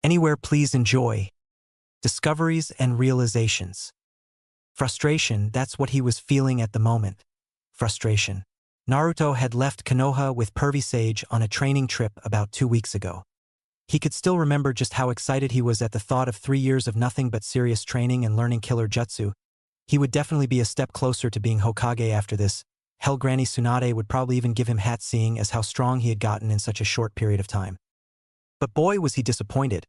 Anywhere, please enjoy. Discoveries and realizations. Frustration, that's what he was feeling at the moment. Frustration. Naruto had left Konoha with Pervy Sage on a training trip about 2 weeks ago. He could still remember just how excited he was at the thought of 3 years of nothing but serious training and learning killer jutsu. He would definitely be a step closer to being Hokage after this. Hell, Granny Tsunade would probably even give him hat seeing as how strong he had gotten in such a short period of time. But boy was he disappointed.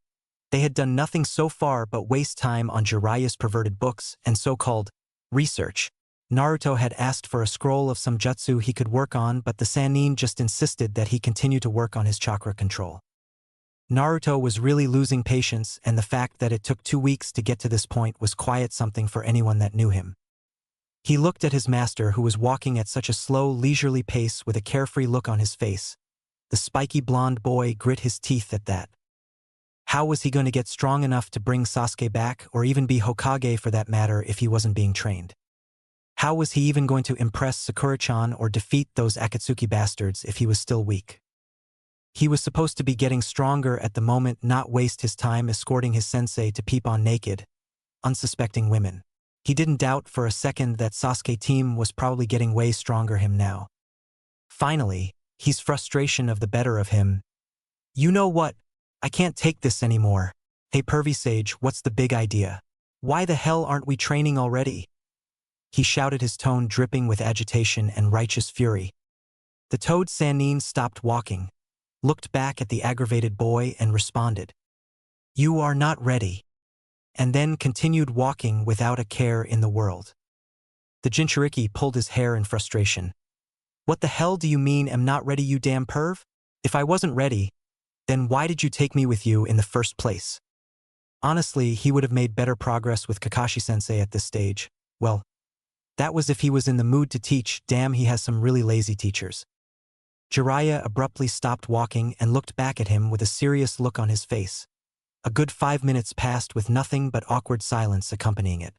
They had done nothing so far but waste time on Jiraiya's perverted books and so-called research. Naruto had asked for a scroll of some jutsu he could work on, but the Sannin just insisted that he continue to work on his chakra control. Naruto was really losing patience, and the fact that it took 2 weeks to get to this point was quite something for anyone that knew him. He looked at his master, who was walking at such a slow, leisurely pace with a carefree look on his face. The spiky blonde boy grit his teeth at that. How was he going to get strong enough to bring Sasuke back, or even be Hokage for that matter, if he wasn't being trained? How was he even going to impress Sakura-chan or defeat those Akatsuki bastards if he was still weak? He was supposed to be getting stronger at the moment, not waste his time escorting his sensei to peep on naked, unsuspecting women. He didn't doubt for a second that Sasuke team was probably getting way stronger him now. Finally, his frustration of the better of him. You know what? I can't take this anymore. Hey Pervy Sage, what's the big idea? Why the hell aren't we training already? He shouted, his tone dripping with agitation and righteous fury. The Toad Sannin stopped walking, looked back at the aggravated boy and responded, "You are not ready," and then continued walking without a care in the world. The Jinchuriki pulled his hair in frustration. What the hell do you mean am not ready, you damn perv? If I wasn't ready, then why did you take me with you in the first place? Honestly, he would have made better progress with Kakashi-sensei at this stage. Well, that was if he was in the mood to teach. Damn, he has some really lazy teachers. Jiraiya abruptly stopped walking and looked back at him with a serious look on his face. A good 5 minutes passed with nothing but awkward silence accompanying it.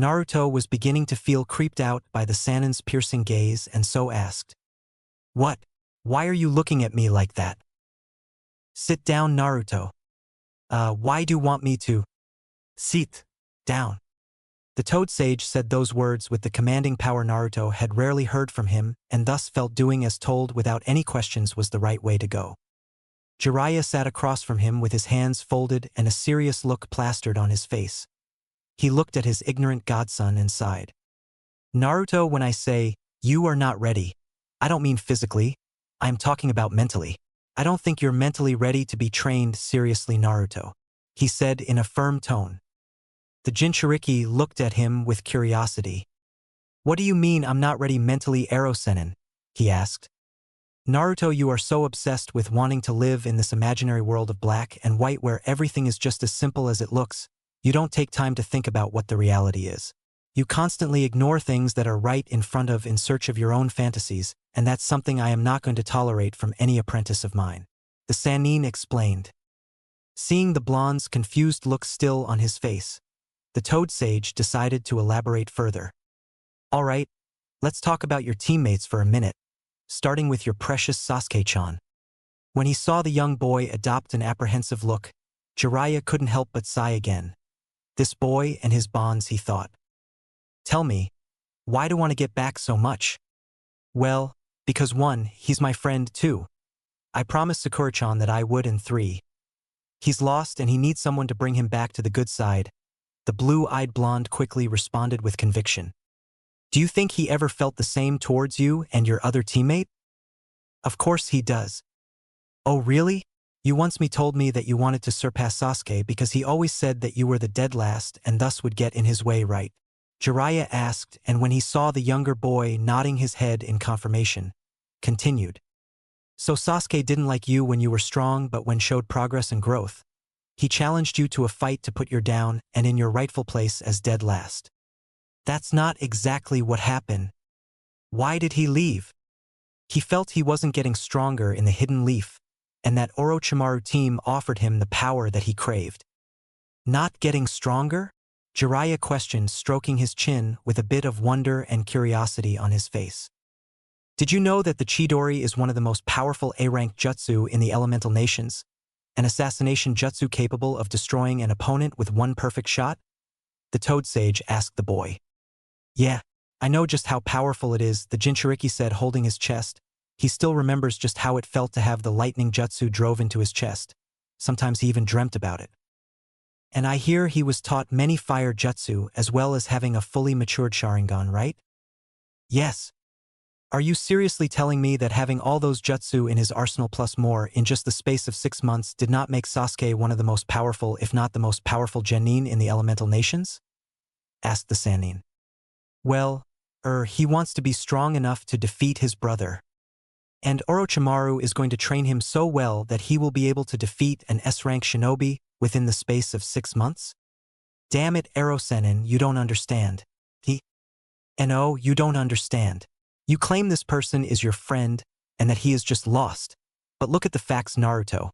Naruto was beginning to feel creeped out by the Sannin's piercing gaze and so asked, "What? Why are you looking at me like that?" "Sit down, Naruto." Why do you want me to?" "Sit down." The Toad Sage said those words with the commanding power Naruto had rarely heard from him, and thus felt doing as told without any questions was the right way to go. Jiraiya sat across from him with his hands folded and a serious look plastered on his face. He looked at his ignorant godson and sighed. "Naruto, when I say, you are not ready, I don't mean physically, I am talking about mentally. I don't think you're mentally ready to be trained seriously, Naruto," he said in a firm tone. The Jinchuriki looked at him with curiosity. "What do you mean I'm not ready mentally, Ero-sennin?" he asked. "Naruto, you are so obsessed with wanting to live in this imaginary world of black and white where everything is just as simple as it looks, you don't take time to think about what the reality is. You constantly ignore things that are right in front of in search of your own fantasies, and that's something I am not going to tolerate from any apprentice of mine," the Sannin explained. Seeing the blonde's confused look still on his face, the Toad Sage decided to elaborate further. "All right, let's talk about your teammates for a minute, starting with your precious Sasuke-chan." When he saw the young boy adopt an apprehensive look, Jiraiya couldn't help but sigh again. This boy and his bonds, he thought. "Tell me, why do you want to get back so much?" "Well, because 1, he's my friend, 2, I promised Sakura-chan that I would, and 3, he's lost and he needs someone to bring him back to the good side," the blue-eyed blonde quickly responded with conviction. "Do you think he ever felt the same towards you and your other teammate?" "Of course he does." "Oh really? You once told me that you wanted to surpass Sasuke because he always said that you were the dead last and thus would get in his way, right?" Jiraiya asked, and when he saw the younger boy nodding his head in confirmation, continued. "So Sasuke didn't like you when you were strong, but when showed progress and growth, he challenged you to a fight to put you down and in your rightful place as dead last." "That's not exactly what happened." "Why did he leave?" "He felt he wasn't getting stronger in the Hidden Leaf, and that Orochimaru team offered him the power that he craved." "Not getting stronger?" Jiraiya questioned, stroking his chin with a bit of wonder and curiosity on his face. "Did you know that the Chidori is one of the most powerful A-rank jutsu in the elemental nations, An assassination jutsu capable of destroying an opponent with one perfect shot? The Toad Sage asked the boy. Yeah, I know just how powerful it is, the Jinchuriki said, holding his chest. He still remembers just how it felt to have the lightning jutsu drove into his chest. Sometimes he even dreamt about it. And I hear he was taught many fire jutsu as well as having a fully matured Sharingan, right? Yes. Are you seriously telling me that having all those jutsu in his arsenal plus more in just the space of 6 months did not make Sasuke one of the most powerful, if not the most powerful genin in the elemental nations? Asked the Sannin. Well, he wants to be strong enough to defeat his brother. And Orochimaru is going to train him so well that he will be able to defeat an S-rank shinobi within the space of 6 months? Damn it, Ero-Sennin, you don't understand. No, you don't understand. You claim this person is your friend and that he is just lost. But look at the facts, Naruto.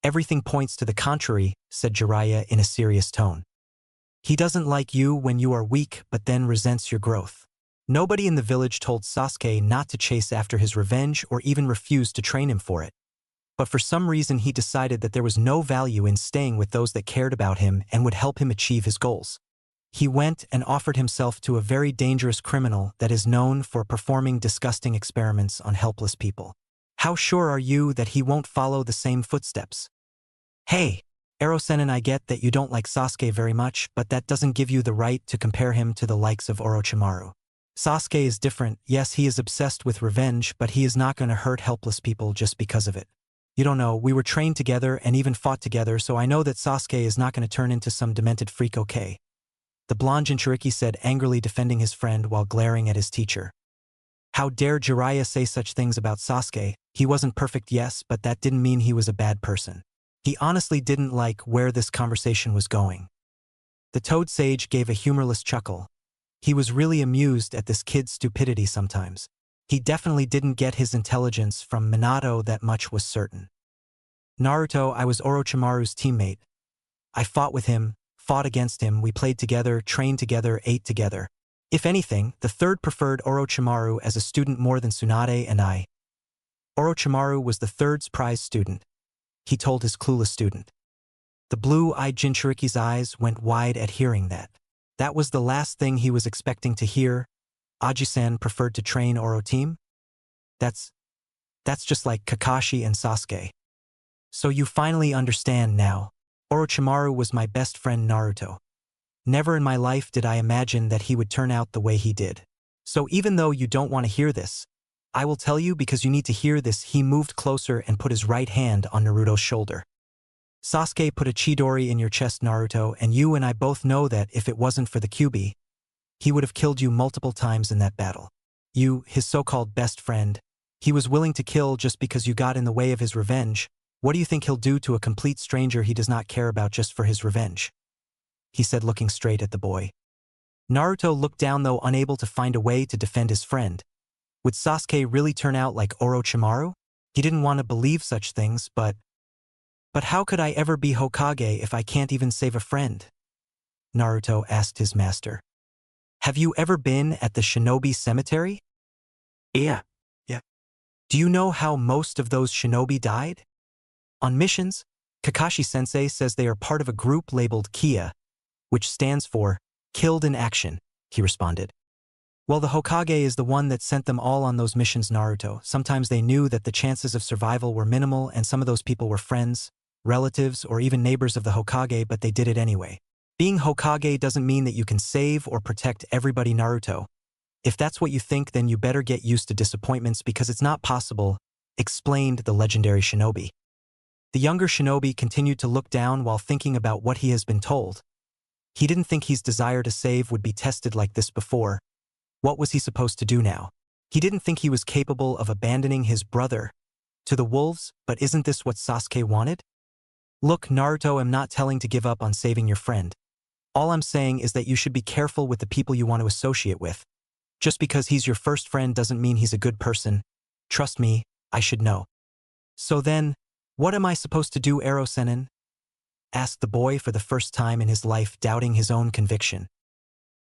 Everything points to the contrary, said Jiraiya in a serious tone. He doesn't like you when you are weak but then resents your growth. Nobody in the village told Sasuke not to chase after his revenge or even refused to train him for it. But for some reason he decided that there was no value in staying with those that cared about him and would help him achieve his goals. He went and offered himself to a very dangerous criminal that is known for performing disgusting experiments on helpless people. How sure are you that he won't follow the same footsteps? Hey, Ero-Sennin, I get that you don't like Sasuke very much, but that doesn't give you the right to compare him to the likes of Orochimaru. Sasuke is different. Yes, he is obsessed with revenge, but he is not going to hurt helpless people just because of it. You don't know, we were trained together and even fought together, so I know that Sasuke is not going to turn into some demented freak, okay? The blonde Jinchuriki said, angrily defending his friend while glaring at his teacher. How dare Jiraiya say such things about Sasuke? He wasn't perfect, yes, but that didn't mean he was a bad person. He honestly didn't like where this conversation was going. The Toad Sage gave a humorless chuckle. He was really amused at this kid's stupidity sometimes. He definitely didn't get his intelligence from Minato, that much was certain. Naruto, I was Orochimaru's teammate. I fought with him, fought against him, we played together, trained together, ate together. If anything, the third preferred Orochimaru as a student more than Tsunade and I. Orochimaru was the third's prize student, he told his clueless student. The blue-eyed Jinchuriki's eyes went wide at hearing that. That was the last thing he was expecting to hear. Aji-san preferred to train Oro team? That's just like Kakashi and Sasuke. So you finally understand now. Orochimaru was my best friend Naruto. Never in my life did I imagine that he would turn out the way he did. So even though you don't want to hear this, I will tell you because you need to hear this. He moved closer and put his right hand on Naruto's shoulder. Sasuke put a Chidori in your chest, Naruto, and you and I both know that if it wasn't for the Kyuubi, he would have killed you multiple times in that battle. You, his so-called best friend, he was willing to kill just because you got in the way of his revenge. What do you think he'll do to a complete stranger he does not care about just for his revenge? He said, looking straight at the boy. Naruto looked down, though unable to find a way to defend his friend. Would Sasuke really turn out like Orochimaru? He didn't want to believe such things, but how could I ever be Hokage if I can't even save a friend? Naruto asked his master. Have you ever been at the shinobi cemetery? Yeah. Do you know how most of those shinobi died? On missions, Kakashi-sensei says they are part of a group labeled Kia, which stands for Killed in Action, he responded. Well, the Hokage is the one that sent them all on those missions, Naruto. Sometimes they knew that the chances of survival were minimal and some of those people were friends, relatives, or even neighbors of the Hokage, but they did it anyway. Being Hokage doesn't mean that you can save or protect everybody, Naruto. If that's what you think, then you better get used to disappointments because it's not possible, explained the legendary shinobi. The younger shinobi continued to look down while thinking about what he has been told. He didn't think his desire to save would be tested like this before. What was he supposed to do now? He didn't think he was capable of abandoning his brother to the wolves, but isn't this what Sasuke wanted? Look, Naruto, I'm not telling to give up on saving your friend. All I'm saying is that you should be careful with the people you want to associate with. Just because he's your first friend doesn't mean he's a good person. Trust me, I should know. So then, what am I supposed to do, Ero-Sennin? Asked the boy for the first time in his life, doubting his own conviction.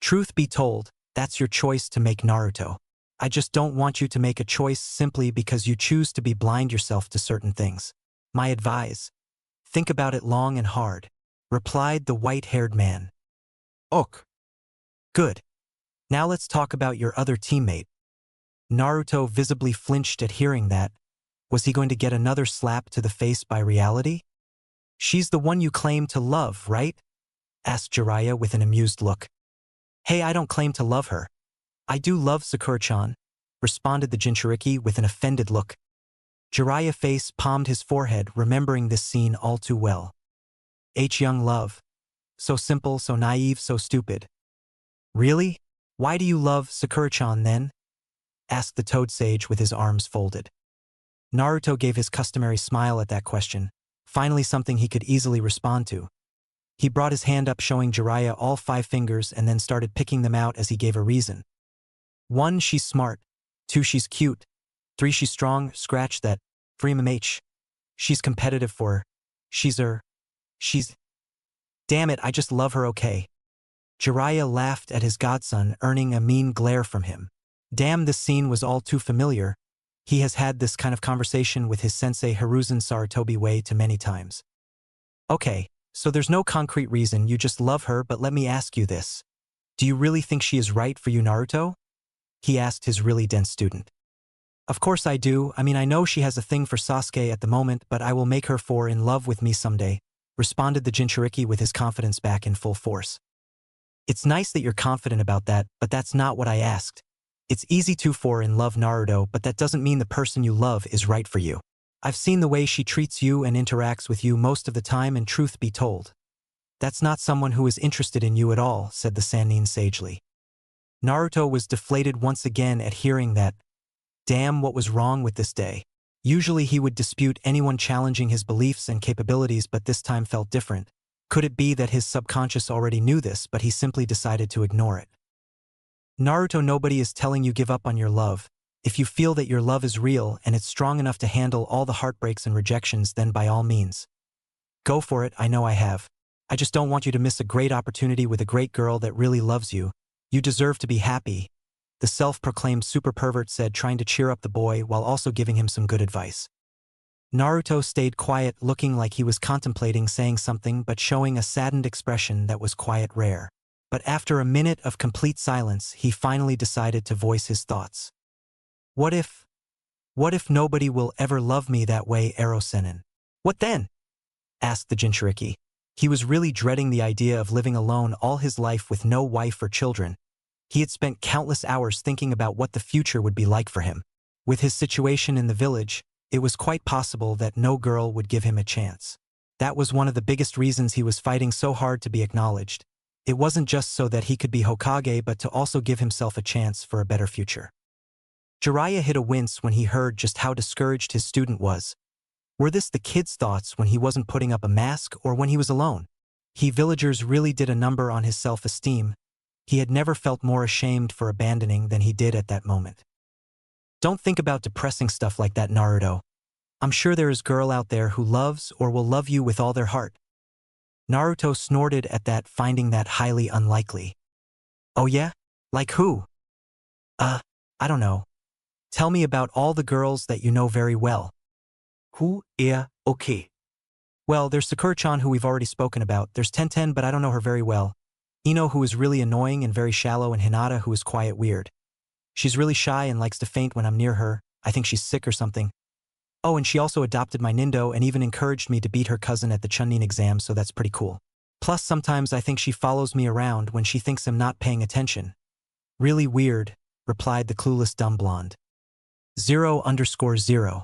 Truth be told, that's your choice to make, Naruto. I just don't want you to make a choice simply because you choose to be blind yourself to certain things. My advice: Think about it long and hard, replied the white-haired man. Ok. Good. Now let's talk about your other teammate. Naruto visibly flinched at hearing that. Was he going to get another slap to the face by reality? She's the one you claim to love, right? Asked Jiraiya with an amused look. Hey, I don't claim to love her. I do love Sakura-chan, responded the Jinchuriki with an offended look. Jiraiya face palmed his forehead, remembering this scene all too well. Young love. So simple, so naive, so stupid. Really? Why do you love Sakura-chan then? Asked the Toad Sage with his arms folded. Naruto gave his customary smile at that question, finally something he could easily respond to. He brought his hand up showing Jiraiya all 5 fingers and then started picking them out as he gave a reason. 1, she's smart. 2, she's cute. 3, she's strong, scratch that, for MMH. She's competitive for her. She's... Damn it, I just love her, okay. Jiraiya laughed at his godson, earning a mean glare from him. Damn, this scene was all too familiar. He has had this kind of conversation with his sensei Hiruzen Sarutobi way too many times. Okay, so there's no concrete reason, you just love her, but let me ask you this. Do you really think she is right for you, Naruto? He asked his really dense student. Of course I do. I mean, I know she has a thing for Sasuke at the moment, but I will make her fall in love with me someday, responded the Jinchuriki with his confidence back in full force. It's nice that you're confident about that, but that's not what I asked. It's easy to fall in love, Naruto, but that doesn't mean the person you love is right for you. I've seen the way she treats you and interacts with you most of the time, and truth be told, that's not someone who is interested in you at all, said the Sannin sagely. Naruto was deflated once again at hearing that. Damn, what was wrong with this day? Usually he would dispute anyone challenging his beliefs and capabilities, but this time felt different. Could it be that his subconscious already knew this, but he simply decided to ignore it? Naruto, nobody is telling you give up on your love. If you feel that your love is real and it's strong enough to handle all the heartbreaks and rejections, then by all means. Go for it, I know I have. I just don't want you to miss a great opportunity with a great girl that really loves you. You deserve to be happy, the self-proclaimed super pervert said, trying to cheer up the boy while also giving him some good advice. Naruto stayed quiet, looking like he was contemplating saying something but showing a saddened expression that was quite rare. But after a minute of complete silence, he finally decided to voice his thoughts. What if nobody will ever love me that way, Erosenin? What then? Asked the Jinchuriki. He was really dreading the idea of living alone all his life with no wife or children. He had spent countless hours thinking about what the future would be like for him. With his situation in the village, it was quite possible that no girl would give him a chance. That was one of the biggest reasons he was fighting so hard to be acknowledged. It wasn't just so that he could be Hokage, but to also give himself a chance for a better future. Jiraiya hit a wince when he heard just how discouraged his student was. Were this the kid's thoughts when he wasn't putting up a mask or when he was alone? He villagers really did a number on his self-esteem. He had never felt more ashamed for abandoning than he did at that moment. Don't think about depressing stuff like that, Naruto. I'm sure there is a girl out there who loves or will love you with all their heart. Naruto snorted at that, finding that highly unlikely. Oh yeah? Like who? I don't know. Tell me about all the girls that you know very well. Who? Yeah, okay. Well, there's Sakura-chan, who we've already spoken about. There's Tenten, but I don't know her very well. Ino, who is really annoying and very shallow, and Hinata, who is quiet weird. She's really shy and likes to faint when I'm near her. I think she's sick or something. Oh, and she also adopted my Nindo and even encouraged me to beat her cousin at the Chunin exam, so that's pretty cool. Plus, sometimes I think she follows me around when she thinks I'm not paying attention. Really weird, replied the clueless dumb blonde. 0_0.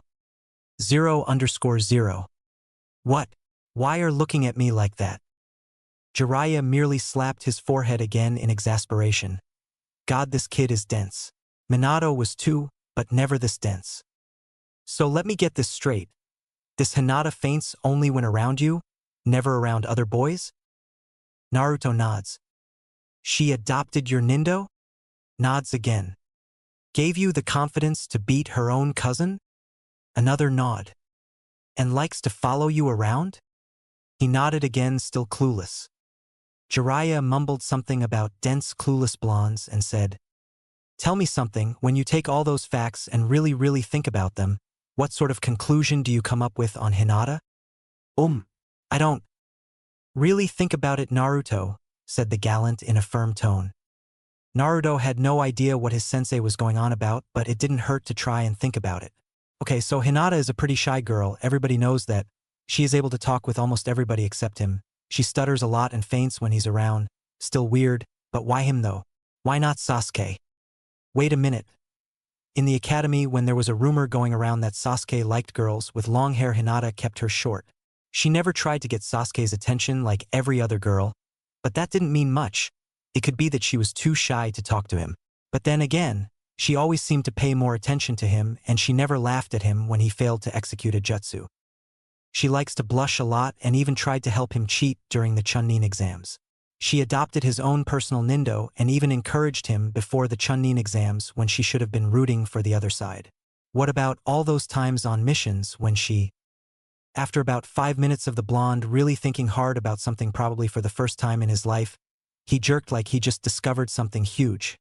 0_0. What? Why are looking at me like that? Jiraiya merely slapped his forehead again in exasperation. God, this kid is dense. Minato was too, but never this dense. So let me get this straight. This Hinata faints only when around you, never around other boys? Naruto nods. She adopted your Nindo? Nods again. Gave you the confidence to beat her own cousin? Another nod. And likes to follow you around? He nodded again, still clueless. Jiraiya mumbled something about dense, clueless blondes and said, Tell me something, when you take all those facts and really think about them, what sort of conclusion do you come up with on Hinata? I don't really think about it, Naruto, said the gallant in a firm tone. Naruto had no idea what his sensei was going on about, but it didn't hurt to try and think about it. Okay, so Hinata is a pretty shy girl, everybody knows that. She is able to talk with almost everybody except him. She stutters a lot and faints when he's around. Still weird, but why him though? Why not Sasuke? Wait a minute. In the academy, when there was a rumor going around that Sasuke liked girls with long hair, Hinata kept her short. She never tried to get Sasuke's attention like every other girl, but that didn't mean much. It could be that she was too shy to talk to him. But then again, she always seemed to pay more attention to him, and she never laughed at him when he failed to execute a jutsu. She likes to blush a lot and even tried to help him cheat during the Chunin exams. She adopted his own personal nindo and even encouraged him before the Chunin exams when she should have been rooting for the other side. What about all those times on missions when she... After about 5 minutes of the blonde really thinking hard about something, probably for the first time in his life, he jerked like he just discovered something huge.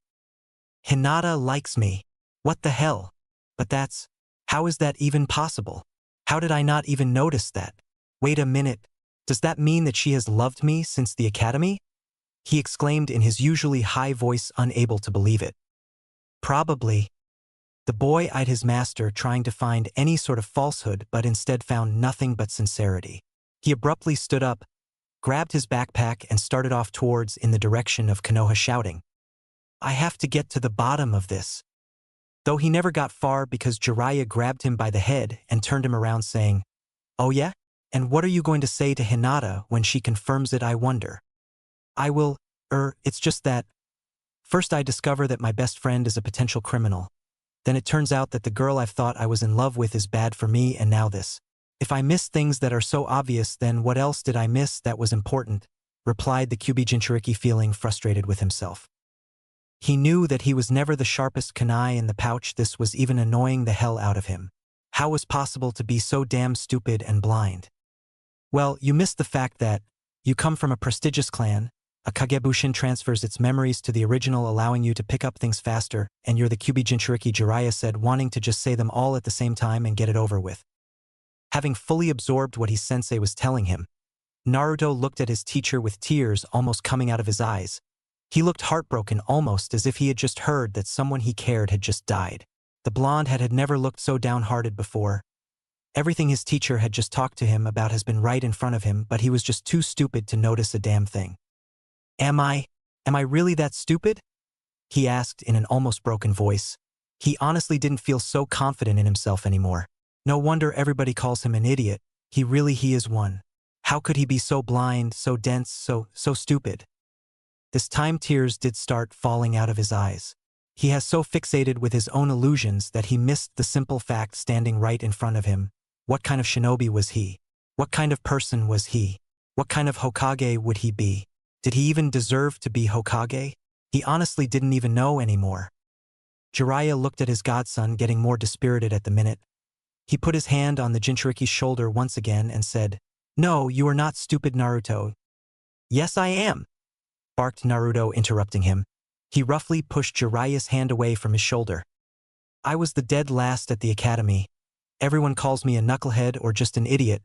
Hinata likes me. What the hell? But how is that even possible? How did I not even notice that? Wait a minute. Does that mean that she has loved me since the academy? He exclaimed in his usually high voice, unable to believe it. Probably. The boy eyed his master, trying to find any sort of falsehood, but instead found nothing but sincerity. He abruptly stood up, grabbed his backpack and started off towards in the direction of Konoha, shouting, I have to get to the bottom of this. Though he never got far because Jiraiya grabbed him by the head and turned him around, saying, Oh yeah? And what are you going to say to Hinata when she confirms it, I wonder? I will, it's just that. First I discover that my best friend is a potential criminal. Then it turns out that the girl I've thought I was in love with is bad for me, and now this. If I miss things that are so obvious, then what else did I miss that was important? Replied the Kyuubi Jinchuriki, feeling frustrated with himself. He knew that he was never the sharpest kunai in the pouch. This was even annoying the hell out of him. How was possible to be so damn stupid and blind? Well, you missed the fact that you come from a prestigious clan, a Kagebushin transfers its memories to the original, allowing you to pick up things faster, and you're the Kyuubi Jinchuriki, Jiraiya said, wanting to just say them all at the same time and get it over with. Having fully absorbed what his sensei was telling him, Naruto looked at his teacher with tears almost coming out of his eyes. He looked heartbroken, almost as if he had just heard that someone he cared had just died. The blonde had never looked so downhearted before. Everything his teacher had just talked to him about has been right in front of him, but he was just too stupid to notice a damn thing. Am I really that stupid? He asked in an almost broken voice. He honestly didn't feel so confident in himself anymore. No wonder everybody calls him an idiot. He is one. How could he be so blind, so dense, so stupid? This time tears did start falling out of his eyes. He has so fixated with his own illusions that he missed the simple fact standing right in front of him. What kind of shinobi was he? What kind of person was he? What kind of Hokage would he be? Did he even deserve to be Hokage? He honestly didn't even know anymore. Jiraiya looked at his godson, getting more dispirited at the minute. He put his hand on the Jinchuriki's shoulder once again and said, No, you are not stupid, Naruto. Yes, I am, barked Naruto, interrupting him. He roughly pushed Jiraiya's hand away from his shoulder. I was the dead last at the academy. Everyone calls me a knucklehead or just an idiot.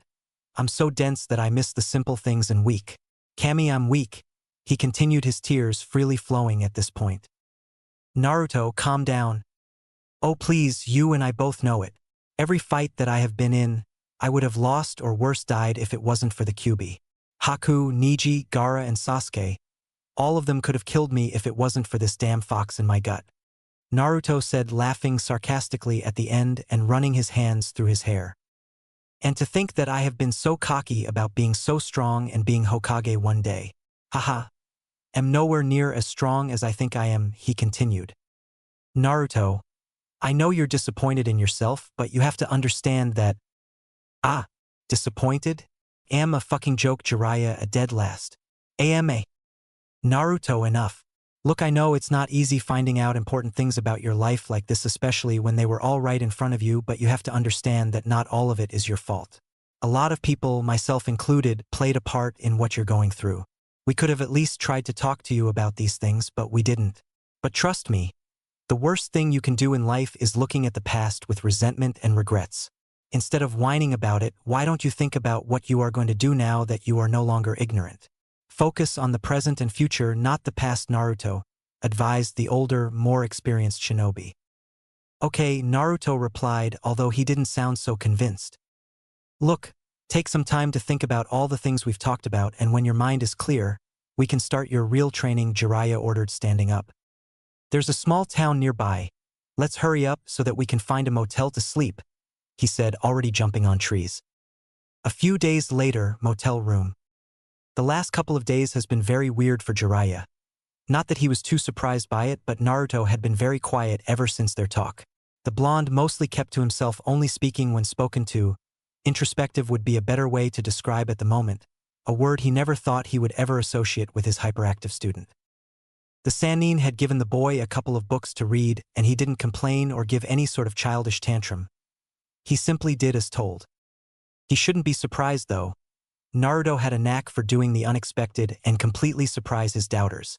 I'm so dense that I miss the simple things and weak. Kami, I'm weak. He continued, his tears freely flowing at this point. Naruto, calm down. Oh please, you and I both know it. Every fight that I have been in, I would have lost or worse died if it wasn't for the Kyuubi. Haku, Neji, Gaara and Sasuke. All of them could have killed me if it wasn't for this damn fox in my gut. Naruto said, laughing sarcastically at the end and running his hands through his hair. And to think that I have been so cocky about being so strong and being Hokage one day. Haha. Am nowhere near as strong as I think I am, he continued. Naruto, I know you're disappointed in yourself, but you have to understand that... Disappointed? Am a fucking joke, Jiraiya, a dead last. AMA. Naruto, enough. Look, I know it's not easy finding out important things about your life like this, especially when they were all right in front of you, but you have to understand that not all of it is your fault. A lot of people, myself included, played a part in what you're going through. We could have at least tried to talk to you about these things, but we didn't. But trust me, the worst thing you can do in life is looking at the past with resentment and regrets. Instead of whining about it, why don't you think about what you are going to do now that you are no longer ignorant? Focus on the present and future, not the past, Naruto advised the older, more experienced shinobi. Okay, Naruto replied, although he didn't sound so convinced. Look, take some time to think about all the things we've talked about, and when your mind is clear, we can start your real training, Jiraiya ordered, standing up. There's a small town nearby. Let's hurry up so that we can find a motel to sleep, he said, already jumping on trees. A few days later, motel room. The last couple of days has been very weird for Jiraiya. Not that he was too surprised by it, but Naruto had been very quiet ever since their talk. The blonde mostly kept to himself, only speaking when spoken to. Introspective would be a better way to describe at the moment, a word he never thought he would ever associate with his hyperactive student. The Sannin had given the boy a couple of books to read, and he didn't complain or give any sort of childish tantrum. He simply did as told. He shouldn't be surprised, though. Naruto had a knack for doing the unexpected and completely surprise his doubters.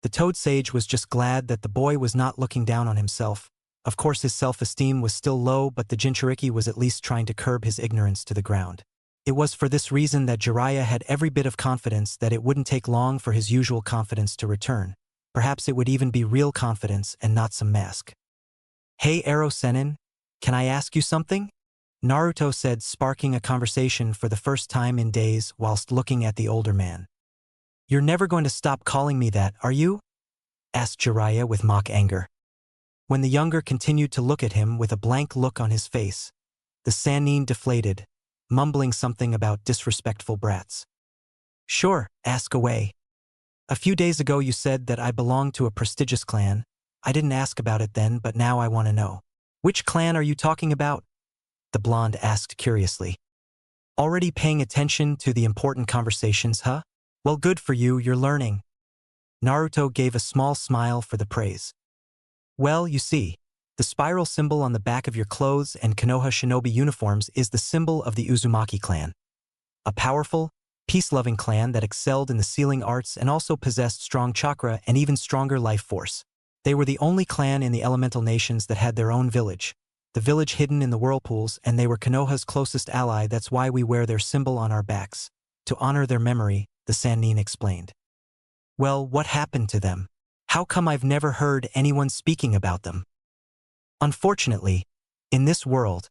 The Toad Sage was just glad that the boy was not looking down on himself. Of course, his self-esteem was still low, but the Jinchuriki was at least trying to curb his ignorance to the ground. It was for this reason that Jiraiya had every bit of confidence that it wouldn't take long for his usual confidence to return. Perhaps it would even be real confidence and not some mask. Hey Ero Sennin, can I ask you something? Naruto said, sparking a conversation for the first time in days whilst looking at the older man. You're never going to stop calling me that, are you? Asked Jiraiya with mock anger. When the younger continued to look at him with a blank look on his face, the Sannin deflated, mumbling something about disrespectful brats. Sure, ask away. A few days ago you said that I belonged to a prestigious clan. I didn't ask about it then, but now I want to know. Which clan are you talking about? The blonde asked curiously. Already paying attention to the important conversations, huh? Well, good for you, you're learning. Naruto gave a small smile for the praise. Well, you see, the spiral symbol on the back of your clothes and Konoha shinobi uniforms is the symbol of the Uzumaki clan. A powerful, peace-loving clan that excelled in the sealing arts and also possessed strong chakra and even stronger life force. They were the only clan in the elemental nations that had their own village, the village hidden in the whirlpools, and they were Konoha's closest ally. That's why we wear their symbol on our backs. To honor their memory, the Sannin explained. Well, what happened to them? How come I've never heard anyone speaking about them? Unfortunately, in this world,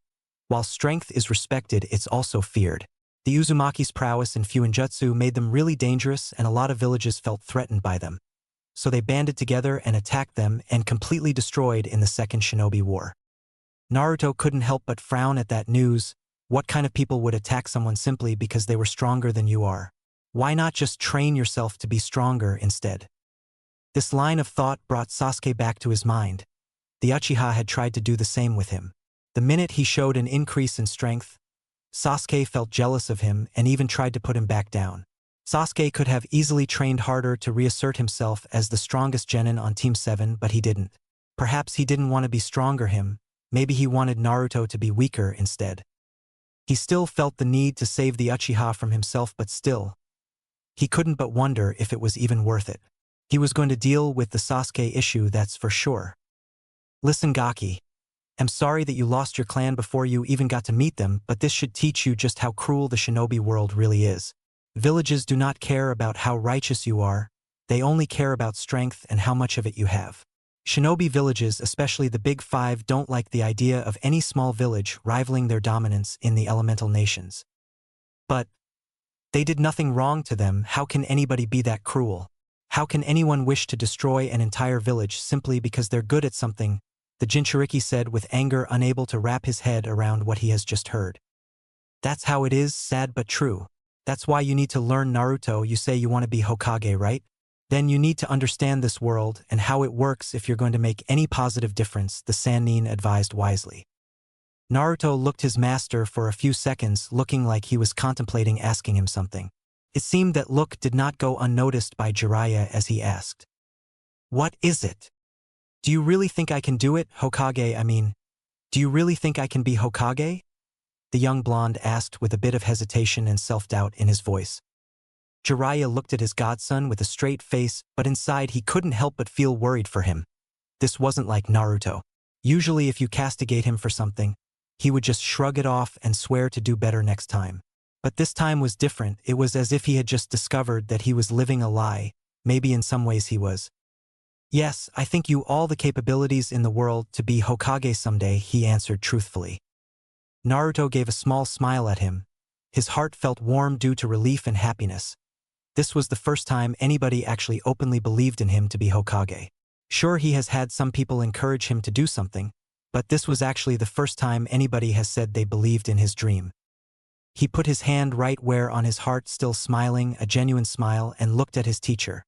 while strength is respected, it's also feared. The Uzumaki's prowess in Fuinjutsu made them really dangerous, and a lot of villages felt threatened by them. So they banded together and attacked them and completely destroyed in the Second Shinobi War. Naruto couldn't help but frown at that news. What kind of people would attack someone simply because they were stronger than you are? Why not just train yourself to be stronger instead? This line of thought brought Sasuke back to his mind. The Uchiha had tried to do the same with him. The minute he showed an increase in strength, Sasuke felt jealous of him and even tried to put him back down. Sasuke could have easily trained harder to reassert himself as the strongest genin on Team 7, but he didn't. Perhaps he didn't want to be stronger him. Maybe he wanted Naruto to be weaker instead. He still felt the need to save the Uchiha from himself, but still, he couldn't but wonder if it was even worth it. He was going to deal with the Sasuke issue, that's for sure. Listen, Gaki. I'm sorry that you lost your clan before you even got to meet them, but this should teach you just how cruel the shinobi world really is. Villages do not care about how righteous you are. They only care about strength and how much of it you have. Shinobi villages, especially the Big Five, don't like the idea of any small village rivaling their dominance in the elemental nations. But they did nothing wrong to them. How can anybody be that cruel? How can anyone wish to destroy an entire village simply because they're good at something? The Jinchuriki said with anger, unable to wrap his head around what he has just heard. That's how it is, sad but true. That's why you need to learn Naruto. You say you want to be Hokage, right? Then you need to understand this world and how it works if you're going to make any positive difference, the Sannin advised wisely. Naruto looked his master for a few seconds, looking like he was contemplating asking him something. It seemed that look did not go unnoticed by Jiraiya as he asked. What is it? Do you really think I can do it, Hokage? Do you really think I can be Hokage? The young blonde asked with a bit of hesitation and self-doubt in his voice. Jiraiya looked at his godson with a straight face, but inside he couldn't help but feel worried for him. This wasn't like Naruto. Usually if you castigate him for something, he would just shrug it off and swear to do better next time. But this time was different. It was as if he had just discovered that he was living a lie. Maybe in some ways he was. Yes, I think you all the capabilities in the world to be Hokage someday, he answered truthfully. Naruto gave a small smile at him. His heart felt warm due to relief and happiness. This was the first time anybody actually openly believed in him to be Hokage. Sure, he has had some people encourage him to do something, but this was actually the first time anybody has said they believed in his dream. He put his hand right where on his heart, still smiling, a genuine smile, and looked at his teacher.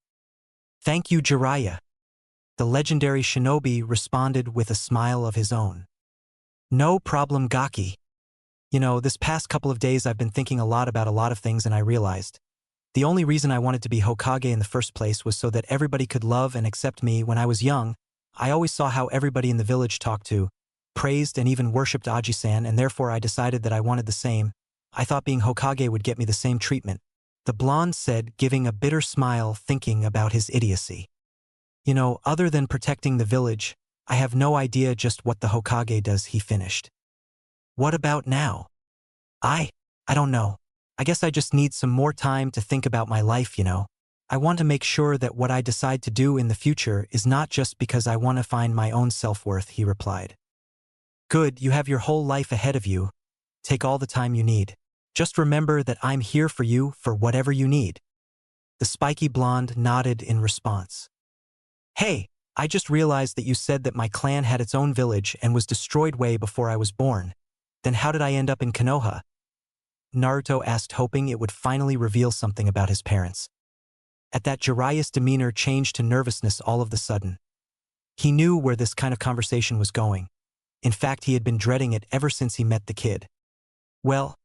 Thank you, Jiraiya. The legendary shinobi responded with a smile of his own. No problem, Gaki. You know, this past couple of days I've been thinking a lot about a lot of things, and I realized the only reason I wanted to be Hokage in the first place was so that everybody could love and accept me. When I was young, I always saw how everybody in the village talked to, praised, and even worshipped Aji-san, and therefore I decided that I wanted the same. I thought being Hokage would get me the same treatment. The blonde said, giving a bitter smile, thinking about his idiocy. You know, other than protecting the village, I have no idea just what the Hokage does, he finished. What about now? I don't know. I guess I just need some more time to think about my life, you know. I want to make sure that what I decide to do in the future is not just because I want to find my own self-worth, he replied. Good, you have your whole life ahead of you. Take all the time you need. Just remember that I'm here for you for whatever you need. The spiky blonde nodded in response. Hey, I just realized that you said that my clan had its own village and was destroyed way before I was born. Then how did I end up in Konoha? Naruto asked, hoping it would finally reveal something about his parents. At that, Jiraiya's demeanor changed to nervousness all of a sudden. He knew where this kind of conversation was going. In fact, he had been dreading it ever since he met the kid. Well,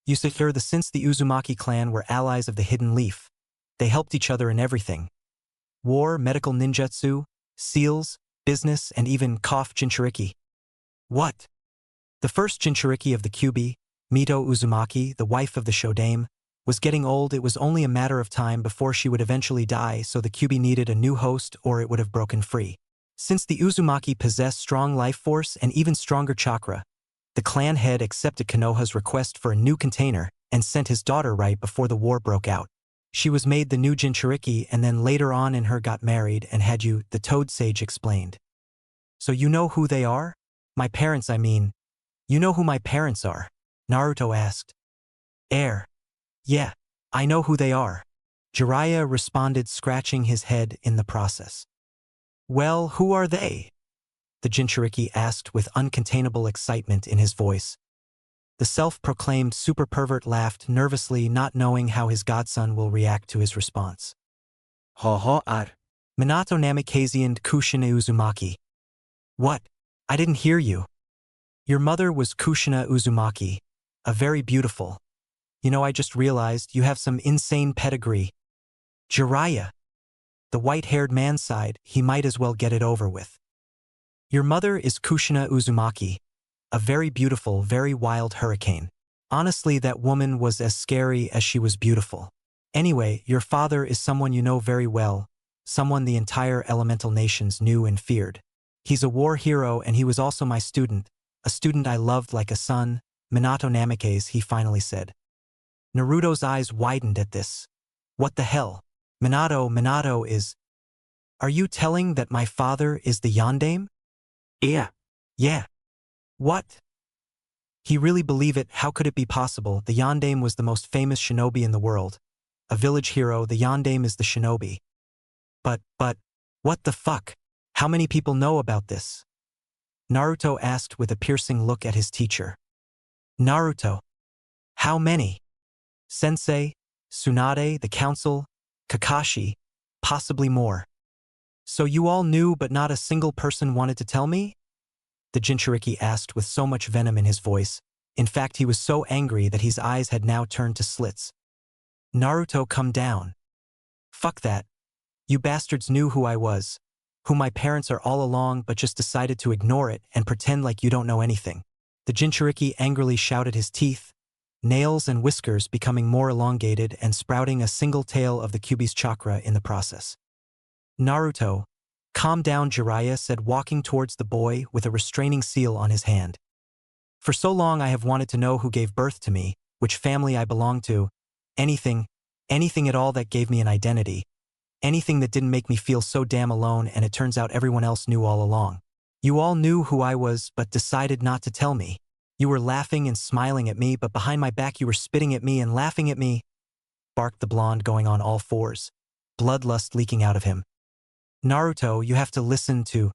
you see, since the Uzumaki clan were allies of the Hidden Leaf, they helped each other in everything. War, medical ninjutsu, seals, business, and even Jinchuriki. What? The first Jinchuriki of the Kyuubi, Mito Uzumaki, the wife of the Shodaime, was getting old. It was only a matter of time before she would eventually die, so the Kyuubi needed a new host or it would have broken free. Since the Uzumaki possessed strong life force and even stronger chakra, the clan head accepted Konoha's request for a new container and sent his daughter right before the war broke out. She was made the new Jinchuriki, and then later on in her got married and had you, the Toad Sage explained. So you know who they are? My parents, I mean. You know who my parents are? Naruto asked. Yeah, I know who they are. Jiraiya responded, scratching his head in the process. Well, who are they? The Jinchuriki asked with uncontainable excitement in his voice. The self-proclaimed super pervert laughed nervously, not knowing how his godson will react to his response. Minato Namikaze and Kushina Uzumaki. What? I didn't hear you. Your mother was Kushina Uzumaki, a very beautiful. You know, I just realized you have some insane pedigree. Jiraiya. The white-haired man sighed, he might as well get it over with. Your mother is Kushina Uzumaki, a very beautiful, very wild hurricane. Honestly, that woman was as scary as she was beautiful. Anyway, your father is someone you know very well, someone the entire elemental nations knew and feared. He's a war hero, and he was also my student, a student I loved like a son, Minato Namikaze, he finally said. Naruto's eyes widened at this. What the hell? Minato is… Are you telling that my father is the Yondaime? Yeah. What? He really believed it. How could it be possible? The Yondaime was the most famous shinobi in the world. A village hero, the Yondaime is the shinobi. But, what the fuck? How many people know about this? Naruto asked with a piercing look at his teacher. Naruto. How many? Sensei, Tsunade, the council, Kakashi, possibly more. So you all knew but not a single person wanted to tell me? The Jinchuriki asked with so much venom in his voice. In fact, he was so angry that his eyes had now turned to slits. Naruto, come down. Fuck that. You bastards knew who I was, who my parents are all along, but just decided to ignore it and pretend like you don't know anything. The Jinchuriki angrily shouted, his teeth, nails and whiskers becoming more elongated and sprouting a single tail of the Kyuubi's chakra in the process. Naruto, calm down, Jiraiya said, walking towards the boy with a restraining seal on his hand. For so long I have wanted to know who gave birth to me, which family I belong to, anything at all that gave me an identity, anything that didn't make me feel so damn alone, and it turns out everyone else knew all along. You all knew who I was but decided not to tell me. You were laughing and smiling at me, but behind my back you were spitting at me and laughing at me," barked the blonde, going on all fours, bloodlust leaking out of him. "Naruto, you have to listen to—"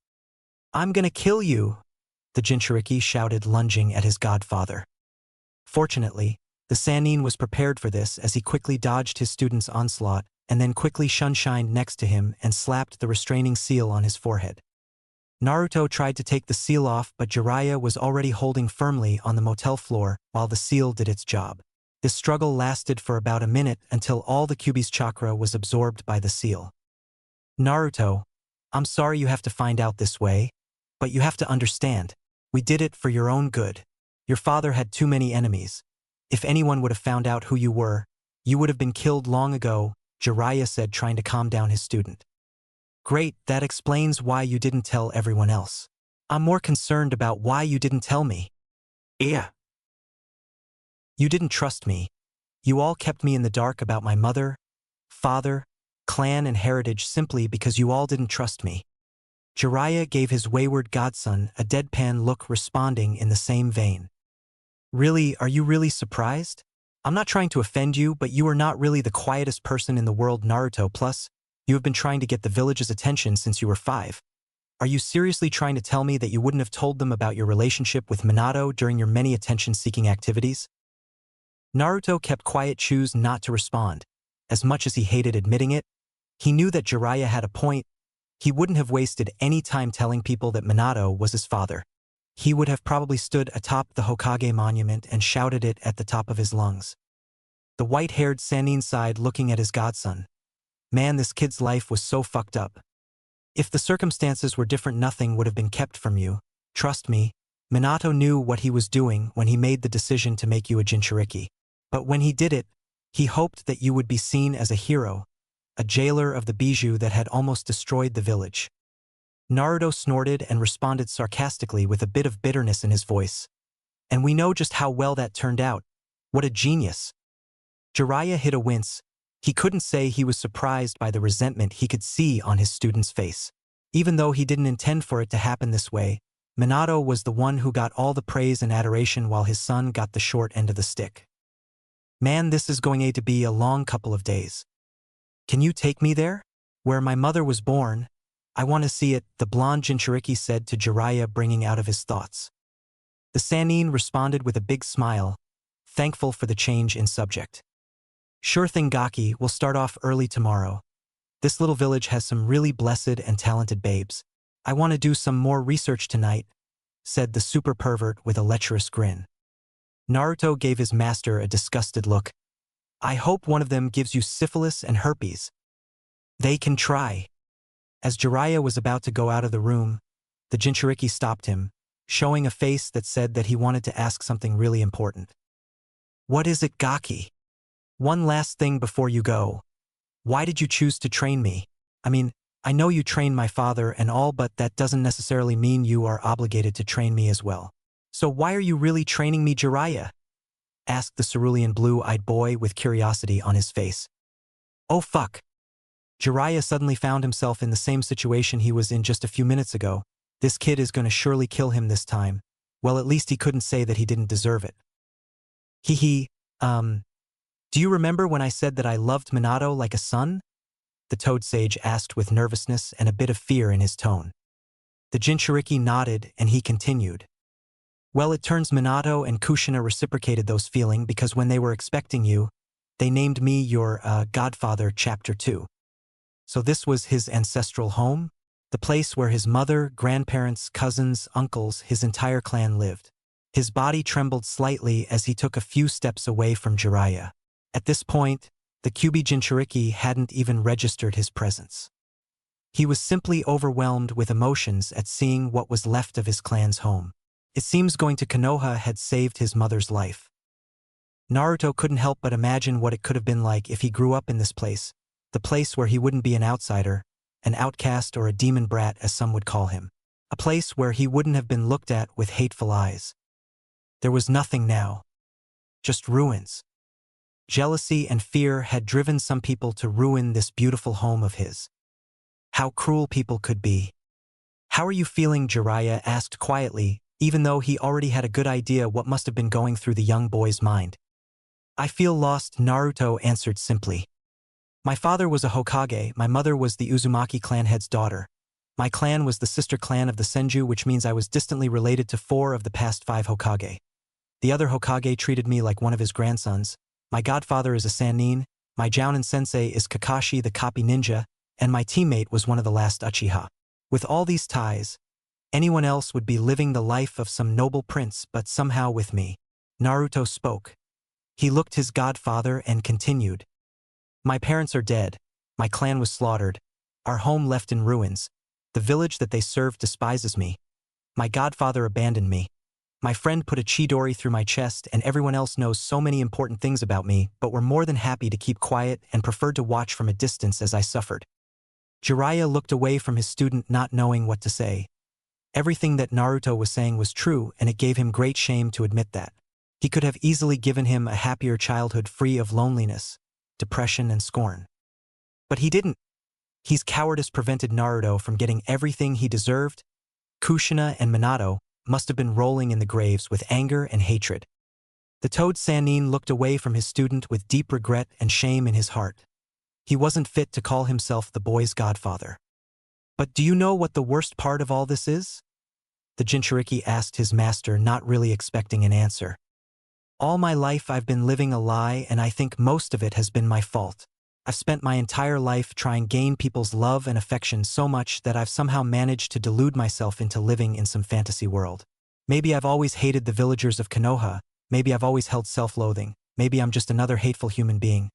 "I'm gonna kill you," the Jinchuriki shouted, lunging at his godfather. Fortunately, the Sannin was prepared for this, as he quickly dodged his student's onslaught and then quickly shunshined next to him and slapped the restraining seal on his forehead. Naruto tried to take the seal off, but Jiraiya was already holding firmly on the motel floor while the seal did its job. This struggle lasted for about a minute until all the Kyuubi's chakra was absorbed by the seal. "Naruto, I'm sorry you have to find out this way, but you have to understand. We did it for your own good. Your father had too many enemies. If anyone would have found out who you were, you would have been killed long ago," Jiraiya said, trying to calm down his student. "Great, that explains why you didn't tell everyone else. I'm more concerned about why you didn't tell me." "Yeah. You didn't trust me. You all kept me in the dark about my mother, father, clan and heritage simply because you all didn't trust me." Jiraiya gave his wayward godson a deadpan look, responding in the same vein. "Really, are you really surprised? I'm not trying to offend you, but you are not really the quietest person in the world, Naruto. Plus, you have been trying to get the village's attention since you were 5. Are you seriously trying to tell me that you wouldn't have told them about your relationship with Minato during your many attention-seeking activities?" Naruto kept quiet, chose not to respond. As much as he hated admitting it, he knew that Jiraiya had a point. He wouldn't have wasted any time telling people that Minato was his father. He would have probably stood atop the Hokage monument and shouted it at the top of his lungs. The white-haired Sannin sighed, looking at his godson. Man, this kid's life was so fucked up. If the circumstances were different, nothing would have been kept from you. Trust me, Minato knew what he was doing when he made the decision to make you a Jinchuriki. But when he did it, he hoped that you would be seen as a hero, a jailer of the bijou that had almost destroyed the village. Naruto snorted and responded sarcastically with a bit of bitterness in his voice. "And we know just how well that turned out. What a genius." Jiraiya hid a wince. He couldn't say he was surprised by the resentment he could see on his student's face. Even though he didn't intend for it to happen this way, Minato was the one who got all the praise and adoration while his son got the short end of the stick. "Man, this is going to be a long couple of days. Can you take me there? Where my mother was born? I want to see it," the blonde Jinchuriki said to Jiraiya, bringing out of his thoughts. The Sannin responded with a big smile, thankful for the change in subject. "Sure thing, Gaki, we'll start off early tomorrow. This little village has some really blessed and talented babes. I want to do some more research tonight," said the super pervert with a lecherous grin. Naruto gave his master a disgusted look. "I hope one of them gives you syphilis and herpes." "They can try." As Jiraiya was about to go out of the room, the Jinchuriki stopped him, showing a face that said that he wanted to ask something really important. "What is it, Gaki? One last thing before you go. Why did you choose to train me? I mean, I know you trained my father and all, but that doesn't necessarily mean you are obligated to train me as well. So why are you really training me, Jiraiya?" asked the cerulean blue-eyed boy with curiosity on his face. "Oh fuck." Jiraiya suddenly found himself in the same situation he was in just a few minutes ago. This kid is going to surely kill him this time. Well, at least he couldn't say that he didn't deserve it. Do you remember when I said that I loved Minato like a son?" the Toad Sage asked with nervousness and a bit of fear in his tone. The Jinchuriki nodded and he continued. "Well, it turns Minato and Kushina reciprocated those feelings because when they were expecting you, they named me your godfather, Chapter 2. So this was his ancestral home, the place where his mother, grandparents, cousins, uncles, his entire clan lived." His body trembled slightly as he took a few steps away from Jiraiya. At this point, the Kyuubi Jinchuriki hadn't even registered his presence. He was simply overwhelmed with emotions at seeing what was left of his clan's home. It seems going to Konoha had saved his mother's life. Naruto couldn't help but imagine what it could have been like if he grew up in this place, the place where he wouldn't be an outsider, an outcast, or a demon brat as some would call him. A place where he wouldn't have been looked at with hateful eyes. There was nothing now. Just ruins. Jealousy and fear had driven some people to ruin this beautiful home of his. How cruel people could be. How are you feeling? Jiraiya asked quietly, even though he already had a good idea what must have been going through the young boy's mind. I feel lost, Naruto answered simply. My father was a Hokage, my mother was the Uzumaki clan head's daughter. My clan was the sister clan of the Senju, which means I was distantly related to 4 of the past 5 Hokage. The other Hokage treated me like one of his grandsons. My godfather is a Sannin, my Jounin sensei is Kakashi the copy ninja, and my teammate was one of the last Uchiha. With all these ties, anyone else would be living the life of some noble prince, but somehow with me. Naruto spoke. He looked his godfather and continued. My parents are dead, my clan was slaughtered, our home left in ruins, the village that they served despises me. My godfather abandoned me. My friend put a Chidori through my chest, and everyone else knows so many important things about me, but were more than happy to keep quiet and preferred to watch from a distance as I suffered. Jiraiya looked away from his student, not knowing what to say. Everything that Naruto was saying was true, and it gave him great shame to admit that. He could have easily given him a happier childhood free of loneliness, depression, and scorn. But he didn't. His cowardice prevented Naruto from getting everything he deserved. Kushina and Minato must have been rolling in the graves with anger and hatred. The Toad Sannin looked away from his student with deep regret and shame in his heart. He wasn't fit to call himself the boy's godfather. But do you know what the worst part of all this is? The Jinchuriki asked his master, not really expecting an answer. All my life I've been living a lie, and I think most of it has been my fault. I've spent my entire life trying to gain people's love and affection so much that I've somehow managed to delude myself into living in some fantasy world. Maybe I've always hated the villagers of Konoha, maybe I've always held self-loathing, maybe I'm just another hateful human being.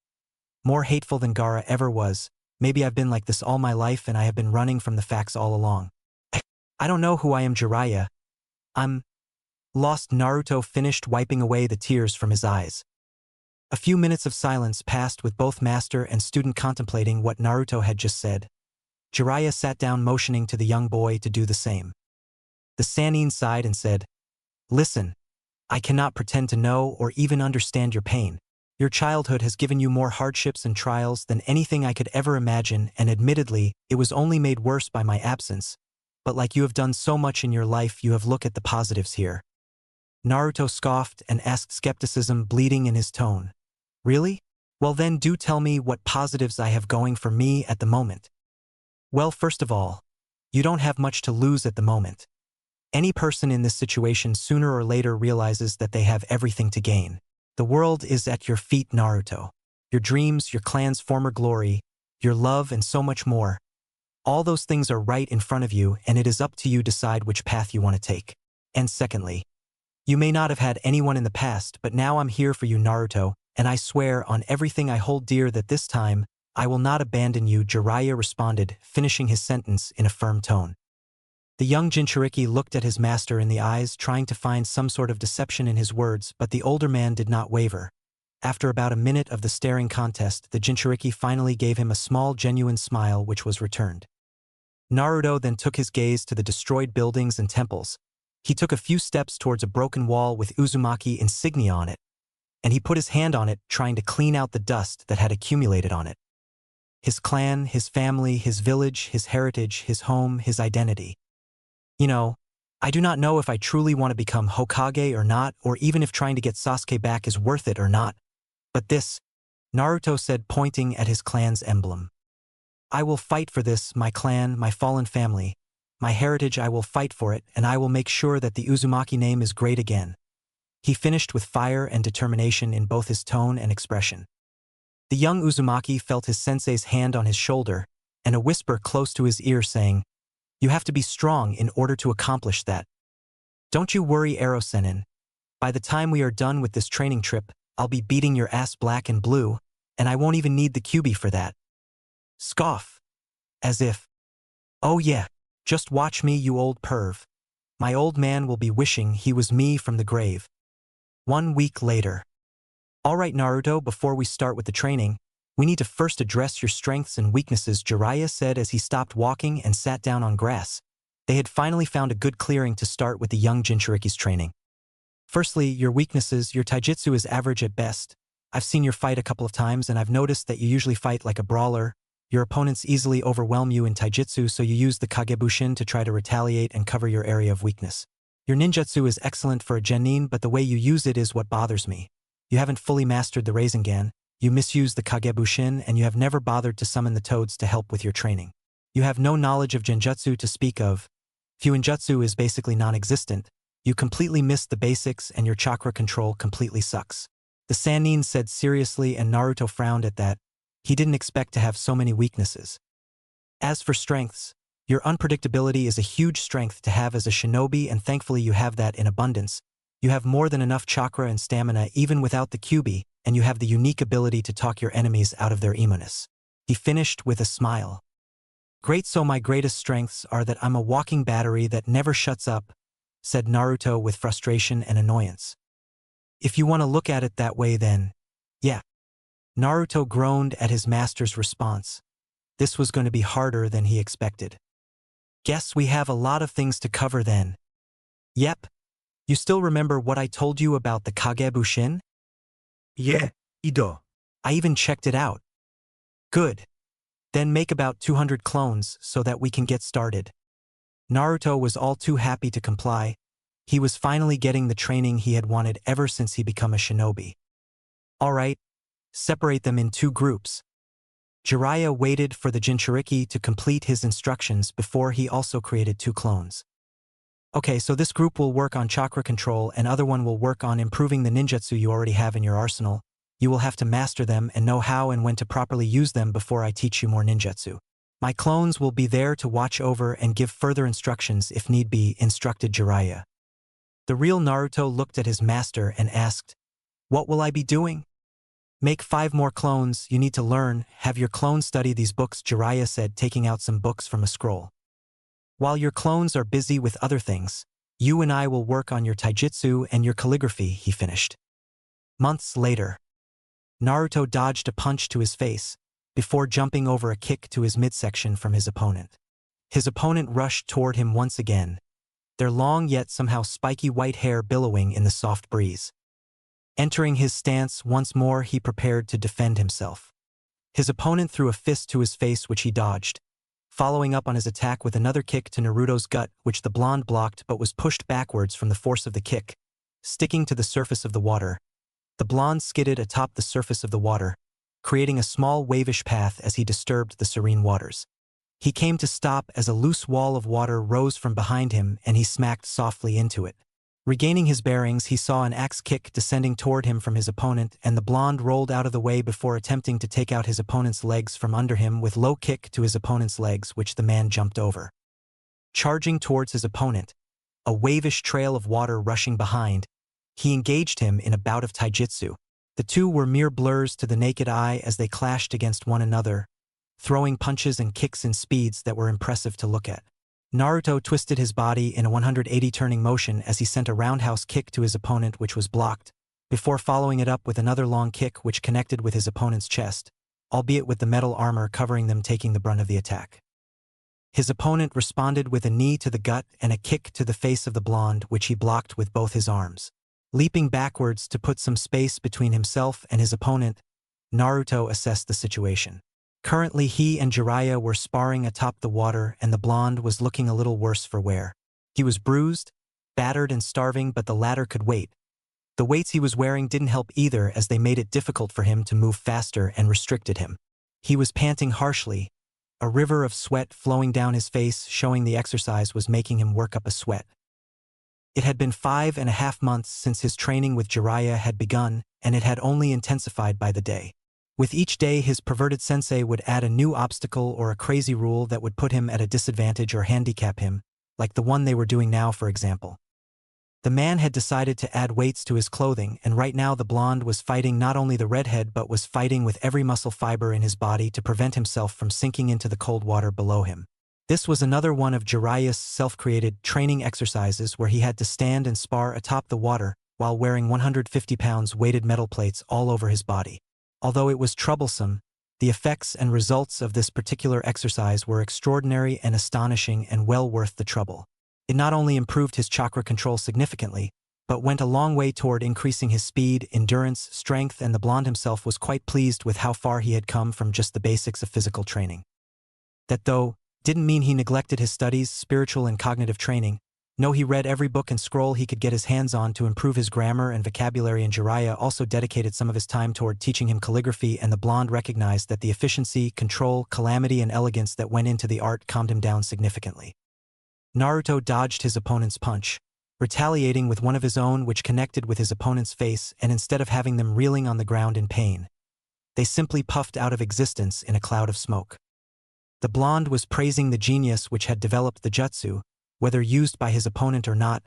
More hateful than Gaara ever was. Maybe I've been like this all my life and I have been running from the facts all along. I don't know who I am, Jiraiya. I'm lost. Naruto finished, wiping away the tears from his eyes. A few minutes of silence passed with both master and student contemplating what Naruto had just said. Jiraiya sat down, motioning to the young boy to do the same. The Sannin sighed and said, Listen, I cannot pretend to know or even understand your pain. Your childhood has given you more hardships and trials than anything I could ever imagine, and admittedly, it was only made worse by my absence. But like you have done so much in your life, you have looked at the positives here. Naruto scoffed and asked, skepticism bleeding in his tone. Really? Well then do tell me what positives I have going for me at the moment. Well, first of all, you don't have much to lose at the moment. Any person in this situation sooner or later realizes that they have everything to gain. The world is at your feet, Naruto. Your dreams, your clan's former glory, your love, and so much more. All those things are right in front of you, and it is up to you to decide which path you want to take. And secondly, you may not have had anyone in the past, but now I'm here for you, Naruto, and I swear on everything I hold dear that this time, I will not abandon you, Jiraiya responded, finishing his sentence in a firm tone. The young Jinchuriki looked at his master in the eyes, trying to find some sort of deception in his words, but the older man did not waver. After about a minute of the staring contest, the Jinchuriki finally gave him a small, genuine smile, which was returned. Naruto then took his gaze to the destroyed buildings and temples. He took a few steps towards a broken wall with Uzumaki insignia on it, and he put his hand on it, trying to clean out the dust that had accumulated on it. His clan, his family, his village, his heritage, his home, his identity. You know, I do not know if I truly want to become Hokage or not, or even if trying to get Sasuke back is worth it or not. But this, Naruto said, pointing at his clan's emblem. I will fight for this, my clan, my fallen family. My heritage, I will fight for it, and I will make sure that the Uzumaki name is great again. He finished with fire and determination in both his tone and expression. The young Uzumaki felt his sensei's hand on his shoulder, and a whisper close to his ear saying, You have to be strong in order to accomplish that. Don't you worry, Arrow Sennin. By the time we are done with this training trip, I'll be beating your ass black and blue, and I won't even need the QB for that. Scoff. As if. Oh yeah, just watch me, you old perv. My old man will be wishing he was me from the grave. 1 week later. All right, Naruto, before we start with the training, we need to first address your strengths and weaknesses, Jiraiya said as he stopped walking and sat down on grass. They had finally found a good clearing to start with the young Jinchuriki's training. Firstly, your weaknesses. Your taijutsu is average at best. I've seen your fight a couple of times and I've noticed that you usually fight like a brawler. Your opponents easily overwhelm you in taijutsu, so you use the kagebushin to try to retaliate and cover your area of weakness. Your ninjutsu is excellent for a genin, but the way you use it is what bothers me. You haven't fully mastered the Rasengan, you misuse the kagebushin, and you have never bothered to summon the toads to help with your training. You have no knowledge of genjutsu to speak of. Fuinjutsu is basically non-existent. You completely missed the basics and your chakra control completely sucks. The Sannin said seriously, and Naruto frowned at that. He didn't expect to have so many weaknesses. As for strengths, your unpredictability is a huge strength to have as a shinobi, and thankfully you have that in abundance. You have more than enough chakra and stamina even without the kyubi, and you have the unique ability to talk your enemies out of their emoness. He finished with a smile. Great, so my greatest strengths are that I'm a walking battery that never shuts up, said Naruto with frustration and annoyance. If you want to look at it that way, then, yeah. Naruto groaned at his master's response. This was going to be harder than he expected. Guess we have a lot of things to cover then. Yep. You still remember what I told you about the Kagebushin? Yeah, Ido. I even checked it out. Good. Then make about 200 clones so that we can get started. Naruto was all too happy to comply. He was finally getting the training he had wanted ever since he became a shinobi. All right, separate them in 2 groups. Jiraiya waited for the Jinchuriki to complete his instructions before he also created 2 clones. Okay, so this group will work on chakra control and other one will work on improving the ninjutsu you already have in your arsenal. You will have to master them and know how and when to properly use them before I teach you more ninjutsu. My clones will be there to watch over and give further instructions if need be, instructed Jiraiya. The real Naruto looked at his master and asked, "What will I be doing?" "Make 5 more clones. You need to learn. Have your clones study these books," Jiraiya said, taking out some books from a scroll. "While your clones are busy with other things, you and I will work on your taijutsu and your calligraphy," he finished. Months later, Naruto dodged a punch to his face before jumping over a kick to his midsection from his opponent. His opponent rushed toward him once again, their long yet somehow spiky white hair billowing in the soft breeze. Entering his stance once more, he prepared to defend himself. His opponent threw a fist to his face, which he dodged, following up on his attack with another kick to Naruto's gut, which the blonde blocked but was pushed backwards from the force of the kick. Sticking to the surface of the water, the blonde skidded atop the surface of the water, creating a small wavish path as he disturbed the serene waters. He came to stop as a loose wall of water rose from behind him and he smacked softly into it. Regaining his bearings, he saw an axe kick descending toward him from his opponent, and the blonde rolled out of the way before attempting to take out his opponent's legs from under him with low kick to his opponent's legs, which the man jumped over. Charging towards his opponent, a wavish trail of water rushing behind, he engaged him in a bout of taijutsu. The two were mere blurs to the naked eye as they clashed against one another, throwing punches and kicks in speeds that were impressive to look at. Naruto twisted his body in a 180 turning motion as he sent a roundhouse kick to his opponent, which was blocked, before following it up with another long kick which connected with his opponent's chest, albeit with the metal armor covering them taking the brunt of the attack. His opponent responded with a knee to the gut and a kick to the face of the blonde, which he blocked with both his arms. Leaping backwards to put some space between himself and his opponent, Naruto assessed the situation. Currently, he and Jiraiya were sparring atop the water, and the blonde was looking a little worse for wear. He was bruised, battered, and starving, but the latter could wait. The weights he was wearing didn't help either, as they made it difficult for him to move faster and restricted him. He was panting harshly, a river of sweat flowing down his face, showing the exercise was making him work up a sweat. It had been 5.5 months since his training with Jiraiya had begun, and it had only intensified by the day. With each day, his perverted sensei would add a new obstacle or a crazy rule that would put him at a disadvantage or handicap him, like the one they were doing now, for example. The man had decided to add weights to his clothing, and right now the blonde was fighting not only the redhead but was fighting with every muscle fiber in his body to prevent himself from sinking into the cold water below him. This was another one of Jiraiya's self-created training exercises where he had to stand and spar atop the water while wearing 150 pounds weighted metal plates all over his body. Although it was troublesome, the effects and results of this particular exercise were extraordinary and astonishing and well worth the trouble. It not only improved his chakra control significantly, but went a long way toward increasing his speed, endurance, strength, and the blonde himself was quite pleased with how far he had come from just the basics of physical training. That, though, didn't mean he neglected his studies, spiritual and cognitive training. No, he read every book and scroll he could get his hands on to improve his grammar and vocabulary, and Jiraiya also dedicated some of his time toward teaching him calligraphy, and the blonde recognized that the efficiency, control, calamity, and elegance that went into the art calmed him down significantly. Naruto dodged his opponent's punch, retaliating with one of his own which connected with his opponent's face, and instead of having them reeling on the ground in pain, they simply puffed out of existence in a cloud of smoke. The blonde was praising the genius which had developed the jutsu. Whether used by his opponent or not,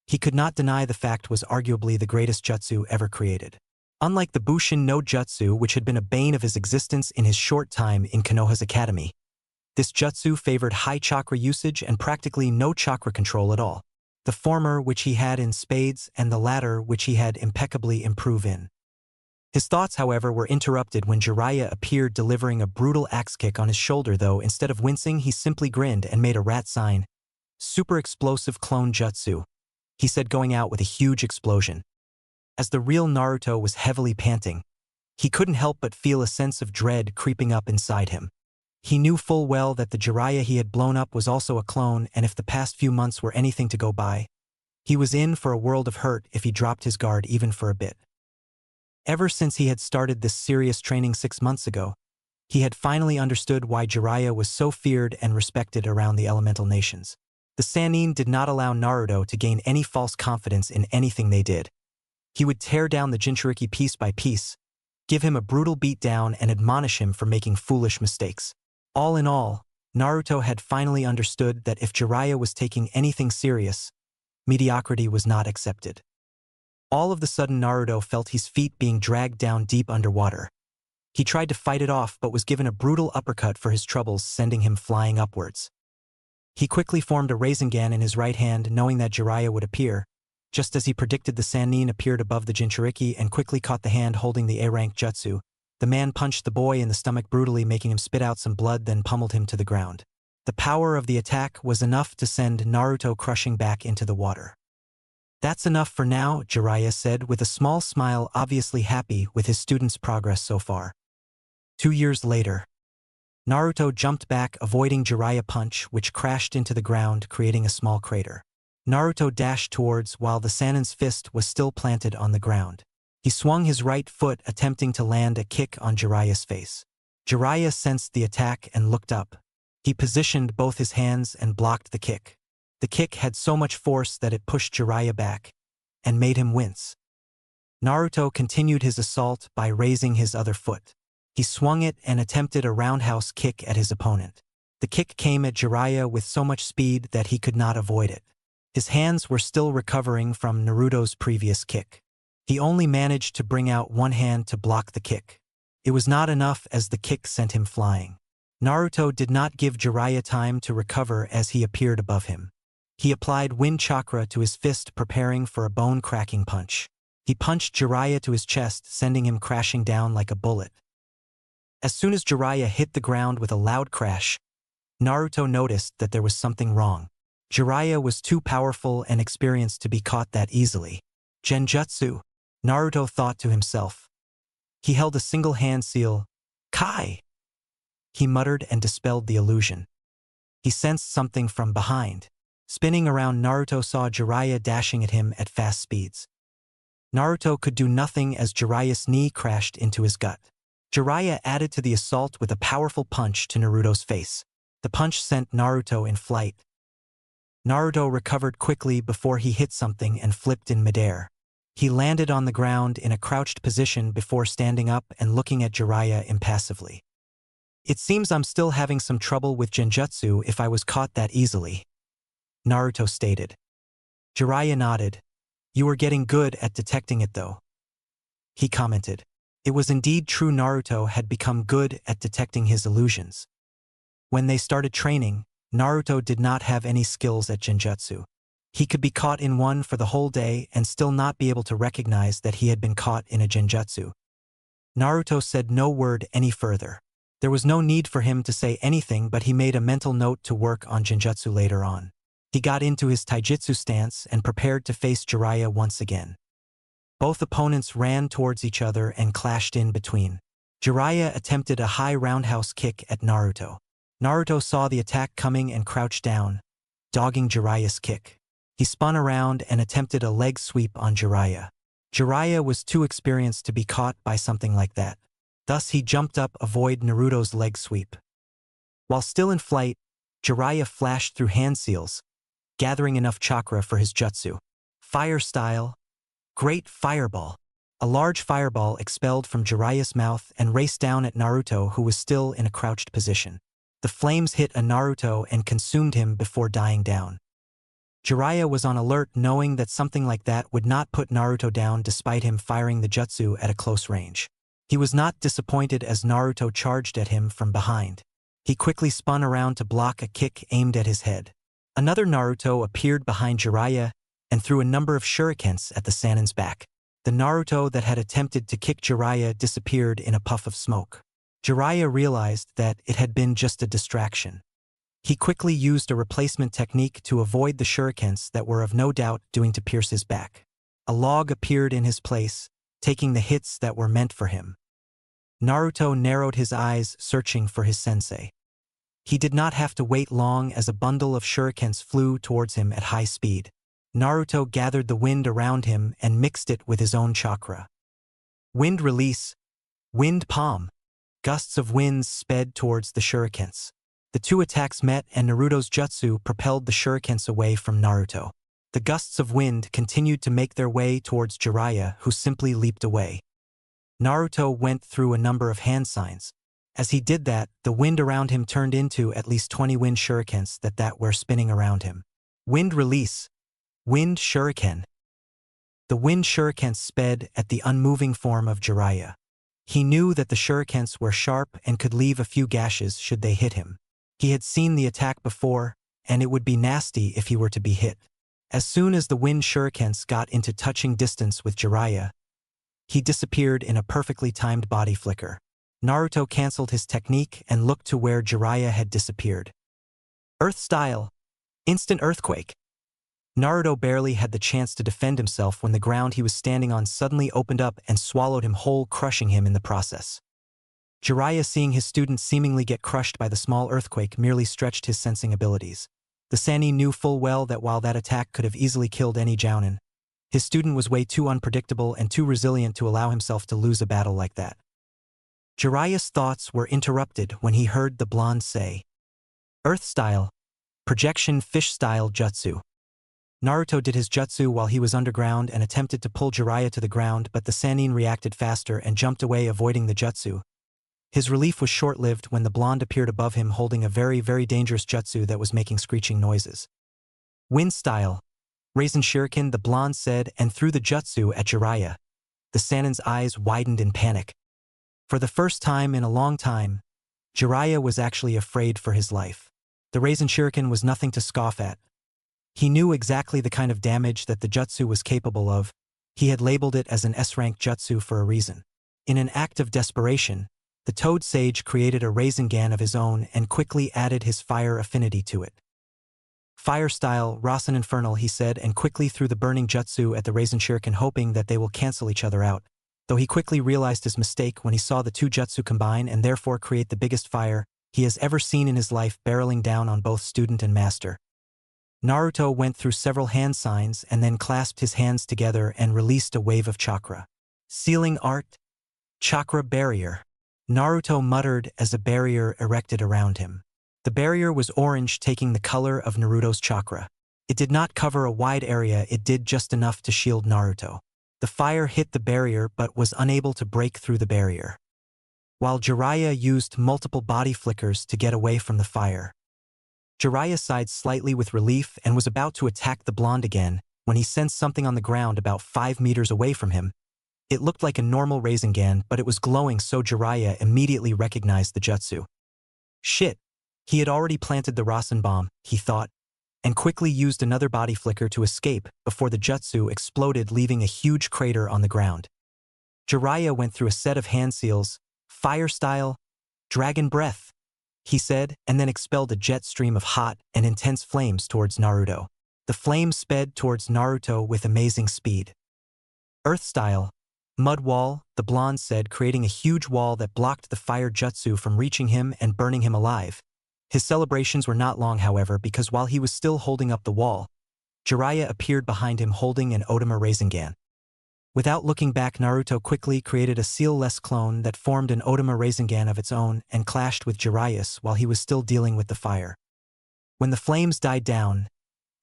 he could not deny the fact was arguably the greatest jutsu ever created. Unlike the Bushin no Jutsu, which had been a bane of his existence in his short time in Konoha's academy, this jutsu favored high chakra usage and practically no chakra control at all. The former which he had in spades and the latter which he had impeccably improved in. His thoughts, however, were interrupted when Jiraiya appeared delivering a brutal axe kick on his shoulder, though instead of wincing he simply grinned and made a rat sign. Super explosive clone jutsu, he said, going out with a huge explosion. As the real Naruto was heavily panting, he couldn't help but feel a sense of dread creeping up inside him. He knew full well that the Jiraiya he had blown up was also a clone, and if the past few months were anything to go by, he was in for a world of hurt if he dropped his guard even for a bit. Ever since he had started this serious training 6 months ago, he had finally understood why Jiraiya was so feared and respected around the elemental nations. The Sannin did not allow Naruto to gain any false confidence in anything they did. He would tear down the Jinchuriki piece by piece, give him a brutal beatdown, and admonish him for making foolish mistakes. All in all, Naruto had finally understood that if Jiraiya was taking anything serious, mediocrity was not accepted. All of the sudden Naruto felt his feet being dragged down deep underwater. He tried to fight it off but was given a brutal uppercut for his troubles, sending him flying upwards. He quickly formed a Rasengan in his right hand, knowing that Jiraiya would appear. Just as he predicted, the Sannin appeared above the Jinchuriki and quickly caught the hand holding the A-rank jutsu. The man punched the boy in the stomach brutally, making him spit out some blood, then pummeled him to the ground. The power of the attack was enough to send Naruto crushing back into the water. "That's enough for now," Jiraiya said with a small smile, obviously happy with his student's progress so far. 2 years later, Naruto jumped back, avoiding Jiraiya's punch, which crashed into the ground, creating a small crater. Naruto dashed towards while the Sannin's fist was still planted on the ground. He swung his right foot, attempting to land a kick on Jiraiya's face. Jiraiya sensed the attack and looked up. He positioned both his hands and blocked the kick. The kick had so much force that it pushed Jiraiya back and made him wince. Naruto continued his assault by raising his other foot. He swung it and attempted a roundhouse kick at his opponent. The kick came at Jiraiya with so much speed that he could not avoid it. His hands were still recovering from Naruto's previous kick. He only managed to bring out one hand to block the kick. It was not enough, as the kick sent him flying. Naruto did not give Jiraiya time to recover as he appeared above him. He applied wind chakra to his fist, preparing for a bone-cracking punch. He punched Jiraiya to his chest, sending him crashing down like a bullet. As soon as Jiraiya hit the ground with a loud crash, Naruto noticed that there was something wrong. Jiraiya was too powerful and experienced to be caught that easily. Genjutsu, Naruto thought to himself. He held a single hand seal. Kai! He muttered and dispelled the illusion. He sensed something from behind. Spinning around, Naruto saw Jiraiya dashing at him at fast speeds. Naruto could do nothing as Jiraiya's knee crashed into his gut. Jiraiya added to the assault with a powerful punch to Naruto's face. The punch sent Naruto in flight. Naruto recovered quickly before he hit something and flipped in midair. He landed on the ground in a crouched position before standing up and looking at Jiraiya impassively. "It seems I'm still having some trouble with Genjutsu if I was caught that easily," Naruto stated. Jiraiya nodded. "You were getting good at detecting it though," he commented. It was indeed true, Naruto had become good at detecting his illusions. When they started training, Naruto did not have any skills at Genjutsu. He could be caught in one for the whole day and still not be able to recognize that he had been caught in a Genjutsu. Naruto said no word any further. There was no need for him to say anything, but he made a mental note to work on Genjutsu later on. He got into his taijutsu stance and prepared to face Jiraiya once again. Both opponents ran towards each other and clashed in between. Jiraiya attempted a high roundhouse kick at Naruto. Naruto saw the attack coming and crouched down, dogging Jiraiya's kick. He spun around and attempted a leg sweep on Jiraiya. Jiraiya was too experienced to be caught by something like that. Thus he jumped up to avoid Naruto's leg sweep. While still in flight, Jiraiya flashed through hand seals, gathering enough chakra for his jutsu. Fire style. Great fireball. A large fireball expelled from Jiraiya's mouth and raced down at Naruto, who was still in a crouched position. The flames hit a Naruto and consumed him before dying down. Jiraiya was on alert, knowing that something like that would not put Naruto down despite him firing the jutsu at a close range. He was not disappointed as Naruto charged at him from behind. He quickly spun around to block a kick aimed at his head. Another Naruto appeared behind Jiraiya and threw a number of shurikens at the Sannin's back. The Naruto that had attempted to kick Jiraiya disappeared in a puff of smoke. Jiraiya realized that it had been just a distraction. He quickly used a replacement technique to avoid the shurikens that were of no doubt doing to pierce his back. A log appeared in his place, taking the hits that were meant for him. Naruto narrowed his eyes, searching for his sensei. He did not have to wait long as a bundle of shurikens flew towards him at high speed. Naruto gathered the wind around him and mixed it with his own chakra. Wind release. Wind palm. Gusts of winds sped towards the shurikens. The two attacks met and Naruto's jutsu propelled the shurikens away from Naruto. The gusts of wind continued to make their way towards Jiraiya, who simply leaped away. Naruto went through a number of hand signs. As he did that, the wind around him turned into at least 20 wind shurikens that were spinning around him. Wind release. Wind shuriken. The wind shurikens sped at the unmoving form of Jiraiya. He knew that the shurikens were sharp and could leave a few gashes should they hit him. He had seen the attack before, and it would be nasty if he were to be hit. As soon as the wind shurikens got into touching distance with Jiraiya, he disappeared in a perfectly timed body flicker. Naruto cancelled his technique and looked to where Jiraiya had disappeared. Earth style. Instant earthquake. Naruto barely had the chance to defend himself when the ground he was standing on suddenly opened up and swallowed him whole, crushing him in the process. Jiraiya, seeing his student seemingly get crushed by the small earthquake, merely stretched his sensing abilities. The Sannin knew full well that while that attack could have easily killed any Jounin, his student was way too unpredictable and too resilient to allow himself to lose a battle like that. Jiraiya's thoughts were interrupted when he heard the blonde say, Earth style. Projection fish style jutsu. Naruto did his jutsu while he was underground and attempted to pull Jiraiya to the ground, but the Sannin reacted faster and jumped away, avoiding the jutsu. His relief was short-lived when the blonde appeared above him holding a very, very dangerous jutsu that was making screeching noises. Wind style. Raisin shuriken, the blonde said, and threw the jutsu at Jiraiya. The Sannin's eyes widened in panic. For the first time in a long time, Jiraiya was actually afraid for his life. The Raisin shuriken was nothing to scoff at. He knew exactly the kind of damage that the jutsu was capable of. He had labeled it as an S-rank jutsu for a reason. In an act of desperation, the Toad Sage created a Rasengan of his own and quickly added his fire affinity to it. Fire style, Rasen Infernal, he said, and quickly threw the burning jutsu at the Raisin shuriken, hoping that they will cancel each other out. Though he quickly realized his mistake when he saw the two jutsu combine and therefore create the biggest fire he has ever seen in his life, barreling down on both student and master. Naruto went through several hand signs and then clasped his hands together and released a wave of chakra. Sealing art. Chakra barrier. Naruto muttered as a barrier erected around him. The barrier was orange, taking the color of Naruto's chakra. It did not cover a wide area, it did just enough to shield Naruto. The fire hit the barrier but was unable to break through the barrier. While Jiraiya used multiple body flickers to get away from the fire. Jiraiya sighed slightly with relief and was about to attack the blonde again when he sensed something on the ground about 5 meters away from him. It looked like a normal Rasengan, but it was glowing, so Jiraiya immediately recognized the jutsu. Shit! He had already planted the Rasen bomb, he thought, and quickly used another body flicker to escape before the jutsu exploded, leaving a huge crater on the ground. Jiraiya went through a set of hand seals. Fire style. Dragon breath. he said, and then expelled a jet stream of hot and intense flames towards Naruto. The flames sped towards Naruto with amazing speed. Earth style. Mud wall, the blonde said, creating a huge wall that blocked the fire jutsu from reaching him and burning him alive. His celebrations were not long, however, because while he was still holding up the wall, Jiraiya appeared behind him holding an Otama Rasengan. Without looking back, Naruto quickly created a seal-less clone that formed an Otama Rasengan of its own and clashed with Jiraiya's while he was still dealing with the fire. When the flames died down,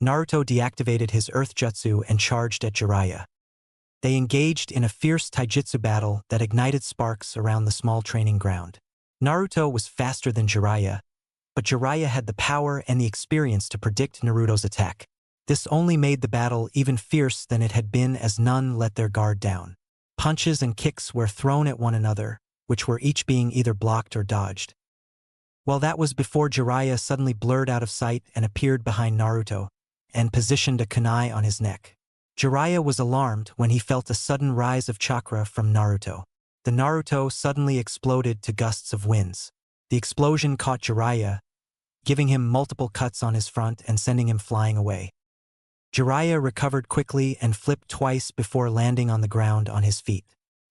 Naruto deactivated his Earth Jutsu and charged at Jiraiya. They engaged in a fierce taijutsu battle that ignited sparks around the small training ground. Naruto was faster than Jiraiya, but Jiraiya had the power and the experience to predict Naruto's attack. This only made the battle even fierce than it had been, as none let their guard down. Punches and kicks were thrown at one another, which were each being either blocked or dodged. Well, that was before Jiraiya suddenly blurred out of sight and appeared behind Naruto, and positioned a kunai on his neck. Jiraiya was alarmed when he felt a sudden rise of chakra from Naruto. The Naruto suddenly exploded to gusts of winds. The explosion caught Jiraiya, giving him multiple cuts on his front and sending him flying away. Jiraiya recovered quickly and flipped twice before landing on the ground on his feet.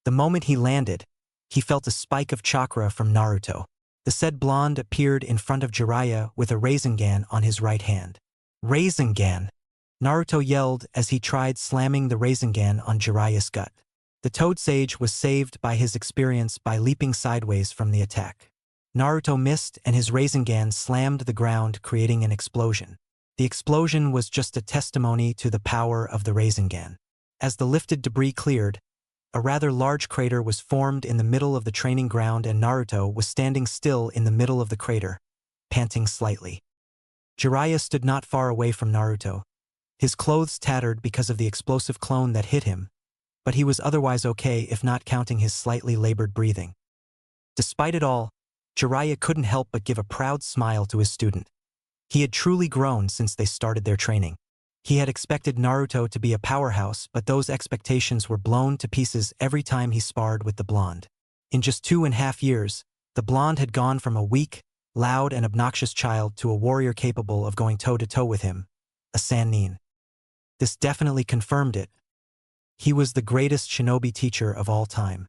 The moment he landed, he felt a spike of chakra from Naruto. The said blonde appeared in front of Jiraiya with a Rasengan on his right hand. Rasengan! Naruto yelled as he tried slamming the Rasengan on Jiraiya's gut. The Toad Sage was saved by his experience by leaping sideways from the attack. Naruto missed and his Rasengan slammed the ground, creating an explosion. The explosion was just a testimony to the power of the Rasengan. As the lifted debris cleared, a rather large crater was formed in the middle of the training ground and Naruto was standing still in the middle of the crater, panting slightly. Jiraiya stood not far away from Naruto. His clothes tattered because of the explosive clone that hit him, but he was otherwise okay if not counting his slightly labored breathing. Despite it all, Jiraiya couldn't help but give a proud smile to his student. He had truly grown since they started their training. He had expected Naruto to be a powerhouse, but those expectations were blown to pieces every time he sparred with the blonde. In just 2.5 years, the blonde had gone from a weak, loud and obnoxious child to a warrior capable of going toe-to-toe with him, a Sannin. This definitely confirmed it. He was the greatest shinobi teacher of all time.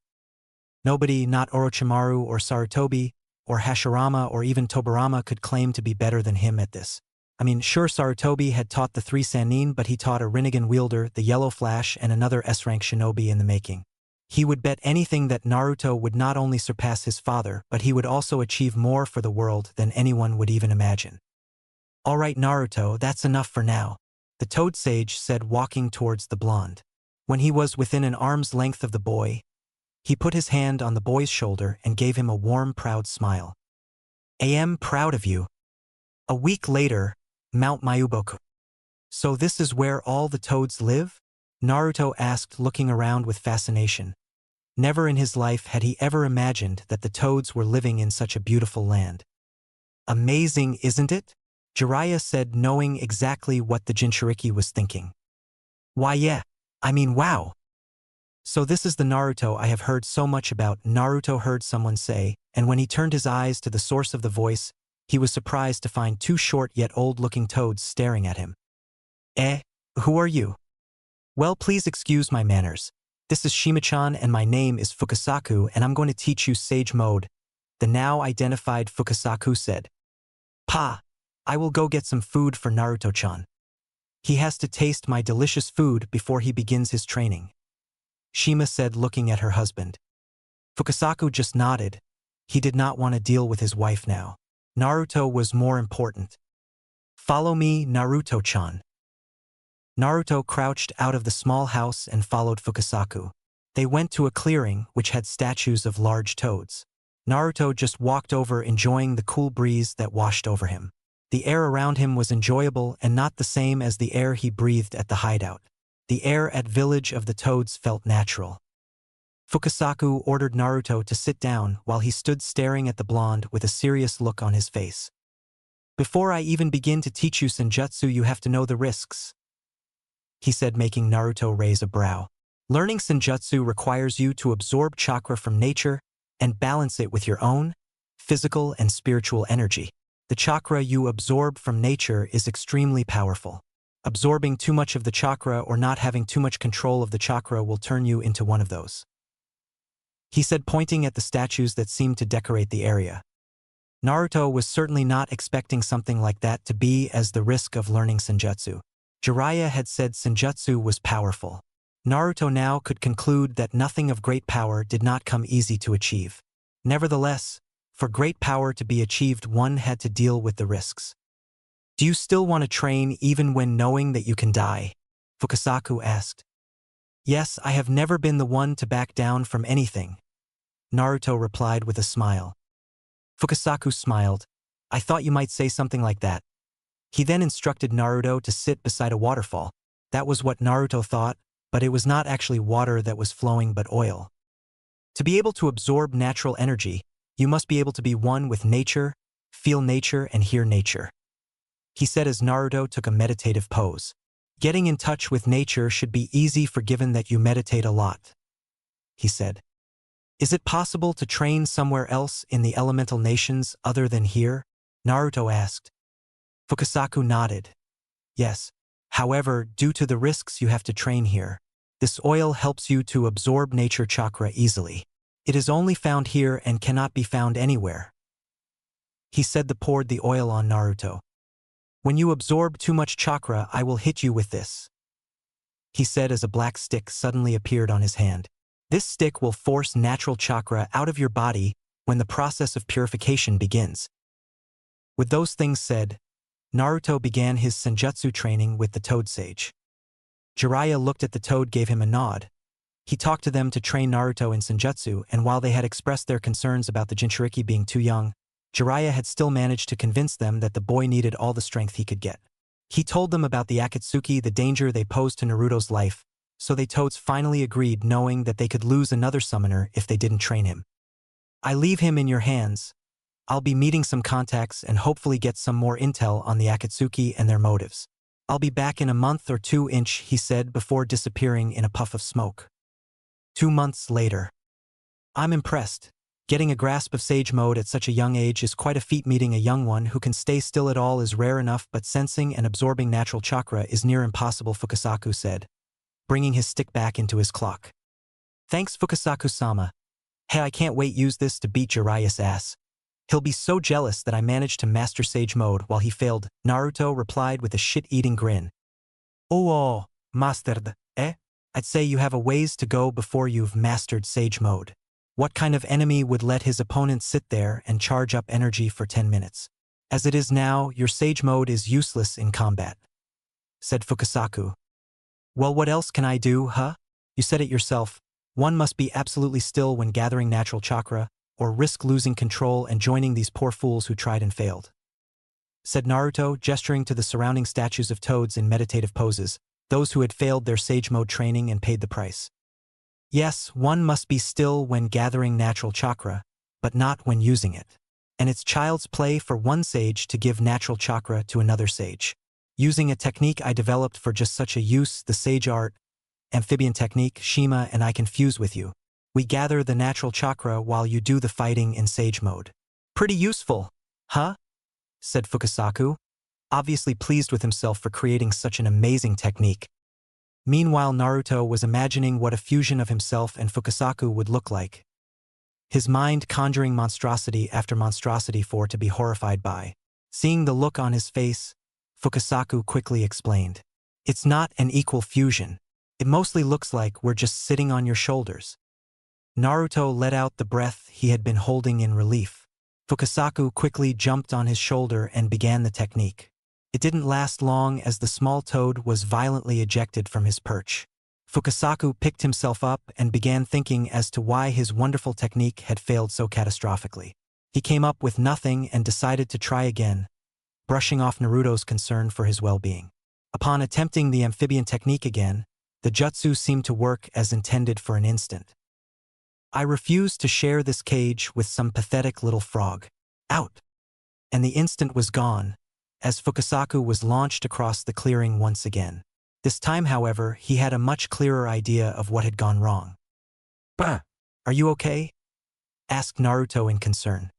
Nobody, not Orochimaru or Sarutobi, or Hashirama or even Tobirama, could claim to be better than him at this. I mean, sure, Sarutobi had taught the 3 Sannin, but he taught a Rinnegan wielder, the Yellow Flash, and another S-rank shinobi in the making. He would bet anything that Naruto would not only surpass his father, but he would also achieve more for the world than anyone would even imagine. All right, Naruto, that's enough for now, the Toad Sage said, walking towards the blonde. When he was within an arm's length of the boy, he put his hand on the boy's shoulder and gave him a warm, proud smile. I am proud of you. A week later, Mount Mayuboku. So this is where all the toads live? Naruto asked, looking around with fascination. Never in his life had he ever imagined that the toads were living in such a beautiful land. Amazing, isn't it? Jiraiya said, knowing exactly what the Jinchuriki was thinking. Why, yeah. I mean, wow. So this is the Naruto I have heard so much about, Naruto heard someone say, and when he turned his eyes to the source of the voice, he was surprised to find 2 short yet old-looking toads staring at him. Who are you? Well, please excuse my manners. This is Shima-chan and my name is Fukasaku and I'm going to teach you Sage Mode, the now identified Fukasaku said. Pa, I will go get some food for Naruto-chan. He has to taste my delicious food before he begins his training, Shima said, looking at her husband. Fukasaku just nodded. He did not want to deal with his wife now. Naruto was more important. Follow me, Naruto-chan. Naruto crouched out of the small house and followed Fukasaku. They went to a clearing which had statues of large toads. Naruto just walked over, enjoying the cool breeze that washed over him. The air around him was enjoyable and not the same as the air he breathed at the hideout. The air at Village of the Toads felt natural. Fukasaku ordered Naruto to sit down while he stood staring at the blonde with a serious look on his face. Before I even begin to teach you Senjutsu, you have to know the risks, he said, making Naruto raise a brow. Learning Senjutsu requires you to absorb chakra from nature and balance it with your own. physical and spiritual energy. The chakra you absorb from nature is extremely powerful. Absorbing too much of the chakra or not having too much control of the chakra will turn you into one of those," he said, pointing at the statues that seemed to decorate the area. Naruto was certainly not expecting something like that to be as the risk of learning senjutsu. Jiraiya had said senjutsu was powerful. Naruto now could conclude that nothing of great power did not come easy to achieve. Nevertheless, for great power to be achieved, one had to deal with the risks. "Do you still want to train even when knowing that you can die?" Fukasaku asked. "Yes, I have never been the one to back down from anything," Naruto replied with a smile. Fukasaku smiled. "I thought you might say something like that." He then instructed Naruto to sit beside a waterfall. That was what Naruto thought, but it was not actually water that was flowing but oil. To be able to absorb natural energy, you must be able to be one with nature, feel nature, and hear nature, he said as Naruto took a meditative pose. "Getting in touch with nature should be easy for given that you meditate a lot," he said. "Is it possible to train somewhere else in the elemental nations other than here?" Naruto asked. Fukasaku nodded. "Yes. However, due to the risks you have to train here. This oil helps you to absorb nature chakra easily. It is only found here and cannot be found anywhere," he said, poured the oil on Naruto. "When you absorb too much chakra, I will hit you with this," he said as a black stick suddenly appeared on his hand. "This stick will force natural chakra out of your body when the process of purification begins." With those things said, Naruto began his senjutsu training with the Toad Sage. Jiraiya looked at the toad, gave him a nod. He talked to them to train Naruto in senjutsu, and while they had expressed their concerns about the Jinchuriki being too young, Jiraiya had still managed to convince them that the boy needed all the strength he could get. He told them about the Akatsuki, the danger they posed to Naruto's life, so they toads finally agreed, knowing that they could lose another summoner if they didn't train him. "I leave him in your hands. I'll be meeting some contacts and hopefully get some more intel on the Akatsuki and their motives. I'll be back in a month or two," he said before disappearing in a puff of smoke. 2 months later. "I'm impressed. Getting a grasp of Sage Mode at such a young age is quite a feat. Meeting a young one who can stay still at all is rare enough, but sensing and absorbing natural chakra is near impossible," Fukasaku said, bringing his stick back into his clock. "Thanks, Fukasaku-sama. Hey, I can't wait use this to beat Jiraiya's ass. He'll be so jealous that I managed to master Sage Mode while he failed," Naruto replied with a shit-eating grin. "Oh, mastered, eh? I'd say you have a ways to go before you've mastered Sage Mode. What kind of enemy would let his opponent sit there and charge up energy for 10 minutes? As it is now, your Sage Mode is useless in combat," said Fukasaku. "Well, what else can I do, huh? You said it yourself. One must be absolutely still when gathering natural chakra, or risk losing control and joining these poor fools who tried and failed," said Naruto, gesturing to the surrounding statues of toads in meditative poses, those who had failed their Sage Mode training and paid the price. "Yes, one must be still when gathering natural chakra, but not when using it. And it's child's play for one sage to give natural chakra to another sage. Using a technique I developed for just such a use, the Sage Art, Amphibian Technique, Shima and I can fuse with you. We gather the natural chakra while you do the fighting in Sage Mode. Pretty useful, huh?" said Fukasaku, obviously pleased with himself for creating such an amazing technique. Meanwhile, Naruto was imagining what a fusion of himself and Fukasaku would look like, his mind conjuring monstrosity after monstrosity for to be horrified by. Seeing the look on his face, Fukasaku quickly explained, "It's not an equal fusion. It mostly looks like we're just sitting on your shoulders." Naruto let out the breath he had been holding in relief. Fukasaku quickly jumped on his shoulder and began the technique. It didn't last long as the small toad was violently ejected from his perch. Fukasaku picked himself up and began thinking as to why his wonderful technique had failed so catastrophically. He came up with nothing and decided to try again, brushing off Naruto's concern for his well-being. Upon attempting the amphibian technique again, the jutsu seemed to work as intended for an instant. "I refuse to share this cage with some pathetic little frog. Out!" And the instant was gone, as Fukasaku was launched across the clearing once again. This time, however, he had a much clearer idea of what had gone wrong. "Bah! Are you okay?" asked Naruto in concern.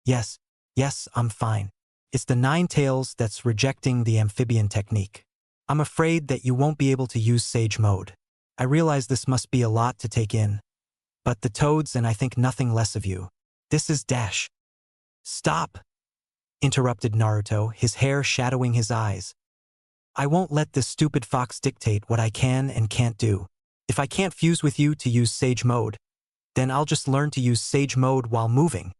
Yes, yes, I'm fine. It's the nine tails that's rejecting the amphibian technique. I'm afraid that you won't be able to use Sage Mode. I realize this must be a lot to take in. But the toads and I think nothing less of you. This is Dash. Stop, interrupted Naruto, his hair shadowing his eyes. I won't let this stupid fox dictate what I can and can't do. If I can't fuse with you to use Sage Mode, then I'll just learn to use Sage Mode while moving.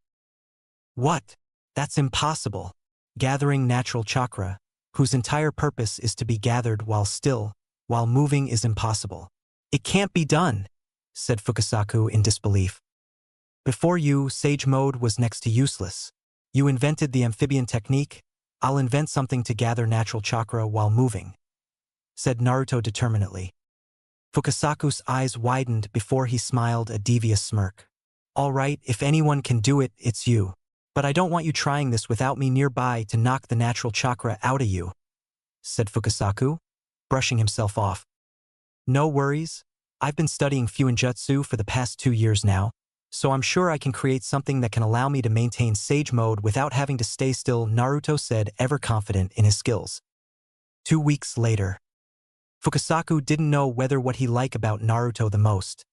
What? That's impossible. Gathering natural chakra, whose entire purpose is to be gathered while moving is impossible. It can't be done, said Fukasaku in disbelief. Before you, Sage Mode was next to useless. You invented the amphibian technique, I'll invent something to gather natural chakra while moving, said Naruto determinedly. Fukasaku's eyes widened before he smiled a devious smirk. All right, if anyone can do it, it's you. But I don't want you trying this without me nearby to knock the natural chakra out of you, said Fukasaku, brushing himself off. No worries. I've been studying Fuinjutsu for the past 2 years now, so I'm sure I can create something that can allow me to maintain Sage Mode without having to stay still, Naruto said, ever confident in his skills. 2 weeks later. Fukasaku didn't know whether what he liked about Naruto the most,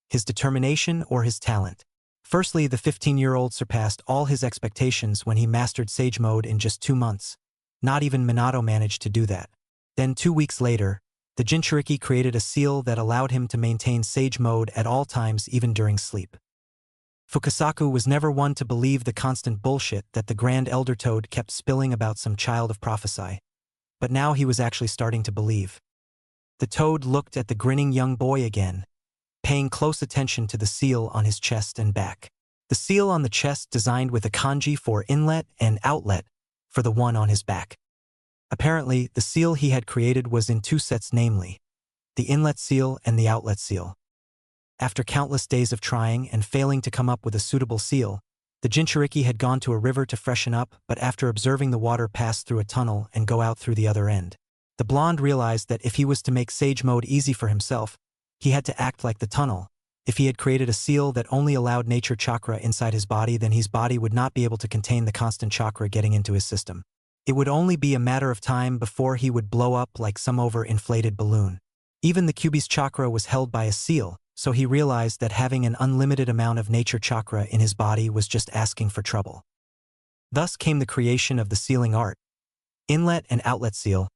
his determination or his talent. Firstly, the 15-year-old surpassed all his expectations when he mastered Sage Mode in just 2 months. Not even Minato managed to do that. Then 2 weeks later, the Jinchuriki created a seal that allowed him to maintain Sage Mode at all times even during sleep. Fukasaku was never one to believe the constant bullshit that the Grand Elder Toad kept spilling about some child of prophesy. But now he was actually starting to believe. The Toad looked at the grinning young boy again, paying close attention to the seal on his chest and back. The seal on the chest designed with a kanji for inlet and outlet for the one on his back. Apparently, the seal he had created was in 2 sets, namely, the inlet seal and the outlet seal. After countless days of trying and failing to come up with a suitable seal, the Jinchuriki had gone to a river to freshen up, but after observing the water pass through a tunnel and go out through the other end, the blonde realized that if he was to make Sage Mode easy for himself, he had to act like the tunnel. If he had created a seal that only allowed nature chakra inside his body, then his body would not be able to contain the constant chakra getting into his system. It would only be a matter of time before he would blow up like some over-inflated balloon. Even the Kyuubi's chakra was held by a seal, so he realized that having an unlimited amount of nature chakra in his body was just asking for trouble. Thus came the creation of the sealing art. Inlet and outlet seal.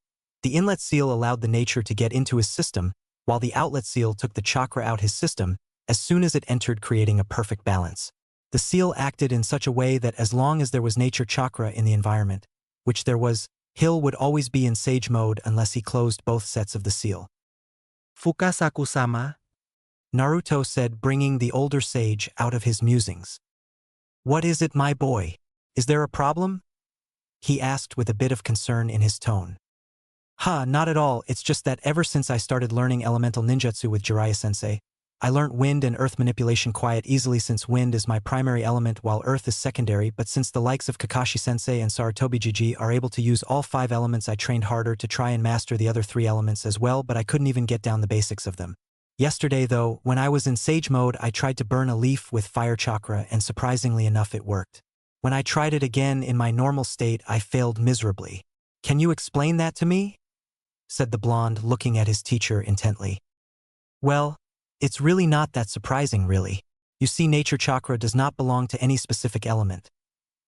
The inlet seal allowed the nature to get into his system, while the outlet seal took the chakra out his system as soon as it entered, creating a perfect balance. The seal acted in such a way that as long as there was nature chakra in the environment, which there was, Hill would always be in Sage Mode unless he closed both sets of the seal. Fukasaku-sama, Naruto said, bringing the older sage out of his musings. What is it, my boy? Is there a problem? He asked with a bit of concern in his tone. Not at all, it's just that ever since I started learning elemental ninjutsu with Jiraiya-sensei, I learnt wind and earth manipulation quite easily since wind is my primary element while earth is secondary, but since the likes of Kakashi-sensei and Sarutobi-Jiji are able to use all 5 elements, I trained harder to try and master the other 3 elements as well, but I couldn't even get down the basics of them. Yesterday though, when I was in Sage Mode, I tried to burn a leaf with fire chakra and surprisingly enough it worked. When I tried it again in my normal state, I failed miserably. Can you explain that to me? Said the blonde, looking at his teacher intently. Well, it's really not that surprising, really. You see, nature chakra does not belong to any specific element.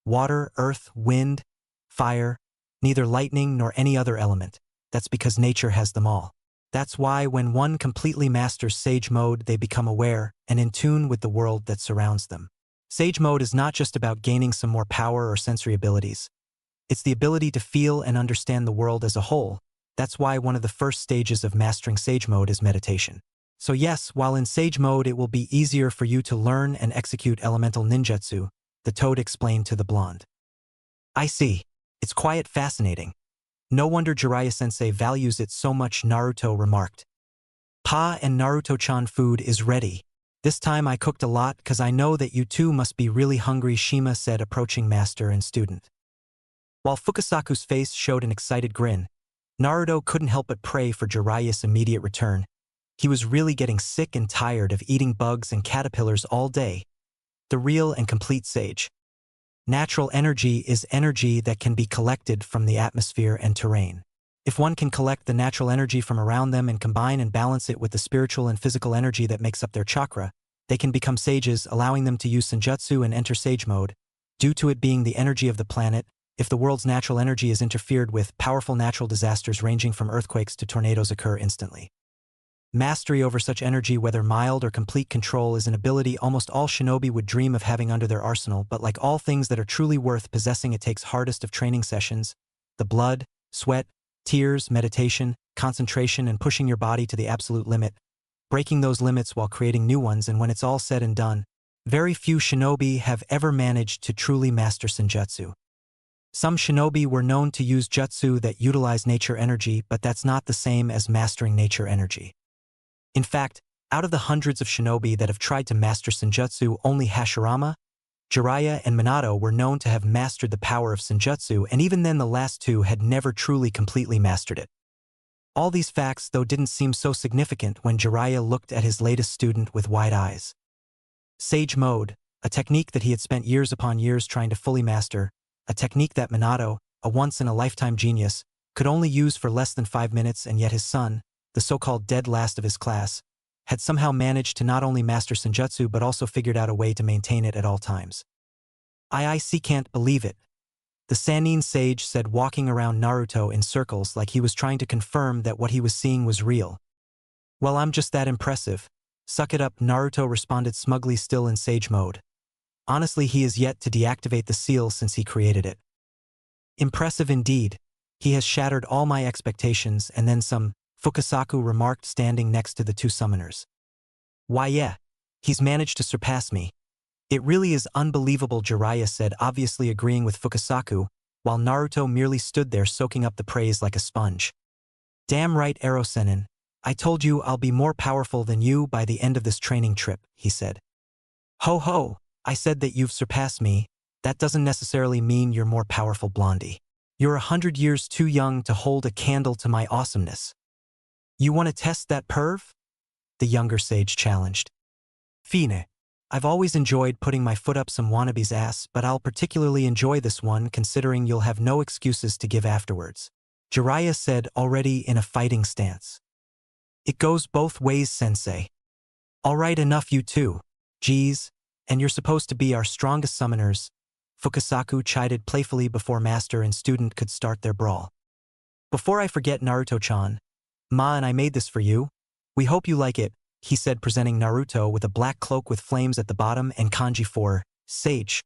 Water, earth, wind, fire, neither lightning nor any other element. That's because nature has them all. That's why when one completely masters Sage Mode, they become aware and in tune with the world that surrounds them. Sage Mode is not just about gaining some more power or sensory abilities. It's the ability to feel and understand the world as a whole. That's why one of the first stages of mastering Sage Mode is meditation. So yes, while in Sage Mode it will be easier for you to learn and execute elemental ninjutsu, the Toad explained to the blonde. I see. It's quite fascinating. No wonder Jiraiya-sensei values it so much, Naruto remarked. Pa and Naruto-chan food is ready. This time I cooked a lot cause I know that you two must be really hungry, Shima said, approaching master and student. While Fukasaku's face showed an excited grin, Naruto couldn't help but pray for Jiraiya's immediate return. He was really getting sick and tired of eating bugs and caterpillars all day. The real and complete sage. Natural energy is energy that can be collected from the atmosphere and terrain. If one can collect the natural energy from around them and combine and balance it with the spiritual and physical energy that makes up their chakra, they can become sages, allowing them to use senjutsu and enter sage mode. Due to it being the energy of the planet, if the world's natural energy is interfered with, powerful natural disasters ranging from earthquakes to tornadoes occur instantly. Mastery over such energy, whether mild or complete control, is an ability almost all shinobi would dream of having under their arsenal, but like all things that are truly worth possessing, it takes hardest of training sessions, the blood, sweat, tears, meditation, concentration, and pushing your body to the absolute limit, breaking those limits while creating new ones. And when it's all said and done, very few shinobi have ever managed to truly master senjutsu. Some shinobi were known to use jutsu that utilize nature energy, but that's not the same as mastering nature energy. In fact, out of the hundreds of shinobi that have tried to master senjutsu, only Hashirama, Jiraiya, and Minato were known to have mastered the power of senjutsu, and even then the last two had never truly completely mastered it. All these facts, though, didn't seem so significant when Jiraiya looked at his latest student with wide eyes. Sage mode, a technique that he had spent years upon years trying to fully master, a technique that Minato, a once-in-a-lifetime genius, could only use for less than 5 minutes, and yet his son, the so-called dead last of his class, had somehow managed to not only master senjutsu but also figured out a way to maintain it at all times. I can't believe it, the Sannin sage said, walking around Naruto in circles like he was trying to confirm that what he was seeing was real. Well, I'm just that impressive. Suck it up, Naruto responded smugly, still in sage mode. Honestly, he is yet to deactivate the seal since he created it. Impressive indeed. He has shattered all my expectations and then some, Fukasaku remarked, standing next to the two summoners. Why yeah, he's managed to surpass me. It really is unbelievable, Jiraiya said, obviously agreeing with Fukasaku, while Naruto merely stood there soaking up the praise like a sponge. Damn right, Erosenin. I told you I'll be more powerful than you by the end of this training trip, he said. Ho ho, I said that you've surpassed me. That doesn't necessarily mean you're more powerful, Blondie. You're 100 years too young to hold a candle to my awesomeness. You want to test that perv? The younger sage challenged. Fine. I've always enjoyed putting my foot up some wannabe's ass, but I'll particularly enjoy this one considering you'll have no excuses to give afterwards, Jiraiya said, already in a fighting stance. It goes both ways, sensei. Alright, enough you two. Geez, and you're supposed to be our strongest summoners, Fukasaku chided playfully before master and student could start their brawl. Before I forget, Naruto-chan, Ma and I made this for you. We hope you like it, he said, presenting Naruto with a black cloak with flames at the bottom and kanji for sage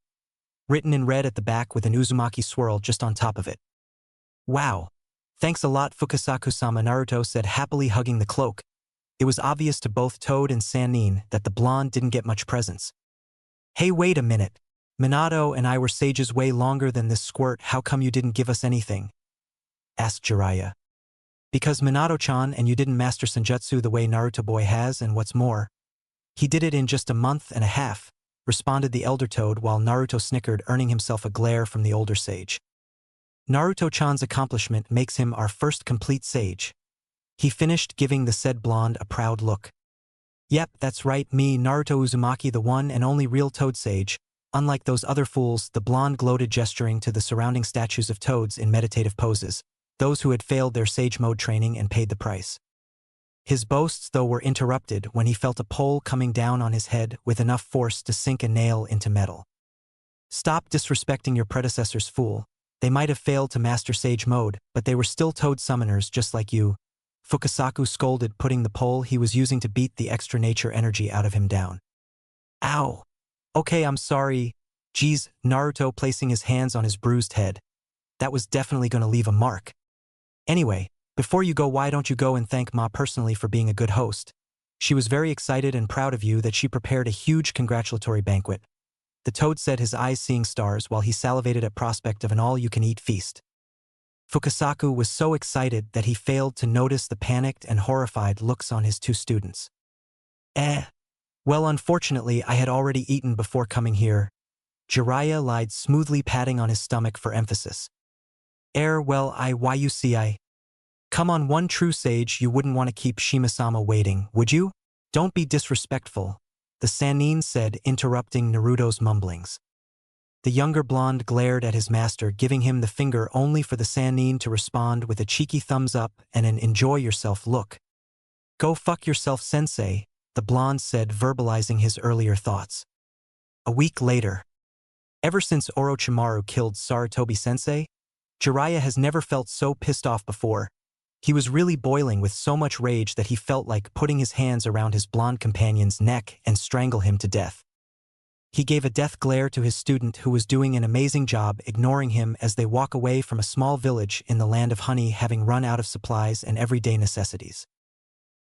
written in red at the back with an Uzumaki swirl just on top of it. Wow. Thanks a lot, Fukasaku-sama, Naruto said, happily hugging the cloak. It was obvious to both Toad and Sannin that the blonde didn't get much presents. Hey, wait a minute. Minato and I were sages way longer than this squirt. How come you didn't give us anything? Asked Jiraiya. Because Minato-chan and you didn't master senjutsu the way Naruto-boy has, and what's more, he did it in just a month and a half, responded the elder Toad while Naruto snickered, earning himself a glare from the older sage. Naruto-chan's accomplishment makes him our first complete sage. He finished, giving the said blonde a proud look. Yep, that's right, me, Naruto Uzumaki, the one and only real Toad sage. Unlike those other fools, the blonde gloated, gesturing to the surrounding statues of toads in meditative poses, those who had failed their sage mode training and paid the price. His boasts, though, were interrupted when he felt a pole coming down on his head with enough force to sink a nail into metal. Stop disrespecting your predecessors, fool. They might have failed to master sage mode, but they were still Toad summoners just like you, Fukasaku scolded, putting the pole he was using to beat the extra nature energy out of him down. Ow. Okay, I'm sorry. Geez, Naruto, placing his hands on his bruised head. That was definitely going to leave a mark. Anyway, before you go, why don't you go and thank Ma personally for being a good host? She was very excited and proud of you that she prepared a huge congratulatory banquet. The Toad said, his eyes seeing stars while he salivated at prospect of an all-you-can-eat feast. Fukasaku was so excited that he failed to notice the panicked and horrified looks on his two students. Well, unfortunately, I had already eaten before coming here. Jiraiya lied, smoothly patting on his stomach for emphasis. Well, why you see I. Come on, one true sage, you wouldn't want to keep Shima-sama waiting, would you? Don't be disrespectful, the Sannin said, interrupting Naruto's mumblings. The younger blonde glared at his master, giving him the finger only for the Sannin to respond with a cheeky thumbs up and an enjoy yourself look. Go fuck yourself, sensei, the blonde said, verbalizing his earlier thoughts. A week later. Ever since Orochimaru killed Sarutobi-sensei, Jiraiya has never felt so pissed off before. He was really boiling with so much rage that he felt like putting his hands around his blonde companion's neck and strangle him to death. He gave a death glare to his student, who was doing an amazing job ignoring him as they walk away from a small village in the land of honey, having run out of supplies and everyday necessities.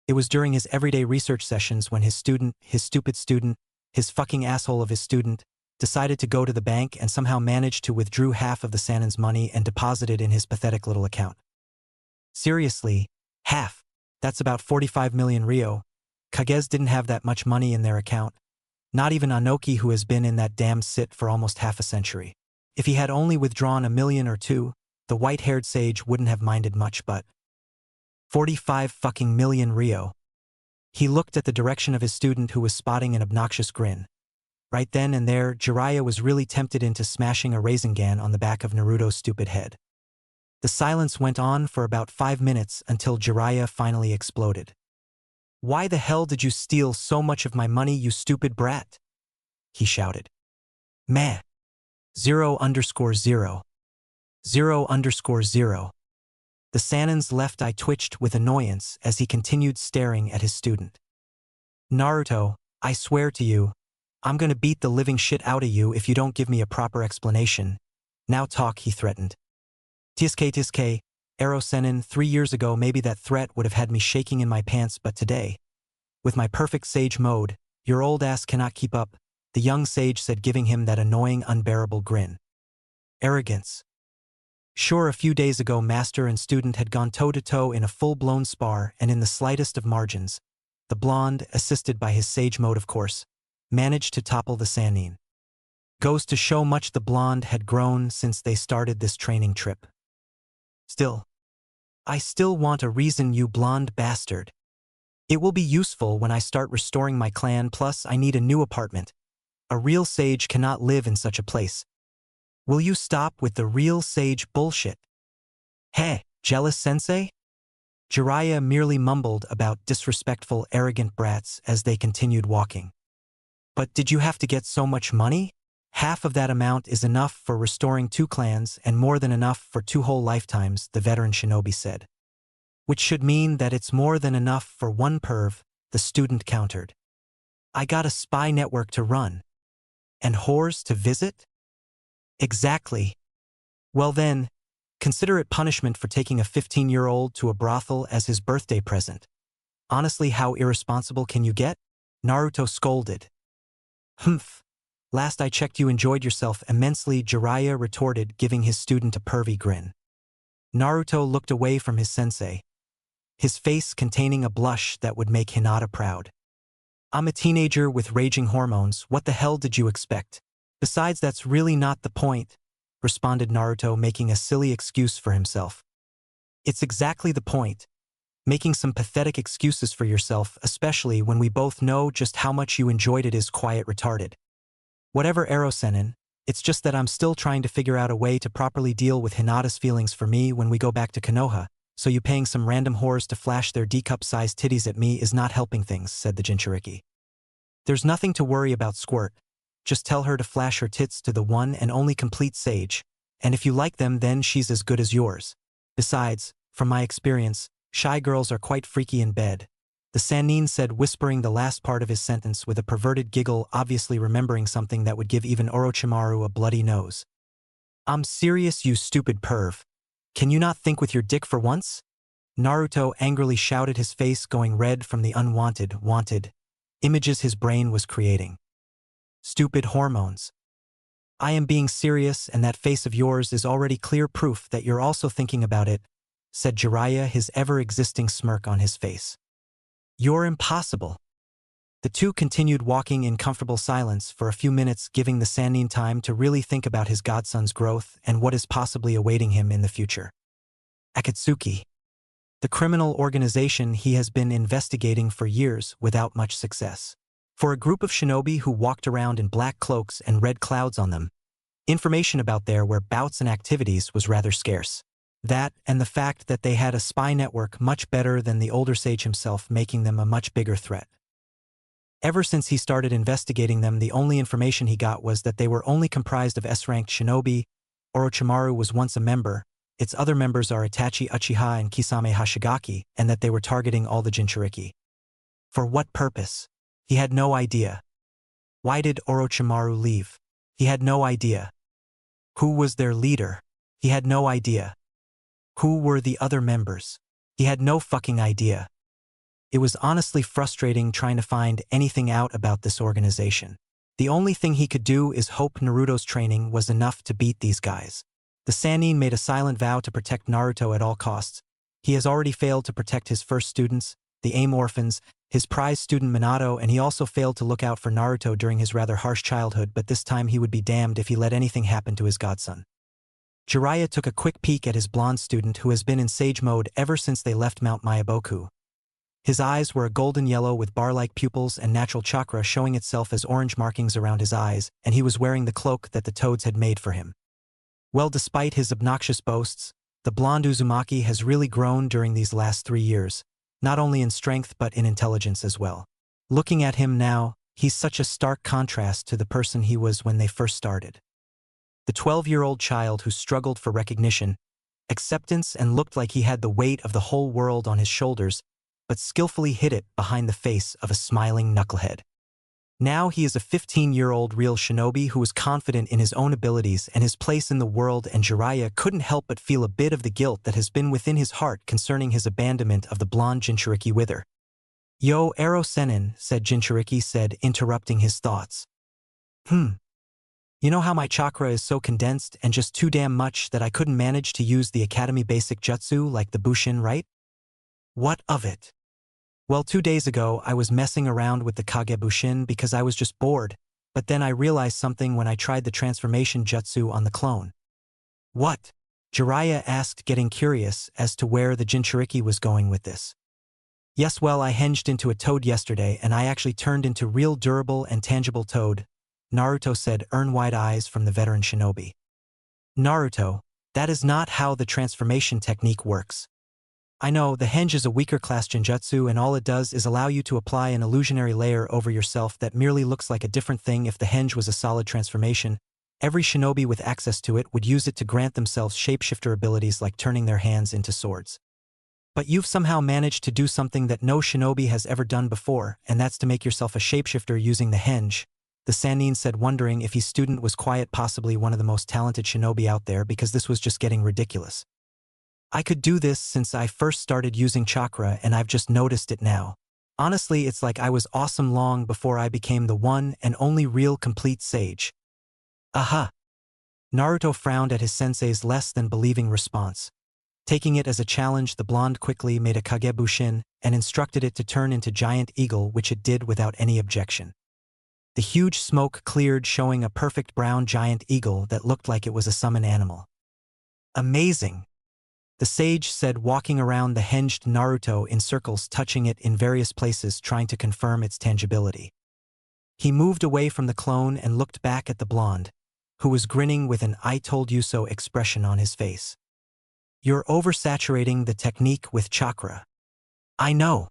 It was during his everyday research sessions when his stupid student, his fucking asshole of his student, decided to go to the bank and somehow managed to withdraw half of the Sannin's money and deposit it in his pathetic little account. Seriously, half. That's about 45 million Rio. Kagez didn't have that much money in their account. Not even Anoki, who has been in that damned sit for almost half a century. If he had only withdrawn 1 million or 2, the white-haired sage wouldn't have minded much, but 45 fucking million Rio. He looked at the direction of his student, who was spotting an obnoxious grin. Right then and there, Jiraiya was really tempted into smashing a Rasengan on the back of Naruto's stupid head. The silence went on for about 5 minutes until Jiraiya finally exploded. Why the hell did you steal so much of my money, you stupid brat? He shouted. Meh. 0_0. 0_0. The Sannin's left eye twitched with annoyance as he continued staring at his student. Naruto, I swear to you, I'm gonna beat the living shit out of you if you don't give me a proper explanation. Now talk, he threatened. Tsuke, Ero Sennin, 3 years ago maybe that threat would have had me shaking in my pants, but today, with my perfect sage mode, your old ass cannot keep up, the young sage said, giving him that annoying, unbearable grin. Arrogance. Sure, a few days ago master and student had gone toe-to-toe in a full-blown spar, and in the slightest of margins, the blonde, assisted by his sage mode of course, managed to topple the Sannin. Goes to show much the blonde had grown since they started this training trip. Still, I still want a reason, you blonde bastard. It will be useful when I start restoring my clan, plus I need a new apartment. A real sage cannot live in such a place. Will you stop with the real sage bullshit? Hey, jealous sensei? Jiraiya merely mumbled about disrespectful, arrogant brats as they continued walking. But did you have to get so much money? Half of that amount is enough for restoring 2 clans and more than enough for 2 whole lifetimes, the veteran shinobi said. Which should mean that it's more than enough for 1 perv, the student countered. I got a spy network to run. And whores to visit? Exactly. Well then, consider it punishment for taking a 15-year-old to a brothel as his birthday present. Honestly, how irresponsible can you get? Naruto scolded. Humph. Last I checked you enjoyed yourself immensely, Jiraiya retorted, giving his student a pervy grin. Naruto looked away from his sensei, his face containing a blush that would make Hinata proud. I'm a teenager with raging hormones, what the hell did you expect? Besides, that's really not the point, responded Naruto, making a silly excuse for himself. It's exactly the point. Making some pathetic excuses for yourself, especially when we both know just how much you enjoyed it, is quiet retarded. Whatever, Ero Sennin, it's just that I'm still trying to figure out a way to properly deal with Hinata's feelings for me when we go back to Konoha, so you paying some random whores to flash their D-cup-sized titties at me is not helping things, said the Jinchuriki. There's nothing to worry about, Squirt. Just tell her to flash her tits to the one and only complete sage, and if you like them then she's as good as yours. Besides, from my experience, shy girls are quite freaky in bed, the Sannin said, whispering the last part of his sentence with a perverted giggle, obviously remembering something that would give even Orochimaru a bloody nose. I'm serious, you stupid perv. Can you not think with your dick for once? Naruto angrily shouted, his face going red from the unwanted, wanted images his brain was creating. Stupid hormones. I am being serious, and that face of yours is already clear proof that you're also thinking about it, said Jiraiya, his ever-existing smirk on his face. You're impossible. The two continued walking in comfortable silence for a few minutes, giving the Sannin time to really think about his godson's growth and what is possibly awaiting him in the future. Akatsuki. The criminal organization he has been investigating for years without much success. For a group of shinobi who walked around in black cloaks and red clouds on them, Information about their whereabouts and activities was rather scarce. That, and the fact that they had a spy network much better than the older sage himself, making them a much bigger threat. Ever since he started investigating them, the only information he got was that they were only comprised of S-ranked shinobi. Orochimaru was once a member, its other members are Itachi Uchiha and Kisame Hashigaki, and that they were targeting all the Jinchuriki. For what purpose? He had no idea. Why did Orochimaru leave? He had no idea. Who was their leader? He had no idea. Who were the other members? He had no fucking idea. It was honestly frustrating trying to find anything out about this organization. The only thing he could do is hope Naruto's training was enough to beat these guys. The Sannin made a silent vow to protect Naruto at all costs. He has already failed to protect his first students, the AIM orphans, his prize student Minato, and he also failed to look out for Naruto during his rather harsh childhood, but this time he would be damned if he let anything happen to his godson. Jiraiya took a quick peek at his blonde student who has been in sage mode ever since they left Mount Mayaboku. His eyes were a golden yellow with bar-like pupils and natural chakra showing itself as orange markings around his eyes, and he was wearing the cloak that the toads had made for him. Well, despite his obnoxious boasts, the blonde Uzumaki has really grown during these last 3 years, not only in strength but in intelligence as well. Looking at him now, he's such a stark contrast to the person he was when they first started. The 12-year-old child who struggled for recognition, acceptance, and looked like he had the weight of the whole world on his shoulders, but skillfully hid it behind the face of a smiling knucklehead. Now he is a 15-year-old real shinobi who is confident in his own abilities and his place in the world, and Jiraiya couldn't help but feel a bit of the guilt that has been within his heart concerning his abandonment of the blonde Jinchuriki wither. "Yo, Ero Sennin," said Jinchuriki, interrupting his thoughts. You know how my chakra is so condensed and just too damn much that I couldn't manage to use the Academy basic jutsu like the Bushin, right? What of it? Well, 2 days ago I was messing around with the Kage Bushin because I was just bored, but then I realized something when I tried the transformation jutsu on the clone. What? Jiraiya asked, getting curious as to where the Jinchuriki was going with this. Yes, well, I henged into a toad yesterday and I actually turned into real durable and tangible toad, Naruto said, earn-wide eyes from the veteran shinobi. Naruto, that is not how the transformation technique works. I know, the henge is a weaker class genjutsu and all it does is allow you to apply an illusionary layer over yourself that merely looks like a different thing. If the henge was a solid transformation, every shinobi with access to it would use it to grant themselves shapeshifter abilities like turning their hands into swords. But you've somehow managed to do something that no shinobi has ever done before, and that's to make yourself a shapeshifter using the henge, the Sannin said, wondering if his student was quiet, possibly one of the most talented shinobi out there, because this was just getting ridiculous. I could do this since I first started using chakra and I've just noticed it now. Honestly, it's like I was awesome long before I became the one and only real complete sage. Aha! Naruto frowned at his sensei's less than believing response. Taking it as a challenge, the blonde quickly made a Kage Bushin and instructed it to turn into giant eagle, which it did without any objection. The huge smoke cleared, showing a perfect brown giant eagle that looked like it was a summon animal. Amazing! The sage said, walking around the henged Naruto in circles, touching it in various places, trying to confirm its tangibility. He moved away from the clone and looked back at the blonde, who was grinning with an "I told you so" expression on his face. You're oversaturating the technique with chakra. I know.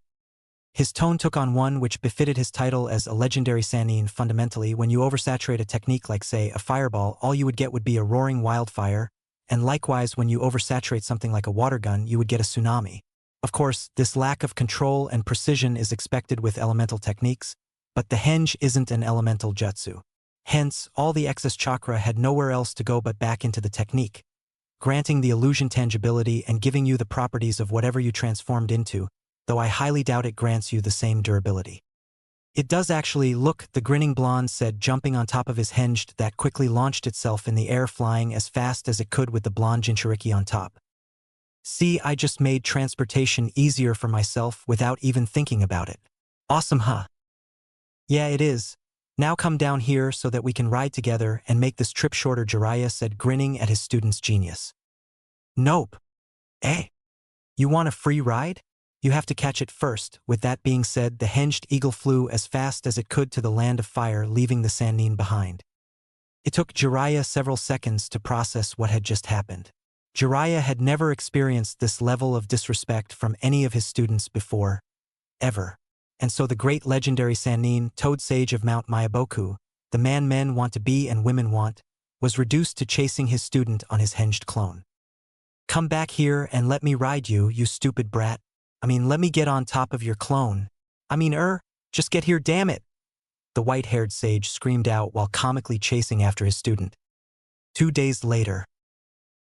His tone took on one which befitted his title as a legendary Sannin. Fundamentally, when you oversaturate a technique like, say, a fireball, all you would get would be a roaring wildfire, and likewise when you oversaturate something like a water gun, you would get a tsunami. Of course, this lack of control and precision is expected with elemental techniques, but the henge isn't an elemental jutsu. Hence, all the excess chakra had nowhere else to go but back into the technique, granting the illusion tangibility and giving you the properties of whatever you transformed into, though I highly doubt it grants you the same durability. It does actually. Look, the grinning blonde said, jumping on top of his henged that quickly launched itself in the air, flying as fast as it could with the blonde Jinchuriki on top. See, I just made transportation easier for myself without even thinking about it. Awesome, huh? Yeah, it is. Now come down here so that we can ride together and make this trip shorter, Jiraiya said, grinning at his student's genius. Nope. Eh? You want a free ride? You have to catch it first. With that being said, the henged eagle flew as fast as it could to the land of fire, leaving the Sannin behind. It took Jiraiya several seconds to process what had just happened. Jiraiya had never experienced this level of disrespect from any of his students before, ever. And so the great legendary Sannin, Toad Sage of Mount Myaboku, the man men want to be and women want, was reduced to chasing his student on his hinged clone. "Come back here and let me ride you, you stupid brat. Let me get on top of your clone. Just get here, damn it!" The white-haired sage screamed out while comically chasing after his student. 2 days later.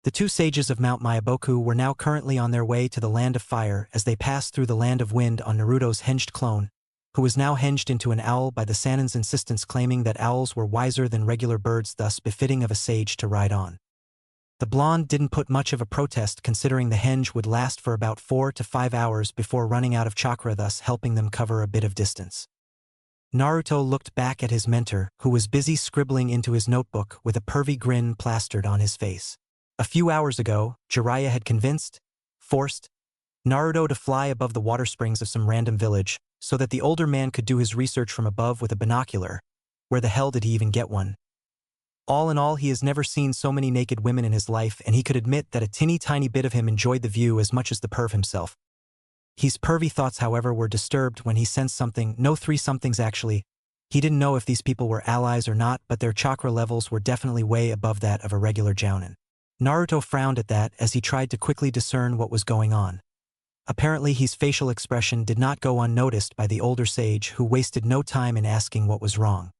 The two sages of Mount Myaboku were now currently on their way to the Land of Fire as they passed through the Land of Wind on Naruto's hinged clone, who was now hinged into an owl by the Sannin's insistence, claiming that owls were wiser than regular birds, thus befitting of a sage to ride on. The blonde didn't put much of a protest, considering the henge would last for about 4 to 5 hours before running out of chakra, thus helping them cover a bit of distance. Naruto looked back at his mentor, who was busy scribbling into his notebook with a pervy grin plastered on his face. A few hours ago, Jiraiya had forced Naruto to fly above the water springs of some random village so that the older man could do his research from above with a binocular. Where the hell did he even get one? All in all, he has never seen so many naked women in his life, and he could admit that a tiny bit of him enjoyed the view as much as the perv himself. His pervy thoughts, however, were disturbed when he sensed three somethings actually. He didn't know if these people were allies or not, but their chakra levels were definitely way above that of a regular jounin. Naruto frowned at that as he tried to quickly discern what was going on. Apparently his facial expression did not go unnoticed by the older sage, who wasted no time in asking what was wrong.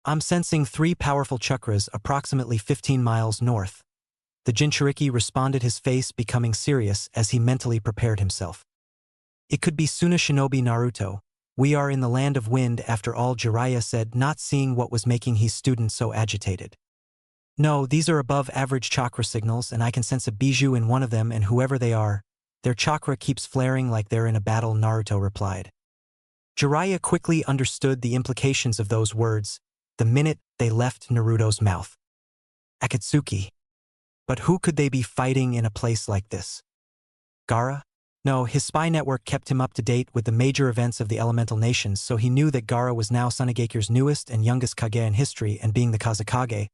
"I'm sensing 3 powerful chakras approximately 15 miles north." The Jinchuriki responded, his face becoming serious as he mentally prepared himself. "It could be Suna Shinobi Naruto. We are in the Land of Wind after all," Jiraiya said, not seeing what was making his student so agitated. "No, these are above average chakra signals, and I can sense a bijou in one of them, and whoever they are, their chakra keeps flaring like they're in a battle," Naruto replied. Jiraiya quickly understood the implications of those words the minute they left Naruto's mouth. Akatsuki. But who could they be fighting in a place like this? Gaara? No, his spy network kept him up to date with the major events of the elemental nations, so he knew that Gaara was now Tsunagekire's newest and youngest Kage in history, and being the Kazekage,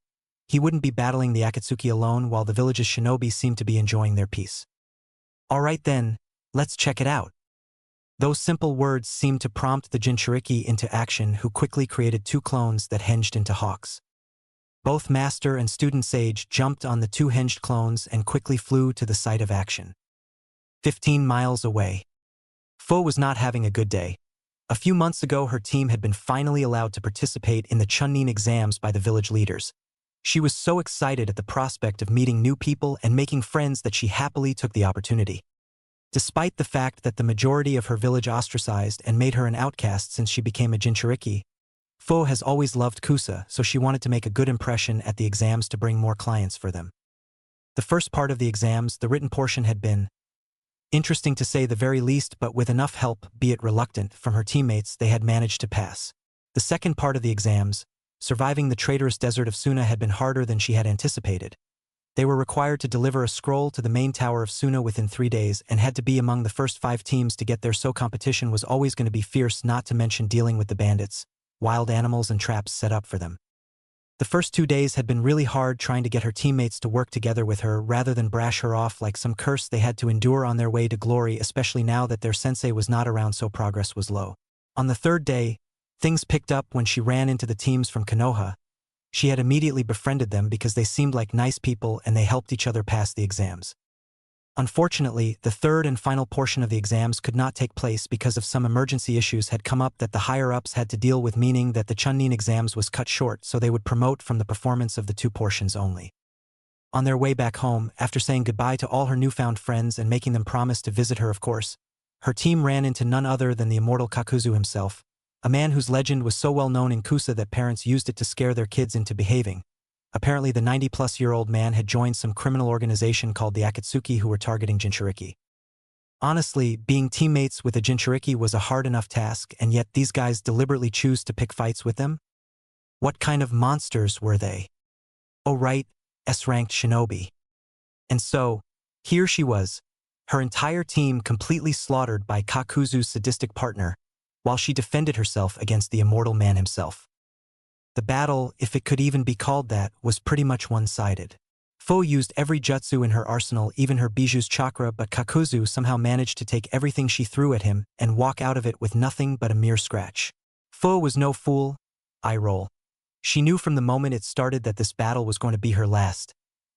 he wouldn't be battling the Akatsuki alone, while the village's shinobi seemed to be enjoying their peace. "All right then, let's check it out." Those simple words seemed to prompt the Jinchuriki into action, who quickly created 2 clones that hinged into hawks. Both master and student sage jumped on the 2 hinged clones and quickly flew to the site of action. 15 miles away. Fo was not having a good day. A few months ago, her team had been finally allowed to participate in the Chunin exams by the village leaders. She was so excited at the prospect of meeting new people and making friends that she happily took the opportunity. Despite the fact that the majority of her village ostracized and made her an outcast since she became a Jinchuriki, Fo has always loved Kusa, so she wanted to make a good impression at the exams to bring more clients for them. The first part of the exams, the written portion, had been interesting to say the very least, but with enough help, be it reluctant, from her teammates, they had managed to pass. The second part of the exams, surviving the traitorous desert of Suna, had been harder than she had anticipated. They were required to deliver a scroll to the main tower of Suna within 3 days and had to be among the first 5 teams to get there, so competition was always going to be fierce, not to mention dealing with the bandits, wild animals and traps set up for them. The first 2 days had been really hard, trying to get her teammates to work together with her rather than brash her off like some curse they had to endure on their way to glory, especially now that their sensei was not around, so progress was low. On the 3rd day, things picked up when she ran into the teams from Konoha. She had immediately befriended them because they seemed like nice people and they helped each other pass the exams. Unfortunately, the 3rd and final portion of the exams could not take place because of some emergency issues had come up that the higher-ups had to deal with, meaning that the Chunin exams was cut short, so they would promote from the performance of the 2 portions only. On their way back home, after saying goodbye to all her newfound friends and making them promise to visit her, of course, her team ran into none other than the immortal Kakuzu himself, a man whose legend was so well known in Kusa that parents used it to scare their kids into behaving. Apparently the 90-plus-year-old man had joined some criminal organization called the Akatsuki, who were targeting Jinchuriki. Honestly, being teammates with a Jinchuriki was a hard enough task, and yet these guys deliberately choose to pick fights with them? What kind of monsters were they? Oh right, S-ranked shinobi. And so, here she was, her entire team completely slaughtered by Kakuzu's sadistic partner, while she defended herself against the immortal man himself. The battle, if it could even be called that, was pretty much one-sided. Fo used every jutsu in her arsenal, even her Bijuu's chakra, but Kakuzu somehow managed to take everything she threw at him and walk out of it with nothing but a mere scratch. Fo was no fool. Eye roll. She knew from the moment it started that this battle was going to be her last.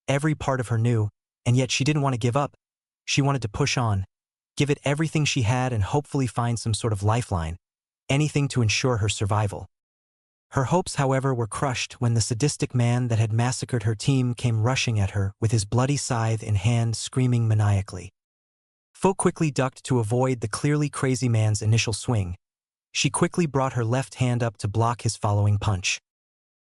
Every part of her knew, and yet she didn't want to give up. She wanted to push on, give it everything she had and hopefully find some sort of lifeline, anything to ensure her survival. Her hopes, however, were crushed when the sadistic man that had massacred her team came rushing at her with his bloody scythe in hand, screaming maniacally. Fo quickly ducked to avoid the clearly crazy man's initial swing. She quickly brought her left hand up to block his following punch.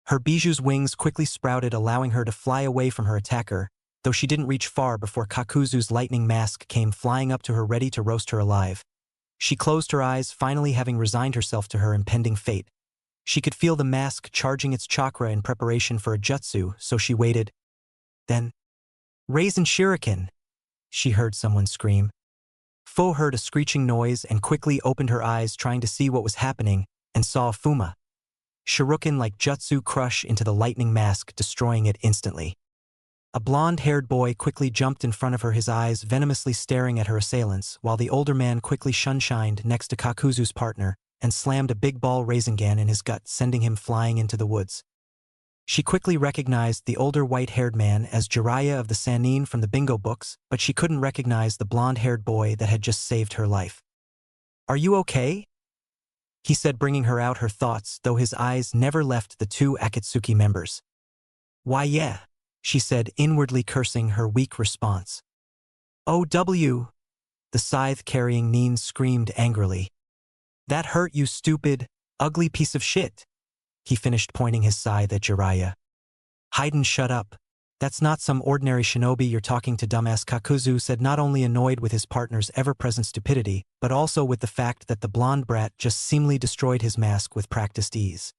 Her Bijuu's wings quickly sprouted, allowing her to fly away from her attacker, though she didn't reach far before Kakuzu's lightning mask came flying up to her, ready to roast her alive. She closed her eyes, finally having resigned herself to her impending fate. She could feel the mask charging its chakra in preparation for a jutsu, so she waited. Then, "Raisin Shuriken!" she heard someone scream. Fo heard a screeching noise and quickly opened her eyes, trying to see what was happening, and saw Fuma. Shuriken like jutsu crush into the lightning mask, destroying it instantly. A blonde-haired boy quickly jumped in front of her, his eyes venomously staring at her assailants, while the older man quickly shunshined next to Kakuzu's partner and slammed a big ball Rasengan in his gut, sending him flying into the woods. She quickly recognized the older white-haired man as Jiraiya of the Sannin from the bingo books, but she couldn't recognize the blonde-haired boy that had just saved her life. "Are you okay?" he said, bringing her out her thoughts, though his eyes never left the two Akatsuki members. "Why yeah," she said, inwardly cursing her weak response. "OW!" the scythe-carrying Nin screamed angrily. "That hurt, you stupid, ugly piece of shit," he finished, pointing his scythe at Jiraiya. "Haiden, shut up. That's not some ordinary shinobi you're talking to, dumbass," Kakuzu said, not only annoyed with his partner's ever-present stupidity, but also with the fact that the blonde brat just seemingly destroyed his mask with practiced ease.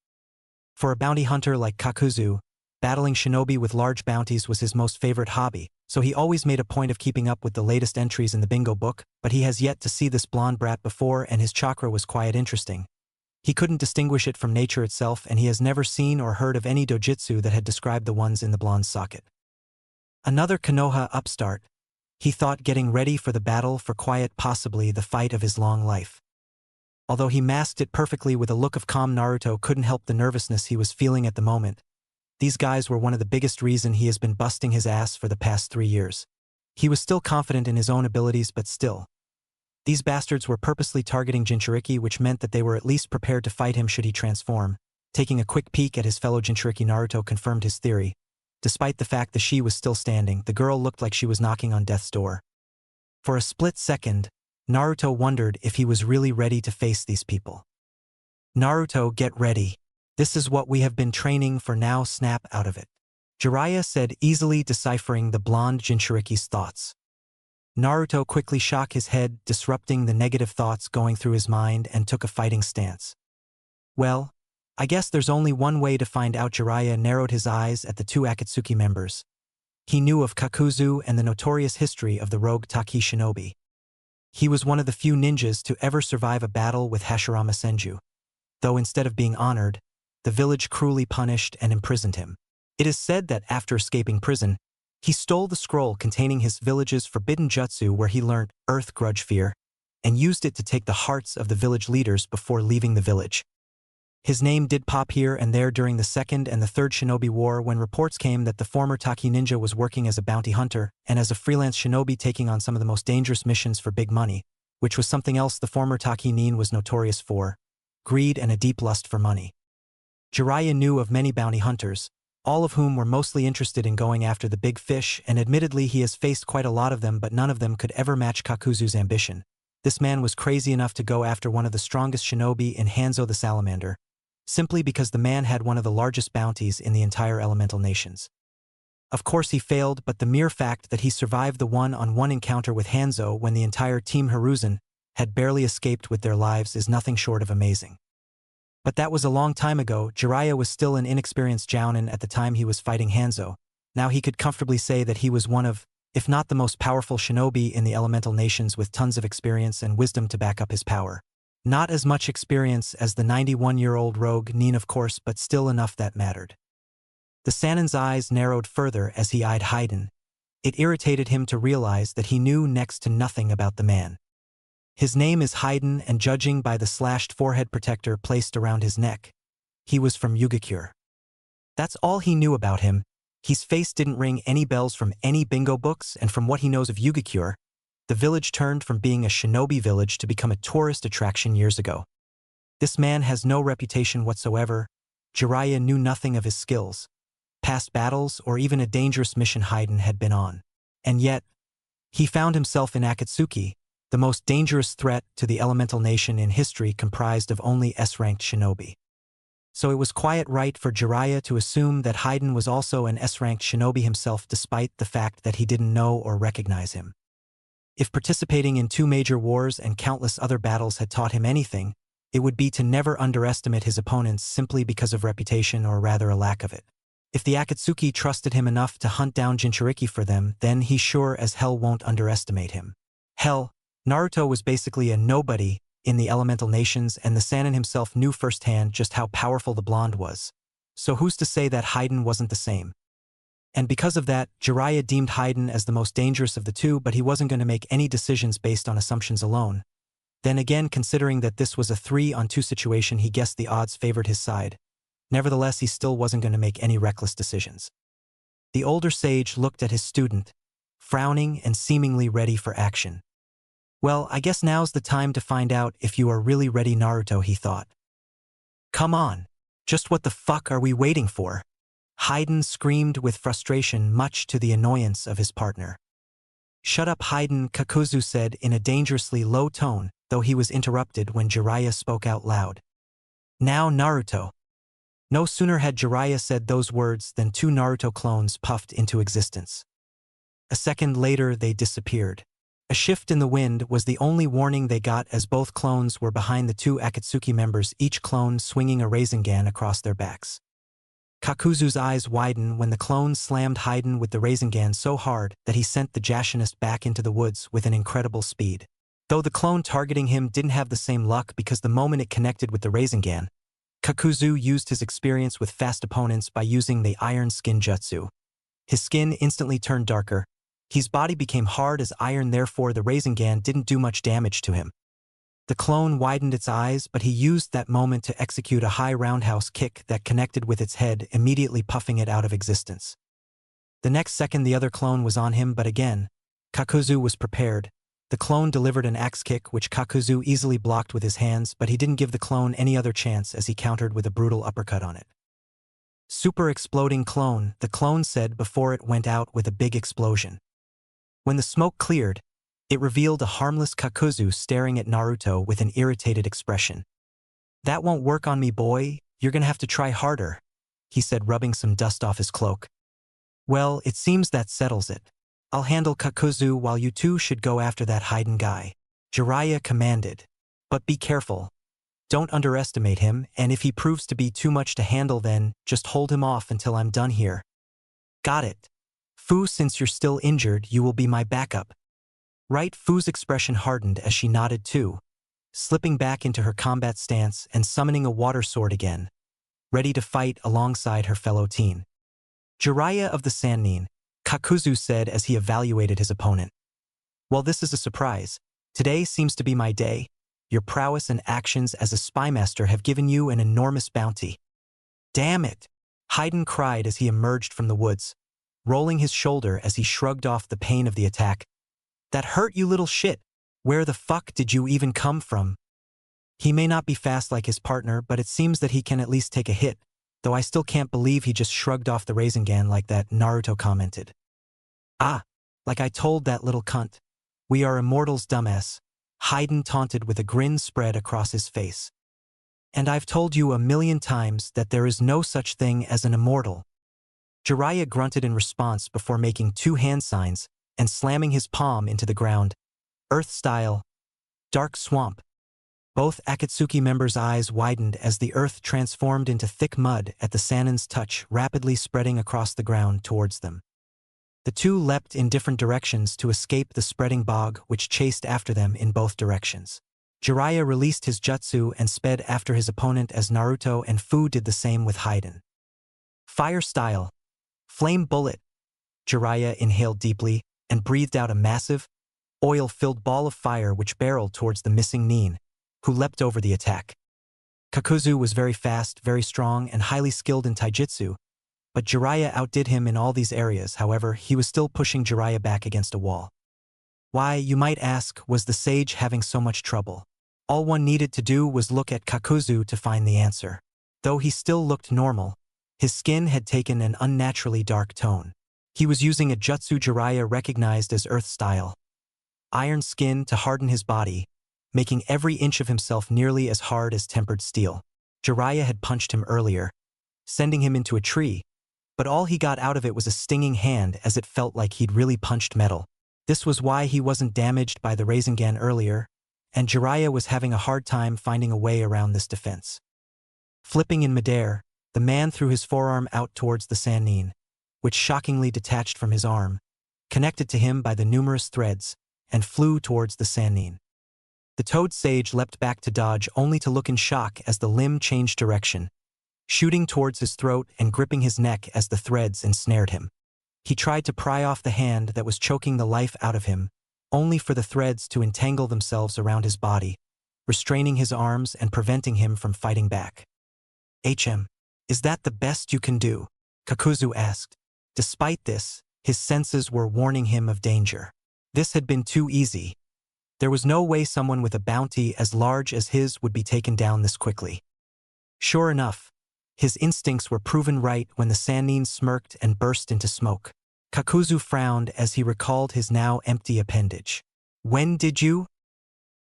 For a bounty hunter like Kakuzu, battling shinobi with large bounties was his most favorite hobby, so he always made a point of keeping up with the latest entries in the bingo book, but he has yet to see this blonde brat before, and his chakra was quite interesting. He couldn't distinguish it from nature itself, and he has never seen or heard of any dojutsu that had described the ones in the blonde's socket. Another Konoha upstart, he thought, getting ready for the battle, for quiet, possibly the fight of his long life. Although he masked it perfectly with a look of calm, Naruto couldn't help the nervousness he was feeling at the moment. These guys were one of the biggest reason he has been busting his ass for the past 3 years. He was still confident in his own abilities, but still. These bastards were purposely targeting Jinchuriki, which meant that they were at least prepared to fight him should he transform. Taking a quick peek at his fellow Jinchuriki, Naruto confirmed his theory. Despite the fact that she was still standing, the girl looked like she was knocking on death's door. For a split second, Naruto wondered if he was really ready to face these people. "Naruto, get ready. This is what we have been training for now, snap out of it," Jiraiya said, easily deciphering the blonde Jinchuriki's thoughts. Naruto quickly shook his head, disrupting the negative thoughts going through his mind, and took a fighting stance. "Well, I guess there's only one way to find out." Jiraiya narrowed his eyes at the two Akatsuki members. He knew of Kakuzu and the notorious history of the rogue Taki shinobi. He was one of the few ninjas to ever survive a battle with Hashirama Senju, though instead of being honored, the village cruelly punished and imprisoned him. It is said that after escaping prison, he stole the scroll containing his village's forbidden jutsu, where he learnt Earth Grudge Fear, and used it to take the hearts of the village leaders before leaving the village. His name did pop here and there during the Second and the Third Shinobi War, when reports came that the former Taki ninja was working as a bounty hunter and as a freelance shinobi, taking on some of the most dangerous missions for big money, which was something else the former Taki nin was notorious for: greed and a deep lust for money. Jiraiya knew of many bounty hunters, all of whom were mostly interested in going after the big fish, and admittedly he has faced quite a lot of them, but none of them could ever match Kakuzu's ambition. This man was crazy enough to go after one of the strongest shinobi in Hanzo the Salamander, simply because the man had one of the largest bounties in the entire elemental nations. Of course he failed, but the mere fact that he survived the one-on-one encounter with Hanzo when the entire Team Hiruzen had barely escaped with their lives is nothing short of amazing. But that was a long time ago. Jiraiya was still an inexperienced jounin at the time he was fighting Hanzo. Now he could comfortably say that he was one of, if not the most powerful shinobi in the elemental nations, with tons of experience and wisdom to back up his power. Not as much experience as the 91-year-old rogue Nin, of course, but still enough that mattered. The Sanin's eyes narrowed further as he eyed Haydn. It irritated him to realize that he knew next to nothing about the man. His name is Haydn, and judging by the slashed forehead protector placed around his neck, he was from Yugakure. That's all he knew about him. His face didn't ring any bells from any bingo books, and from what he knows of Yugakure, the village turned from being a shinobi village to become a tourist attraction years ago. This man has no reputation whatsoever. Jiraiya knew nothing of his skills, past battles, or even a dangerous mission Haydn had been on. And yet, he found himself in Akatsuki, the most dangerous threat to the elemental nation in history, comprised of only S-ranked shinobi. So it was quite right for Jiraiya to assume that Haydn was also an S-ranked shinobi himself, despite the fact that he didn't know or recognize him. If participating in 2 major wars and countless other battles had taught him anything, it would be to never underestimate his opponents simply because of reputation, or rather a lack of it. If the Akatsuki trusted him enough to hunt down Jinchuriki for them, then he sure as hell won't underestimate him. Hell, Naruto was basically a nobody in the elemental nations, and the Sanin himself knew firsthand just how powerful the blonde was. So who's to say that Haydn wasn't the same? And because of that, Jiraiya deemed Haydn as the most dangerous of the two, but he wasn't going to make any decisions based on assumptions alone. Then again, considering that this was a 3-on-2 situation, he guessed the odds favored his side. Nevertheless, he still wasn't going to make any reckless decisions. The older sage looked at his student, frowning and seemingly ready for action. Well, I guess now's the time to find out if you are really ready, Naruto, he thought. Come on, just what the fuck are we waiting for? Haydn screamed with frustration, much to the annoyance of his partner. Shut up, Haydn, Kakuzu said in a dangerously low tone, though he was interrupted when Jiraiya spoke out loud. Now, Naruto. No sooner had Jiraiya said those words than 2 Naruto clones puffed into existence. A second later, they disappeared. A shift in the wind was the only warning they got, as both clones were behind the 2 Akatsuki members, each clone swinging a Rasengan across their backs. Kakuzu's eyes widened when the clone slammed Haydn with the Rasengan so hard that he sent the Jashinist back into the woods with an incredible speed. Though the clone targeting him didn't have the same luck, because the moment it connected with the Rasengan, Kakuzu used his experience with fast opponents by using the Iron Skin Jutsu. His skin instantly turned darker. His body became hard as iron, therefore the Rasengan didn't do much damage to him. The clone widened its eyes, but he used that moment to execute a high roundhouse kick that connected with its head, immediately puffing it out of existence. The next second the other clone was on him, but again, Kakuzu was prepared. The clone delivered an axe kick which Kakuzu easily blocked with his hands, but he didn't give the clone any other chance as he countered with a brutal uppercut on it. Super exploding clone, the clone said before it went out with a big explosion. When the smoke cleared, it revealed a harmless Kakuzu staring at Naruto with an irritated expression. That won't work on me, boy. You're gonna have to try harder, he said, rubbing some dust off his cloak. Well, it seems that settles it. I'll handle Kakuzu while you 2 should go after that Haydn guy, Jiraiya commanded. But be careful. Don't underestimate him, and if he proves to be too much to handle, then just hold him off until I'm done here. Got it. Fu, since you're still injured, you will be my backup. Right? Fu's expression hardened as she nodded too, slipping back into her combat stance and summoning a water sword again, ready to fight alongside her fellow teen. Jiraiya of the Sannin, Kakuzu said as he evaluated his opponent. While this is a surprise, today seems to be my day. Your prowess and actions as a spymaster have given you an enormous bounty. Damn it! Haydn cried as he emerged from the woods, rolling his shoulder as he shrugged off the pain of the attack. That hurt, you little shit. Where the fuck did you even come from? He may not be fast like his partner, but it seems that he can at least take a hit, though I still can't believe he just shrugged off the Rasengan like that, Naruto commented. Ah, like I told that little cunt. We are immortals, dumbass. Haydn taunted with a grin spread across his face. And I've told you 1,000,000 times that there is no such thing as an immortal. Jiraiya grunted in response before making 2 hand signs and slamming his palm into the ground. Earth style. Dark swamp. Both Akatsuki members' eyes widened as the earth transformed into thick mud at the Sanin's touch, rapidly spreading across the ground towards them. The 2 leapt in different directions to escape the spreading bog which chased after them in both directions. Jiraiya released his jutsu and sped after his opponent as Naruto and Fu did the same with Haiden. Fire style. Flame bullet. Jiraiya inhaled deeply and breathed out a massive, oil-filled ball of fire which barreled towards the missing Nin, who leapt over the attack. Kakuzu was very fast, very strong, and highly skilled in taijutsu, but Jiraiya outdid him in all these areas. However, he was still pushing Jiraiya back against a wall. Why, you might ask, was the sage having so much trouble? All one needed to do was look at Kakuzu to find the answer. Though he still looked normal, his skin had taken an unnaturally dark tone. He was using a jutsu Jiraiya recognized as Earth style. Iron skin to harden his body, making every inch of himself nearly as hard as tempered steel. Jiraiya had punched him earlier, sending him into a tree, but all he got out of it was a stinging hand as it felt like he'd really punched metal. This was why he wasn't damaged by the Rasengan earlier, and Jiraiya was having a hard time finding a way around this defense. Flipping in midair, the man threw his forearm out towards the Sannin, which shockingly detached from his arm, connected to him by the numerous threads, and flew towards the Sannin. The Toad Sage leapt back to dodge only to look in shock as the limb changed direction, shooting towards his throat and gripping his neck as the threads ensnared him. He tried to pry off the hand that was choking the life out of him, only for the threads to entangle themselves around his body, restraining his arms and preventing him from fighting back. Is that the best you can do? Kakuzu asked. Despite this, his senses were warning him of danger. This had been too easy. There was no way someone with a bounty as large as his would be taken down this quickly. Sure enough, his instincts were proven right when the Sannin smirked and burst into smoke. Kakuzu frowned as he recalled his now empty appendage. When did you?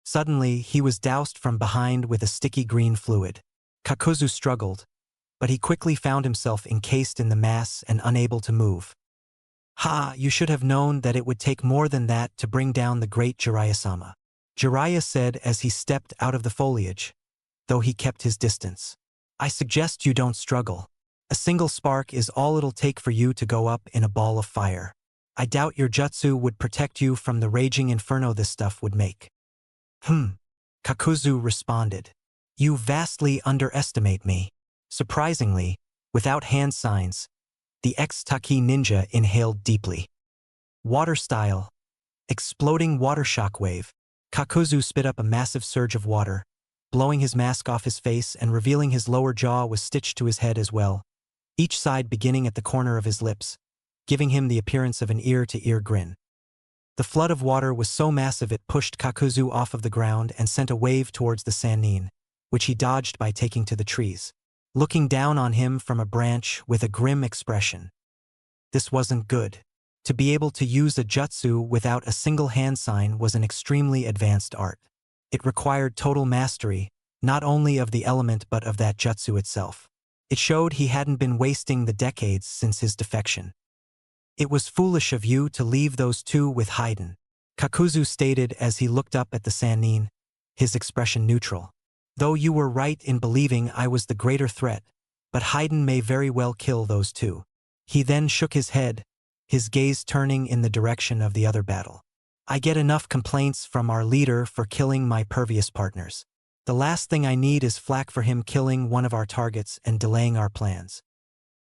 Suddenly, he was doused from behind with a sticky green fluid. Kakuzu struggled, but he quickly found himself encased in the mass and unable to move. Ha, you should have known that it would take more than that to bring down the great Jiraiya-sama. Jiraiya said as he stepped out of the foliage, though he kept his distance. I suggest you don't struggle. A single spark is all it'll take for you to go up in a ball of fire. I doubt your jutsu would protect you from the raging inferno this stuff would make. Kakuzu responded. You vastly underestimate me. Surprisingly, without hand signs, the ex-Taki ninja inhaled deeply. Water style. Exploding water shockwave. Kakuzu spit up a massive surge of water, blowing his mask off his face and revealing his lower jaw was stitched to his head as well, each side beginning at the corner of his lips, giving him the appearance of an ear-to-ear grin. The flood of water was so massive it pushed Kakuzu off of the ground and sent a wave towards the Sannin, which he dodged by taking to the trees, looking down on him from a branch with a grim expression. This wasn't good. To be able to use a jutsu without a single hand sign was an extremely advanced art. It required total mastery, not only of the element but of that jutsu itself. It showed he hadn't been wasting the decades since his defection. It was foolish of you to leave those two with Haiden, Kakuzu stated as he looked up at the Sannin, his expression neutral. Though you were right in believing I was the greater threat, but Haiden may very well kill those two. He then shook his head, his gaze turning in the direction of the other battle. I get enough complaints from our leader for killing my pervious partners. The last thing I need is flack for him killing one of our targets and delaying our plans.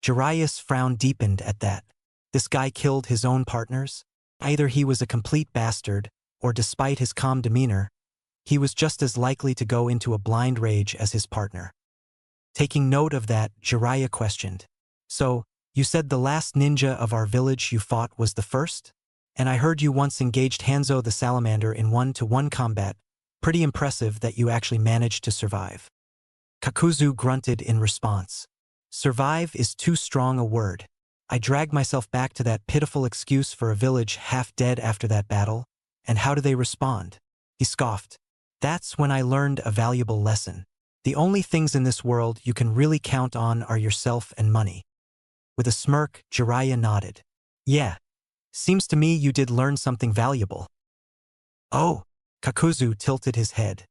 Jiraiya's frown deepened at that. This guy killed his own partners? Either he was a complete bastard, or despite his calm demeanor, he was just as likely to go into a blind rage as his partner. Taking note of that, Jiraiya questioned. So, you said the last ninja of our village you fought was the first? And I heard you once engaged Hanzo the Salamander in one-to-one combat. Pretty impressive that you actually managed to survive. Kakuzu grunted in response. Survive is too strong a word. I dragged myself back to that pitiful excuse for a village half dead after that battle, and how do they respond? He scoffed. That's when I learned a valuable lesson. The only things in this world you can really count on are yourself and money. With a smirk, Jiraiya nodded. Yeah. Seems to me you did learn something valuable. Oh, Kakuzu tilted his head.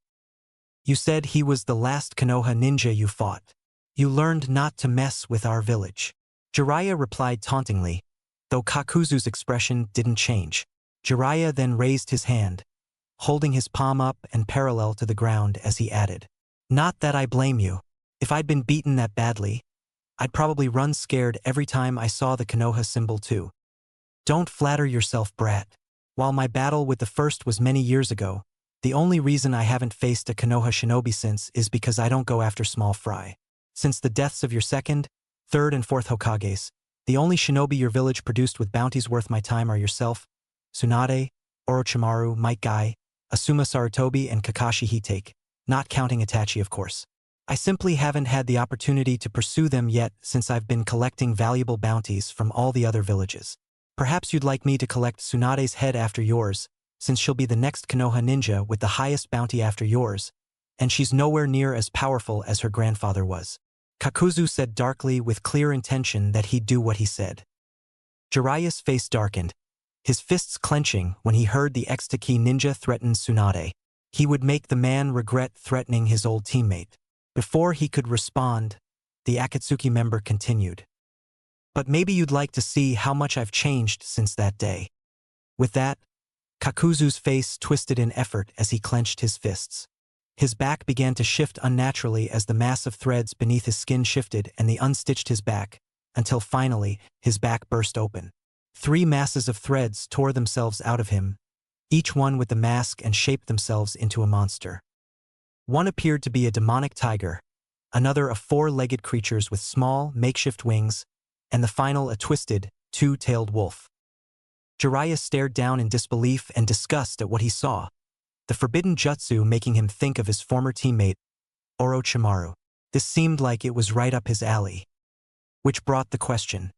You said he was the last Konoha ninja you fought. You learned not to mess with our village. Jiraiya replied tauntingly, though Kakuzu's expression didn't change. Jiraiya then raised his hand, holding his palm up and parallel to the ground as he added, "Not that I blame you. If I'd been beaten that badly, I'd probably run scared every time I saw the Konoha symbol too. Don't flatter yourself, brat. While my battle with the first was many years ago, the only reason I haven't faced a Konoha shinobi since is because I don't go after small fry. Since the deaths of your second, third, and fourth Hokages, the only shinobi your village produced with bounties worth my time are yourself, Tsunade, Orochimaru, Might Guy, Asuma Sarutobi, and Kakashi Hitake, not counting Itachi of course. I simply haven't had the opportunity to pursue them yet since I've been collecting valuable bounties from all the other villages. Perhaps you'd like me to collect Tsunade's head after yours, since she'll be the next Konoha ninja with the highest bounty after yours, and she's nowhere near as powerful as her grandfather was." Kakuzu said darkly with clear intention that he'd do what he said. Jiraiya's face darkened, his fists clenching when he heard the Extaki ninja threaten Tsunade. He would make the man regret threatening his old teammate. Before he could respond, the Akatsuki member continued, "But maybe you'd like to see how much I've changed since that day." With that, Kakuzu's face twisted in effort as he clenched his fists. His back began to shift unnaturally as the mass of threads beneath his skin shifted and they unstitched his back, until finally his back burst open. 3 masses of threads tore themselves out of him, each one with the mask, and shaped themselves into a monster. One appeared to be a demonic tiger, another of 4-legged creatures with small, makeshift wings, and the final a twisted, 2-tailed wolf. Jiraiya stared down in disbelief and disgust at what he saw, the forbidden jutsu making him think of his former teammate, Orochimaru. This seemed like it was right up his alley. Which brought the question,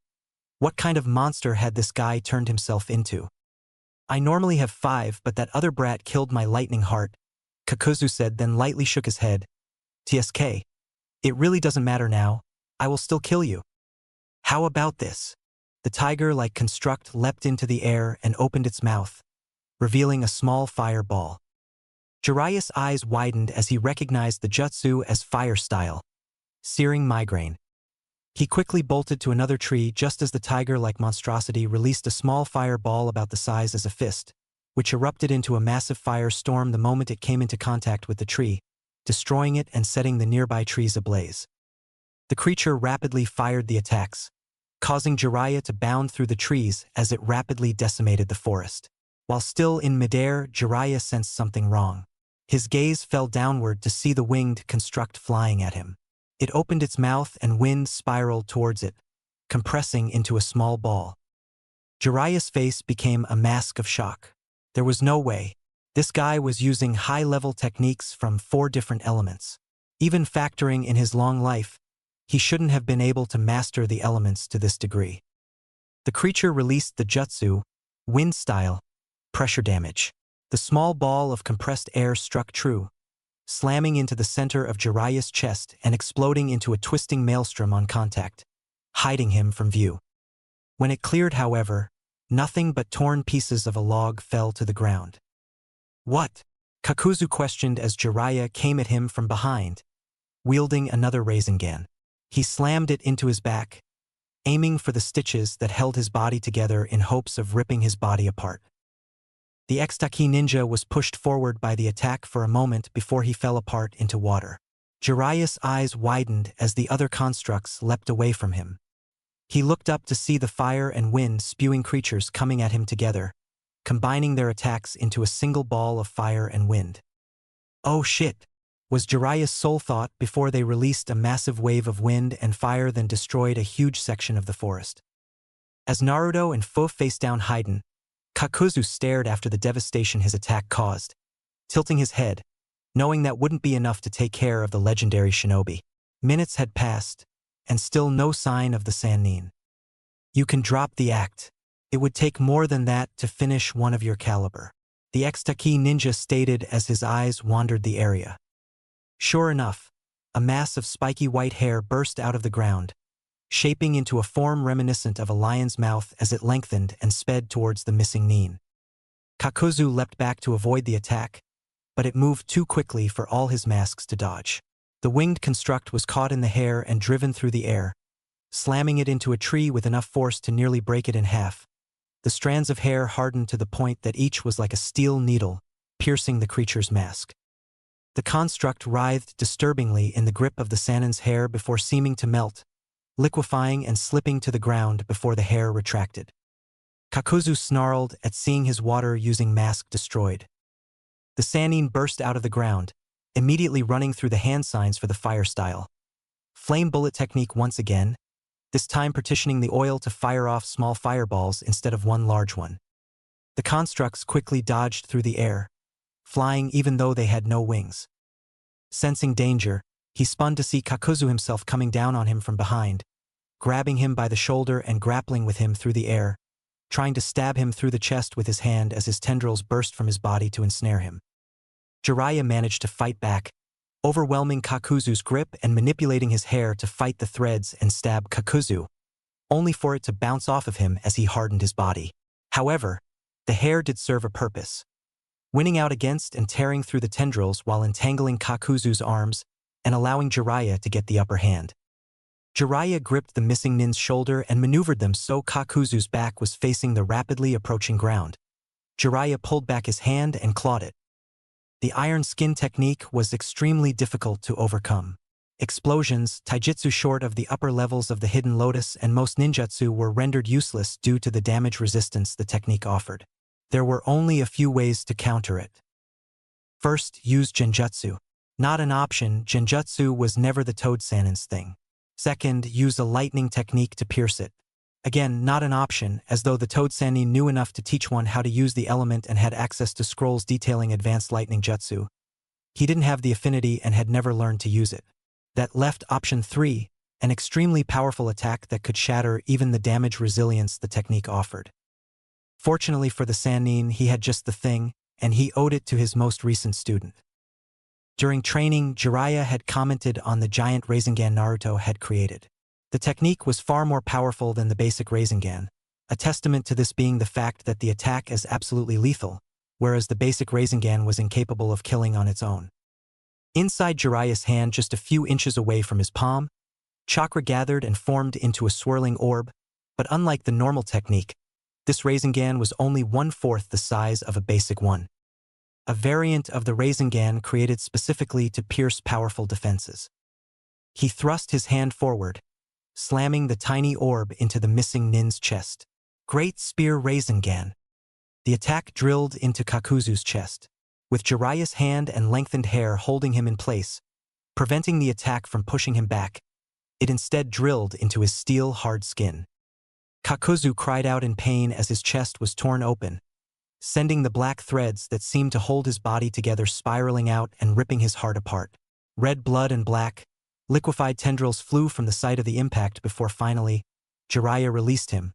what kind of monster had this guy turned himself into? "I normally have 5, but that other brat killed my lightning heart," Kakuzu said, then lightly shook his head. "TSK. It really doesn't matter now. I will still kill you." "How about this?" The tiger-like construct leapt into the air and opened its mouth, revealing a small fireball. Jiraiya's eyes widened as he recognized the jutsu as fire style, searing migraine. He quickly bolted to another tree just as the tiger-like monstrosity released a small fireball about the size as a fist, which erupted into a massive firestorm the moment it came into contact with the tree, destroying it and setting the nearby trees ablaze. The creature rapidly fired the attacks, causing Jiraiya to bound through the trees as it rapidly decimated the forest. While still in midair, Jiraiya sensed something wrong. His gaze fell downward to see the winged construct flying at him. It opened its mouth and wind spiraled towards it, compressing into a small ball. Jiraiya's face became a mask of shock. There was no way. This guy was using high-level techniques from 4 different elements. Even factoring in his long life, he shouldn't have been able to master the elements to this degree. The creature released the jutsu, wind style, pressure damage. The small ball of compressed air struck true, slamming into the center of Jiraiya's chest and exploding into a twisting maelstrom on contact, hiding him from view. When it cleared, however, nothing but torn pieces of a log fell to the ground. "What?" Kakuzu questioned as Jiraiya came at him from behind, wielding another Rasengan. He slammed it into his back, aiming for the stitches that held his body together in hopes of ripping his body apart. The Extaki ninja was pushed forward by the attack for a moment before he fell apart into water. Jiraiya's eyes widened as the other constructs leapt away from him. He looked up to see the fire and wind spewing creatures coming at him together, combining their attacks into a single ball of fire and wind. "Oh shit," was Jiraiya's sole thought before they released a massive wave of wind and fire, then destroyed a huge section of the forest. As Naruto and Fu faced down Haiden, Kakuzu stared after the devastation his attack caused, tilting his head, knowing that wouldn't be enough to take care of the legendary shinobi. Minutes had passed, and still no sign of the Sannin. "You can drop the act. It would take more than that to finish one of your caliber," the Extaki ninja stated as his eyes wandered the area. Sure enough, a mass of spiky white hair burst out of the ground, shaping into a form reminiscent of a lion's mouth as it lengthened and sped towards the missing Nin. Kakuzu leapt back to avoid the attack, but it moved too quickly for all his masks to dodge. The winged construct was caught in the hair and driven through the air, slamming it into a tree with enough force to nearly break it in half. The strands of hair hardened to the point that each was like a steel needle, piercing the creature's mask. The construct writhed disturbingly in the grip of the Sannin's hair before seeming to melt, liquefying and slipping to the ground before the hair retracted. Kakuzu snarled at seeing his water-using mask destroyed. The Sannin burst out of the ground, immediately running through the hand signs for the fire style. Flame bullet technique once again, this time partitioning the oil to fire off small fireballs instead of one large one. The constructs quickly dodged through the air, flying even though they had no wings. Sensing danger, he spun to see Kakuzu himself coming down on him from behind, grabbing him by the shoulder and grappling with him through the air, trying to stab him through the chest with his hand as his tendrils burst from his body to ensnare him. Jiraiya managed to fight back, overwhelming Kakuzu's grip and manipulating his hair to fight the threads and stab Kakuzu, only for it to bounce off of him as he hardened his body. However, the hair did serve a purpose, winning out against and tearing through the tendrils while entangling Kakuzu's arms and allowing Jiraiya to get the upper hand. Jiraiya gripped the missing nin's shoulder and maneuvered them so Kakuzu's back was facing the rapidly approaching ground. Jiraiya pulled back his hand and clawed it. The iron skin technique was extremely difficult to overcome. Explosions, taijutsu short of the upper levels of the hidden lotus and most ninjutsu were rendered useless due to the damage resistance the technique offered. There were only a few ways to counter it. First, use genjutsu. Not an option, genjutsu was never the Toad Sannin's thing. Second, use a lightning technique to pierce it. Again, not an option, as though the Toad Sannin knew enough to teach one how to use the element and had access to scrolls detailing advanced lightning jutsu. He didn't have the affinity and had never learned to use it. That left option 3, an extremely powerful attack that could shatter even the damage resilience the technique offered. Fortunately for the Sannin, he had just the thing, and he owed it to his most recent student. During training, Jiraiya had commented on the giant Rasengan Naruto had created. The technique was far more powerful than the basic Rasengan, a testament to this being the fact that the attack is absolutely lethal, whereas the basic Rasengan was incapable of killing on its own. Inside Jiraiya's hand, just a few inches away from his palm, chakra gathered and formed into a swirling orb, but unlike the normal technique, this Rasengan was only 1/4 the size of a basic one. A variant of the Rasengan created specifically to pierce powerful defenses. He thrust his hand forward, slamming the tiny orb into the missing nin's chest. Great Spear Rasengan. The attack drilled into Kakuzu's chest, with Jiraiya's hand and lengthened hair holding him in place, preventing the attack from pushing him back. It instead drilled into his steel-hard skin. Kakuzu cried out in pain as his chest was torn open, sending the black threads that seemed to hold his body together spiraling out and ripping his heart apart. Red blood and black, liquefied tendrils flew from the site of the impact before finally, Jiraiya released him,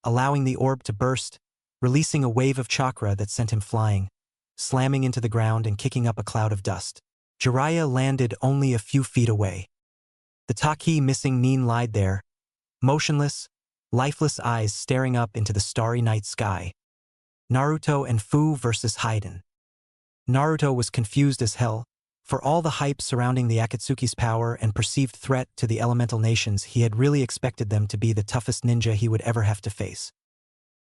allowing the orb to burst, releasing a wave of chakra that sent him flying, slamming into the ground and kicking up a cloud of dust. Jiraiya landed only a few feet away. The Taki missing nin lied there, motionless, lifeless eyes staring up into the starry night sky. Naruto and Fu versus Haiden. Naruto was confused as hell. For all the hype surrounding the Akatsuki's power and perceived threat to the elemental nations, he had really expected them to be the toughest ninja he would ever have to face.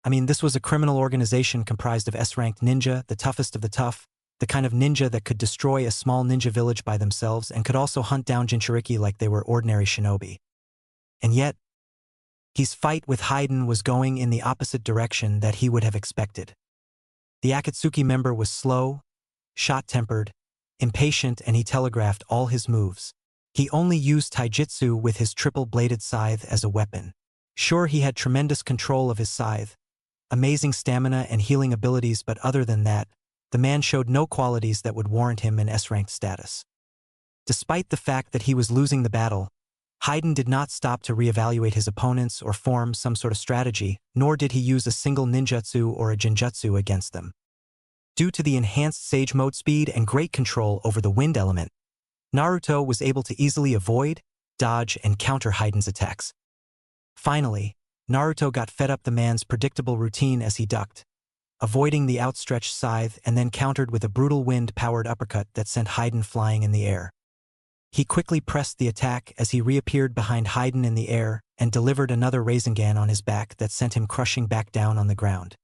I mean, this was a criminal organization comprised of S-ranked ninja, the toughest of the tough, the kind of ninja that could destroy a small ninja village by themselves and could also hunt down Jinchuriki like they were ordinary shinobi. And yet, his fight with Haiden was going in the opposite direction that he would have expected. The Akatsuki member was slow, short-tempered, impatient, and he telegraphed all his moves. He only used taijutsu with his triple-bladed scythe as a weapon. Sure, he had tremendous control of his scythe, amazing stamina and healing abilities, but other than that, the man showed no qualities that would warrant him an S-ranked status. Despite the fact that he was losing the battle, Haiden did not stop to reevaluate his opponents or form some sort of strategy, nor did he use a single ninjutsu or a genjutsu against them. Due to the enhanced Sage Mode speed and great control over the wind element, Naruto was able to easily avoid, dodge, and counter Haiden's attacks. Finally, Naruto got fed up the man's predictable routine as he ducked, avoiding the outstretched scythe and then countered with a brutal wind-powered uppercut that sent Haiden flying in the air. He quickly pressed the attack as he reappeared behind Haiden in the air and delivered another Rasengan on his back that sent him crushing back down on the ground.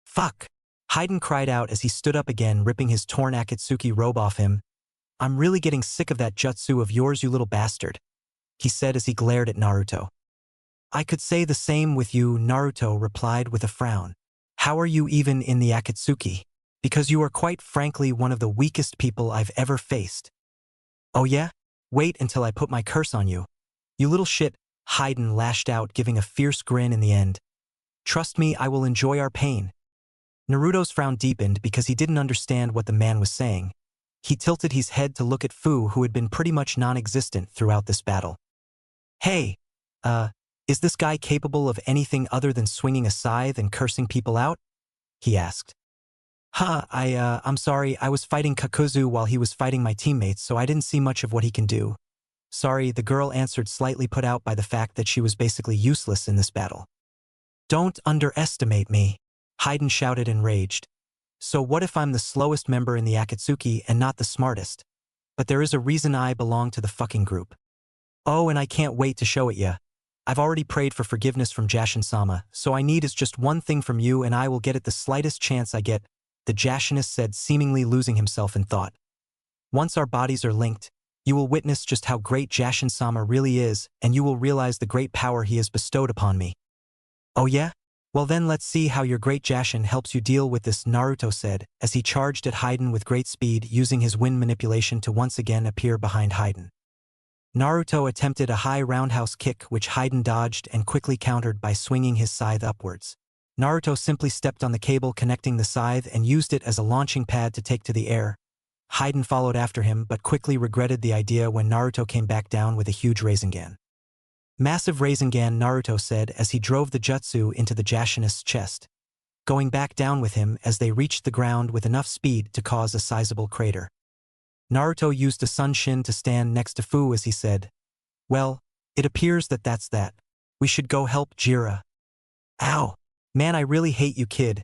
Fuck! Haydn cried out as he stood up again, ripping his torn Akatsuki robe off him. "I'm really getting sick of that jutsu of yours, you little bastard," he said as he glared at Naruto. "I could say the same with you," Naruto replied with a frown. "How are you even in the Akatsuki? Because you are quite frankly one of the weakest people I've ever faced." "Oh yeah? Wait until I put my curse on you. You little shit," Haydn lashed out, giving a fierce grin in the end. "Trust me, I will enjoy our pain." Naruto's frown deepened because he didn't understand what the man was saying. He tilted his head to look at Fu, who had been pretty much non-existent throughout this battle. "Hey, is this guy capable of anything other than swinging a scythe and cursing people out?" he asked. I'm sorry, I was fighting Kakuzu while he was fighting my teammates, so I didn't see much of what he can do." "Sorry," the girl answered, slightly put out by the fact that she was basically useless in this battle. "Don't underestimate me," Haydn shouted, enraged. "So what if I'm the slowest member in the Akatsuki and not the smartest? But there is a reason I belong to the fucking group. Oh, and I can't wait to show it ya. I've already prayed for forgiveness from Jashin-sama, so I need is just one thing from you and I will get it the slightest chance I get," the Jashinist said, seemingly losing himself in thought. "Once our bodies are linked, you will witness just how great Jashin-sama really is, and you will realize the great power he has bestowed upon me." "Oh yeah? Well then let's see how your great Jashin helps you deal with this," Naruto said, as he charged at Haydn with great speed, using his wind manipulation to once again appear behind Haydn. Naruto attempted a high roundhouse kick, which Haydn dodged and quickly countered by swinging his scythe upwards. Naruto simply stepped on the cable connecting the scythe and used it as a launching pad to take to the air. Haydn followed after him, but quickly regretted the idea when Naruto came back down with a huge Rasengan. "Massive Rasengan," Naruto said as he drove the jutsu into the Jashinist's chest, going back down with him as they reached the ground with enough speed to cause a sizable crater. Naruto used a Sunshin to stand next to Fu as he said, "Well, it appears that that's that. We should go help Jiraiya." "Ow! Man, I really hate you, kid,"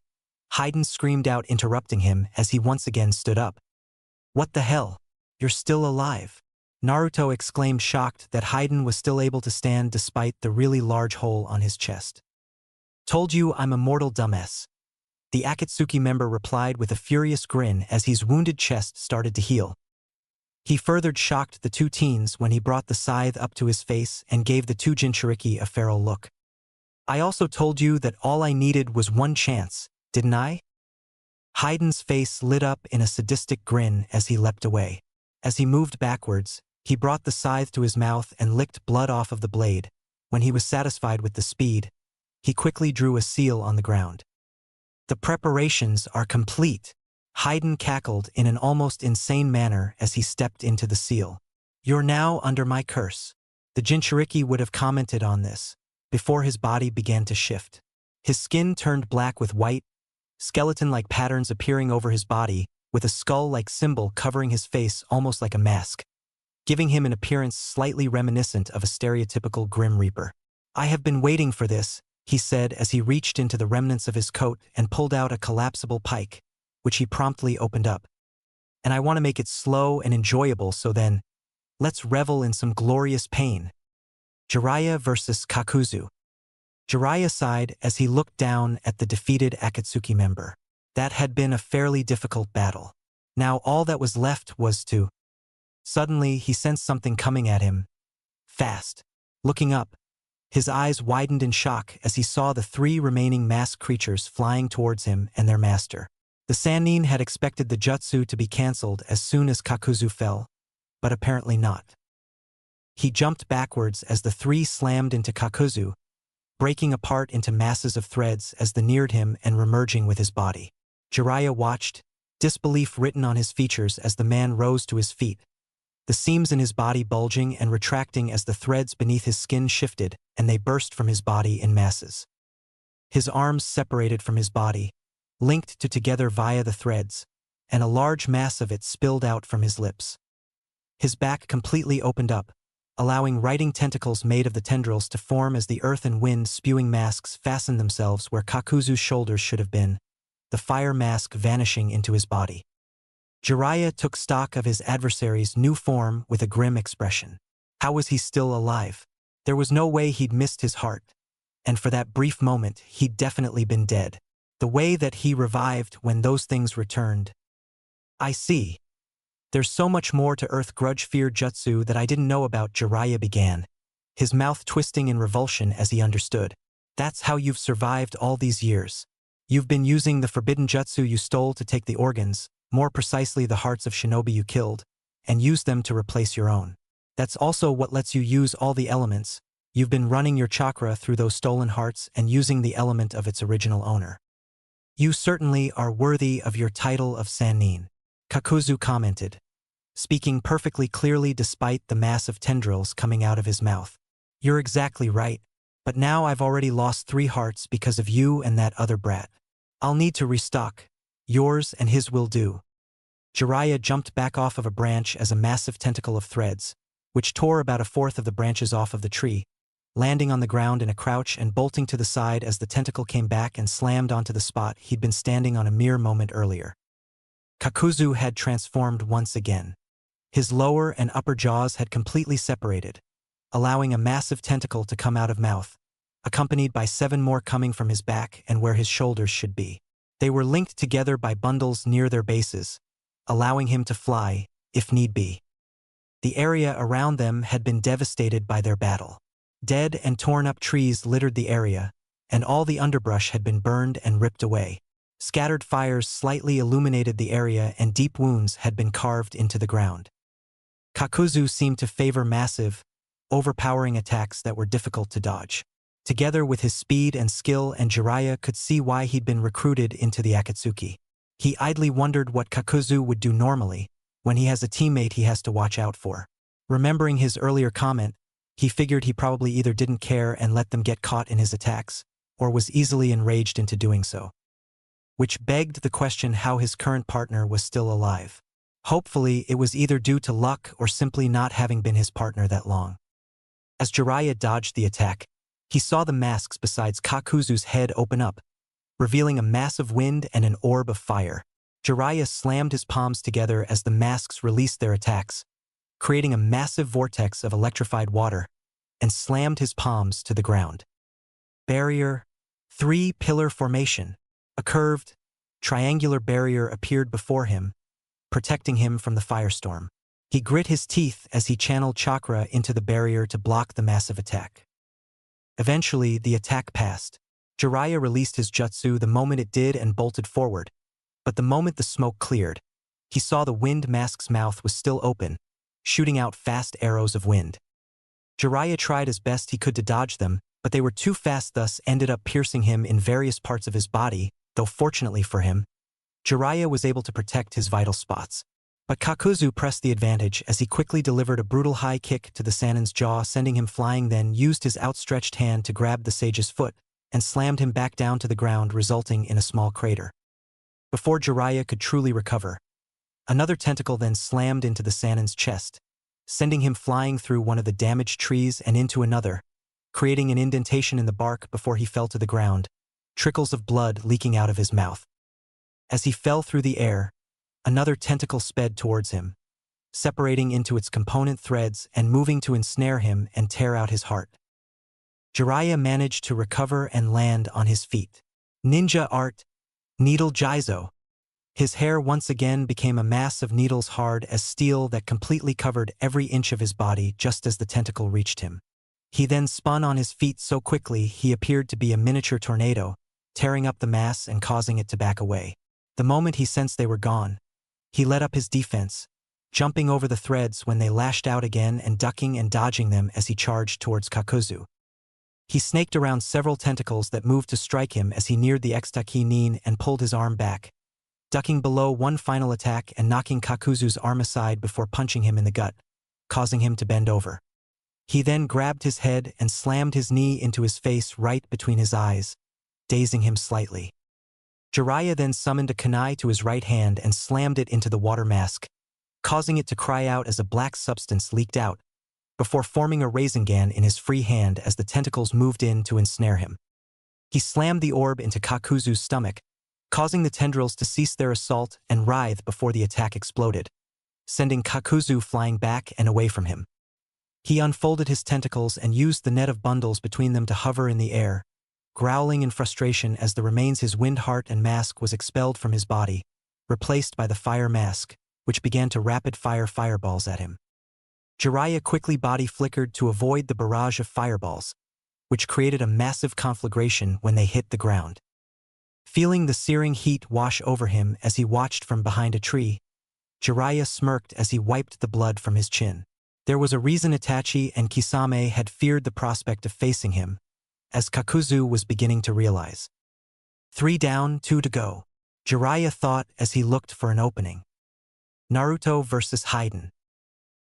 Haydn screamed out, interrupting him as he once again stood up. "What the hell? You're still alive?" Naruto exclaimed, shocked that Haydn was still able to stand despite the really large hole on his chest. "Told you I'm a mortal dumbass," the Akatsuki member replied with a furious grin as his wounded chest started to heal. He further shocked the two teens when he brought the scythe up to his face and gave the two Jinchuriki a feral look. "I also told you that all I needed was one chance, didn't I?" Haydn's face lit up in a sadistic grin as he leapt away. As he moved backwards, he brought the scythe to his mouth and licked blood off of the blade. When he was satisfied with the speed, he quickly drew a seal on the ground. "The preparations are complete," Haydn cackled in an almost insane manner as he stepped into the seal. "You're now under my curse." The Jinchuriki would have commented on this before his body began to shift. His skin turned black with white, skeleton-like patterns appearing over his body, with a skull-like symbol covering his face almost like a mask, giving him an appearance slightly reminiscent of a stereotypical Grim Reaper. "I have been waiting for this," he said as he reached into the remnants of his coat and pulled out a collapsible pike, which he promptly opened up. "And I want to make it slow and enjoyable, so then, let's revel in some glorious pain." Jiraiya versus Kakuzu. Jiraiya sighed as he looked down at the defeated Akatsuki member. That had been a fairly difficult battle. Now all that was left was to... Suddenly, he sensed something coming at him. Fast. Looking up, his eyes widened in shock as he saw the three remaining masked creatures flying towards him and their master. The Sannin had expected the jutsu to be cancelled as soon as Kakuzu fell, but apparently not. He jumped backwards as the three slammed into Kakuzu, breaking apart into masses of threads as they neared him and remerging with his body. Jiraiya watched, disbelief written on his features as the man rose to his feet, the seams in his body bulging and retracting as the threads beneath his skin shifted and they burst from his body in masses. His arms separated from his body, linked together via the threads, and a large mass of it spilled out from his lips. His back completely opened up, allowing writing tentacles made of the tendrils to form as the earth and wind spewing masks fastened themselves where Kakuzu's shoulders should have been, the fire mask vanishing into his body. Jiraiya took stock of his adversary's new form with a grim expression. How was he still alive? There was no way he'd missed his heart, and for that brief moment he'd definitely been dead. The way that he revived when those things returned. I see. There's so much more to Earth Grudge Fear Jutsu that I didn't know about, Jiraiya began, his mouth twisting in revulsion as he understood. That's how you've survived all these years. You've been using the forbidden jutsu you stole to take the organs, more precisely the hearts of shinobi you killed, and use them to replace your own. That's also what lets you use all the elements. You've been running your chakra through those stolen hearts and using the element of its original owner. You certainly are worthy of your title of Sannin, Kakuzu commented, speaking perfectly clearly despite the massive tendrils coming out of his mouth. You're exactly right, but now I've already lost 3 hearts because of you and that other brat. I'll need to restock. Yours and his will do. Jiraiya jumped back off of a branch as a massive tentacle of threads, which tore about 1/4 of the branches off of the tree, landing on the ground in a crouch and bolting to the side as the tentacle came back and slammed onto the spot he'd been standing on a mere moment earlier. Kakuzu had transformed once again. His lower and upper jaws had completely separated, allowing a massive tentacle to come out of mouth, accompanied by 7 more coming from his back and where his shoulders should be. They were linked together by bundles near their bases, allowing him to fly, if need be. The area around them had been devastated by their battle. Dead and torn-up trees littered the area, and all the underbrush had been burned and ripped away. Scattered fires slightly illuminated the area and deep wounds had been carved into the ground. Kakuzu seemed to favor massive, overpowering attacks that were difficult to dodge. Together with his speed and skill, and Jiraiya could see why he'd been recruited into the Akatsuki. He idly wondered what Kakuzu would do normally, when he has a teammate he has to watch out for. Remembering his earlier comment, he figured he probably either didn't care and let them get caught in his attacks, or was easily enraged into doing so. Which begged the question how his current partner was still alive. Hopefully, it was either due to luck or simply not having been his partner that long. As Jiraiya dodged the attack, he saw the masks beside Kakuzu's head open up, revealing a massive wind and an orb of fire. Jiraiya slammed his palms together as the masks released their attacks, creating a massive vortex of electrified water, and slammed his palms to the ground. Barrier, 3-pillar formation. A curved, triangular barrier appeared before him, protecting him from the firestorm. He grit his teeth as he channeled chakra into the barrier to block the massive attack. Eventually, the attack passed. Jiraiya released his jutsu the moment it did and bolted forward, but the moment the smoke cleared, he saw the wind mask's mouth was still open, shooting out fast arrows of wind. Jiraiya tried as best he could to dodge them, but they were too fast, thus ended up piercing him in various parts of his body, though fortunately for him, Jiraiya was able to protect his vital spots. But Kakuzu pressed the advantage as he quickly delivered a brutal high kick to the Sannin's jaw, sending him flying, then used his outstretched hand to grab the sage's foot and slammed him back down to the ground, resulting in a small crater. Before Jiraiya could truly recover, another tentacle then slammed into the Sannin's chest, sending him flying through one of the damaged trees and into another, creating an indentation in the bark before he fell to the ground, trickles of blood leaking out of his mouth. As he fell through the air, another tentacle sped towards him, separating into its component threads and moving to ensnare him and tear out his heart. Jiraiya managed to recover and land on his feet. Ninja art, needle jizo. His hair once again became a mass of needles hard as steel that completely covered every inch of his body just as the tentacle reached him. He then spun on his feet so quickly he appeared to be a miniature tornado, tearing up the mass and causing it to back away. The moment he sensed they were gone, he let up his defense, jumping over the threads when they lashed out again and ducking and dodging them as he charged towards Kakuzu. He snaked around several tentacles that moved to strike him as he neared the Extaki Nin and pulled his arm back, ducking below one final attack and knocking Kakuzu's arm aside before punching him in the gut, causing him to bend over. He then grabbed his head and slammed his knee into his face right between his eyes, dazing him slightly. Jiraiya then summoned a kunai to his right hand and slammed it into the water mask, causing it to cry out as a black substance leaked out, before forming a Rasengan in his free hand as the tentacles moved in to ensnare him. He slammed the orb into Kakuzu's stomach, causing the tendrils to cease their assault and writhe before the attack exploded, sending Kakuzu flying back and away from him. He unfolded his tentacles and used the net of bundles between them to hover in the air, growling in frustration as the remains his wind heart and mask was expelled from his body, replaced by the fire mask, which began to rapid-fire fireballs at him. Jiraiya quickly body flickered to avoid the barrage of fireballs, which created a massive conflagration when they hit the ground. Feeling the searing heat wash over him as he watched from behind a tree, Jiraiya smirked as he wiped the blood from his chin. There was a reason Itachi and Kisame had feared the prospect of facing him, as Kakuzu was beginning to realize. 3 down, 2 to go, Jiraiya thought as he looked for an opening. Naruto versus Haiden.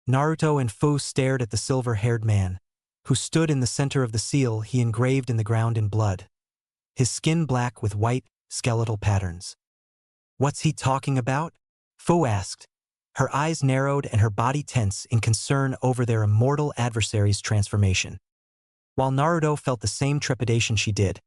Naruto and Fu stared at the silver-haired man, who stood in the center of the seal he engraved in the ground in blood, his skin black with white, skeletal patterns. "What's he talking about?" Fu asked, her eyes narrowed and her body tense in concern over their immortal adversary's transformation. While Naruto felt the same trepidation she did,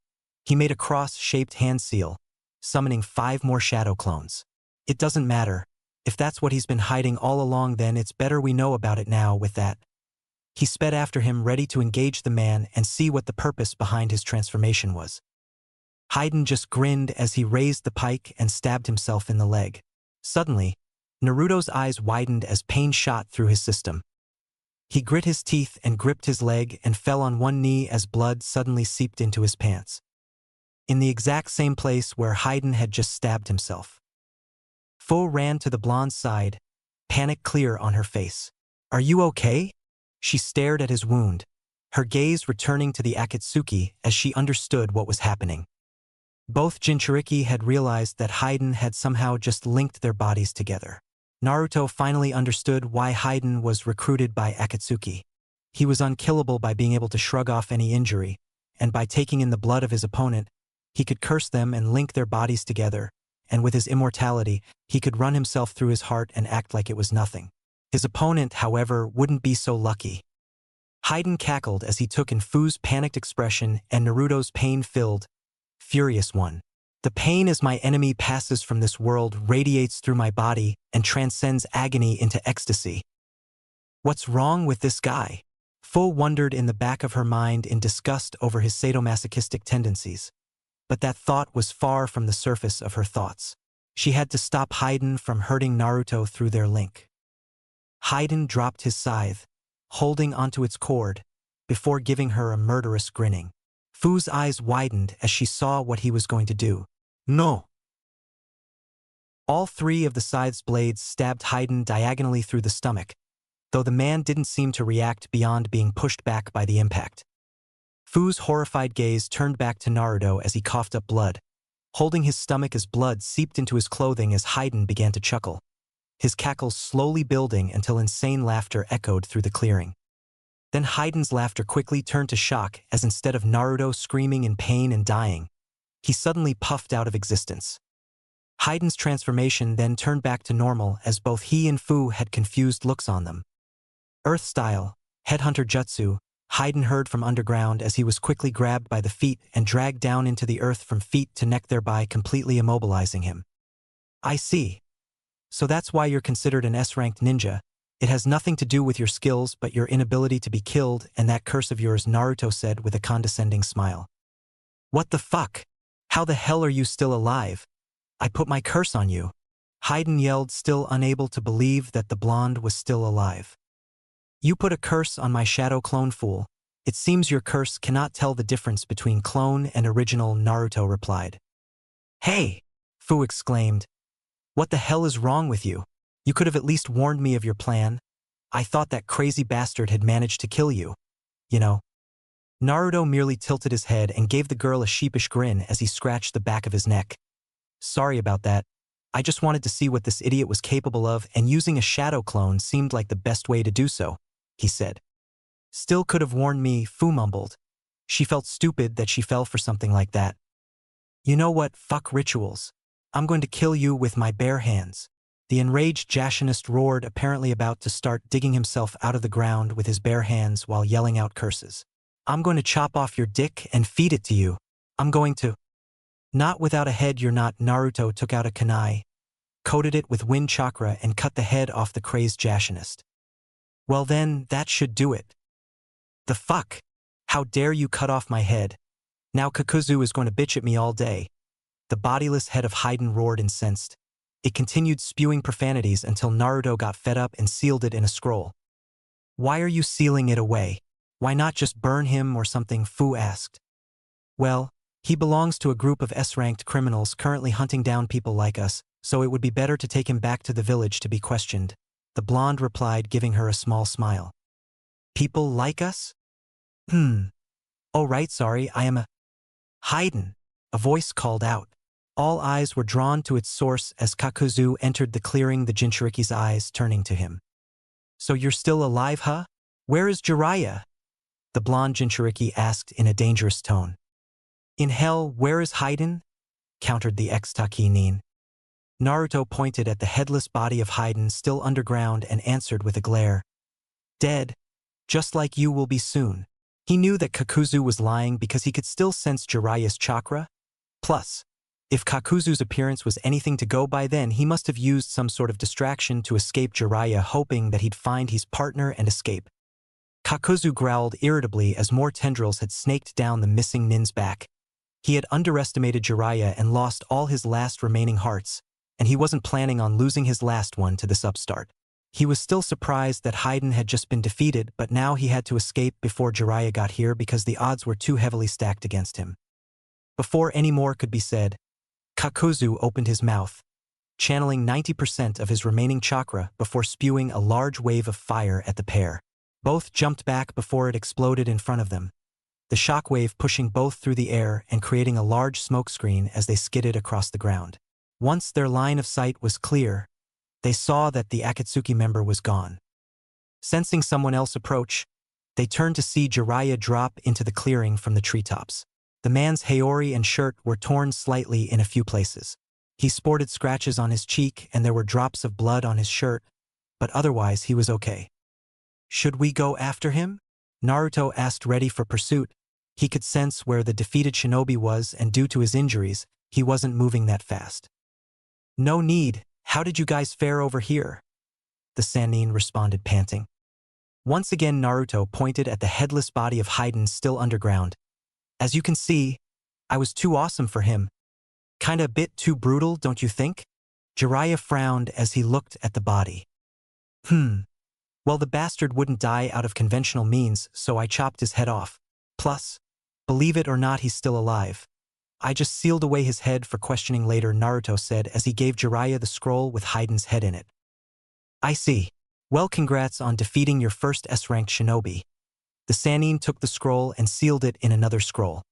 he made a cross-shaped hand seal, summoning 5 more shadow clones. "It doesn't matter. If that's what he's been hiding all along, then it's better we know about it now." With that, he sped after him, ready to engage the man and see what the purpose behind his transformation was. Haiden just grinned as he raised the pike and stabbed himself in the leg. Suddenly, Naruto's eyes widened as pain shot through his system. He grit his teeth and gripped his leg and fell on one knee as blood suddenly seeped into his pants, in the exact same place where Haiden had just stabbed himself. Fu ran to the blonde's side, panic clear on her face. "Are you okay?" She stared at his wound, her gaze returning to the Akatsuki as she understood what was happening. Both Jinchuriki had realized that Haiden had somehow just linked their bodies together. Naruto finally understood why Haiden was recruited by Akatsuki. He was unkillable by being able to shrug off any injury, and by taking in the blood of his opponent, he could curse them and link their bodies together, and with his immortality, he could run himself through his heart and act like it was nothing. His opponent, however, wouldn't be so lucky. Haiden cackled as he took in Fu's panicked expression and Naruto's pain-filled, furious one. "The pain as my enemy passes from this world radiates through my body and transcends agony into ecstasy. What's wrong with this guy?" Fu wondered in the back of her mind in disgust over his sadomasochistic tendencies. But that thought was far from the surface of her thoughts. She had to stop Haiden from hurting Naruto through their link. Haiden dropped his scythe, holding onto its cord, before giving her a murderous grinning. Fu's eyes widened as she saw what he was going to do. "No!" All 3 of the scythe's blades stabbed Haiden diagonally through the stomach, though the man didn't seem to react beyond being pushed back by the impact. Fu's horrified gaze turned back to Naruto as he coughed up blood, holding his stomach as blood seeped into his clothing as Haiden began to chuckle, his cackles slowly building until insane laughter echoed through the clearing. Then Haiden's laughter quickly turned to shock as instead of Naruto screaming in pain and dying, he suddenly puffed out of existence. Haiden's transformation then turned back to normal as both he and Fu had confused looks on them. Earth style, headhunter jutsu, Haiden heard from underground as he was quickly grabbed by the feet and dragged down into the earth from feet to neck, thereby completely immobilizing him. "I see. So that's why you're considered an S-ranked ninja. It has nothing to do with your skills but your inability to be killed and that curse of yours," Naruto said with a condescending smile. "What the fuck? How the hell are you still alive? I put my curse on you," Haiden yelled, still unable to believe that the blonde was still alive. "You put a curse on my shadow clone, fool. It seems your curse cannot tell the difference between clone and original," Naruto replied. "Hey!" Fu exclaimed. "What the hell is wrong with you? You could have at least warned me of your plan. I thought that crazy bastard had managed to kill you. You know." Naruto merely tilted his head and gave the girl a sheepish grin as he scratched the back of his neck. "Sorry about that. I just wanted to see what this idiot was capable of, and using a shadow clone seemed like the best way to do so," he said. "Still could have warned me," Fu mumbled. She felt stupid that she fell for something like that. "You know what? Fuck rituals. I'm going to kill you with my bare hands." The enraged Jashinist roared, apparently about to start digging himself out of the ground with his bare hands while yelling out curses. "I'm going to chop off your dick and feed it to you. I'm going to—" "Not without a head, you're not." Naruto took out a kunai, coated it with wind chakra and cut the head off the crazed Jashinist. "Well then, that should do it." "The fuck? How dare you cut off my head?" Now Kakuzu is going to bitch at me all day. The bodiless head of Haiden roared incensed. It continued spewing profanities until Naruto got fed up and sealed it in a scroll. Why are you sealing it away? Why not just burn him or something? Fu asked. Well, he belongs to a group of S-ranked criminals currently hunting down people like us, so it would be better to take him back to the village to be questioned, the blonde replied, giving her a small smile. People like us? Oh right, sorry, I am a... Haiden, a voice called out. All eyes were drawn to its source as Kakuzu entered the clearing, the Jinchuriki's eyes turning to him. So you're still alive, huh? Where is Jiraiya? The blonde Jinchuriki asked in a dangerous tone. In hell, where is Haiden? Countered the ex-Taki Nin. Naruto pointed at the headless body of Haiden still underground and answered with a glare. Dead. Just like you will be soon. He knew that Kakuzu was lying because he could still sense Jiraiya's chakra. Plus, if Kakuzu's appearance was anything to go by, then he must have used some sort of distraction to escape Jiraiya, hoping that he'd find his partner and escape. Kakuzu growled irritably as more tendrils had snaked down the missing Nin's back. He had underestimated Jiraiya and lost all his last remaining hearts, and he wasn't planning on losing his last one to this upstart. He was still surprised that Haiden had just been defeated, but now he had to escape before Jiraiya got here because the odds were too heavily stacked against him. Before any more could be said, Kakuzu opened his mouth, channeling 90% of his remaining chakra before spewing a large wave of fire at the pair. Both jumped back before it exploded in front of them, the shockwave pushing both through the air and creating a large smokescreen as they skidded across the ground. Once their line of sight was clear, they saw that the Akatsuki member was gone. Sensing someone else approach, they turned to see Jiraiya drop into the clearing from the treetops. The man's haori and shirt were torn slightly in a few places. He sported scratches on his cheek and there were drops of blood on his shirt, but otherwise he was okay. Should we go after him? Naruto asked, ready for pursuit. He could sense where the defeated shinobi was, and due to his injuries, he wasn't moving that fast. No need. How did you guys fare over here? The Sannin responded, panting. Once again Naruto pointed at the headless body of Haiden still underground. As you can see, I was too awesome for him. Kinda a bit too brutal, don't you think? Jiraiya frowned as he looked at the body. Well, the bastard wouldn't die out of conventional means, so I chopped his head off. Plus, believe it or not, he's still alive. I just sealed away his head for questioning later, Naruto said as he gave Jiraiya the scroll with Haiden's head in it. I see. Well, congrats on defeating your first S-ranked shinobi. The Sannin took the scroll and sealed it in another scroll.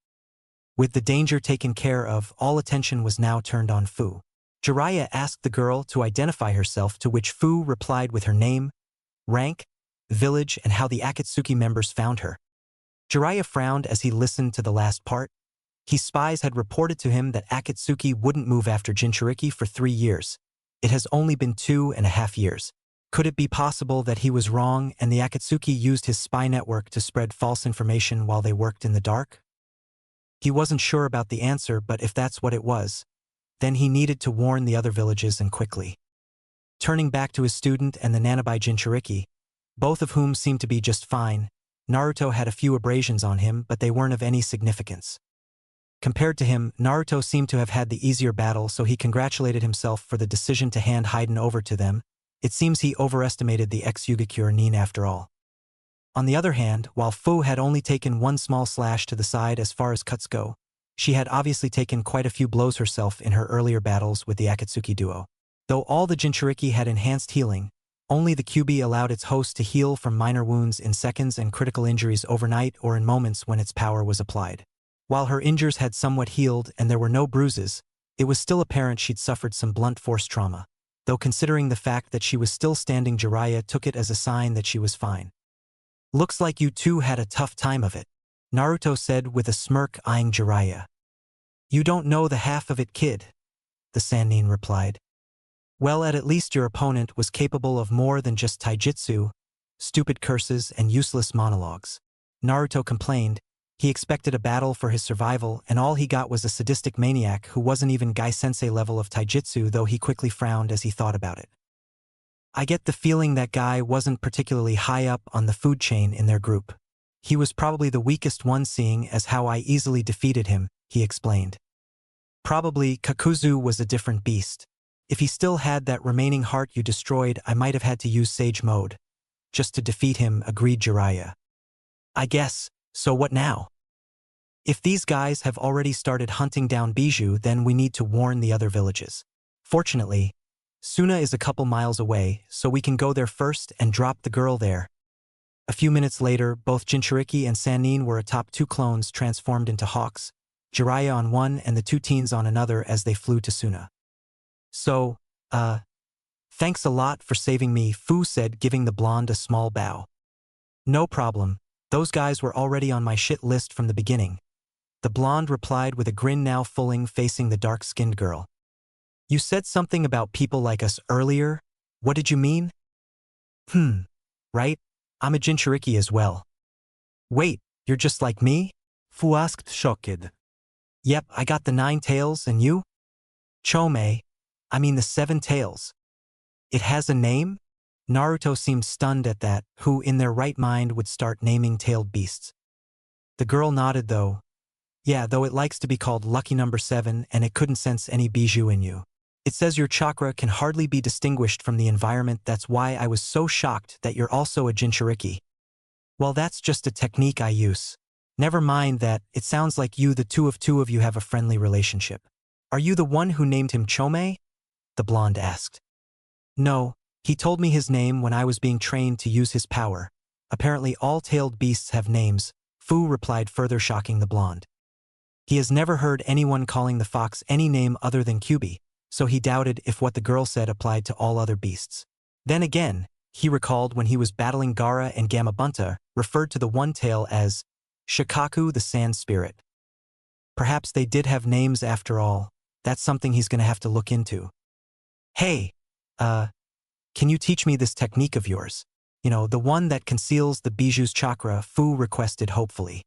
With the danger taken care of, all attention was now turned on Fu. Jiraiya asked the girl to identify herself, to which Fu replied with her name, rank, village, and how the Akatsuki members found her. Jiraiya frowned as he listened to the last part. His spies had reported to him that Akatsuki wouldn't move after Jinchuriki for 3 years. It has only been 2.5 years. Could it be possible that he was wrong and the Akatsuki used his spy network to spread false information while they worked in the dark? He wasn't sure about the answer, but if that's what it was, then he needed to warn the other villages, and quickly. Turning back to his student and the Nanabai Jinchuriki, both of whom seemed to be just fine, Naruto had a few abrasions on him, but they weren't of any significance. Compared to him, Naruto seemed to have had the easier battle, so he congratulated himself for the decision to hand Haiden over to them. It seems he overestimated the ex-Yugakure Nin after all. On the other hand, while Fu had only taken one small slash to the side as far as cuts go, she had obviously taken quite a few blows herself in her earlier battles with the Akatsuki duo. Though all the Jinchuriki had enhanced healing, only the Kyuubi allowed its host to heal from minor wounds in seconds and critical injuries overnight or in moments when its power was applied. While her injuries had somewhat healed and there were no bruises, it was still apparent she'd suffered some blunt force trauma, though considering the fact that she was still standing, Jiraiya took it as a sign that she was fine. Looks like you two had a tough time of it, Naruto said with a smirk, eyeing Jiraiya. You don't know the half of it, kid, the Sannin replied. Well, at least your opponent was capable of more than just taijutsu, stupid curses, and useless monologues. Naruto complained. He expected a battle for his survival, and all he got was a sadistic maniac who wasn't even Gai-sensei level of taijutsu, though he quickly frowned as he thought about it. I get the feeling that Guy wasn't particularly high up on the food chain in their group. He was probably the weakest one, seeing as how I easily defeated him, he explained. Probably Kakuzu was a different beast. If he still had that remaining heart you destroyed, I might have had to use Sage Mode. Just to defeat him, agreed Jiraiya. I guess, so what now? If these guys have already started hunting down Bijou, then we need to warn the other villages. Fortunately, Suna is a couple miles away, so we can go there first and drop the girl there. A few minutes later, both Jinchuriki and Sannin were atop two clones transformed into hawks, Jiraiya on one and the two teens on another as they flew to Suna. So, thanks a lot for saving me, Fu said, giving the blonde a small bow. No problem, those guys were already on my shit list from the beginning. The blonde replied with a grin, now fully facing the dark-skinned girl. You said something about people like us earlier? What did you mean? Right? I'm a Jinchuriki as well. Wait, you're just like me? Fu asked, shocked. Yep, I got the 9 tails, and you? Chome. I mean the 7 tails. It has a name? Naruto seemed stunned at that. Who in their right mind would start naming tailed beasts? The girl nodded though. Yeah, though it likes to be called Lucky Number 7 and it couldn't sense any bijou in you. It says your chakra can hardly be distinguished from the environment. That's why I was so shocked that you're also a Jinchuriki. Well, that's just a technique I use. Never mind that, it sounds like you, the two of you have a friendly relationship. Are you the one who named him Chome? The blonde asked. No, he told me his name when I was being trained to use his power. Apparently all tailed beasts have names, Fu replied, further shocking the blonde. He has never heard anyone calling the fox any name other than Kyubi, so he doubted if what the girl said applied to all other beasts. Then again, he recalled when he was battling Gaara and Gamabunta, referred to the one tail as Shikaku, the sand spirit. Perhaps they did have names after all. That's something he's gonna have to look into. Hey, can you teach me this technique of yours? You know, the one that conceals the Bijou's chakra, Fu requested hopefully.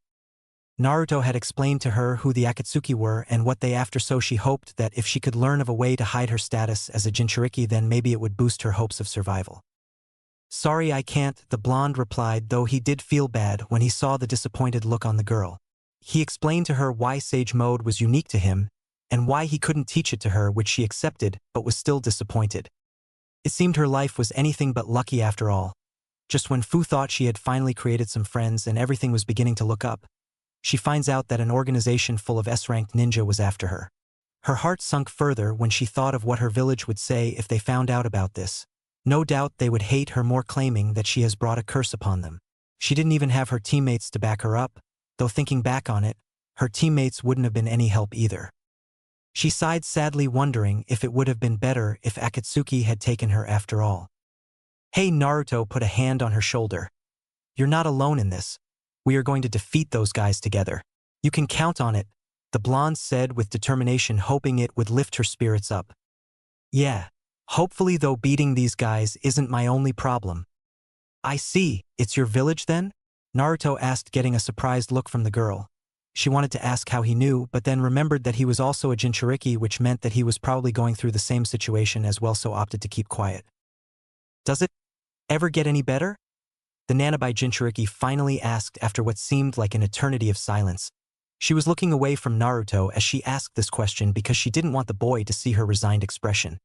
Naruto had explained to her who the Akatsuki were and what they after, so she hoped that if she could learn of a way to hide her status as a Jinchuriki, then maybe it would boost her hopes of survival. Sorry, I can't, the blonde replied, though he did feel bad when he saw the disappointed look on the girl. He explained to her why Sage Mode was unique to him and why he couldn't teach it to her, which she accepted but was still disappointed. It seemed her life was anything but lucky after all. Just when Fu thought she had finally created some friends and everything was beginning to look up, she finds out that an organization full of S-ranked ninja was after her. Her heart sunk further when she thought of what her village would say if they found out about this. No doubt they would hate her more, claiming that she has brought a curse upon them. She didn't even have her teammates to back her up, though thinking back on it, her teammates wouldn't have been any help either. She sighed sadly, wondering if it would have been better if Akatsuki had taken her after all. Hey, Naruto put a hand on her shoulder. You're not alone in this. We are going to defeat those guys together. You can count on it, the blonde said with determination, hoping it would lift her spirits up. Yeah, hopefully, though beating these guys isn't my only problem. I see, it's your village then? Naruto asked, getting a surprised look from the girl. She wanted to ask how he knew, but then remembered that he was also a Jinchuriki, which meant that he was probably going through the same situation as well, so opted to keep quiet. Does it ever get any better? The Nanabai Jinchuriki finally asked after what seemed like an eternity of silence. She was looking away from Naruto as she asked this question because she didn't want the boy to see her resigned expression.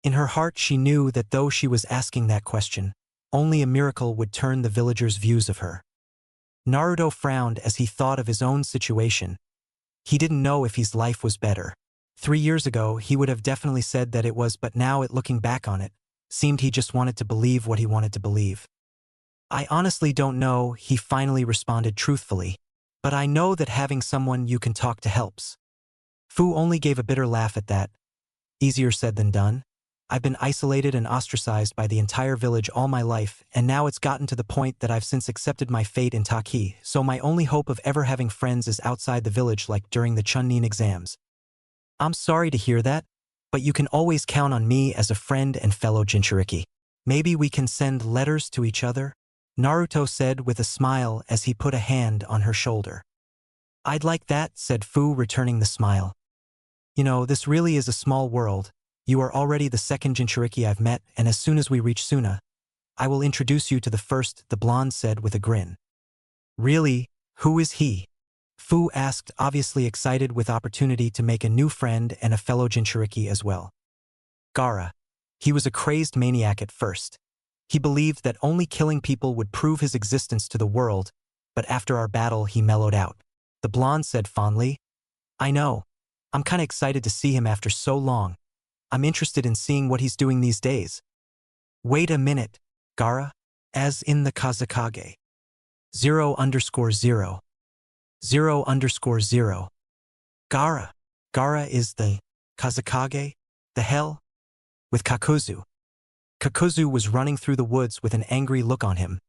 In her heart, she knew that though she was asking that question, only a miracle would turn the villagers' views of her. Naruto frowned as he thought of his own situation. He didn't know if his life was better. 3 years ago, he would have definitely said that it was, but now, looking back on it, seemed he just wanted to believe what he wanted to believe. I honestly don't know, he finally responded truthfully, but I know that having someone you can talk to helps. Fu only gave a bitter laugh at that. Easier said than done. I've been isolated and ostracized by the entire village all my life, and now it's gotten to the point that I've since accepted my fate in Taki, so my only hope of ever having friends is outside the village, like during the Chunin exams. I'm sorry to hear that, but you can always count on me as a friend and fellow Jinchuriki. Maybe we can send letters to each other? Naruto said with a smile as he put a hand on her shoulder. I'd like that, said Fu, returning the smile. You know, this really is a small world. You are already the second Jinchuriki I've met, and as soon as we reach Suna, I will introduce you to the first, the blonde said with a grin. Really? Who is he? Fu asked, obviously excited with opportunity to make a new friend and a fellow Jinchuriki as well. Gaara. He was a crazed maniac at first. He believed that only killing people would prove his existence to the world, but after our battle he mellowed out. The blonde said fondly, I know. I'm kinda excited to see him after so long. I'm interested in seeing what he's doing these days. Wait a minute, Gaara? As in the Kazekage. 0_0. 0_0. Gaara. Gaara is the Kazekage? The hell? With Kakuzu. Kakuzu was running through the woods with an angry look on him.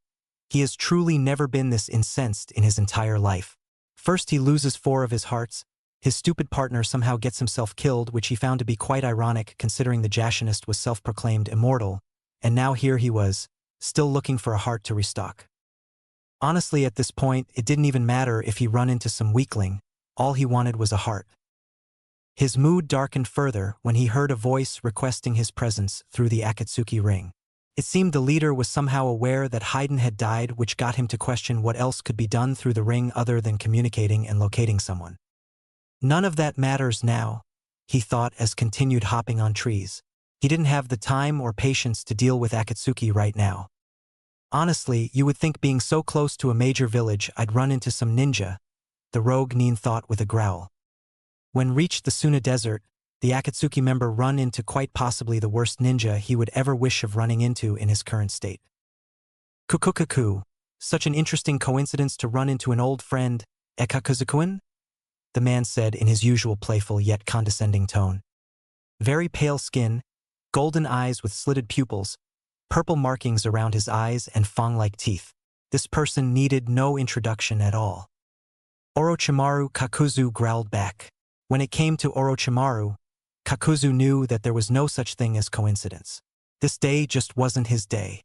He has truly never been this incensed in his entire life. First he loses 4 of his hearts, his stupid partner somehow gets himself killed, which he found to be quite ironic considering the Jashinist was self-proclaimed immortal, and now here he was, still looking for a heart to restock. Honestly, at this point, it didn't even matter if he run into some weakling, all he wanted was a heart. His mood darkened further when he heard a voice requesting his presence through the Akatsuki ring. It seemed the leader was somehow aware that Haydn had died, which got him to question what else could be done through the ring other than communicating and locating someone. None of that matters now, he thought as continued hopping on trees. He didn't have the time or patience to deal with Akatsuki right now. Honestly, you would think being so close to a major village I'd run into some ninja, the rogue Nin thought with a growl. When reached the Suna Desert, the Akatsuki member run into quite possibly the worst ninja he would ever wish of running into in his current state. Kukukaku, such an interesting coincidence to run into an old friend, Ekakuzukuin? The man said in his usual playful yet condescending tone. Very pale skin, golden eyes with slitted pupils, purple markings around his eyes and fang-like teeth. This person needed no introduction at all. Orochimaru, Kakuzu growled back. When it came to Orochimaru, Kakuzu knew that there was no such thing as coincidence. This day just wasn't his day.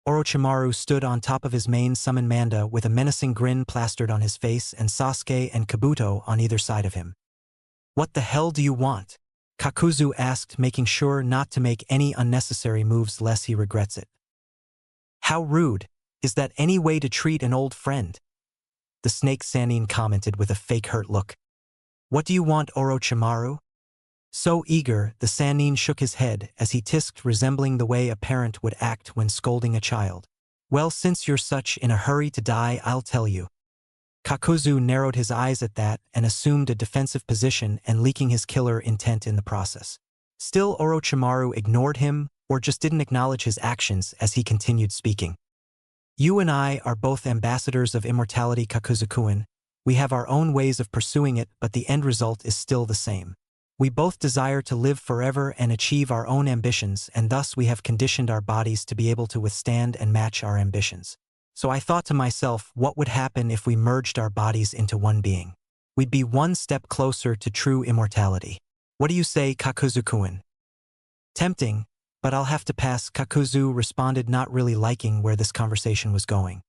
Orochimaru stood on top of his main summon Manda with a menacing grin plastered on his face and Sasuke and Kabuto on either side of him. What the hell do you want? Kakuzu asked, making sure not to make any unnecessary moves lest he regrets it. How rude. Is that any way to treat an old friend? The snake Sannin commented with a fake hurt look. What do you want, Orochimaru? So eager, the Sannin shook his head as he tisked, resembling the way a parent would act when scolding a child. Well, since you're such in a hurry to die, I'll tell you. Kakuzu narrowed his eyes at that and assumed a defensive position and leaking his killer intent in the process. Still, Orochimaru ignored him or just didn't acknowledge his actions as he continued speaking. You and I are both ambassadors of immortality, Kakuzu-kun. We have our own ways of pursuing it, but the end result is still the same. We both desire to live forever and achieve our own ambitions, and thus we have conditioned our bodies to be able to withstand and match our ambitions. So I thought to myself, what would happen if we merged our bodies into one being? We'd be one step closer to true immortality. What do you say, Kakuzu-kun? Tempting, but I'll have to pass, Kakuzu responded, not really liking where this conversation was going.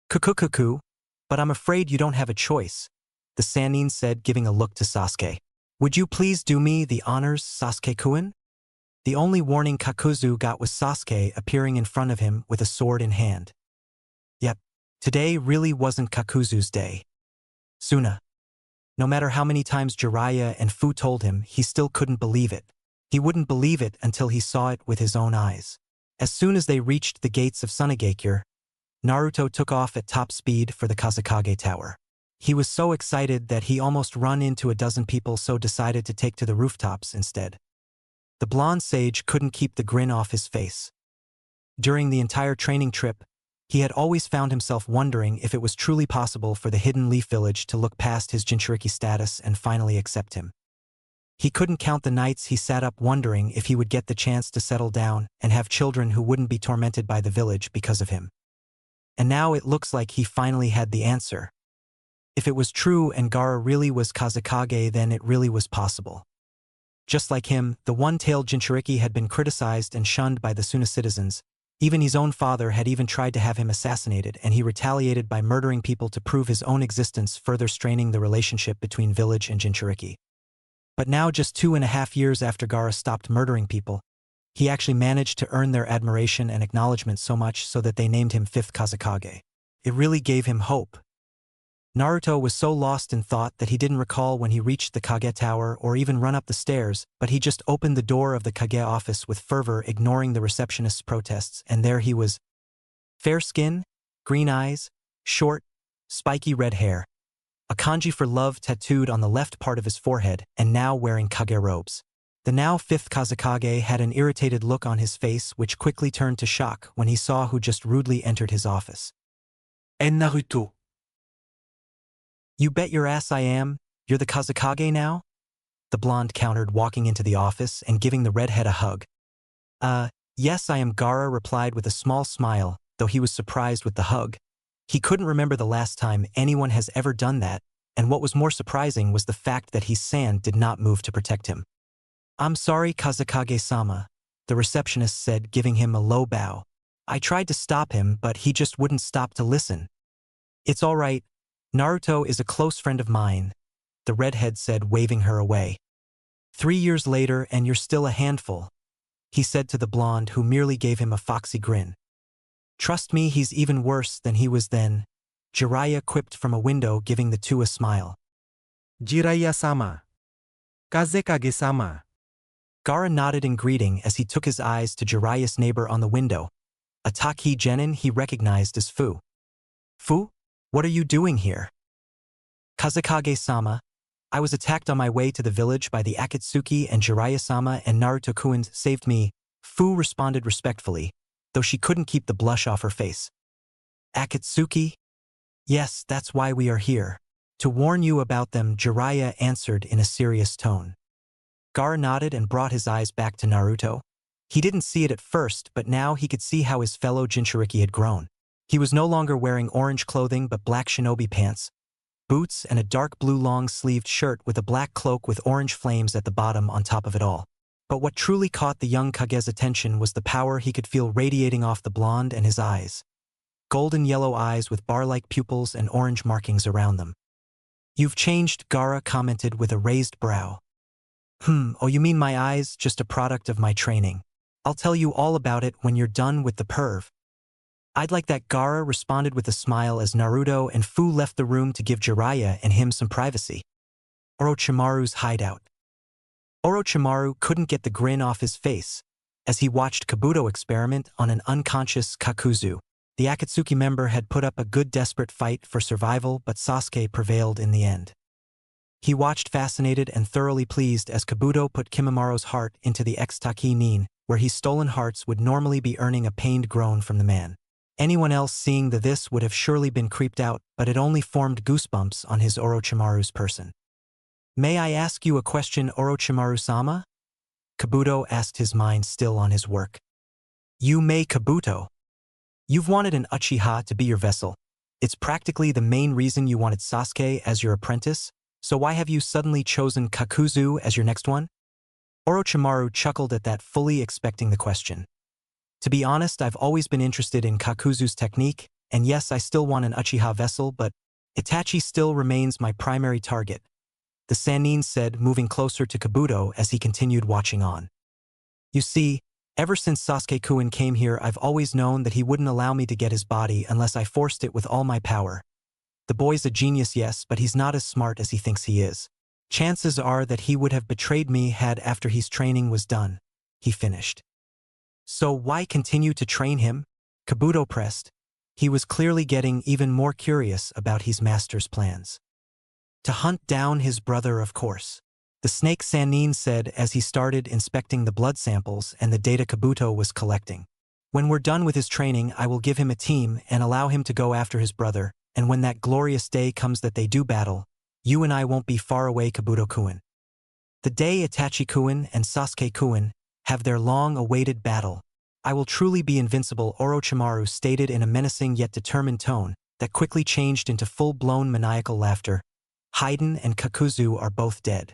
Kukukuku, but I'm afraid you don't have a choice, the Sannin said, giving a look to Sasuke. Would you please do me the honors, Sasuke-kun? The only warning Kakuzu got was Sasuke appearing in front of him with a sword in hand. Yep, today really wasn't Kakuzu's day. Suna. No matter how many times Jiraiya and Fu told him, he still couldn't believe it. He wouldn't believe it until he saw it with his own eyes. As soon as they reached the gates of Sunagakure, Naruto took off at top speed for the Kazekage Tower. He was so excited that he almost run into a dozen people, so decided to take to the rooftops instead. The blonde sage couldn't keep the grin off his face. During the entire training trip, he had always found himself wondering if it was truly possible for the Hidden Leaf Village to look past his Jinchuriki status and finally accept him. He couldn't count the nights he sat up wondering if he would get the chance to settle down and have children who wouldn't be tormented by the village because of him. And now it looks like he finally had the answer. If it was true and Gaara really was Kazekage, then it really was possible. Just like him, the one-tailed Jinchuriki had been criticized and shunned by the Suna citizens. Even his own father had even tried to have him assassinated, and he retaliated by murdering people to prove his own existence, further straining the relationship between village and Jinchuriki. But now, just 2.5 years after Gaara stopped murdering people, he actually managed to earn their admiration and acknowledgement so much so that they named him 5th Kazekage. It really gave him hope. Naruto was so lost in thought that he didn't recall when he reached the Kage Tower or even run up the stairs, but he just opened the door of the Kage office with fervor, ignoring the receptionist's protests, and there he was. Fair skin, green eyes, short, spiky red hair. A kanji for love tattooed on the left part of his forehead, and now wearing Kage robes. The now fifth Kazekage had an irritated look on his face which quickly turned to shock when he saw who just rudely entered his office. And Naruto. You bet your ass I am, you're the Kazekage now? The blonde countered, walking into the office and giving the redhead a hug. Yes I am, Gaara replied with a small smile, though he was surprised with the hug. He couldn't remember the last time anyone has ever done that, and what was more surprising was the fact that Hisan did not move to protect him. I'm sorry, Kazekage-sama, the receptionist said, giving him a low bow. I tried to stop him, but he just wouldn't stop to listen. It's all right. Naruto is a close friend of mine, the redhead said, waving her away. 3 years later and you're still a handful, he said to the blonde, who merely gave him a foxy grin. Trust me, he's even worse than he was then, Jiraiya quipped from a window, giving the two a smile. Jiraiya-sama. Kazekage-sama. Gaara nodded in greeting as he took his eyes to Jiraiya's neighbor on the window, a Taki genin he recognized as Fu. Fu? What are you doing here? Kazekage-sama, I was attacked on my way to the village by the Akatsuki, and Jiraiya-sama and Naruto-kun saved me, Fu responded respectfully, though she couldn't keep the blush off her face. Akatsuki? Yes, that's why we are here. To warn you about them, Jiraiya answered in a serious tone. Gaara nodded and brought his eyes back to Naruto. He didn't see it at first, but now he could see how his fellow Jinchuriki had grown. He was no longer wearing orange clothing but black shinobi pants, boots, and a dark blue long-sleeved shirt with a black cloak with orange flames at the bottom on top of it all. But what truly caught the young Kage's attention was the power he could feel radiating off the blonde and his eyes. Golden yellow eyes with bar-like pupils and orange markings around them. You've changed, Gaara commented with a raised brow. Oh, you mean my eyes, just a product of my training. I'll tell you all about it when you're done with the perv. I'd like that, Gaara responded with a smile as Naruto and Fu left the room to give Jiraiya and him some privacy. Orochimaru's hideout. Orochimaru couldn't get the grin off his face as he watched Kabuto experiment on an unconscious Kakuzu. The Akatsuki member had put up a good desperate fight for survival, but Sasuke prevailed in the end. He watched fascinated and thoroughly pleased as Kabuto put Kimimara's heart into the ex-Taki Nin, where his stolen hearts would normally be earning a pained groan from the man. Anyone else seeing this would have surely been creeped out, but it only formed goosebumps on his Orochimaru's person. May I ask you a question, Orochimaru-sama? Kabuto asked, his mind still on his work. You may, Kabuto. You've wanted an Uchiha to be your vessel. It's practically the main reason you wanted Sasuke as your apprentice, so why have you suddenly chosen Kakuzu as your next one? Orochimaru chuckled at that, fully expecting the question. To be honest, I've always been interested in Kakuzu's technique, and yes, I still want an Uchiha vessel, but Itachi still remains my primary target, the Sannin said, moving closer to Kabuto as he continued watching on. You see, ever since Sasuke-kun came here, I've always known that he wouldn't allow me to get his body unless I forced it with all my power. The boy's a genius, yes, but he's not as smart as he thinks he is. Chances are that he would have betrayed me had after his training was done, he finished. So why continue to train him? Kabuto pressed. He was clearly getting even more curious about his master's plans. To hunt down his brother, of course. The snake Sannin said as he started inspecting the blood samples and the data Kabuto was collecting. When we're done with his training, I will give him a team and allow him to go after his brother, and when that glorious day comes that they do battle, you and I won't be far away, Kabuto-kun. The day Itachi-kun and Sasuke-kun have their long-awaited battle, I will truly be invincible, Orochimaru stated in a menacing yet determined tone that quickly changed into full-blown maniacal laughter. Haiden and Kakuzu are both dead.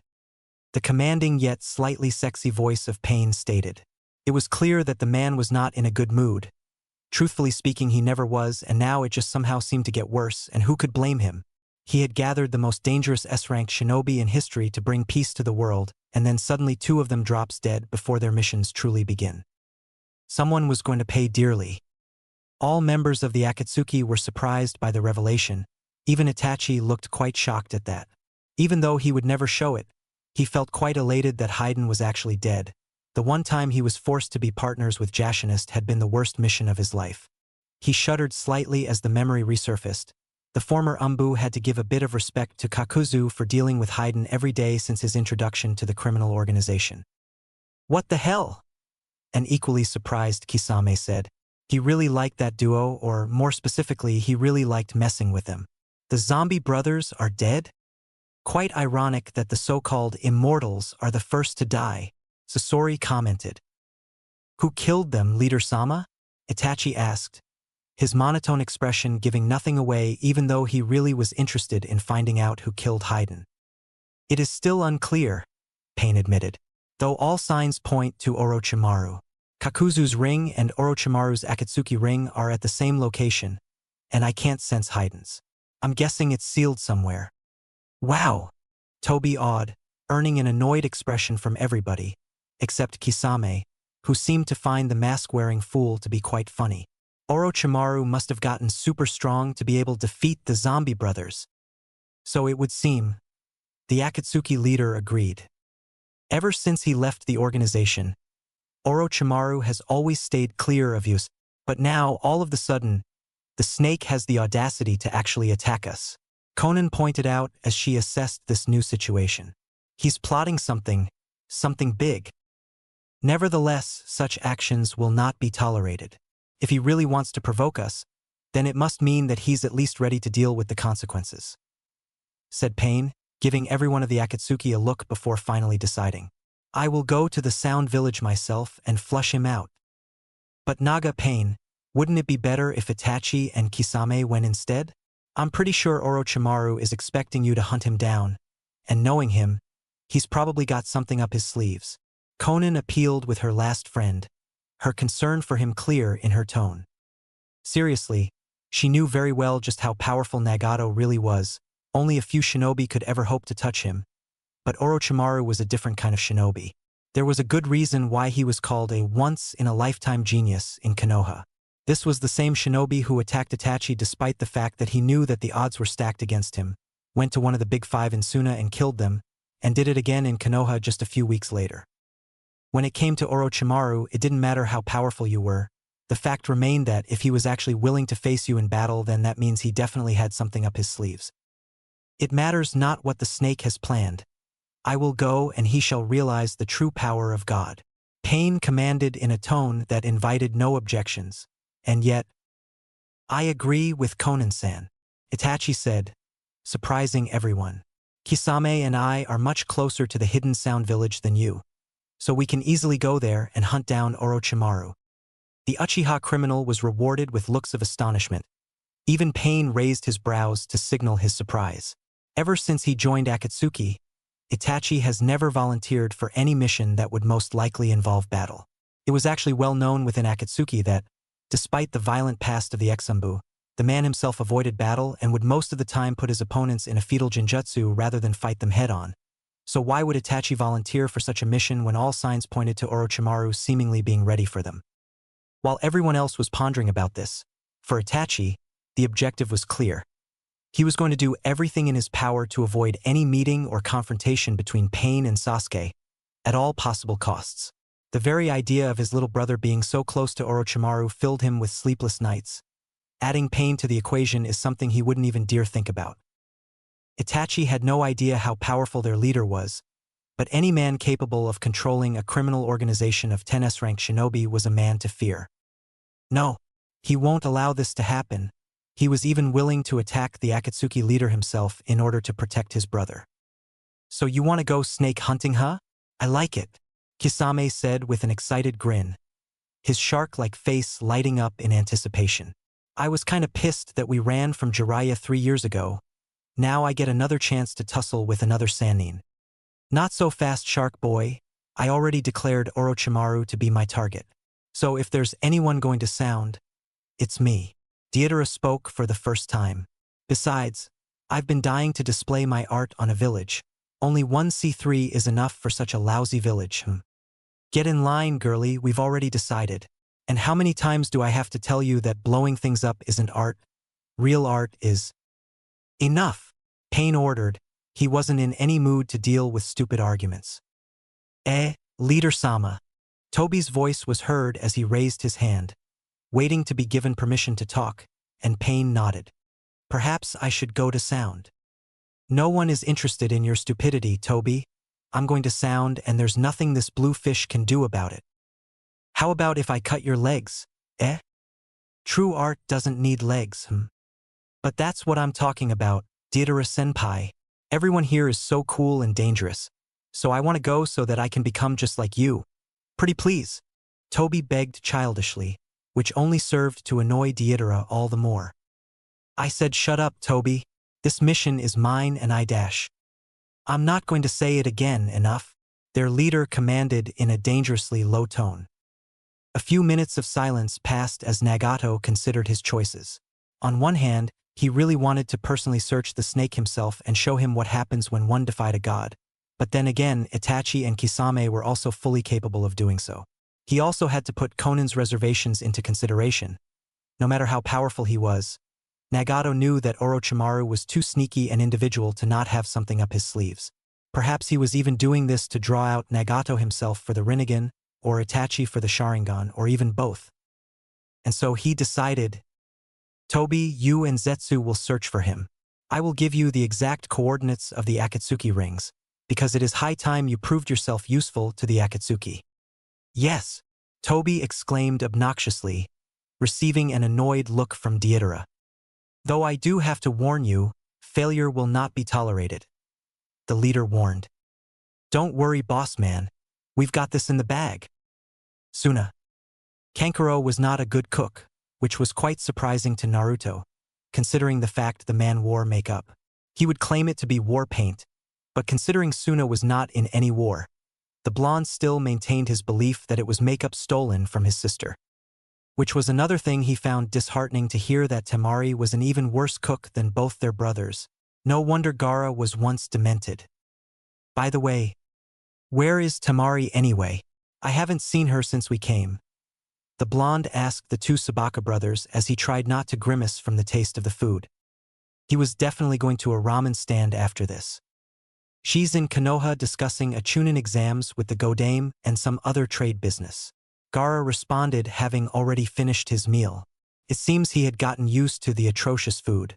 The commanding yet slightly sexy voice of Pain stated. It was clear that the man was not in a good mood. Truthfully speaking, he never was, and now it just somehow seemed to get worse, and who could blame him? He had gathered the most dangerous S-rank shinobi in history to bring peace to the world, and then suddenly 2 of them drops dead before their missions truly begin. Someone was going to pay dearly. All members of the Akatsuki were surprised by the revelation. Even Itachi looked quite shocked at that. Even though he would never show it, he felt quite elated that Haydn was actually dead. The one time he was forced to be partners with Jashinist had been the worst mission of his life. He shuddered slightly as the memory resurfaced. The former Umbu had to give a bit of respect to Kakuzu for dealing with Haydn every day since his introduction to the criminal organization. "What the hell?" An equally surprised Kisame said. He really liked that duo, or more specifically, he really liked messing with them. The zombie brothers are dead? Quite ironic that the so-called immortals are the first to die, Sasori commented. Who killed them, Leader Sama? Itachi asked, his monotone expression giving nothing away even though he really was interested in finding out who killed Haydn. It is still unclear, Pain admitted, though all signs point to Orochimaru. Kakuzu's ring and Orochimaru's Akatsuki ring are at the same location, and I can't sense Haydn's. I'm guessing it's sealed somewhere. Wow! Toby awed, earning an annoyed expression from everybody, except Kisame, who seemed to find the mask-wearing fool to be quite funny. Orochimaru must have gotten super strong to be able to defeat the zombie brothers. So it would seem. The Akatsuki leader agreed. Ever since he left the organization, Orochimaru has always stayed clear of use, but now, all of a sudden, the snake has the audacity to actually attack us. Conan pointed out as she assessed this new situation. He's plotting something big. Nevertheless, such actions will not be tolerated. If he really wants to provoke us, then it must mean that he's at least ready to deal with the consequences, said Pain, giving everyone of the Akatsuki a look before finally deciding. I will go to the Sound Village myself and flush him out. But Naga Pain, wouldn't it be better if Itachi and Kisame went instead? I'm pretty sure Orochimaru is expecting you to hunt him down, and knowing him, he's probably got something up his sleeves. Conan appealed with her last friend, her concern for him clear in her tone. Seriously, she knew very well just how powerful Nagato really was. Only a few shinobi could ever hope to touch him. But Orochimaru was a different kind of shinobi. There was a good reason why he was called a once-in-a-lifetime genius in Konoha. This was the same shinobi who attacked Itachi despite the fact that he knew that the odds were stacked against him, went to one of the big five in Suna and killed them, and did it again in Konoha just a few weeks later. When it came to Orochimaru, it didn't matter how powerful you were. The fact remained that if he was actually willing to face you in battle, then that means he definitely had something up his sleeves. It matters not what the snake has planned. I will go and he shall realize the true power of God. Pain commanded in a tone that invited no objections. And yet, I agree with Conan-san, Itachi said, surprising everyone. Kisame and I are much closer to the hidden Sound Village than you, so we can easily go there and hunt down Orochimaru. The Uchiha criminal was rewarded with looks of astonishment. Even Pain raised his brows to signal his surprise. Ever since he joined Akatsuki, Itachi has never volunteered for any mission that would most likely involve battle. It was actually well known within Akatsuki that, despite the violent past of the ex-Umbu, the man himself avoided battle and would most of the time put his opponents in a fetal genjutsu rather than fight them head-on. So why would Itachi volunteer for such a mission when all signs pointed to Orochimaru seemingly being ready for them? While everyone else was pondering about this, for Itachi, the objective was clear. He was going to do everything in his power to avoid any meeting or confrontation between Pain and Sasuke, at all possible costs. The very idea of his little brother being so close to Orochimaru filled him with sleepless nights. Adding Pain to the equation is something he wouldn't even dare think about. Itachi had no idea how powerful their leader was, but any man capable of controlling a criminal organization of 10S-rank shinobi was a man to fear. No, he won't allow this to happen. He was even willing to attack the Akatsuki leader himself in order to protect his brother. So you want to go snake hunting, huh? I like it, Kisame said with an excited grin, his shark-like face lighting up in anticipation. I was kinda pissed that we ran from Jiraiya 3 years ago. Now I get another chance to tussle with another Sannin. Not so fast, shark boy. I already declared Orochimaru to be my target. So if there's anyone going to sound, it's me. Deidara spoke for the first time. Besides, I've been dying to display my art on a village. Only one C3 is enough for such a lousy village. Get in line, girlie, we've already decided. And how many times do I have to tell you that blowing things up isn't art? Real art is... Enough, Pain ordered. He wasn't in any mood to deal with stupid arguments. Leader Sama. Toby's voice was heard as he raised his hand, waiting to be given permission to talk, and Pain nodded. Perhaps I should go to sound. No one is interested in your stupidity, Toby. I'm going to sound and there's nothing this blue fish can do about it. How about if I cut your legs, True art doesn't need legs, But that's what I'm talking about, Deidara-senpai. Everyone here is so cool and dangerous, so I want to go so that I can become just like you. Pretty please. Toby begged childishly, which only served to annoy Deidara all the more. I said shut up, Toby. This mission is mine and I dash. I'm not going to say it again, enough, their leader commanded in a dangerously low tone. A few minutes of silence passed as Nagato considered his choices. On one hand, he really wanted to personally search the snake himself and show him what happens when one defied a god. But then again, Itachi and Kisame were also fully capable of doing so. He also had to put Konan's reservations into consideration. No matter how powerful he was, Nagato knew that Orochimaru was too sneaky an individual to not have something up his sleeves. Perhaps he was even doing this to draw out Nagato himself for the Rinnegan, or Itachi for the Sharingan, or even both. And so he decided, Toby, you and Zetsu will search for him. I will give you the exact coordinates of the Akatsuki rings, because it is high time you proved yourself useful to the Akatsuki. Yes, Toby exclaimed obnoxiously, receiving an annoyed look from Deidara. Though I do have to warn you, failure will not be tolerated. The leader warned. Don't worry, boss man. We've got this in the bag. Suna. Kankuro was not a good cook, which was quite surprising to Naruto, considering the fact the man wore makeup. He would claim it to be war paint, but considering Suna was not in any war, the blonde still maintained his belief that it was makeup stolen from his sister. Which was another thing he found disheartening to hear, that Temari was an even worse cook than both their brothers. No wonder Gaara was once demented. By the way, where is Temari anyway? I haven't seen her since we came. The blonde asked the two Sabaka brothers as he tried not to grimace from the taste of the food. He was definitely going to a ramen stand after this. She's in Konoha discussing a Chunin exams with the Godame and some other trade business. Gaara responded, having already finished his meal. It seems he had gotten used to the atrocious food.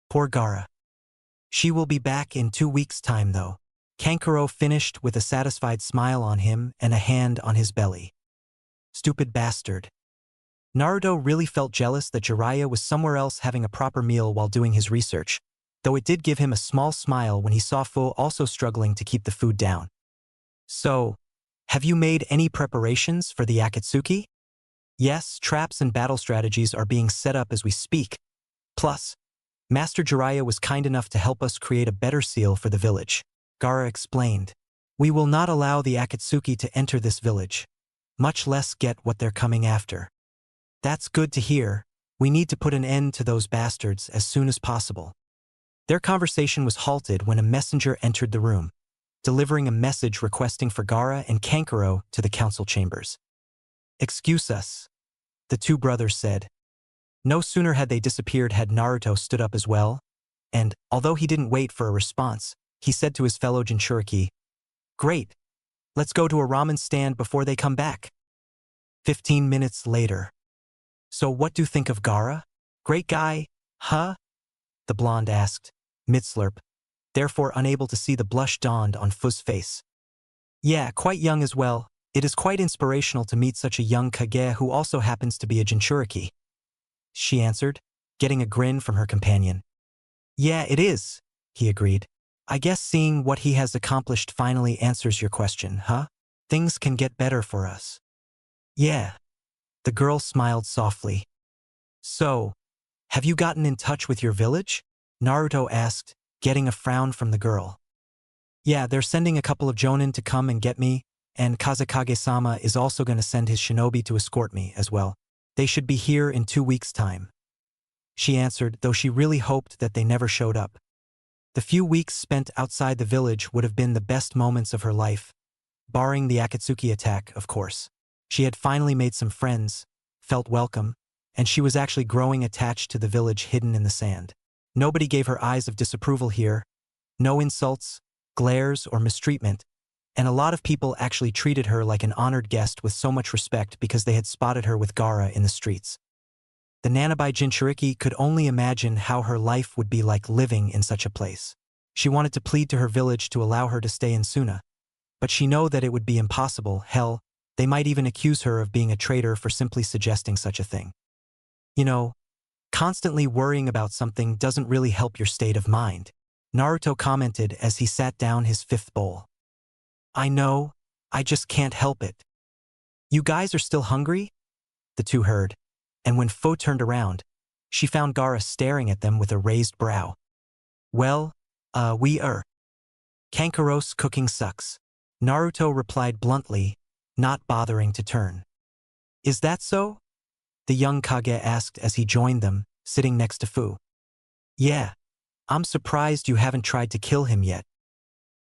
Poor Gaara. She will be back in 2 weeks' time though. Kankuro finished with a satisfied smile on him and a hand on his belly. Stupid bastard. Naruto really felt jealous that Jiraiya was somewhere else having a proper meal while doing his research, though it did give him a small smile when he saw Fu also struggling to keep the food down. So, have you made any preparations for the Akatsuki? Yes, traps and battle strategies are being set up as we speak. Plus, Master Jiraiya was kind enough to help us create a better seal for the village. Gaara explained. We will not allow the Akatsuki to enter this village, much less get what they're coming after. That's good to hear. We need to put an end to those bastards as soon as possible. Their conversation was halted when a messenger entered the room, delivering a message requesting for Gaara and Kankuro to the council chambers. Excuse us, the two brothers said. No sooner had they disappeared had Naruto stood up as well, and, although he didn't wait for a response, he said to his fellow Jinchuriki, Great, let's go to a ramen stand before they come back. 15 minutes later. So what do you think of Gaara? Great guy, huh? The blonde asked, mid-slurp, therefore unable to see the blush dawned on Fu's face. Yeah, quite young as well. It is quite inspirational to meet such a young Kage who also happens to be a Jinchuriki. She answered, getting a grin from her companion. Yeah, it is, he agreed. I guess seeing what he has accomplished finally answers your question, huh? Things can get better for us. Yeah. The girl smiled softly. So, have you gotten in touch with your village? Naruto asked, getting a frown from the girl. Yeah, they're sending a couple of jonin to come and get me, and Kazekage-sama is also going to send his shinobi to escort me as well. They should be here in 2 weeks' time. She answered, though she really hoped that they never showed up. The few weeks spent outside the village would have been the best moments of her life, barring the Akatsuki attack, of course. She had finally made some friends, felt welcome, and she was actually growing attached to the village hidden in the sand. Nobody gave her eyes of disapproval here, no insults, glares, or mistreatment, and a lot of people actually treated her like an honored guest with so much respect because they had spotted her with Gaara in the streets. The Nanabai Jinchuriki could only imagine how her life would be like living in such a place. She wanted to plead to her village to allow her to stay in Suna, but she knew that it would be impossible. Hell, they might even accuse her of being a traitor for simply suggesting such a thing. You know, constantly worrying about something doesn't really help your state of mind, Naruto commented as he sat down his fifth bowl. I know, I just can't help it. You guys are still hungry? The two heard, and when Fo turned around, she found Gaara staring at them with a raised brow. Well, we are. Kankaro's cooking sucks, Naruto replied bluntly, not bothering to turn. Is that so? The young Kage asked as he joined them, sitting next to Fu. Yeah, I'm surprised you haven't tried to kill him yet.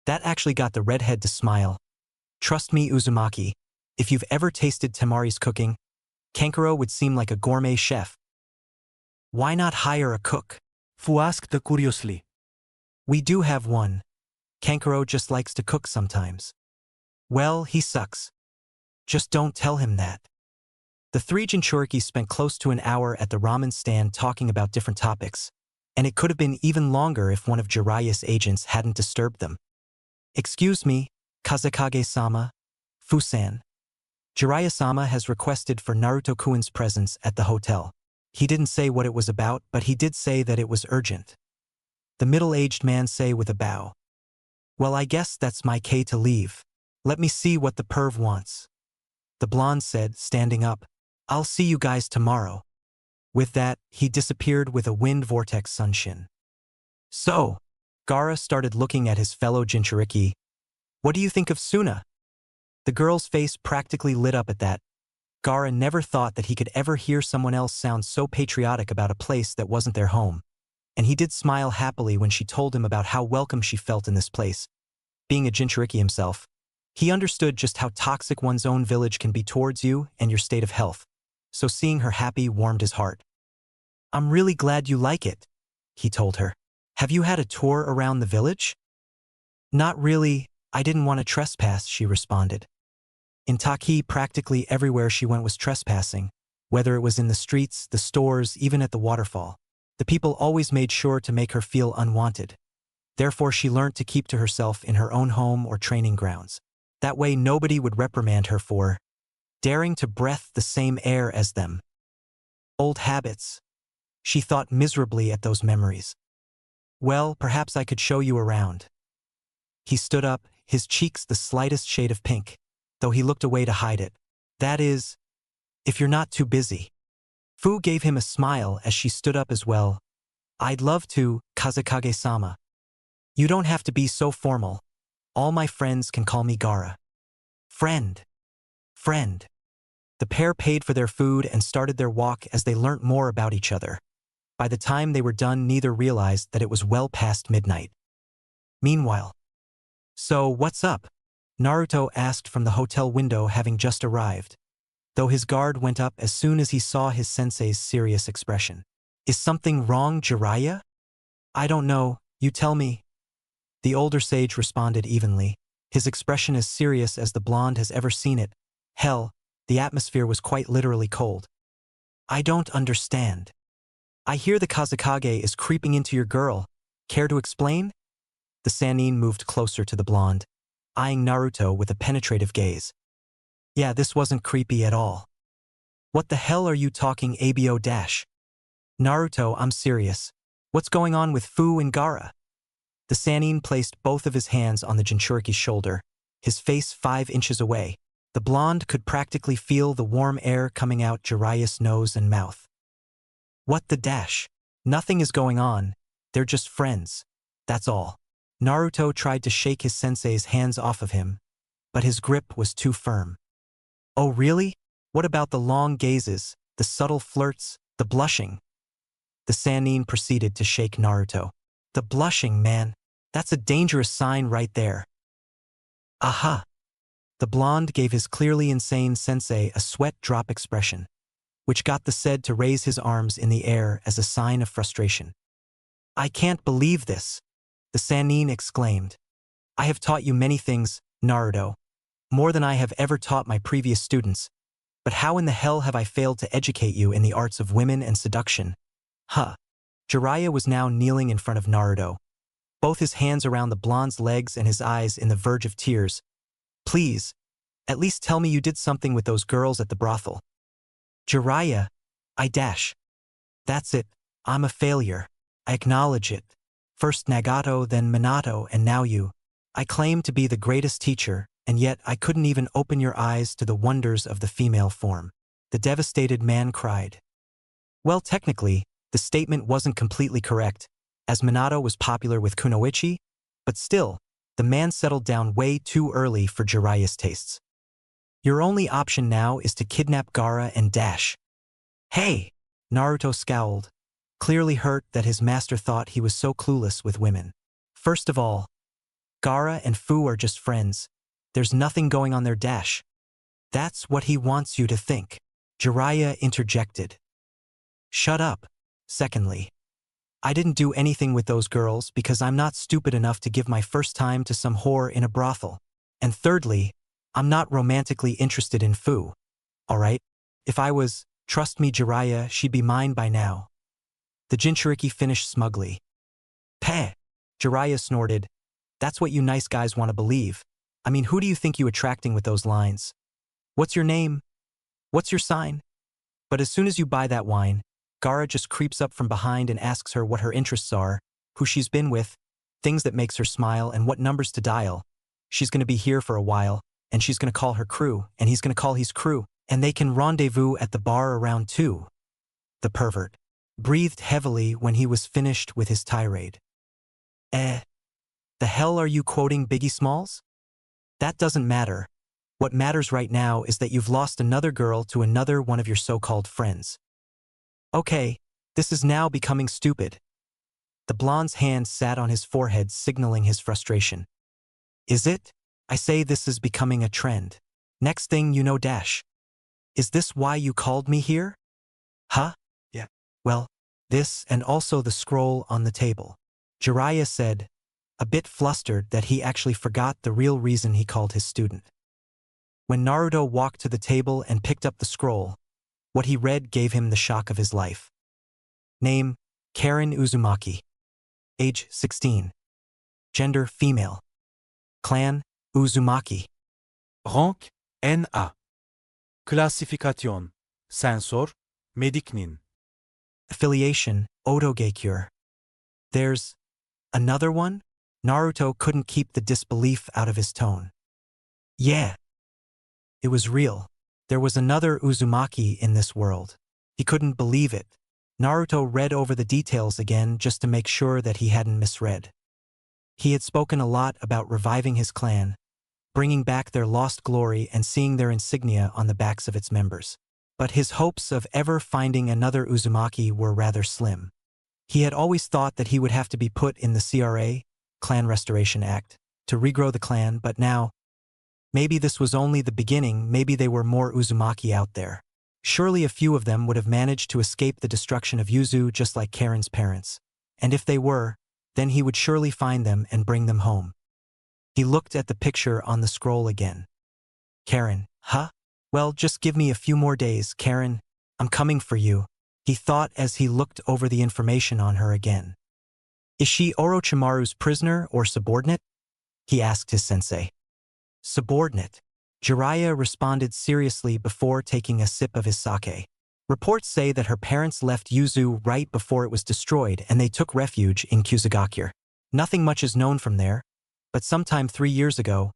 That actually got the redhead to smile. Trust me, Uzumaki, if you've ever tasted Temari's cooking, Kankaro would seem like a gourmet chef. Why not hire a cook? Fu asked curiously. We do have one. Kankaro just likes to cook sometimes. Well, he sucks. Just don't tell him that. The three Jinchuriki spent close to an hour at the ramen stand talking about different topics, and it could have been even longer if one of Jiraiya's agents hadn't disturbed them. Excuse me, Kazekage-sama, Fusan. Jiraiya-sama has requested for Naruto-kun's presence at the hotel. He didn't say what it was about, but he did say that it was urgent. The middle-aged man said with a bow. Well, I guess that's my K to leave. Let me see what the perv wants. The blonde said, standing up. I'll see you guys tomorrow. With that, he disappeared with a wind vortex sunshin. So, Gaara started looking at his fellow Jinchuriki. What do you think of Suna? The girl's face practically lit up at that. Gaara never thought that he could ever hear someone else sound so patriotic about a place that wasn't their home. And he did smile happily when she told him about how welcome she felt in this place. Being a Jinchuriki himself, he understood just how toxic one's own village can be towards you and your state of health. So seeing her happy warmed his heart. I'm really glad you like it, he told her. Have you had a tour around the village? Not really, I didn't want to trespass, she responded. In Taki, practically everywhere she went was trespassing, whether it was in the streets, the stores, even at the waterfall. The people always made sure to make her feel unwanted. Therefore, she learned to keep to herself in her own home or training grounds. That way nobody would reprimand her for daring to breathe the same air as them. Old habits. She thought miserably at those memories. Well, perhaps I could show you around. He stood up, his cheeks the slightest shade of pink, though he looked away to hide it. That is, if you're not too busy. Fu gave him a smile as she stood up as well. I'd love to, Kazekage-sama. You don't have to be so formal. All my friends can call me Gaara. Friend. Friend. The pair paid for their food and started their walk as they learnt more about each other. By the time they were done, neither realized that it was well past midnight. Meanwhile. So, what's up? Naruto asked from the hotel window, having just arrived, though his guard went up as soon as he saw his sensei's serious expression. Is something wrong, Jiraiya? I don't know, you tell me. The older sage responded evenly, his expression as serious as the blonde has ever seen it. Hell, the atmosphere was quite literally cold. I don't understand. I hear the Kazekage is creeping into your girl. Care to explain? The Sannin moved closer to the blonde, eyeing Naruto with a penetrative gaze. Yeah, this wasn't creepy at all. What the hell are you talking abo dash? Naruto, I'm serious. What's going on with Fu and Gaara? The Sannin placed both of his hands on the Jinchuriki's shoulder, his face 5 inches away. The blonde could practically feel the warm air coming out Jiraiya's nose and mouth. What the dash? Nothing is going on, they're just friends. That's all. Naruto tried to shake his sensei's hands off of him, but his grip was too firm. Oh really? What about the long gazes, the subtle flirts, the blushing? The Sannin proceeded to shake Naruto. The blushing, man. That's a dangerous sign right there. Aha! The blonde gave his clearly insane sensei a sweat-drop expression, which got the said to raise his arms in the air as a sign of frustration. "I can't believe this," the Sannin exclaimed. "I have taught you many things, Naruto, more than I have ever taught my previous students, but how in the hell have I failed to educate you in the arts of women and seduction?" Huh. Jiraiya was now kneeling in front of Naruto, both his hands around the blonde's legs and his eyes in the verge of tears. "Please, at least tell me you did something with those girls at the brothel." "Jiraiya, I dash. That's it, I'm a failure. I acknowledge it. First Nagato, then Minato, and now you. I claim to be the greatest teacher, and yet I couldn't even open your eyes to the wonders of the female form." The devastated man cried. Well, technically, the statement wasn't completely correct, as Minato was popular with kunoichi, but still, the man settled down way too early for Jiraiya's tastes. "Your only option now is to kidnap Gaara and dash." "Hey!" Naruto scowled, clearly hurt that his master thought he was so clueless with women. "First of all, Gaara and Fu are just friends. There's nothing going on there, dash." "That's what he wants you to think," Jiraiya interjected. "Shut up." "Secondly, I didn't do anything with those girls because I'm not stupid enough to give my first time to some whore in a brothel. And thirdly, I'm not romantically interested in Fu. Alright? If I was, trust me Jiraiya, she'd be mine by now." The Jinchuriki finished smugly. "Peh!" Jiraiya snorted. "That's what you nice guys want to believe. I mean, who do you think you attracting with those lines? What's your name? What's your sign?" But as soon as you buy that wine, Gaara just creeps up from behind and asks her what her interests are, who she's been with, things that makes her smile, and what numbers to dial. She's going to be here for a while, and she's going to call her crew, and he's going to call his crew, and they can rendezvous at the bar around 2. The pervert breathed heavily when he was finished with his tirade. The hell are you quoting Biggie Smalls? That doesn't matter. What matters right now is that you've lost another girl to another one of your so-called friends. Okay, this is now becoming stupid. The blonde's hand sat on his forehead, signaling his frustration. "Is it? I say this is becoming a trend. Next thing you know, dash. Is this why you called me here?" "Huh? Yeah. Well, this and also the scroll on the table," Jiraiya said, a bit flustered that he actually forgot the real reason he called his student. When Naruto walked to the table and picked up the scroll, what he read gave him the shock of his life. Name, Karen Uzumaki. Age, 16. Gender, female. Clan, Uzumaki. Rank, NA. Klasifikasyon, sensör, mediknin. Affiliation, Otogekure. There's another one? Naruto couldn't keep the disbelief out of his tone. Yeah. It was real. There was another Uzumaki in this world. He couldn't believe it. Naruto read over the details again just to make sure that he hadn't misread. He had spoken a lot about reviving his clan, bringing back their lost glory and seeing their insignia on the backs of its members. But his hopes of ever finding another Uzumaki were rather slim. He had always thought that he would have to be put in the CRA, Clan Restoration Act, to regrow the clan, but now, maybe this was only the beginning, maybe there were more Uzumaki out there. Surely a few of them would have managed to escape the destruction of Yuzu just like Karen's parents. And if they were, then he would surely find them and bring them home. He looked at the picture on the scroll again. Karen, huh? Well, just give me a few more days, Karen. I'm coming for you, he thought as he looked over the information on her again. Is she Orochimaru's prisoner or subordinate? He asked his sensei. Subordinate. Jiraiya responded seriously before taking a sip of his sake. Reports say that her parents left Yuzu right before it was destroyed and they took refuge in Kusagakure. Nothing much is known from there, but sometime 3 years ago,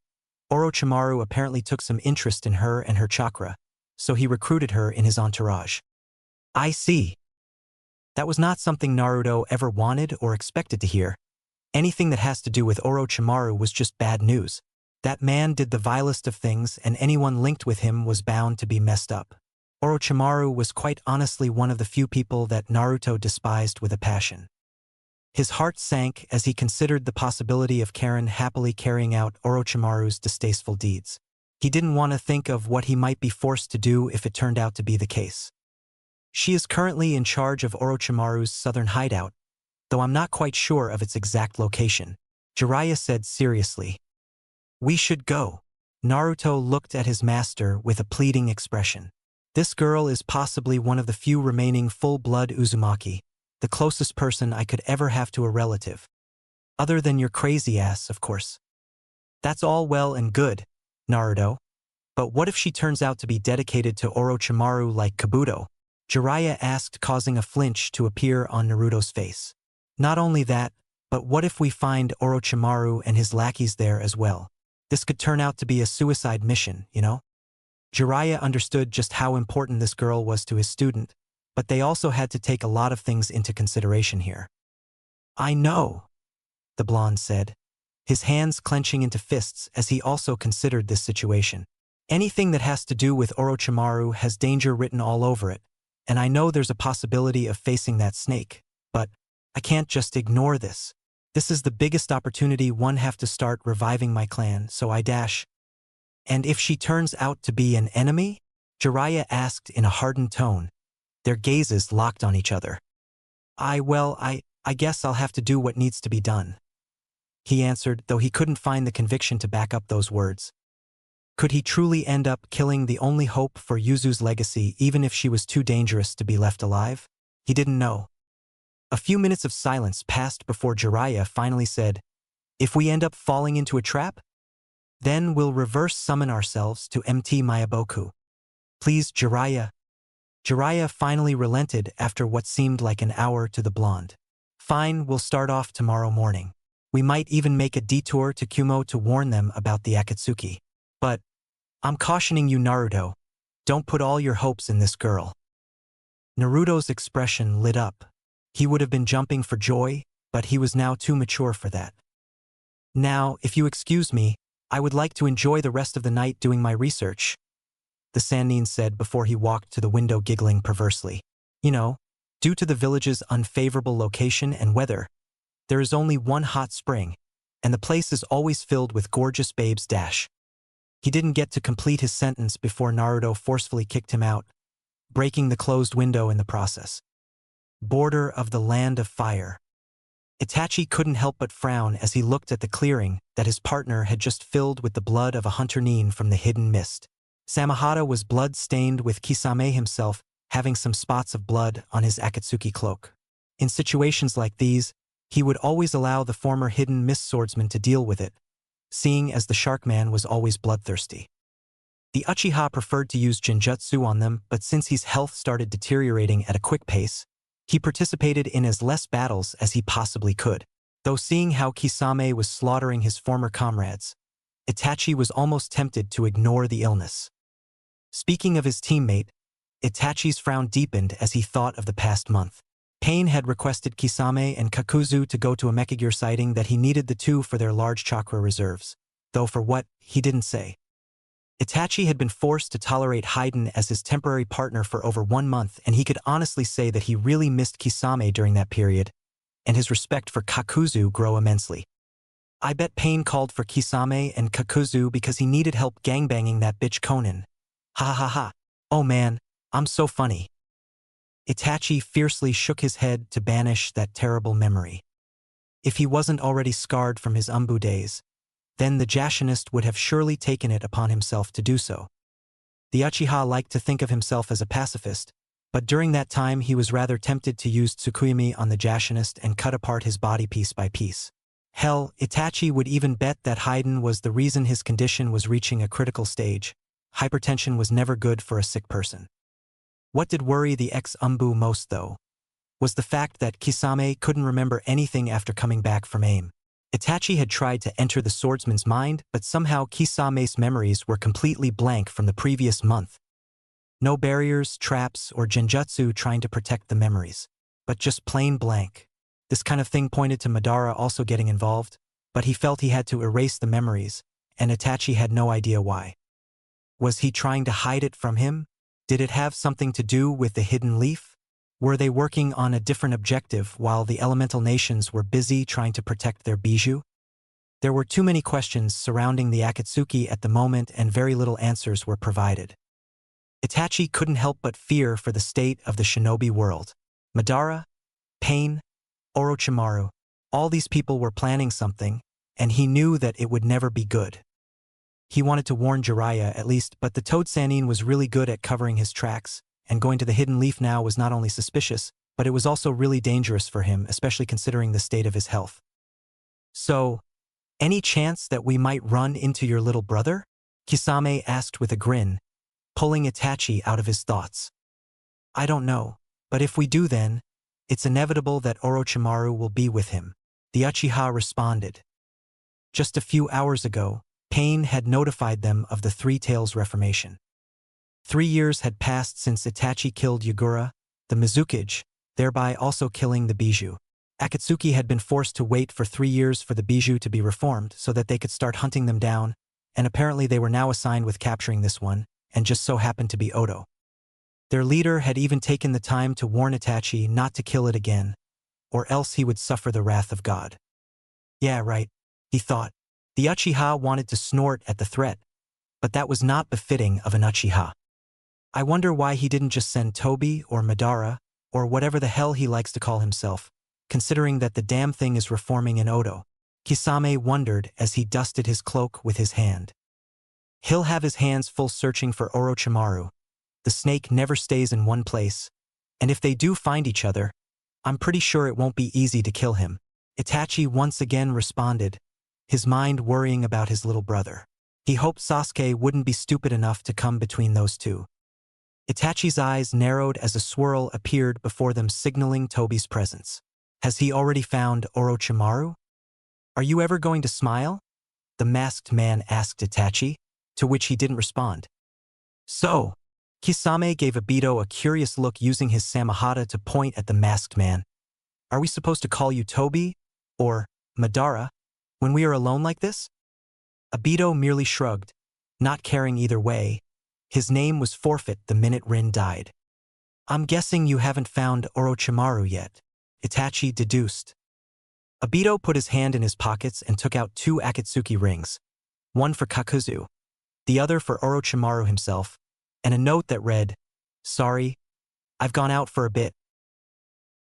Orochimaru apparently took some interest in her and her chakra, so he recruited her in his entourage. I see. That was not something Naruto ever wanted or expected to hear. Anything that has to do with Orochimaru was just bad news. That man did the vilest of things and anyone linked with him was bound to be messed up. Orochimaru was quite honestly one of the few people that Naruto despised with a passion. His heart sank as he considered the possibility of Karen happily carrying out Orochimaru's distasteful deeds. He didn't want to think of what he might be forced to do if it turned out to be the case. She is currently in charge of Orochimaru's southern hideout, though I'm not quite sure of its exact location, Jiraiya said seriously. We should go. Naruto looked at his master with a pleading expression. This girl is possibly one of the few remaining full-blood Uzumaki, the closest person I could ever have to a relative. Other than your crazy ass, of course. That's all well and good, Naruto. But what if she turns out to be dedicated to Orochimaru like Kabuto? Jiraiya asked, causing a flinch to appear on Naruto's face. Not only that, but what if we find Orochimaru and his lackeys there as well? This could turn out to be a suicide mission, you know? Jiraiya understood just how important this girl was to his student, but they also had to take a lot of things into consideration here. I know, the blonde said, his hands clenching into fists as he also considered this situation. Anything that has to do with Orochimaru has danger written all over it, and I know there's a possibility of facing that snake, but I can't just ignore this. This is the biggest opportunity one have to start reviving my clan, so I dash. And if she turns out to be an enemy? Jiraiya asked in a hardened tone, their gazes locked on each other. I guess I'll have to do what needs to be done, he answered, though he couldn't find the conviction to back up those words. Could he truly end up killing the only hope for Yuzu's legacy even if she was too dangerous to be left alive? He didn't know. A few minutes of silence passed before Jiraiya finally said, if we end up falling into a trap? Then we'll reverse summon ourselves to MT Mayaboku. Please, Jiraiya. Jiraiya finally relented after what seemed like an hour to the blonde. Fine, we'll start off tomorrow morning. We might even make a detour to Kumo to warn them about the Akatsuki. But I'm cautioning you, Naruto. Don't put all your hopes in this girl. Naruto's expression lit up. He would have been jumping for joy, but he was now too mature for that. Now, if you excuse me, I would like to enjoy the rest of the night doing my research, the Sannin said before he walked to the window, giggling perversely. You know, due to the village's unfavorable location and weather, there is only one hot spring, and the place is always filled with gorgeous babes. He didn't get to complete his sentence before Naruto forcefully kicked him out, breaking the closed window in the process. Border of the land of fire. Itachi couldn't help but frown as he looked at the clearing that his partner had just filled with the blood of a hunter Nin from the hidden mist. Samahata was blood-stained, with Kisame himself having some spots of blood on his Akatsuki cloak. In situations like these, he would always allow the former hidden mist swordsman to deal with it, seeing as the shark man was always bloodthirsty. The Uchiha preferred to use Genjutsu on them, but since his health started deteriorating at a quick pace, he participated in as less battles as he possibly could. Though seeing how Kisame was slaughtering his former comrades, Itachi was almost tempted to ignore the illness. Speaking of his teammate, Itachi's frown deepened as he thought of the past month. Pain had requested Kisame and Kakuzu to go to a Mechagear, citing that he needed the two for their large chakra reserves, though for what, he didn't say. Itachi had been forced to tolerate Haiden as his temporary partner for over 1 month, and he could honestly say that he really missed Kisame during that period, and his respect for Kakuzu grew immensely. I bet Pain called for Kisame and Kakuzu because he needed help gangbanging that bitch Konin. Ha ha ha. Oh man, I'm so funny. Itachi fiercely shook his head to banish that terrible memory. If he wasn't already scarred from his Umbu days, then the Jashinist would have surely taken it upon himself to do so. The Uchiha liked to think of himself as a pacifist, but during that time he was rather tempted to use Tsukuyumi on the Jashinist and cut apart his body piece by piece. Hell, Itachi would even bet that Haiden was the reason his condition was reaching a critical stage. Hypertension was never good for a sick person. What did worry the ex-Umbu most, though, was the fact that Kisame couldn't remember anything after coming back from AIM. Itachi had tried to enter the swordsman's mind, but somehow Kisame's memories were completely blank from the previous month. No barriers, traps, or genjutsu trying to protect the memories, but just plain blank. This kind of thing pointed to Madara also getting involved, but he felt he had to erase the memories, and Itachi had no idea why. Was he trying to hide it from him? Did it have something to do with the hidden leaf? Were they working on a different objective while the elemental nations were busy trying to protect their bijou? There were too many questions surrounding the Akatsuki at the moment and very little answers were provided. Itachi couldn't help but fear for the state of the shinobi world. Madara, Pain, Orochimaru, all these people were planning something, and he knew that it would never be good. He wanted to warn Jiraiya at least, but the Toad Sannin was really good at covering his tracks, and going to the Hidden Leaf now was not only suspicious, but it was also really dangerous for him, especially considering the state of his health. So, any chance that we might run into your little brother? Kisame asked with a grin, pulling Itachi out of his thoughts. I don't know, but if we do then, it's inevitable that Orochimaru will be with him, the Uchiha responded. Just a few hours ago, Pain had notified them of the Three Tails reformation. 3 years had passed since Itachi killed Yagura, the Mizukage, thereby also killing the Bijou. Akatsuki had been forced to wait for 3 years for the Bijou to be reformed so that they could start hunting them down, and apparently they were now assigned with capturing this one, and just so happened to be Odo. Their leader had even taken the time to warn Itachi not to kill it again, or else he would suffer the wrath of God. Yeah, right, he thought. The Uchiha wanted to snort at the threat, but that was not befitting of an Uchiha. I wonder why he didn't just send Tobi or Madara, or whatever the hell he likes to call himself, considering that the damn thing is reforming in Odo. Kisame wondered as he dusted his cloak with his hand. He'll have his hands full searching for Orochimaru. The snake never stays in one place, and if they do find each other, I'm pretty sure it won't be easy to kill him. Itachi once again responded, his mind worrying about his little brother. He hoped Sasuke wouldn't be stupid enough to come between those two. Itachi's eyes narrowed as a swirl appeared before them, signaling Tobi's presence. Has he already found Orochimaru? Are you ever going to smile? The masked man asked Itachi, to which he didn't respond. So, Kisame gave Obito a curious look using his Samahata to point at the masked man. Are we supposed to call you Tobi, or Madara, when we are alone like this? Obito merely shrugged, not caring either way. His name was forfeit the minute Rin died. I'm guessing you haven't found Orochimaru yet, Itachi deduced. Obito put his hand in his pockets and took out 2 Akatsuki rings, one for Kakuzu, the other for Orochimaru himself, and a note that read, Sorry, I've gone out for a bit.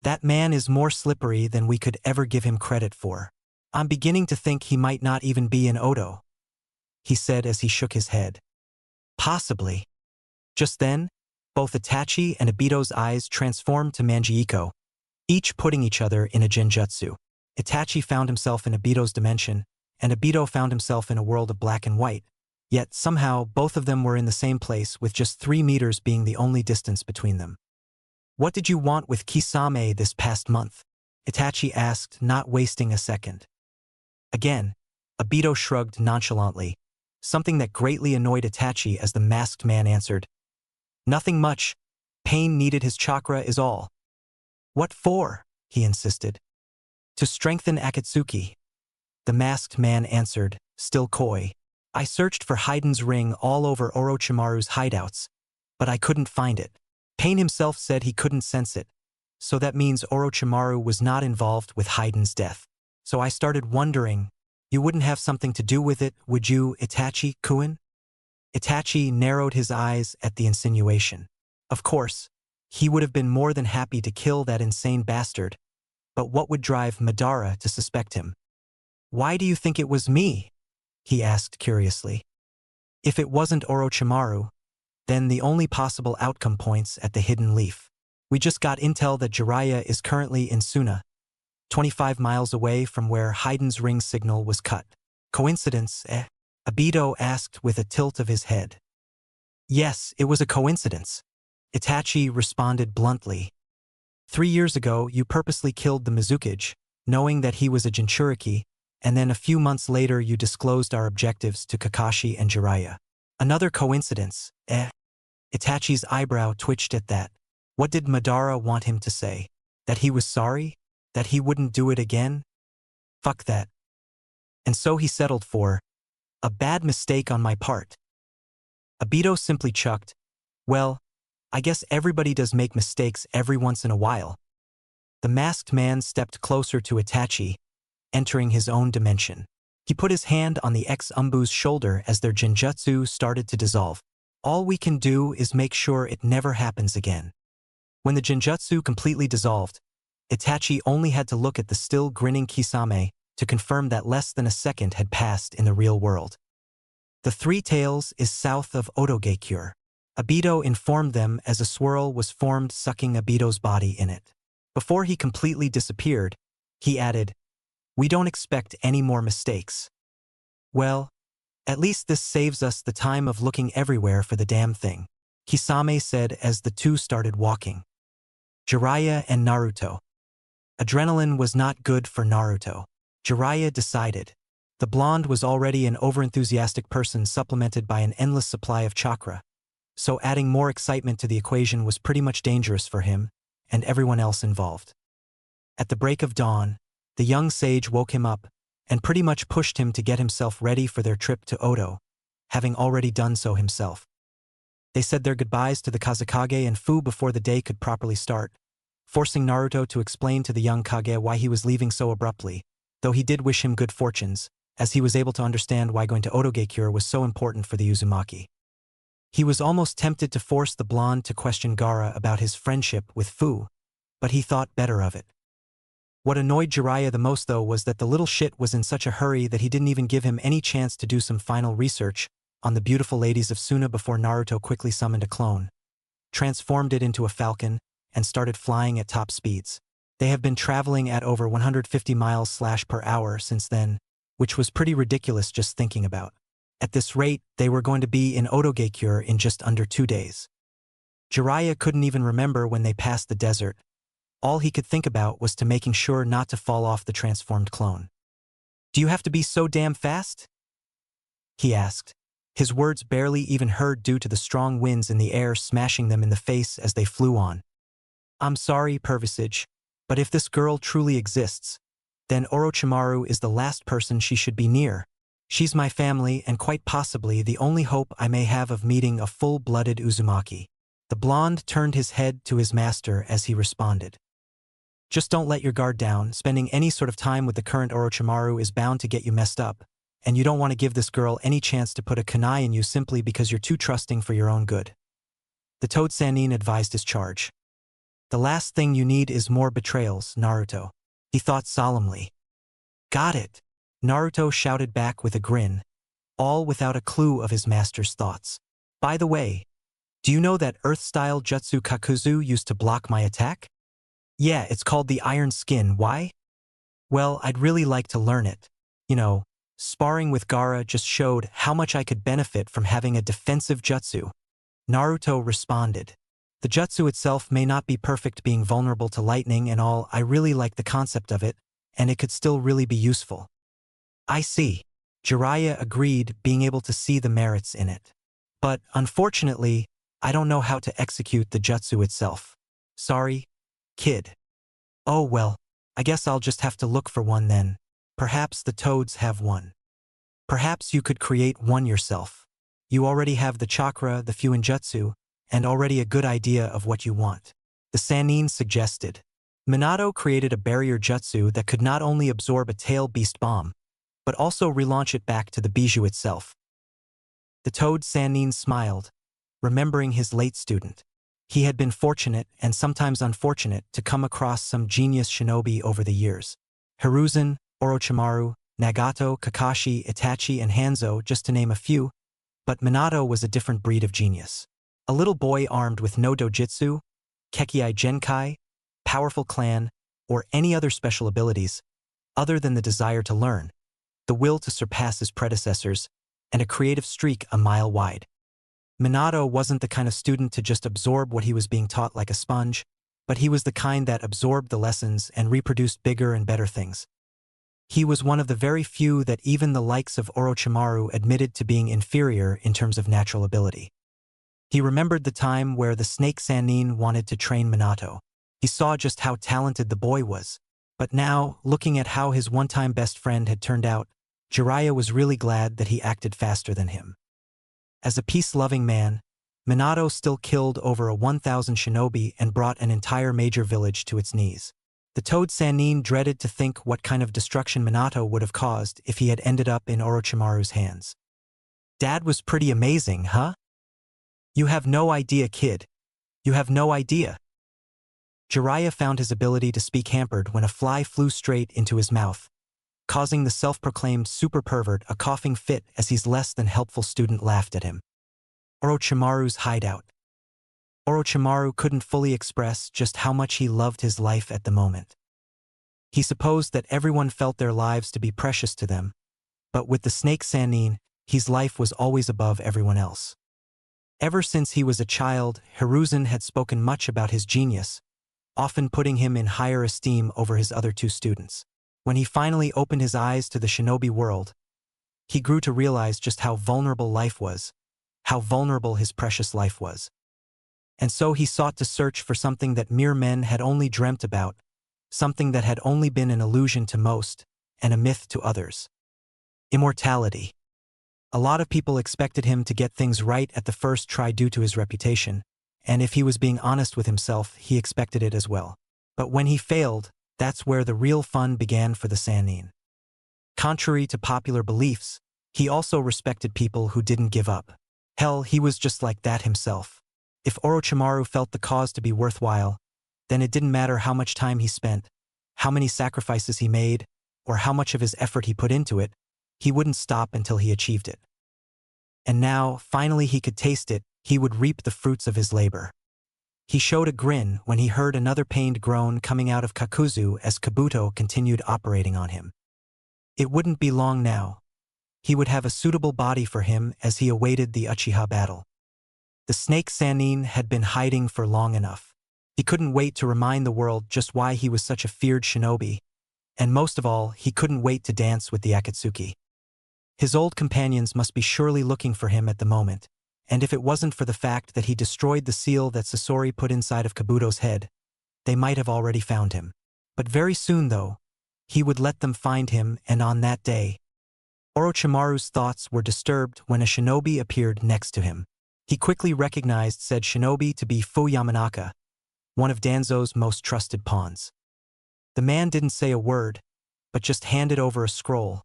That man is more slippery than we could ever give him credit for. I'm beginning to think he might not even be in Odo, he said as he shook his head. Possibly. Just then, both Itachi and Obito's eyes transformed to Manjiiko, each putting each other in a genjutsu. Itachi found himself in Obito's dimension, and Obito found himself in a world of black and white. Yet somehow both of them were in the same place, with just 3 meters being the only distance between them. What did you want with Kisame this past month? Itachi asked, not wasting a second. Again, Obito shrugged nonchalantly, something that greatly annoyed Itachi as the masked man answered. Nothing much. Pain needed his chakra is all. What for? He insisted. To strengthen Akatsuki. The masked man answered, still coy. I searched for Haiden's ring all over Orochimaru's hideouts, but I couldn't find it. Pain himself said he couldn't sense it, so that means Orochimaru was not involved with Haiden's death. So I started wondering, you wouldn't have something to do with it, would you, Itachi-kun? Itachi narrowed his eyes at the insinuation. Of course, he would have been more than happy to kill that insane bastard, but what would drive Madara to suspect him? Why do you think it was me? He asked curiously. If it wasn't Orochimaru, then the only possible outcome points at the Hidden Leaf. We just got intel that Jiraiya is currently in Suna, 25 miles away from where Haiden's ring signal was cut. Coincidence, eh? Obito asked with a tilt of his head. Yes, it was a coincidence. Itachi responded bluntly. 3 years ago, you purposely killed the Mizukage, knowing that he was a Jinchuriki, and then a few months later you disclosed our objectives to Kakashi and Jiraiya. Another coincidence, eh? Itachi's eyebrow twitched at that. What did Madara want him to say? That he was sorry? That he wouldn't do it again? Fuck that. And so he settled for a bad mistake on my part. Obito simply chucked, well, I guess everybody does make mistakes every once in a while. The masked man stepped closer to Itachi, entering his own dimension. He put his hand on the ex-Umbu's shoulder as their genjutsu started to dissolve. All we can do is make sure it never happens again. When the genjutsu completely dissolved, Itachi only had to look at the still grinning Kisame to confirm that less than a second had passed in the real world. The Three Tails is south of Odogekure. Obito informed them as a swirl was formed sucking Obito's body in it. Before he completely disappeared, he added, "We don't expect any more mistakes." Well, at least this saves us the time of looking everywhere for the damn thing, Kisame said as the two started walking. Jiraiya and Naruto. Adrenaline was not good for Naruto. Jiraiya decided. The blonde was already an overenthusiastic person supplemented by an endless supply of chakra, so adding more excitement to the equation was pretty much dangerous for him and everyone else involved. At the break of dawn, the young sage woke him up and pretty much pushed him to get himself ready for their trip to Odo, having already done so himself. They said their goodbyes to the Kazekage and Fu before the day could properly start, forcing Naruto to explain to the young Kage why he was leaving so abruptly, though he did wish him good fortunes, as he was able to understand why going to Odogekure was so important for the Uzumaki. He was almost tempted to force the blonde to question Gaara about his friendship with Fu, but he thought better of it. What annoyed Jiraiya the most though was that the little shit was in such a hurry that he didn't even give him any chance to do some final research on the beautiful ladies of Suna before Naruto quickly summoned a clone, transformed it into a falcon, and started flying at top speeds. They have been traveling at over 150 miles per hour since then, which was pretty ridiculous just thinking about. At this rate, they were going to be in Odogekure in just under 2 days. Jiraiya couldn't even remember when they passed the desert. All he could think about was to making sure not to fall off the transformed clone. "Do you have to be so damn fast?" he asked, his words barely even heard due to the strong winds in the air smashing them in the face as they flew on. "I'm sorry, Pervisage, but if this girl truly exists, then Orochimaru is the last person she should be near. She's my family and quite possibly the only hope I may have of meeting a full-blooded Uzumaki." The blonde turned his head to his master as he responded. "Just don't let your guard down. Spending any sort of time with the current Orochimaru is bound to get you messed up, and you don't want to give this girl any chance to put a kunai in you simply because you're too trusting for your own good." The Toad Sannin advised his charge. "The last thing you need is more betrayals, Naruto," he thought solemnly. "Got it," Naruto shouted back with a grin, all without a clue of his master's thoughts. "By the way, do you know that Earth-style Jutsu Kakuzu used to block my attack? Yeah, it's called the Iron Skin. Why? Well, I'd really like to learn it. You know, sparring with Gaara just showed how much I could benefit from having a defensive jutsu." Naruto responded. "The jutsu itself may not be perfect, being vulnerable to lightning and all. I really like the concept of it, and it could still really be useful." "I see." Jiraiya agreed, being able to see the merits in it. "But, unfortunately, I don't know how to execute the jutsu itself. Sorry, kid." "Oh well, I guess I'll just have to look for one then. Perhaps the toads have one. Perhaps you could create one yourself. You already have the chakra, the Fuinjutsu, and already a good idea of what you want," the Sannin suggested. Minato created a barrier jutsu that could not only absorb a tail beast bomb, but also relaunch it back to the bijou itself. The Toad Sannin smiled, remembering his late student. He had been fortunate and sometimes unfortunate to come across some genius shinobi over the years. Hiruzen, Orochimaru, Nagato, Kakashi, Itachi, and Hanzo, just to name a few, but Minato was a different breed of genius. A little boy armed with no dojutsu, Kekkei Genkai, powerful clan, or any other special abilities, other than the desire to learn, the will to surpass his predecessors, and a creative streak a mile wide. Minato wasn't the kind of student to just absorb what he was being taught like a sponge, but he was the kind that absorbed the lessons and reproduced bigger and better things. He was one of the very few that even the likes of Orochimaru admitted to being inferior in terms of natural ability. He remembered the time where the Snake Sannin wanted to train Minato. He saw just how talented the boy was, but now, looking at how his one-time best friend had turned out, Jiraiya was really glad that he acted faster than him. As a peace-loving man, Minato still killed over 1,000 shinobi and brought an entire major village to its knees. The Toad Sannin dreaded to think what kind of destruction Minato would have caused if he had ended up in Orochimaru's hands. Dad was pretty amazing, huh? You have no idea, kid. You have no idea. Jiraiya found his ability to speak hampered when a fly flew straight into his mouth, causing the self-proclaimed super pervert a coughing fit as his less than helpful student laughed at him. Orochimaru's hideout. Orochimaru couldn't fully express just how much he loved his life at the moment. He supposed that everyone felt their lives to be precious to them, but with the Snake Sannin, his life was always above everyone else. Ever since he was a child, Hiruzen had spoken much about his genius, often putting him in higher esteem over his other two students. When he finally opened his eyes to the shinobi world, he grew to realize just how vulnerable life was, how vulnerable his precious life was. And so he sought to search for something that mere men had only dreamt about, something that had only been an illusion to most, and a myth to others. Immortality. A lot of people expected him to get things right at the first try due to his reputation, and if he was being honest with himself, he expected it as well. But when he failed, that's where the real fun began for the Sannin. Contrary to popular beliefs, he also respected people who didn't give up. Hell, he was just like that himself. If Orochimaru felt the cause to be worthwhile, then it didn't matter how much time he spent, how many sacrifices he made, or how much of his effort he put into it, he wouldn't stop until he achieved it. And now, finally he could taste it, he would reap the fruits of his labor. He showed a grin when he heard another pained groan coming out of Kakuzu as Kabuto continued operating on him. It wouldn't be long now. He would have a suitable body for him as he awaited the Uchiha battle. The Snake Sannin had been hiding for long enough. He couldn't wait to remind the world just why he was such a feared shinobi, and most of all, he couldn't wait to dance with the Akatsuki. His old companions must be surely looking for him at the moment, and if it wasn't for the fact that he destroyed the seal that Sasori put inside of Kabuto's head, they might have already found him. But very soon, though, he would let them find him, and on that day, Orochimaru's thoughts were disturbed when a shinobi appeared next to him. He quickly recognized said shinobi to be Fu Yamanaka, one of Danzo's most trusted pawns. The man didn't say a word, but just handed over a scroll,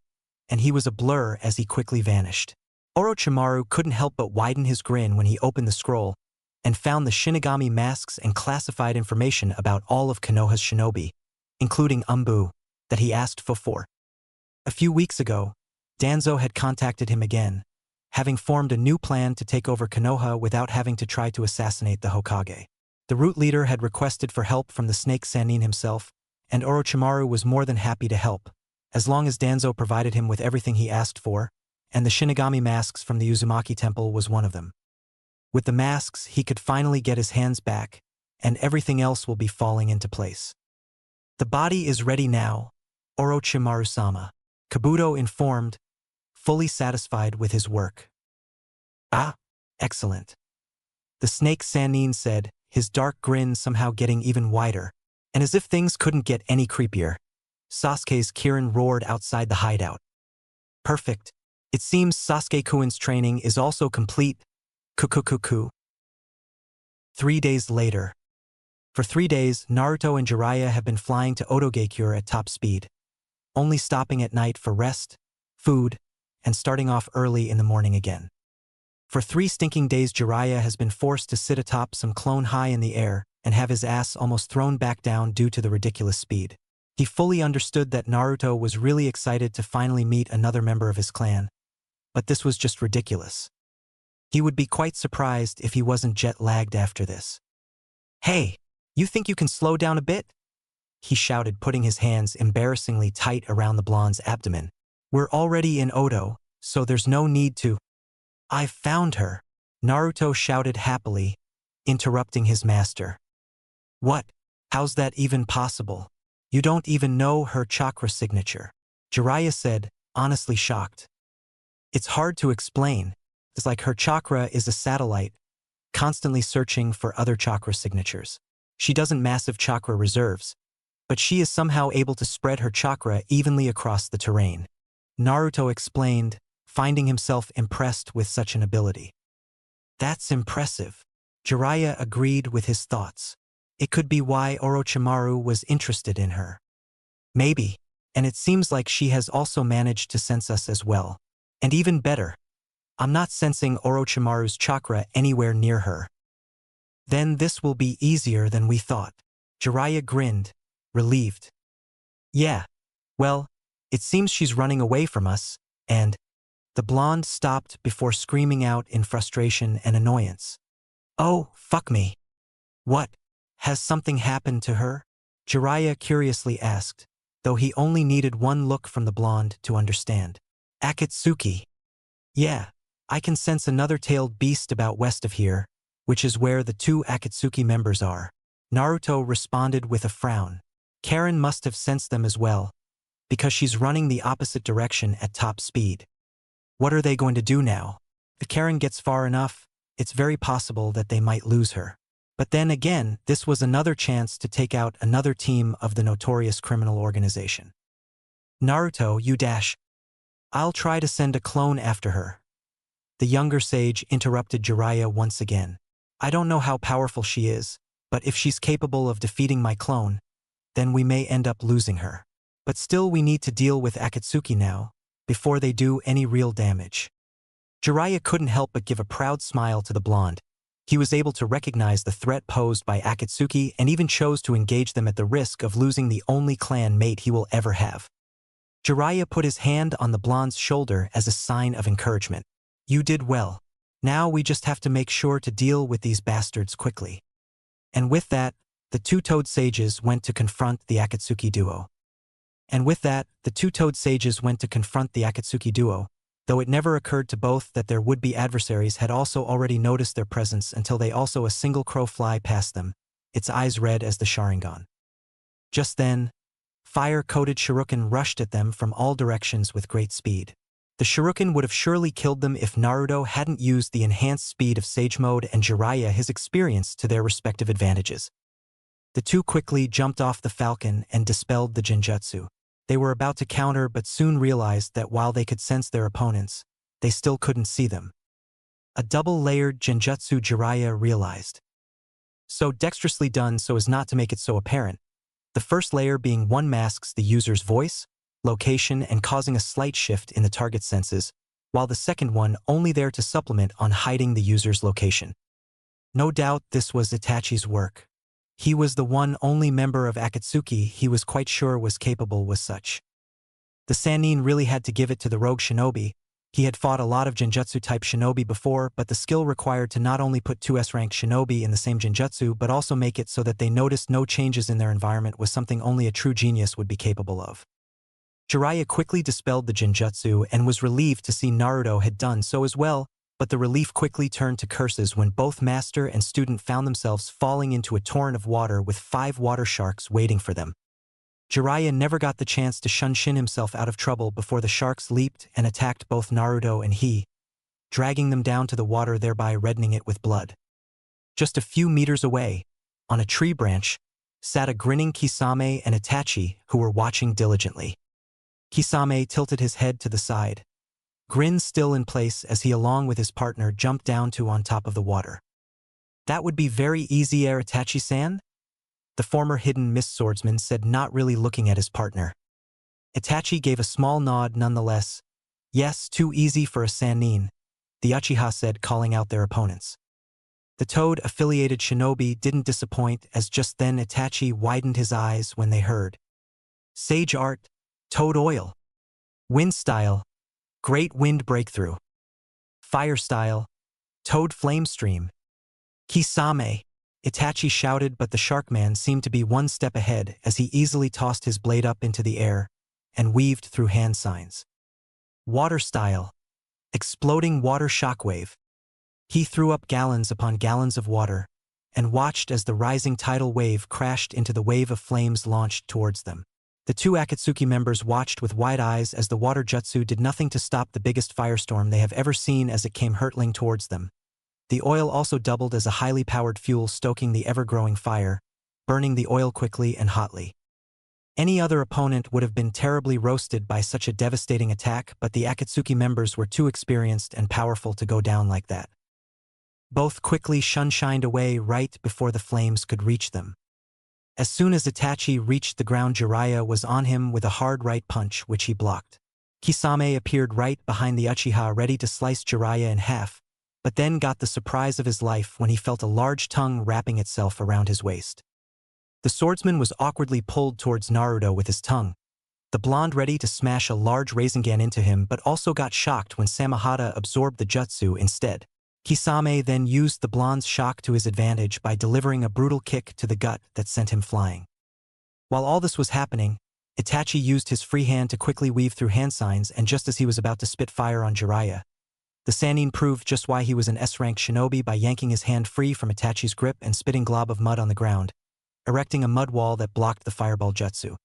and he was a blur as he quickly vanished. Orochimaru couldn't help but widen his grin when he opened the scroll and found the Shinigami masks and classified information about all of Konoha's shinobi, including Umbu, that he asked for. A few weeks ago, Danzo had contacted him again, having formed a new plan to take over Konoha without having to try to assassinate the Hokage. The root leader had requested for help from the Snake Sannin himself, and Orochimaru was more than happy to help, as long as Danzo provided him with everything he asked for, and the Shinigami masks from the Uzumaki Temple was one of them. With the masks, he could finally get his hands back, and everything else will be falling into place. The body is ready now, Orochimaru-sama, Kabuto informed, fully satisfied with his work. Ah, excellent. The Snake Sannin said, his dark grin somehow getting even wider, and as if things couldn't get any creepier, Sasuke's Kirin roared outside the hideout. Perfect. It seems Sasuke-kun's training is also complete. Kukukuku. 3 days later. For 3 days, Naruto and Jiraiya have been flying to Otogekyure at top speed, only stopping at night for rest, food, and starting off early in the morning again. For 3 stinking days, Jiraiya has been forced to sit atop some clone high in the air and have his ass almost thrown back down due to the ridiculous speed. He fully understood that Naruto was really excited to finally meet another member of his clan, but this was just ridiculous. He would be quite surprised if he wasn't jet-lagged after this. Hey, you think you can slow down a bit? He shouted, putting his hands embarrassingly tight around the blonde's abdomen. We're already in Oto, so there's no need to. I've found her, Naruto shouted happily, interrupting his master. What? How's that even possible? You don't even know her chakra signature, Jiraiya said, honestly shocked. It's hard to explain. It's like her chakra is a satellite, constantly searching for other chakra signatures. She doesn't massive chakra reserves, but she is somehow able to spread her chakra evenly across the terrain. Naruto explained, finding himself impressed with such an ability. That's impressive. Jiraiya agreed with his thoughts. It could be why Orochimaru was interested in her. Maybe. And it seems like she has also managed to sense us as well. And even better, I'm not sensing Orochimaru's chakra anywhere near her. Then this will be easier than we thought. Jiraiya grinned, relieved. Yeah. Well, it seems she's running away from us, and the blonde stopped before screaming out in frustration and annoyance. Oh, fuck me. What? Has something happened to her? Jiraiya curiously asked, though he only needed one look from the blonde to understand. Akatsuki. Yeah, I can sense another tailed beast about west of here, which is where the two Akatsuki members are. Naruto responded with a frown. Karen must have sensed them as well, because she's running the opposite direction at top speed. What are they going to do now? If Karen gets far enough, it's very possible that they might lose her. But then again, this was another chance to take out another team of the notorious criminal organization. Naruto, you dash. I'll try to send a clone after her. The younger sage interrupted Jiraiya once again. I don't know how powerful she is, but if she's capable of defeating my clone, then we may end up losing her. But still we need to deal with Akatsuki now, before they do any real damage. Jiraiya couldn't help but give a proud smile to the blonde. He was able to recognize the threat posed by Akatsuki and even chose to engage them at the risk of losing the only clan mate he will ever have. Jiraiya put his hand on the blonde's shoulder as a sign of encouragement. You did well. Now we just have to make sure to deal with these bastards quickly. And with that, the two-toed sages went to confront the Akatsuki duo. Though it never occurred to both that their would-be adversaries had also already noticed their presence until they also a single crow fly past them, its eyes red as the Sharingan. Just then, fire-coated shuriken rushed at them from all directions with great speed. The shuriken would have surely killed them if Naruto hadn't used the enhanced speed of Sage Mode and Jiraiya his experience to their respective advantages. The two quickly jumped off the falcon and dispelled the genjutsu. They were about to counter but soon realized that while they could sense their opponents, they still couldn't see them. A double-layered genjutsu, Jiraiya realized. So dexterously done so as not to make it so apparent. The first layer being one masks the user's voice, location and causing a slight shift in the target senses, while the second one only there to supplement on hiding the user's location. No doubt this was Itachi's work. He was the one only member of Akatsuki he was quite sure was capable with such. The Sannin really had to give it to the rogue shinobi. He had fought a lot of genjutsu-type shinobi before, but the skill required to not only put two S-ranked shinobi in the same genjutsu but also make it so that they noticed no changes in their environment was something only a true genius would be capable of. Jiraiya quickly dispelled the genjutsu and was relieved to see Naruto had done so as well, but the relief quickly turned to curses when both master and student found themselves falling into a torrent of water with 5 water sharks waiting for them. Jiraiya never got the chance to shunshin himself out of trouble before the sharks leaped and attacked both Naruto and he, dragging them down to the water, thereby reddening it with blood. Just a few meters away, on a tree branch, sat a grinning Kisame and Itachi who were watching diligently. Kisame tilted his head to the side, grin still in place as he along with his partner jumped down to on top of the water. That would be very easy, Itachi-san? The former hidden mist swordsman said, not really looking at his partner. Itachi gave a small nod nonetheless. Yes, too easy for a Sannin, the Uchiha said, calling out their opponents. The Toad-affiliated shinobi didn't disappoint as just then Itachi widened his eyes when they heard. Sage Art, Toad Oil. Wind Style, Great Wind Breakthrough. Fire Style, Toad Flame Stream. Kisame, Itachi shouted, but the Sharkman seemed to be one step ahead as he easily tossed his blade up into the air and weaved through hand signs. Water Style, Exploding Water Shockwave. He threw up gallons upon gallons of water and watched as the rising tidal wave crashed into the wave of flames launched towards them. The two Akatsuki members watched with wide eyes as the water jutsu did nothing to stop the biggest firestorm they have ever seen as it came hurtling towards them. The oil also doubled as a highly powered fuel, stoking the ever-growing fire, burning the oil quickly and hotly. Any other opponent would have been terribly roasted by such a devastating attack, but the Akatsuki members were too experienced and powerful to go down like that. Both quickly shunshined away right before the flames could reach them. As soon as Itachi reached the ground, Jiraiya was on him with a hard right punch, which he blocked. Kisame appeared right behind the Uchiha ready to slice Jiraiya in half, but then got the surprise of his life when he felt a large tongue wrapping itself around his waist. The swordsman was awkwardly pulled towards Naruto with his tongue, the blonde ready to smash a large Rasengan into him, but also got shocked when Samahata absorbed the jutsu instead. Kisame then used the blonde's shock to his advantage by delivering a brutal kick to the gut that sent him flying. While all this was happening, Itachi used his free hand to quickly weave through hand signs, and just as he was about to spit fire on Jiraiya, the Sannin proved just why he was an S-rank shinobi by yanking his hand free from Itachi's grip and spitting glob of mud on the ground, erecting a mud wall that blocked the fireball jutsu.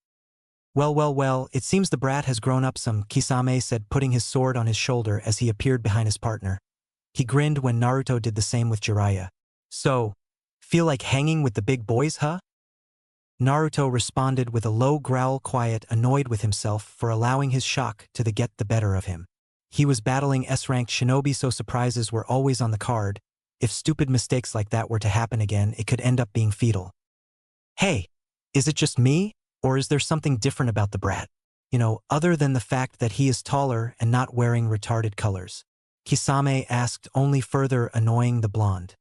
Well, it seems the brat has grown up some, Kisame said, putting his sword on his shoulder as he appeared behind his partner. He grinned when Naruto did the same with Jiraiya. So, feel like hanging with the big boys, huh? Naruto responded with a low growl, quiet, annoyed with himself for allowing his shock to get the better of him. He was battling S-ranked shinobi, so surprises were always on the card. If stupid mistakes like that were to happen again, it could end up being fatal. Hey, is it just me, or is there something different about the brat? Other than the fact that he is taller and not wearing retarded colors? Kisame asked, only further annoying the blonde.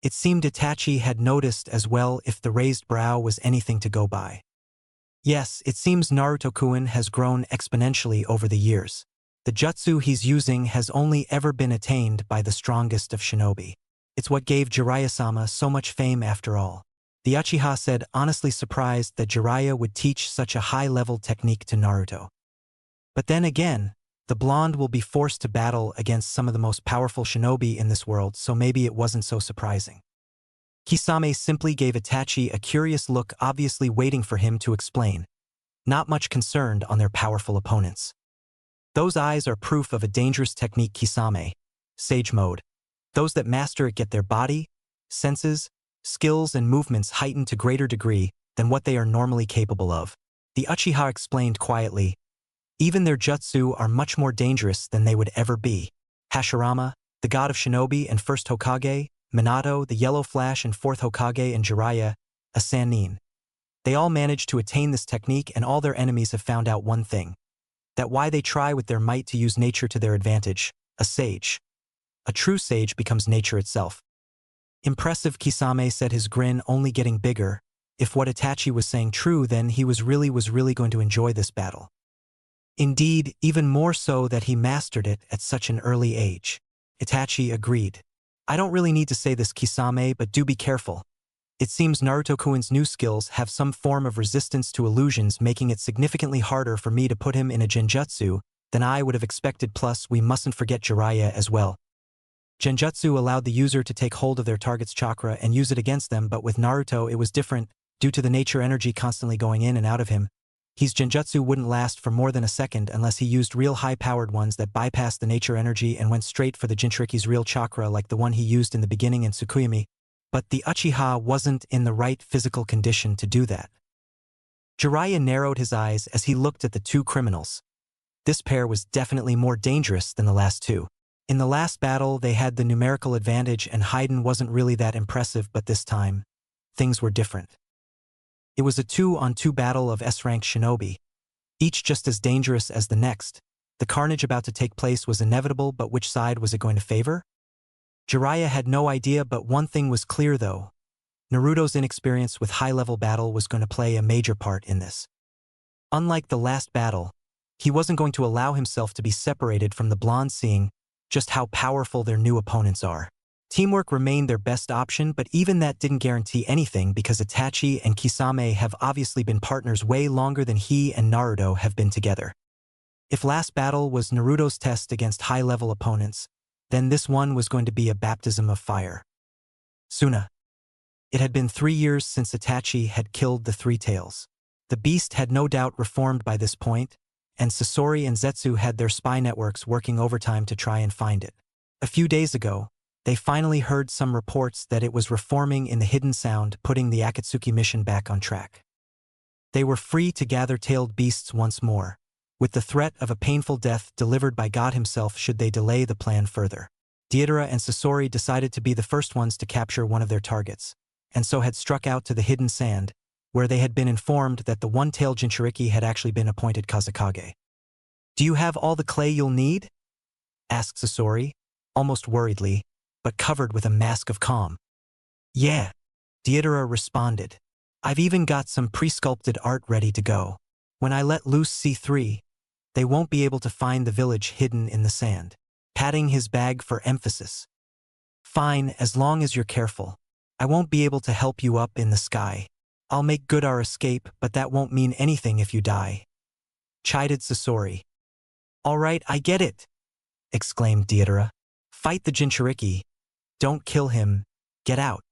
It seemed Itachi had noticed as well, if the raised brow was anything to go by. Yes, it seems Naruto-kun has grown exponentially over the years. The jutsu he's using has only ever been attained by the strongest of shinobi. It's what gave Jiraiya-sama so much fame after all. The Uchiha said, honestly surprised that Jiraiya would teach such a high-level technique to Naruto. But then again, the blonde will be forced to battle against some of the most powerful shinobi in this world, so maybe it wasn't so surprising. Kisame simply gave Itachi a curious look, obviously waiting for him to explain, not much concerned on their powerful opponents. Those eyes are proof of a dangerous technique, Kisame. Sage mode. Those that master it get their body, senses, skills and movements heightened to greater degree than what they are normally capable of. The Uchiha explained quietly. Even their jutsu are much more dangerous than they would ever be. Hashirama, the god of shinobi and first Hokage, Minato, the yellow flash and fourth Hokage, and Jiraiya, a Sannin. They all managed to attain this technique, and all their enemies have found out one thing. That why they try with their might to use nature to their advantage. A sage. A true sage becomes nature itself. Impressive, Kisame said, his grin only getting bigger. If what Itachi was saying true, then he was really going to enjoy this battle. Indeed, even more so that he mastered it at such an early age. Itachi agreed. I don't really need to say this, Kisame, but do be careful. It seems Naruto-kun's new skills have some form of resistance to illusions, making it significantly harder for me to put him in a genjutsu than I would have expected. Plus, we mustn't forget Jiraiya as well. Genjutsu allowed the user to take hold of their target's chakra and use it against them, but with Naruto it was different, due to the nature energy constantly going in and out of him. His genjutsu wouldn't last for more than a second unless he used real high-powered ones that bypassed the nature energy and went straight for the Jinchuriki's real chakra, like the one he used in the beginning in Tsukuyomi. But the Uchiha wasn't in the right physical condition to do that. Jiraiya narrowed his eyes as he looked at the two criminals. This pair was definitely more dangerous than the last two. In the last battle they had the numerical advantage and Haiden wasn't really that impressive, but this time, things were different. It was a 2-on-2 battle of S-rank shinobi, each just as dangerous as the next. The carnage about to take place was inevitable, but which side was it going to favor? Jiraiya had no idea, but one thing was clear though. Naruto's inexperience with high-level battle was going to play a major part in this. Unlike the last battle, he wasn't going to allow himself to be separated from the blonde, seeing just how powerful their new opponents are. Teamwork remained their best option, but even that didn't guarantee anything because Itachi and Kisame have obviously been partners way longer than he and Naruto have been together. If last battle was Naruto's test against high-level opponents, then this one was going to be a baptism of fire. Suna. It had been 3 years since Itachi had killed the Three Tails. The beast had no doubt reformed by this point, and Sasori and Zetsu had their spy networks working overtime to try and find it. A few days ago, they finally heard some reports that it was reforming in the Hidden Sound, putting the Akatsuki mission back on track. They were free to gather tailed beasts once more, with the threat of a painful death delivered by God himself should they delay the plan further. Deidara and Sasori decided to be the first ones to capture one of their targets, and so had struck out to the Hidden Sand, where they had been informed that the one-tailed Jinchuriki had actually been appointed Kazekage. "Do you have all the clay you'll need?" asked Sasori, almost worriedly, but covered with a mask of calm. "Yeah," Deidara responded. "I've even got some pre-sculpted art ready to go. When I let loose C3, they won't be able to find the village hidden in the sand," patting his bag for emphasis. "Fine, as long as you're careful. I won't be able to help you up in the sky. I'll make good our escape, but that won't mean anything if you die," chided Sasori. "All right, I get it," exclaimed Deidara. "Fight the Jinchuriki. Don't kill him. Get out."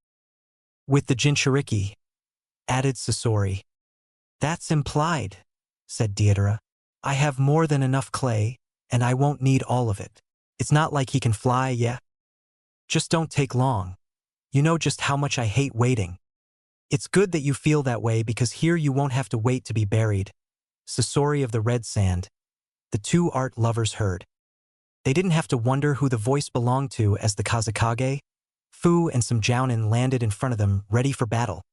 "With the Jinchuriki," added Sasori. "That's implied," said Deidara. "I have more than enough clay, and I won't need all of it. It's not like he can fly, yeah? Just don't take long. You know just how much I hate waiting." "It's good that you feel that way because here you won't have to wait to be buried." Sasori of the Red Sand. The two art lovers heard. They didn't have to wonder who the voice belonged to as the Kazekage. Fu and some Jounin landed in front of them, ready for battle.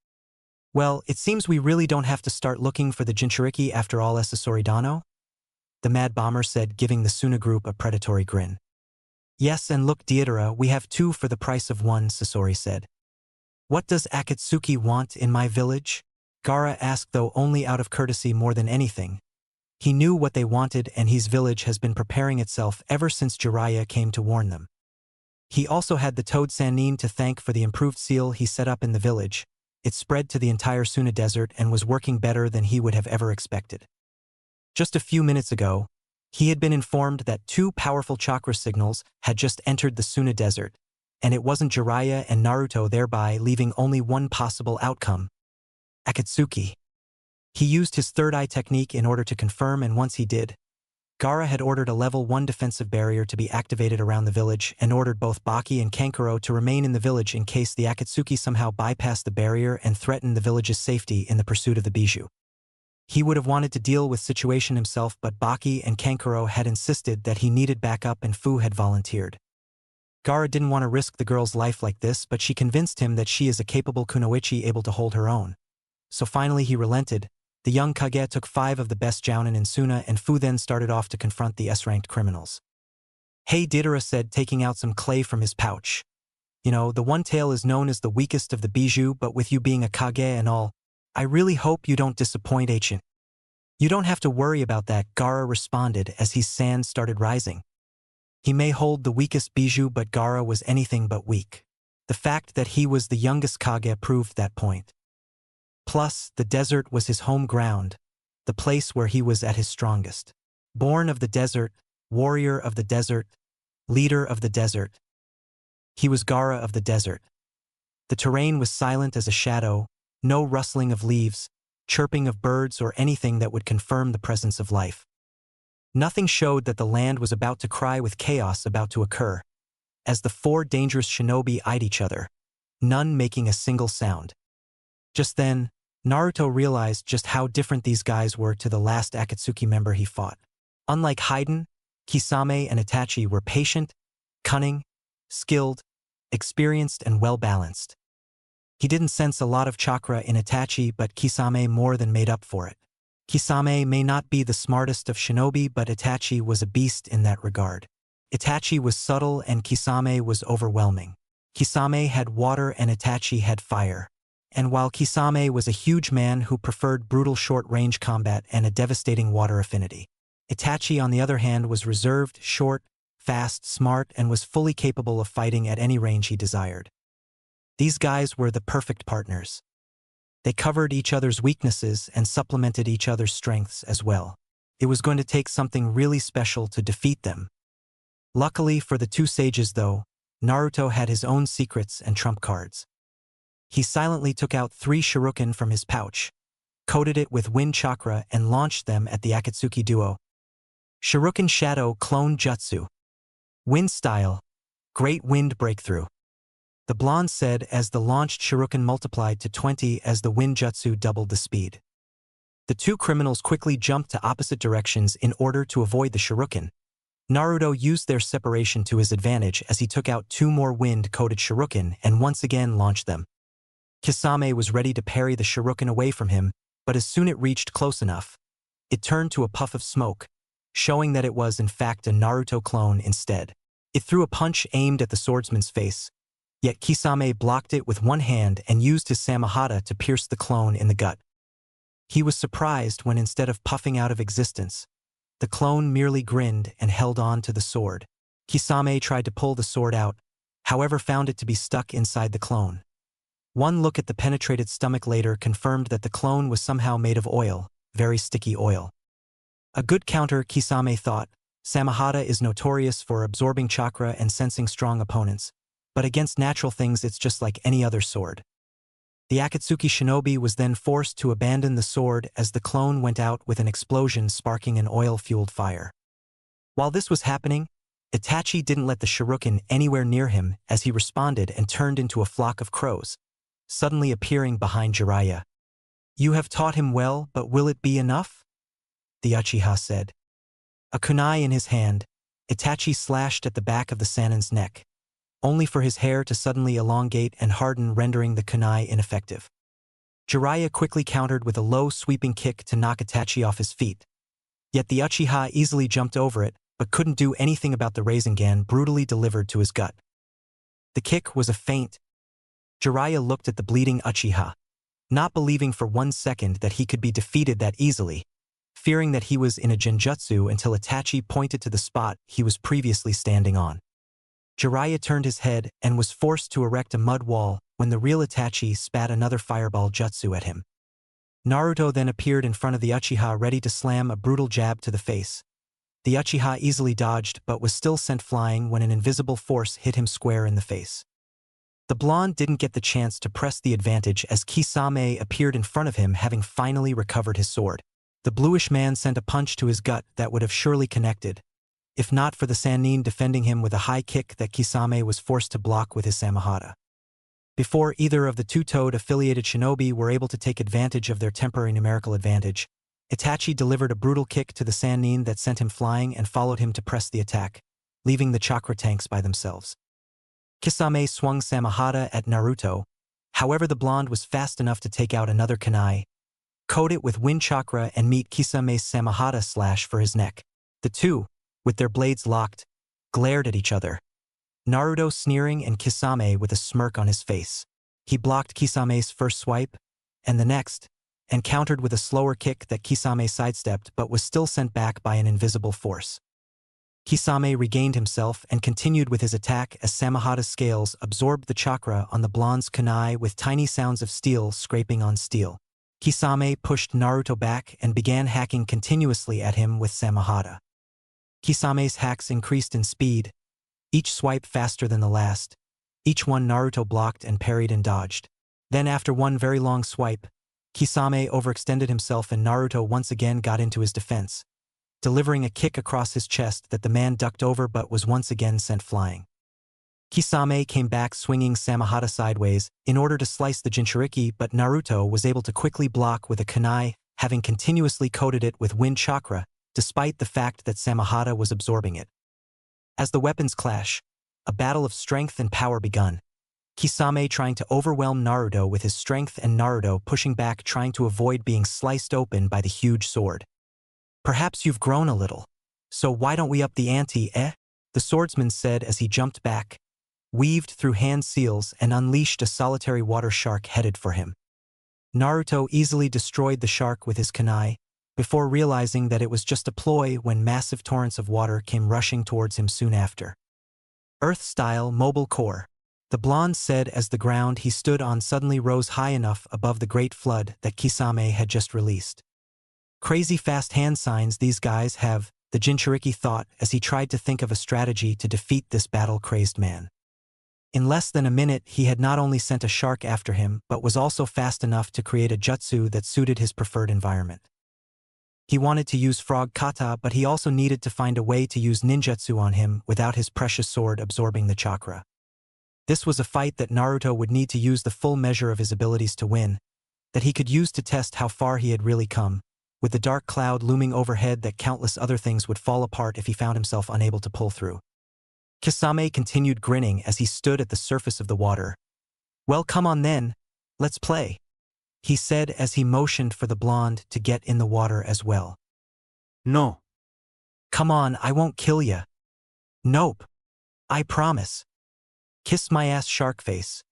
"Well, it seems we really don't have to start looking for the Jinchuriki after all, Sasori Dano?" the Mad Bomber said, giving the Suna group a predatory grin. "Yes, and look, Deidara, we have two for the price of one," Sasori said. "What does Akatsuki want in my village?" Gaara asked, though only out of courtesy more than anything. He knew what they wanted, and his village has been preparing itself ever since Jiraiya came to warn them. He also had the Toad Sannin to thank for the improved seal he set up in the village. It spread to the entire Suna Desert and was working better than he would have ever expected. Just a few minutes ago, he had been informed that two powerful chakra signals had just entered the Suna Desert, and it wasn't Jiraiya and Naruto, thereby leaving only one possible outcome: Akatsuki. He used his third eye technique in order to confirm, and once he did, Gaara had ordered a level 1 defensive barrier to be activated around the village and ordered both Baki and Kankuro to remain in the village in case the Akatsuki somehow bypassed the barrier and threatened the village's safety in the pursuit of the bijou. He would have wanted to deal with the situation himself, but Baki and Kankuro had insisted that he needed backup and Fu had volunteered. Gaara didn't want to risk the girl's life like this, but she convinced him that she is a capable kunoichi able to hold her own. So finally he relented. The young Kage took 5 of the best Jounin in Suna, and Fu then started off to confront the S-ranked criminals. "Hey," Deidara said, taking out some clay from his pouch. "You know, the one tail is known as the weakest of the bijou, but with you being a Kage and all, I really hope you don't disappoint Aichin." "You don't have to worry about that," Gaara responded as his sand started rising. He may hold the weakest bijou, but Gaara was anything but weak. The fact that he was the youngest Kage proved that point. Plus, the desert was his home ground, the place where he was at his strongest. Born of the desert, warrior of the desert, leader of the desert. He was Gaara of the desert. The terrain was silent as a shadow, no rustling of leaves, chirping of birds, or anything that would confirm the presence of life. Nothing showed that the land was about to cry with chaos about to occur. As the 4 dangerous shinobi eyed each other, none making a single sound. Just then, Naruto realized just how different these guys were to the last Akatsuki member he fought. Unlike Haiden, Kisame and Itachi were patient, cunning, skilled, experienced, and well-balanced. He didn't sense a lot of chakra in Itachi, but Kisame more than made up for it. Kisame may not be the smartest of shinobi, but Itachi was a beast in that regard. Itachi was subtle and Kisame was overwhelming. Kisame had water and Itachi had fire. And while Kisame was a huge man who preferred brutal short-range combat and a devastating water affinity, Itachi, on the other hand, was reserved, short, fast, smart, and was fully capable of fighting at any range he desired. These guys were the perfect partners. They covered each other's weaknesses and supplemented each other's strengths as well. It was going to take something really special to defeat them. Luckily for the two sages, though, Naruto had his own secrets and trump cards. He silently took out 3 shuriken from his pouch, coated it with wind chakra, and launched them at the Akatsuki duo. Shuriken Shadow Clone Jutsu. Wind Style. Great Wind Breakthrough. The blonde said as the launched shuriken multiplied to 20 as the wind jutsu doubled the speed. The two criminals quickly jumped to opposite directions in order to avoid the shuriken. Naruto used their separation to his advantage as he took out 2 more wind-coated shuriken and once again launched them. Kisame was ready to parry the shuriken away from him, but as soon it reached close enough, it turned to a puff of smoke, showing that it was in fact a Naruto clone instead. It threw a punch aimed at the swordsman's face, yet Kisame blocked it with one hand and used his Samahata to pierce the clone in the gut. He was surprised when instead of puffing out of existence, the clone merely grinned and held on to the sword. Kisame tried to pull the sword out, however found it to be stuck inside the clone. One look at the penetrated stomach later confirmed that the clone was somehow made of oil, very sticky oil. A good counter, Kisame thought. Samahata is notorious for absorbing chakra and sensing strong opponents, but against natural things it's just like any other sword. The Akatsuki shinobi was then forced to abandon the sword as the clone went out with an explosion sparking an oil-fueled fire. While this was happening, Itachi didn't let the shuriken anywhere near him as he responded and turned into a flock of crows, suddenly appearing behind Jiraiya. "You have taught him well, but will it be enough?" the Uchiha said. A kunai in his hand, Itachi slashed at the back of the Sanin's neck, only for his hair to suddenly elongate and harden, rendering the kunai ineffective. Jiraiya quickly countered with a low sweeping kick to knock Itachi off his feet. Yet the Uchiha easily jumped over it, but couldn't do anything about the Rasengan brutally delivered to his gut. The kick was a feint. Jiraiya looked at the bleeding Uchiha, not believing for 1 second that he could be defeated that easily, fearing that he was in a genjutsu until Itachi pointed to the spot he was previously standing on. Jiraiya turned his head and was forced to erect a mud wall when the real Itachi spat another fireball jutsu at him. Naruto then appeared in front of the Uchiha ready to slam a brutal jab to the face. The Uchiha easily dodged but was still sent flying when an invisible force hit him square in the face. The blonde didn't get the chance to press the advantage as Kisame appeared in front of him, having finally recovered his sword. The bluish man sent a punch to his gut that would have surely connected, if not for the Sannin defending him with a high kick that Kisame was forced to block with his Samahata. Before either of the two-toed affiliated shinobi were able to take advantage of their temporary numerical advantage, Itachi delivered a brutal kick to the Sannin that sent him flying and followed him to press the attack, leaving the chakra tanks by themselves. Kisame swung Samahata at Naruto, however the blonde was fast enough to take out another kunai, coat it with wind chakra and meet Kisame's Samahata slash for his neck. The two, with their blades locked, glared at each other. Naruto sneering and Kisame with a smirk on his face. He blocked Kisame's first swipe, and the next, and countered with a slower kick that Kisame sidestepped but was still sent back by an invisible force. Kisame regained himself and continued with his attack as Samahata's scales absorbed the chakra on the blonde's kunai with tiny sounds of steel scraping on steel. Kisame pushed Naruto back and began hacking continuously at him with Samahata. Kisame's hacks increased in speed, each swipe faster than the last. Each one Naruto blocked and parried and dodged. Then after one very long swipe, Kisame overextended himself and Naruto once again got into his defense, delivering a kick across his chest that the man ducked over but was once again sent flying. Kisame came back swinging Samahata sideways in order to slice the Jinchuriki, but Naruto was able to quickly block with a kunai, having continuously coated it with wind chakra, despite the fact that Samahata was absorbing it. As the weapons clash, a battle of strength and power begun. Kisame trying to overwhelm Naruto with his strength and Naruto pushing back trying to avoid being sliced open by the huge sword. "Perhaps you've grown a little, so why don't we up the ante, eh?" the swordsman said as he jumped back, weaved through hand seals and unleashed a solitary water shark headed for him. Naruto easily destroyed the shark with his kunai, before realizing that it was just a ploy when massive torrents of water came rushing towards him soon after. "Earth-style mobile core," the blonde said as the ground he stood on suddenly rose high enough above the great flood that Kisame had just released. "Crazy fast hand signs these guys have," the Jinchuriki thought as he tried to think of a strategy to defeat this battle-crazed man. In less than a minute he had not only sent a shark after him but was also fast enough to create a jutsu that suited his preferred environment. He wanted to use frog kata, but he also needed to find a way to use ninjutsu on him without his precious sword absorbing the chakra. This was a fight that Naruto would need to use the full measure of his abilities to win, that he could use to test how far he had really come, with the dark cloud looming overhead that countless other things would fall apart if he found himself unable to pull through. Kisame continued grinning as he stood at the surface of the water. "Well, come on then, Let's play, he said as he motioned for the blonde to get in the water as well. No. Come on, I won't kill ya. Nope. I promise. Kiss my ass, shark face.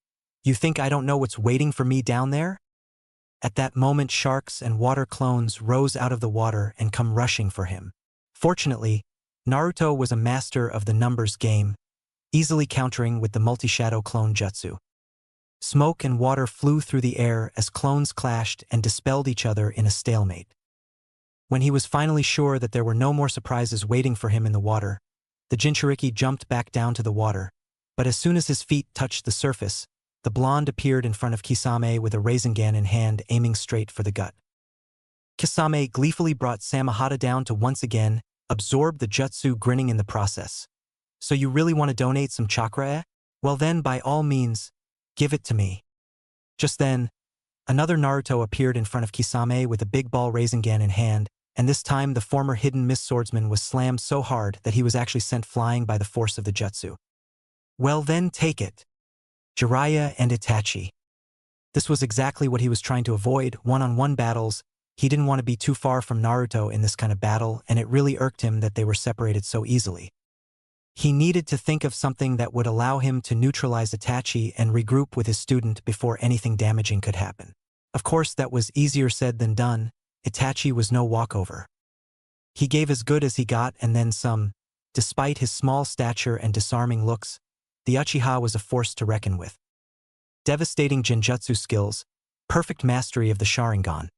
You think I don't know what's waiting for me down there? At that moment, sharks and water clones rose out of the water and come rushing for him. Fortunately, Naruto was a master of the numbers game, easily countering with the multi-shadow clone jutsu. Smoke and water flew through the air as clones clashed and dispelled each other in a stalemate. When he was finally sure that there were no more surprises waiting for him in the water, the Jinchuriki jumped back down to the water, but as soon as his feet touched the surface, the blonde appeared in front of Kisame with a Rasengan in hand aiming straight for the gut. Kisame gleefully brought Samahata down to once again absorb the jutsu, grinning in the process. So you really want to donate some chakra, eh? Well then, by all means, give it to me. Just then, another Naruto appeared in front of Kisame with a big ball Rasengan in hand, and this time the former hidden Miss Swordsman was slammed so hard that he was actually sent flying by the force of the jutsu. Well then, take it. Jiraiya and Itachi. This was exactly what he was trying to avoid, one-on-one battles. He didn't want to be too far from Naruto in this kind of battle, and it really irked him that they were separated so easily. He needed to think of something that would allow him to neutralize Itachi and regroup with his student before anything damaging could happen. Of course, that was easier said than done. Itachi was no walkover. He gave as good as he got and then some. Despite his small stature and disarming looks, the Uchiha was a force to reckon with. Devastating genjutsu skills, perfect mastery of the Sharingan,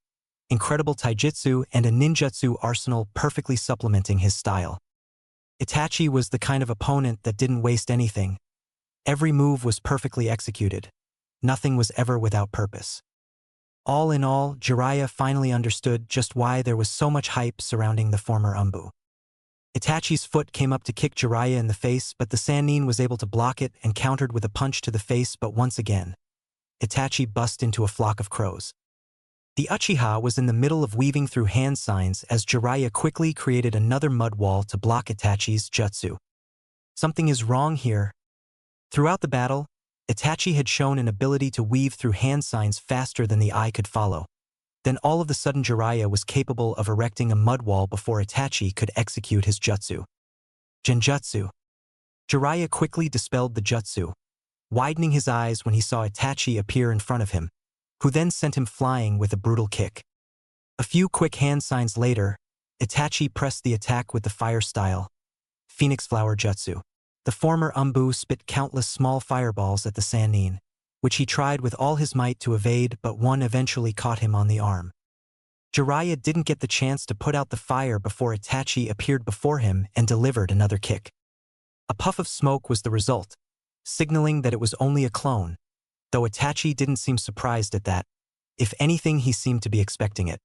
incredible taijutsu, and a ninjutsu arsenal perfectly supplementing his style. Itachi was the kind of opponent that didn't waste anything. Every move was perfectly executed. Nothing was ever without purpose. All in all, Jiraiya finally understood just why there was so much hype surrounding the former Umbu. Itachi's foot came up to kick Jiraiya in the face, but the Sannin was able to block it and countered with a punch to the face, but once again, Itachi bust into a flock of crows. The Uchiha was in the middle of weaving through hand signs as Jiraiya quickly created another mud wall to block Itachi's jutsu. Something is wrong here. Throughout the battle, Itachi had shown an ability to weave through hand signs faster than the eye could follow. Then all of a sudden Jiraiya was capable of erecting a mud wall before Itachi could execute his jutsu. Genjutsu. Jiraiya quickly dispelled the jutsu, widening his eyes when he saw Itachi appear in front of him, who then sent him flying with a brutal kick. A few quick hand signs later, Itachi pressed the attack with the fire style, Phoenix Flower Jutsu. The former Umbu spit countless small fireballs at the Sannin, which he tried with all his might to evade, but one eventually caught him on the arm. Jiraiya didn't get the chance to put out the fire before Itachi appeared before him and delivered another kick. A puff of smoke was the result, signaling that it was only a clone, though Itachi didn't seem surprised at that. If anything, he seemed to be expecting it.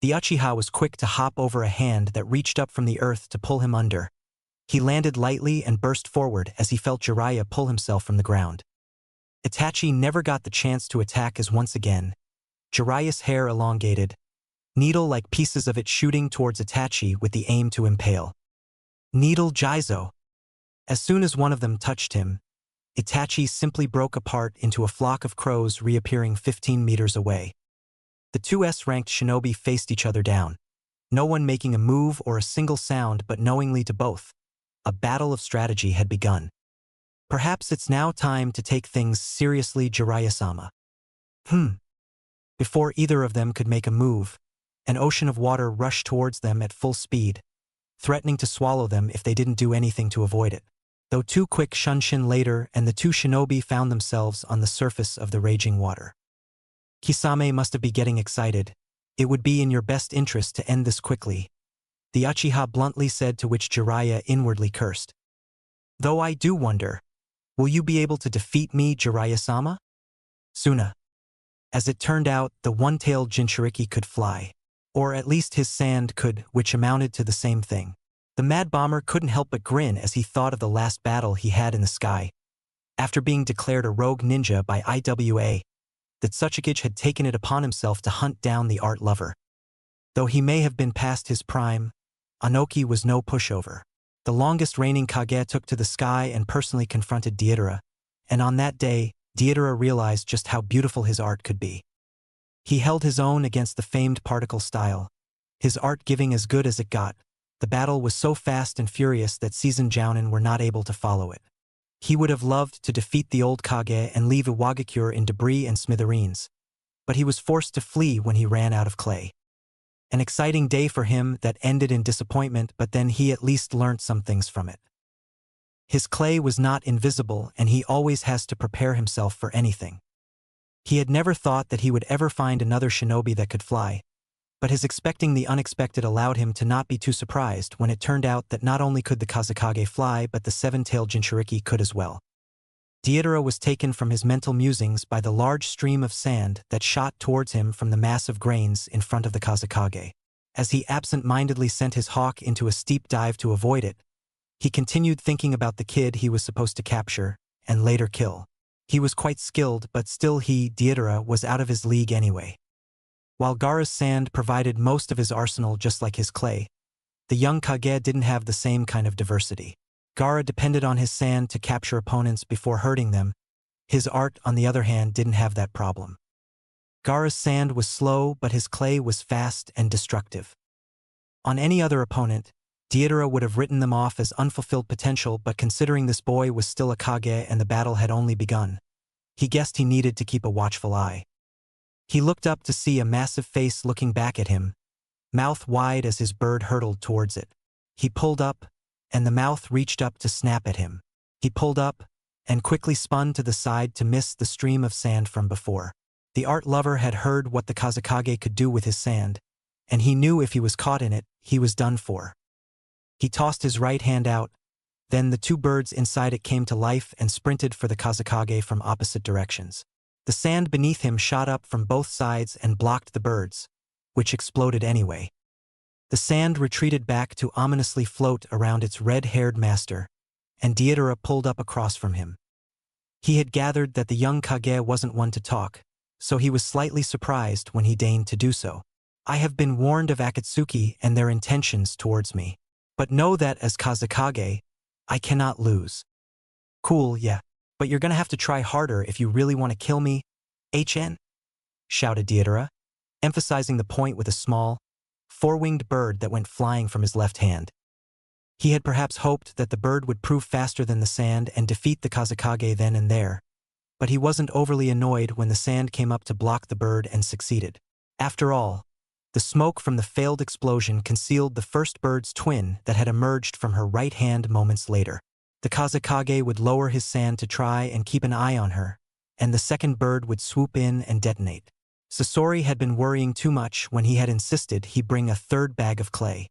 The Uchiha was quick to hop over a hand that reached up from the earth to pull him under. He landed lightly and burst forward as he felt Jiraiya pull himself from the ground. Itachi never got the chance to attack as once again, Jiraiya's hair elongated, needle-like pieces of it shooting towards Itachi with the aim to impale. Needle Jizo. As soon as one of them touched him, Itachi simply broke apart into a flock of crows reappearing 15 meters away. The two S-ranked shinobi faced each other down, no one making a move or a single sound, but knowingly to both. A battle of strategy had begun. Perhaps it's now time to take things seriously, Jiraiya-sama. Before either of them could make a move, an ocean of water rushed towards them at full speed, threatening to swallow them if they didn't do anything to avoid it. Though two quick shunshin later and the two shinobi found themselves on the surface of the raging water. Kisame must have been getting excited. It would be in your best interest to end this quickly, the Uchiha bluntly said, to which Jiraiya inwardly cursed. Though I do wonder, will you be able to defeat me, Jiraiya-sama? Suna. As it turned out, the one-tailed Jinchuriki could fly. Or at least his sand could, which amounted to the same thing. The Mad Bomber couldn't help but grin as he thought of the last battle he had in the sky. After being declared a rogue ninja by IWA, that Tsuchikage had taken it upon himself to hunt down the art lover. Though he may have been past his prime, Anoki was no pushover. The longest reigning Kage took to the sky and personally confronted Deidara, and on that day, Deidara realized just how beautiful his art could be. He held his own against the famed particle style, his art giving as good as it got. The battle was so fast and furious that seasoned Jounin were not able to follow it. He would have loved to defeat the old Kage and leave Iwagakure in debris and smithereens, but he was forced to flee when he ran out of clay. An exciting day for him that ended in disappointment, but then he at least learnt some things from it. His clay was not invisible, and he always has to prepare himself for anything. He had never thought that he would ever find another shinobi that could fly, but his expecting the unexpected allowed him to not be too surprised when it turned out that not only could the Kazekage fly but the seven-tailed Jinchuriki could as well. Deidara was taken from his mental musings by the large stream of sand that shot towards him from the mass of grains in front of the Kazekage. As he absent-mindedly sent his hawk into a steep dive to avoid it, he continued thinking about the kid he was supposed to capture and later kill. He was quite skilled, but still Deidara, was out of his league anyway. While Gaara's sand provided most of his arsenal just like his clay, the young Kage didn't have the same kind of diversity. Gaara depended on his sand to capture opponents before hurting them. His art, on the other hand, didn't have that problem. Gaara's sand was slow, but his clay was fast and destructive. On any other opponent, Deidara would have written them off as unfulfilled potential, but considering this boy was still a Kage and the battle had only begun, he guessed he needed to keep a watchful eye. He looked up to see a massive face looking back at him, mouth wide as his bird hurtled towards it. He pulled up, and the mouth reached up to snap at him. He pulled up, and quickly spun to the side to miss the stream of sand from before. The art lover had heard what the Kazekage could do with his sand, and he knew if he was caught in it, he was done for. He tossed his right hand out, then the two birds inside it came to life and sprinted for the Kazekage from opposite directions. The sand beneath him shot up from both sides and blocked the birds, which exploded anyway. The sand retreated back to ominously float around its red-haired master, and Deidara pulled up across from him. He had gathered that the young Kage wasn't one to talk, so he was slightly surprised when he deigned to do so. I have been warned of Akatsuki and their intentions towards me, but know that as Kazekage, I cannot lose. Cool, yeah, but you're gonna have to try harder if you really want to kill me, HN? Shouted Deidara, emphasizing the point with a small, four-winged bird that went flying from his left hand. He had perhaps hoped that the bird would prove faster than the sand and defeat the Kazekage then and there, but he wasn't overly annoyed when the sand came up to block the bird and succeeded. After all, the smoke from the failed explosion concealed the first bird's twin that had emerged from her right hand moments later. The Kazekage would lower his sand to try and keep an eye on her, and the second bird would swoop in and detonate. Sasori had been worrying too much when he had insisted he bring a third bag of clay.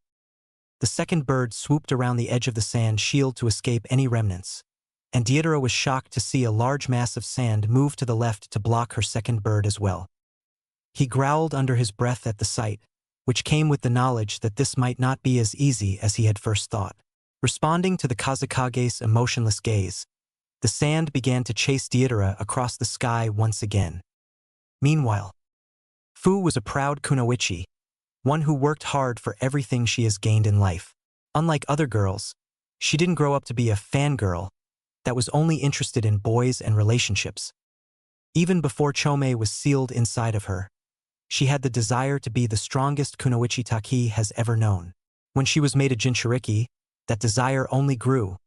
The second bird swooped around the edge of the sand shield to escape any remnants, and Deidara was shocked to see a large mass of sand move to the left to block her second bird as well. He growled under his breath at the sight, which came with the knowledge that this might not be as easy as he had first thought. Responding to the Kazekage's emotionless gaze, the sand began to chase Deidara across the sky once again. Meanwhile, Fu was a proud kunoichi, one who worked hard for everything she has gained in life. Unlike other girls, she didn't grow up to be a fangirl that was only interested in boys and relationships. Even before Chome was sealed inside of her, she had the desire to be the strongest kunoichi Taki has ever known. When she was made a Jinchuriki, that desire only grew.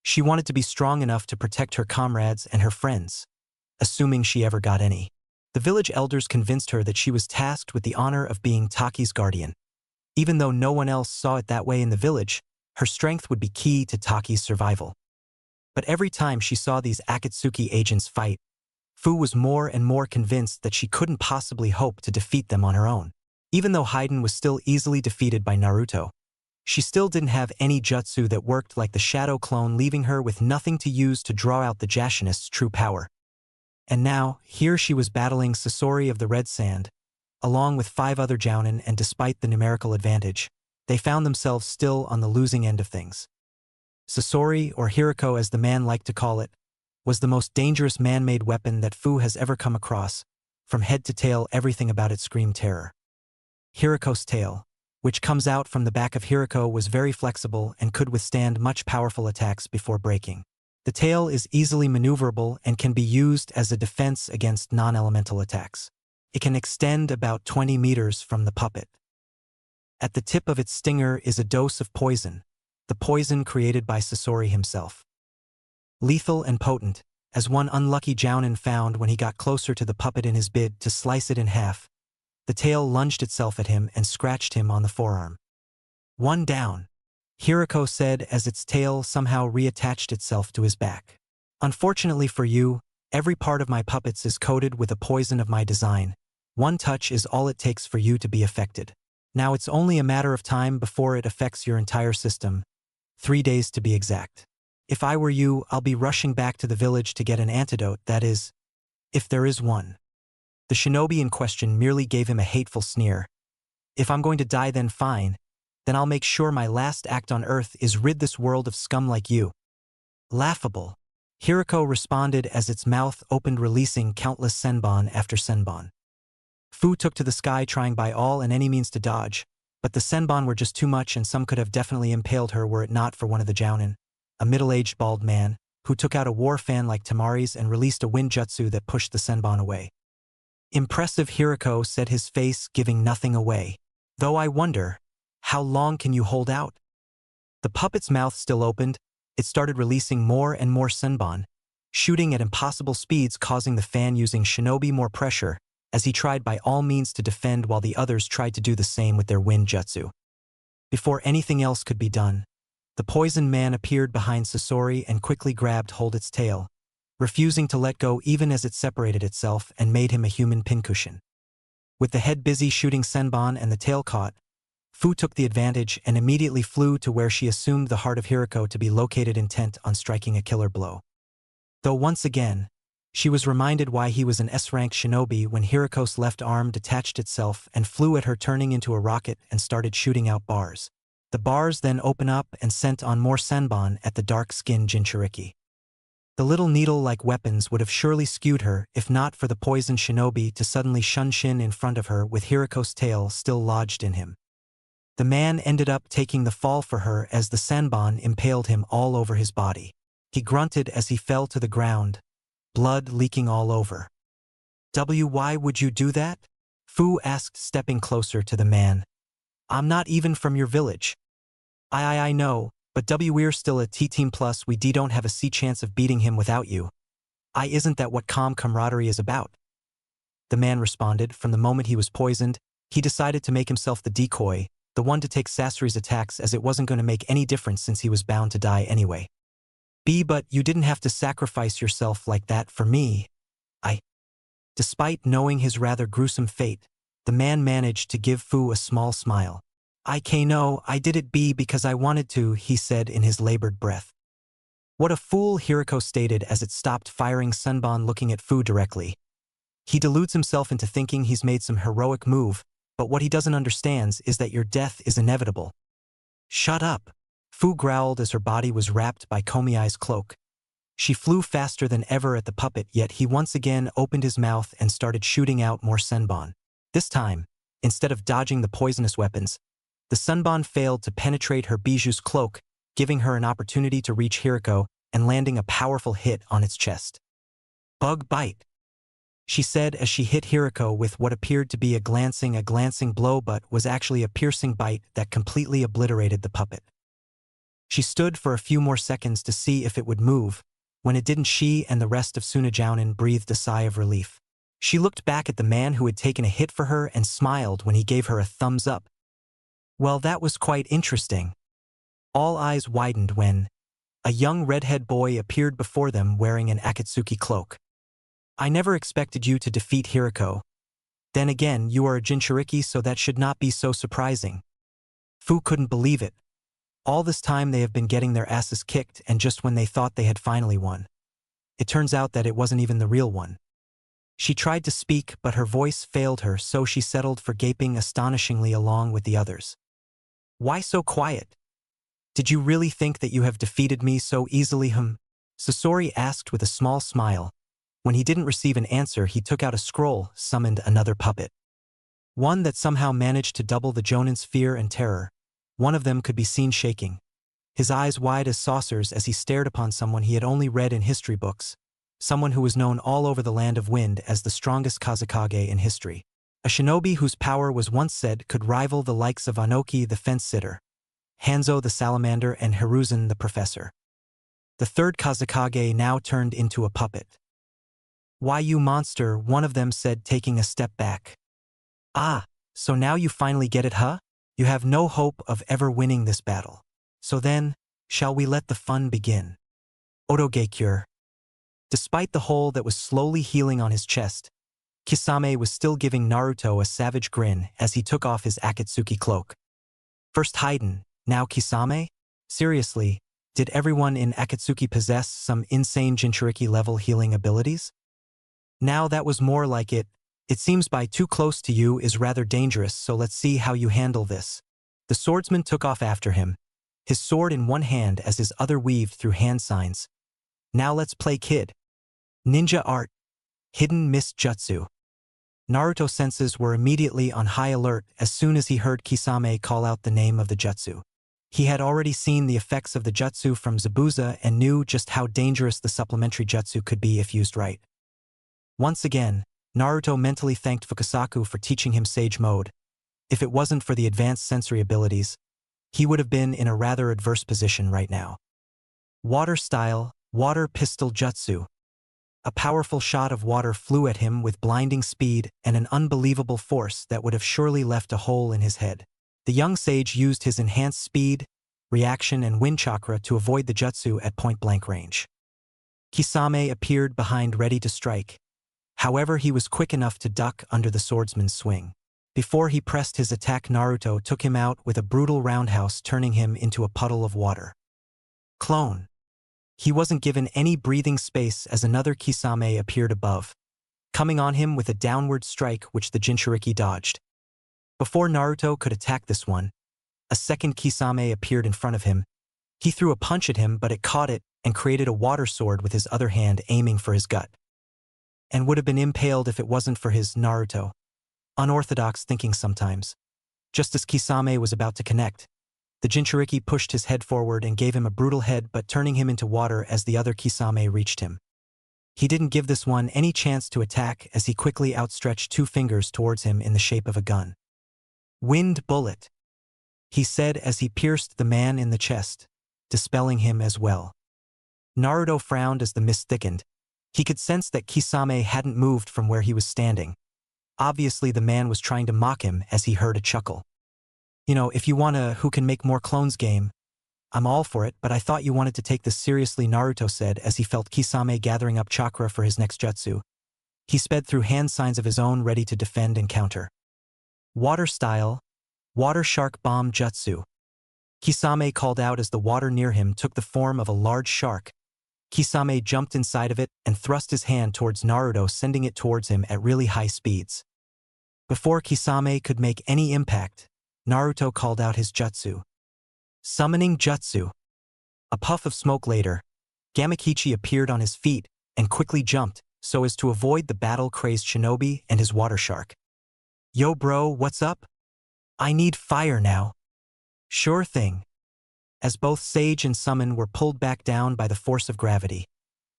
She wanted to be strong enough to protect her comrades and her friends, assuming she ever got any. The village elders convinced her that she was tasked with the honor of being Taki's guardian. Even though no one else saw it that way in the village, her strength would be key to Taki's survival. But every time she saw these Akatsuki agents fight, Fu was more and more convinced that she couldn't possibly hope to defeat them on her own. Even though Haiden was still easily defeated by Naruto, she still didn't have any jutsu that worked like the shadow clone, leaving her with nothing to use to draw out the Jashinist's true power. And now, here she was battling Sasori of the Red Sand, along with 5 other Jounin, and despite the numerical advantage, they found themselves still on the losing end of things. Sasori, or Hiriko as the man liked to call it, was the most dangerous man-made weapon that Fu has ever come across. From head to tail, everything about it screamed terror. Hiriko's tail, which comes out from the back of Hiriko, was very flexible and could withstand much powerful attacks before breaking. The tail is easily maneuverable and can be used as a defense against non-elemental attacks. It can extend about 20 meters from the puppet. At the tip of its stinger is a dose of poison, the poison created by Sasori himself. Lethal and potent, as one unlucky Jounin found when he got closer to the puppet in his bid to slice it in half. The tail lunged itself at him and scratched him on the forearm. "One down," Hiriko said as its tail somehow reattached itself to his back. "Unfortunately for you, every part of my puppets is coated with a poison of my design. One touch is all it takes for you to be affected. Now it's only a matter of time before it affects your entire system. 3 days to be exact. If I were you, I'll be rushing back to the village to get an antidote, that is, if there is one." The shinobi in question merely gave him a hateful sneer. "If I'm going to die then fine. Then I'll make sure my last act on Earth is rid this world of scum like you." "Laughable," Hiriko responded as its mouth opened, releasing countless senbon after senbon. Fu took to the sky trying by all and any means to dodge, but the senbon were just too much and some could have definitely impaled her were it not for one of the Jounin, a middle-aged bald man, who took out a war fan like Tamari's and released a wind jutsu that pushed the senbon away. "Impressive," Hiriko said, his face giving nothing away. "Though I wonder, how long can you hold out?" The puppet's mouth still opened. It started releasing more and more senbon, shooting at impossible speeds, causing the fan using shinobi more pressure, as he tried by all means to defend while the others tried to do the same with their wind jutsu. Before anything else could be done, the poison man appeared behind Sasori and quickly grabbed hold its tail, refusing to let go even as it separated itself and made him a human pincushion. With the head busy shooting senbon and the tail caught, Fu took the advantage and immediately flew to where she assumed the heart of Hiriko to be located, intent on striking a killer blow. Though once again, she was reminded why he was an S-rank shinobi when Hiriko's left arm detached itself and flew at her, turning into a rocket and started shooting out bars. The bars then open up and sent on more senbon at the dark-skinned Jinchuriki. The little needle-like weapons would have surely skewed her if not for the poisoned shinobi to suddenly shunshin in front of her with Hiriko's tail still lodged in him. The man ended up taking the fall for her as the senbon impaled him all over his body. He grunted as he fell to the ground, blood leaking all over. "Why would you do that?" Fu asked, stepping closer to the man. "I'm not even from your village." I know, but we're still a T-team plus we don't have a C chance of beating him without you. Isn't that what calm camaraderie is about?" The man responded. From the moment he was poisoned, he decided to make himself the decoy, the one to take Sasori's attacks, as it wasn't going to make any difference since he was bound to die anyway. But you didn't have to sacrifice yourself like that for me." Despite knowing his rather gruesome fate, the man managed to give Fu a small smile. "No, I did it because I wanted to," he said in his labored breath. "What a fool," Hiriko stated as it stopped firing senbon, looking at Fu directly. "He deludes himself into thinking he's made some heroic move, but what he doesn't understand is that your death is inevitable." "Shut up," Fu growled as her body was wrapped by Komiai's cloak. She flew faster than ever at the puppet, yet he once again opened his mouth and started shooting out more senbon. This time, instead of dodging the poisonous weapons, the senbon failed to penetrate her biju's cloak, giving her an opportunity to reach Hiriko and landing a powerful hit on its chest. "Bug bite," she said as she hit Hiriko with what appeared to be a glancing blow but was actually a piercing bite that completely obliterated the puppet. She stood for a few more seconds to see if it would move. When it didn't, she and the rest of Tsunejounin breathed a sigh of relief. She looked back at the man who had taken a hit for her and smiled when he gave her a thumbs up. Well, that was quite interesting. All eyes widened when a young redhead boy appeared before them wearing an Akatsuki cloak. "I never expected you to defeat Hiriko. Then again, you are a Jinchuriki, so that should not be so surprising." Fu couldn't believe it. All this time they have been getting their asses kicked, and just when they thought they had finally won, it turns out that it wasn't even the real one. She tried to speak, but her voice failed her, so she settled for gaping astonishingly along with the others. "Why so quiet? Did you really think that you have defeated me so easily, Sasori asked with a small smile. When he didn't receive an answer, he took out a scroll, summoned another puppet. One that somehow managed to double the Jounin's fear and terror. One of them could be seen shaking, his eyes wide as saucers as he stared upon someone he had only read in history books, someone who was known all over the Land of Wind as the strongest Kazekage in history. A shinobi whose power was once said could rival the likes of Anoki the fence-sitter, Hanzo the salamander, and Hiruzen the professor. The third Kazekage now turned into a puppet. "Why, you monster," one of them said, taking a step back. "Ah, so now you finally get it, huh? You have no hope of ever winning this battle. So then, shall we let the fun begin?" Otogekure. Despite the hole that was slowly healing on his chest, Kisame was still giving Naruto a savage grin as he took off his Akatsuki cloak. First Haiden, now Kisame? Seriously, did everyone in Akatsuki possess some insane Jinchuriki-level healing abilities? Now that was more like it. "It seems by too close to you is rather dangerous, so let's see how you handle this." The swordsman took off after him, his sword in one hand as his other weaved through hand signs. "Now let's play kid. Ninja art. Hidden mist jutsu." Naruto's senses were immediately on high alert as soon as he heard Kisame call out the name of the jutsu. He had already seen the effects of the jutsu from Zabuza and knew just how dangerous the supplementary jutsu could be if used right. Once again, Naruto mentally thanked Fukasaku for teaching him Sage Mode. If it wasn't for the advanced sensory abilities, he would have been in a rather adverse position right now. Water style, water pistol jutsu. A powerful shot of water flew at him with blinding speed and an unbelievable force that would have surely left a hole in his head. The young sage used his enhanced speed, reaction, and wind chakra to avoid the jutsu at point-blank range. Kisame appeared behind ready to strike. However, he was quick enough to duck under the swordsman's swing. Before he pressed his attack, Naruto took him out with a brutal roundhouse, turning him into a puddle of water. Clone. He wasn't given any breathing space as another Kisame appeared above, coming on him with a downward strike which the Jinchuriki dodged. Before Naruto could attack this one, a second Kisame appeared in front of him. He threw a punch at him, but it caught it and created a water sword with his other hand aiming for his gut. And would have been impaled if it wasn't for his Naruto unorthodox thinking sometimes. Just as Kisame was about to connect, the Jinchuriki pushed his head forward and gave him a brutal head, but turning him into water as the other Kisame reached him. He didn't give this one any chance to attack as he quickly outstretched two fingers towards him in the shape of a gun. "Wind bullet," he said as he pierced the man in the chest, dispelling him as well. Naruto frowned as the mist thickened. He could sense that Kisame hadn't moved from where he was standing. Obviously, the man was trying to mock him as he heard a chuckle. "You know, if you want a who can make more clones game, I'm all for it, but I thought you wanted to take this seriously," Naruto said as he felt Kisame gathering up chakra for his next jutsu. He sped through hand signs of his own, ready to defend and counter. Water style, water shark bomb jutsu. Kisame called out as the water near him took the form of a large shark. Kisame jumped inside of it and thrust his hand towards Naruto, sending it towards him at really high speeds. Before Kisame could make any impact, Naruto called out his jutsu. Summoning jutsu. A puff of smoke later, Gamakichi appeared on his feet and quickly jumped so as to avoid the battle-crazed shinobi and his water shark. "Yo bro, what's up? I need fire now." "Sure thing." As both Sage and Summon were pulled back down by the force of gravity,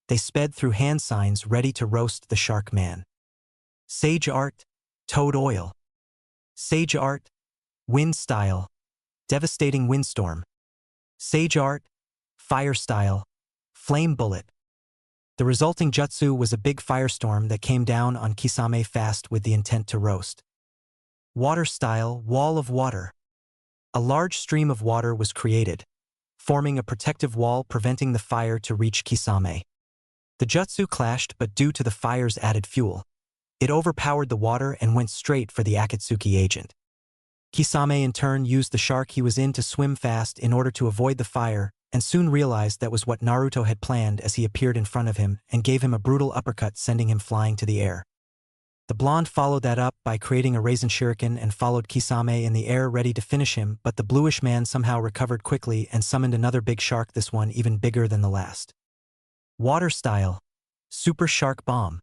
they sped through hand signs ready to roast the shark man. Sage art, toad oil. Sage art, wind style, devastating windstorm. Sage art, fire style, flame bullet. The resulting jutsu was a big firestorm that came down on Kisame fast with the intent to roast. Water style, wall of water. A large stream of water was created, forming a protective wall preventing the fire to reach Kisame. The jutsu clashed, but due to the fire's added fuel, it overpowered the water and went straight for the Akatsuki agent. Kisame in turn used the shark he was in to swim fast in order to avoid the fire, and soon realized that was what Naruto had planned as he appeared in front of him and gave him a brutal uppercut, sending him flying to the air. The blonde followed that up by creating a Raisin Shuriken and followed Kisame in the air, ready to finish him, but the bluish man somehow recovered quickly and summoned another big shark, this one even bigger than the last. Water style, super shark bomb.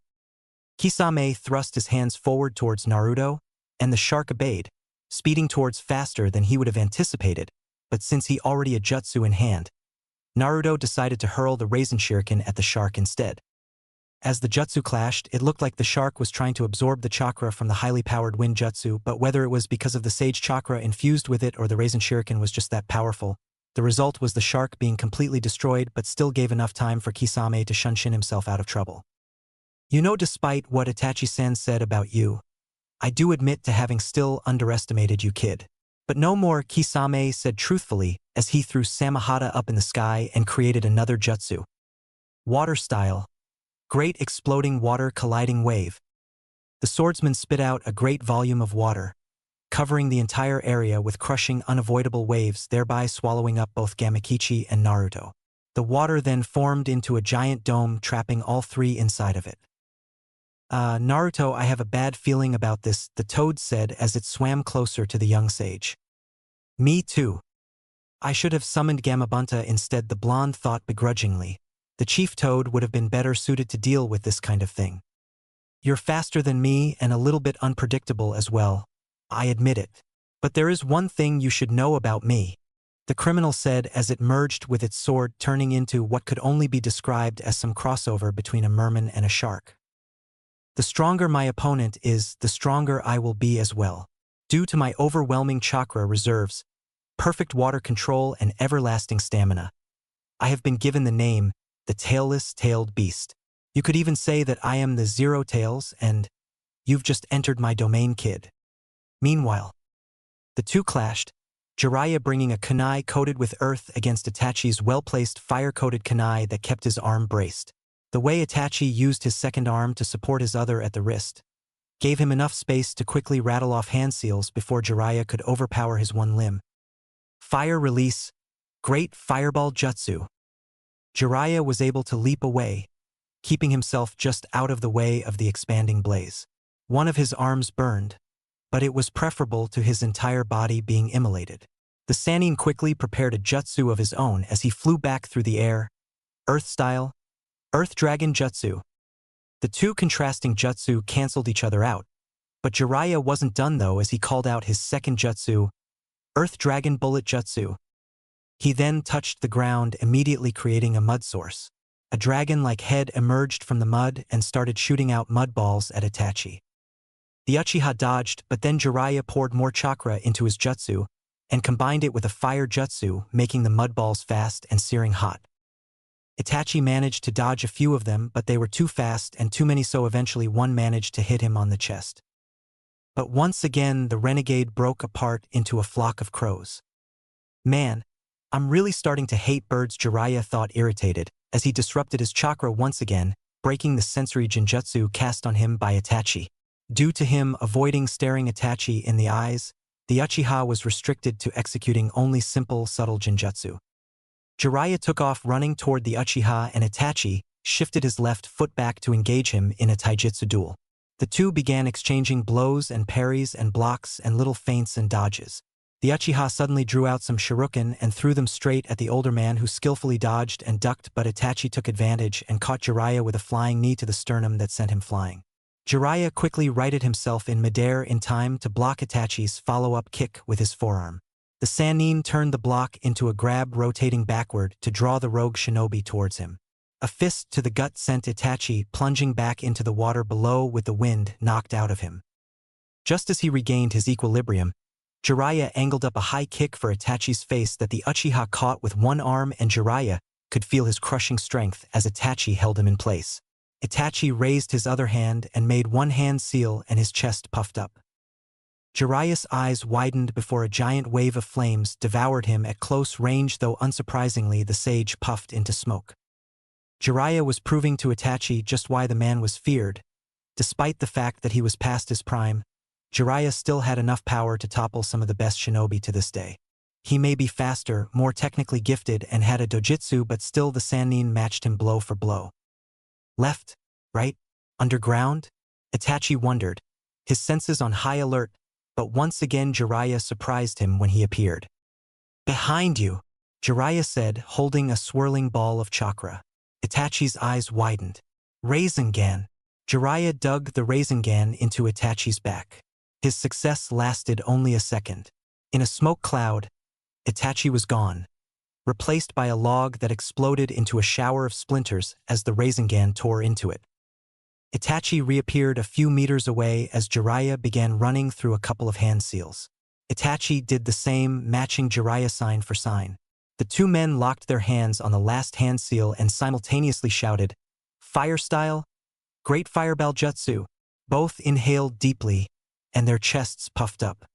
Kisame thrust his hands forward towards Naruto, and the shark obeyed, speeding towards faster than he would have anticipated, but since he already had jutsu in hand, Naruto decided to hurl the Raisin Shuriken at the shark instead. As the jutsu clashed, it looked like the shark was trying to absorb the chakra from the highly powered wind jutsu, but whether it was because of the sage chakra infused with it or the Raisin Shuriken was just that powerful, the result was the shark being completely destroyed but still gave enough time for Kisame to shunshin himself out of trouble. You know, despite what Itachi-san said about you, I do admit to having still underestimated you, kid. But no more, Kisame said truthfully as he threw Samahata up in the sky and created another jutsu. Water style. Great exploding water colliding wave. The swordsman spit out a great volume of water, covering the entire area with crushing unavoidable waves, thereby swallowing up both Gamakichi and Naruto. The water then formed into a giant dome, trapping all three inside of it. Naruto, I have a bad feeling about this, the toad said as it swam closer to the young sage. Me too. I should have summoned Gamabunta instead, the blonde thought begrudgingly. The chief toad would have been better suited to deal with this kind of thing. You're faster than me and a little bit unpredictable as well. I admit it. But there is one thing you should know about me, the criminal said as it merged with its sword, turning into what could only be described as some crossover between a merman and a shark. The stronger my opponent is, the stronger I will be as well. Due to my overwhelming chakra reserves, perfect water control and everlasting stamina, I have been given the name, the tailed beast. You could even say that I am the Zero Tails and you've just entered my domain, kid. Meanwhile, the two clashed, Jiraiya bringing a kunai coated with earth against Itachi's well-placed fire-coated kunai that kept his arm braced. The way Itachi used his second arm to support his other at the wrist gave him enough space to quickly rattle off hand seals before Jiraiya could overpower his one limb. Fire release, great fireball jutsu. Jiraiya was able to leap away, keeping himself just out of the way of the expanding blaze. One of his arms burned, but it was preferable to his entire body being immolated. The Sannin quickly prepared a jutsu of his own as he flew back through the air, Earth-style, Earth Dragon Jutsu. The two contrasting jutsu canceled each other out, but Jiraiya wasn't done though as he called out his second jutsu, Earth Dragon Bullet Jutsu. He then touched the ground, immediately creating a mud source. A dragon-like head emerged from the mud and started shooting out mud balls at Itachi. The Uchiha dodged, but then Jiraiya poured more chakra into his jutsu and combined it with a fire jutsu, making the mud balls fast and searing hot. Itachi managed to dodge a few of them, but they were too fast and too many, so eventually one managed to hit him on the chest. But once again, the renegade broke apart into a flock of crows. Man, I'm really starting to hate birds, Jiraiya thought, irritated, as he disrupted his chakra once again, breaking the sensory genjutsu cast on him by Itachi. Due to him avoiding staring Itachi in the eyes, the Uchiha was restricted to executing only simple, subtle genjutsu. Jiraiya took off running toward the Uchiha and Itachi shifted his left foot back to engage him in a taijutsu duel. The two began exchanging blows and parries and blocks and little feints and dodges. The Uchiha suddenly drew out some shuriken and threw them straight at the older man, who skillfully dodged and ducked, but Itachi took advantage and caught Jiraiya with a flying knee to the sternum that sent him flying. Jiraiya quickly righted himself in midair in time to block Itachi's follow-up kick with his forearm. The Sannin turned the block into a grab, rotating backward to draw the rogue shinobi towards him. A fist to the gut sent Itachi plunging back into the water below, with the wind knocked out of him. Just as he regained his equilibrium, Jiraiya angled up a high kick for Itachi's face that the Uchiha caught with one arm, and Jiraiya could feel his crushing strength as Itachi held him in place. Itachi raised his other hand and made one hand seal, and his chest puffed up. Jiraiya's eyes widened before a giant wave of flames devoured him at close range, though unsurprisingly the sage puffed into smoke. Jiraiya was proving to Itachi just why the man was feared. Despite the fact that he was past his prime, Jiraiya still had enough power to topple some of the best shinobi to this day. He may be faster, more technically gifted, and had a dojutsu, but still the Sannin matched him blow for blow. Left, right, underground? Itachi wondered, his senses on high alert, but once again Jiraiya surprised him when he appeared. Behind you, Jiraiya said, holding a swirling ball of chakra. Itachi's eyes widened. Rasengan. Jiraiya dug the Rasengan into Itachi's back. His success lasted only a second. In a smoke cloud, Itachi was gone, replaced by a log that exploded into a shower of splinters as the Rasengan tore into it. Itachi reappeared a few meters away as Jiraiya began running through a couple of hand seals. Itachi did the same, matching Jiraiya sign for sign. The two men locked their hands on the last hand seal and simultaneously shouted, "Fire style! Great fireball jutsu!" Both inhaled deeply, and their chests puffed up.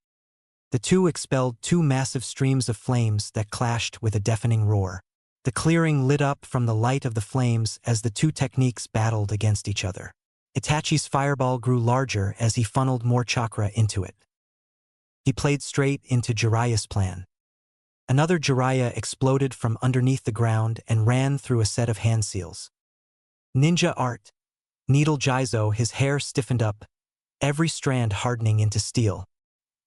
The two expelled two massive streams of flames that clashed with a deafening roar. The clearing lit up from the light of the flames as the two techniques battled against each other. Itachi's fireball grew larger as he funneled more chakra into it. He played straight into Jiraiya's plan. Another Jiraiya exploded from underneath the ground and ran through a set of hand seals. Ninja art. Needle Jizo, his hair stiffened up, every strand hardening into steel.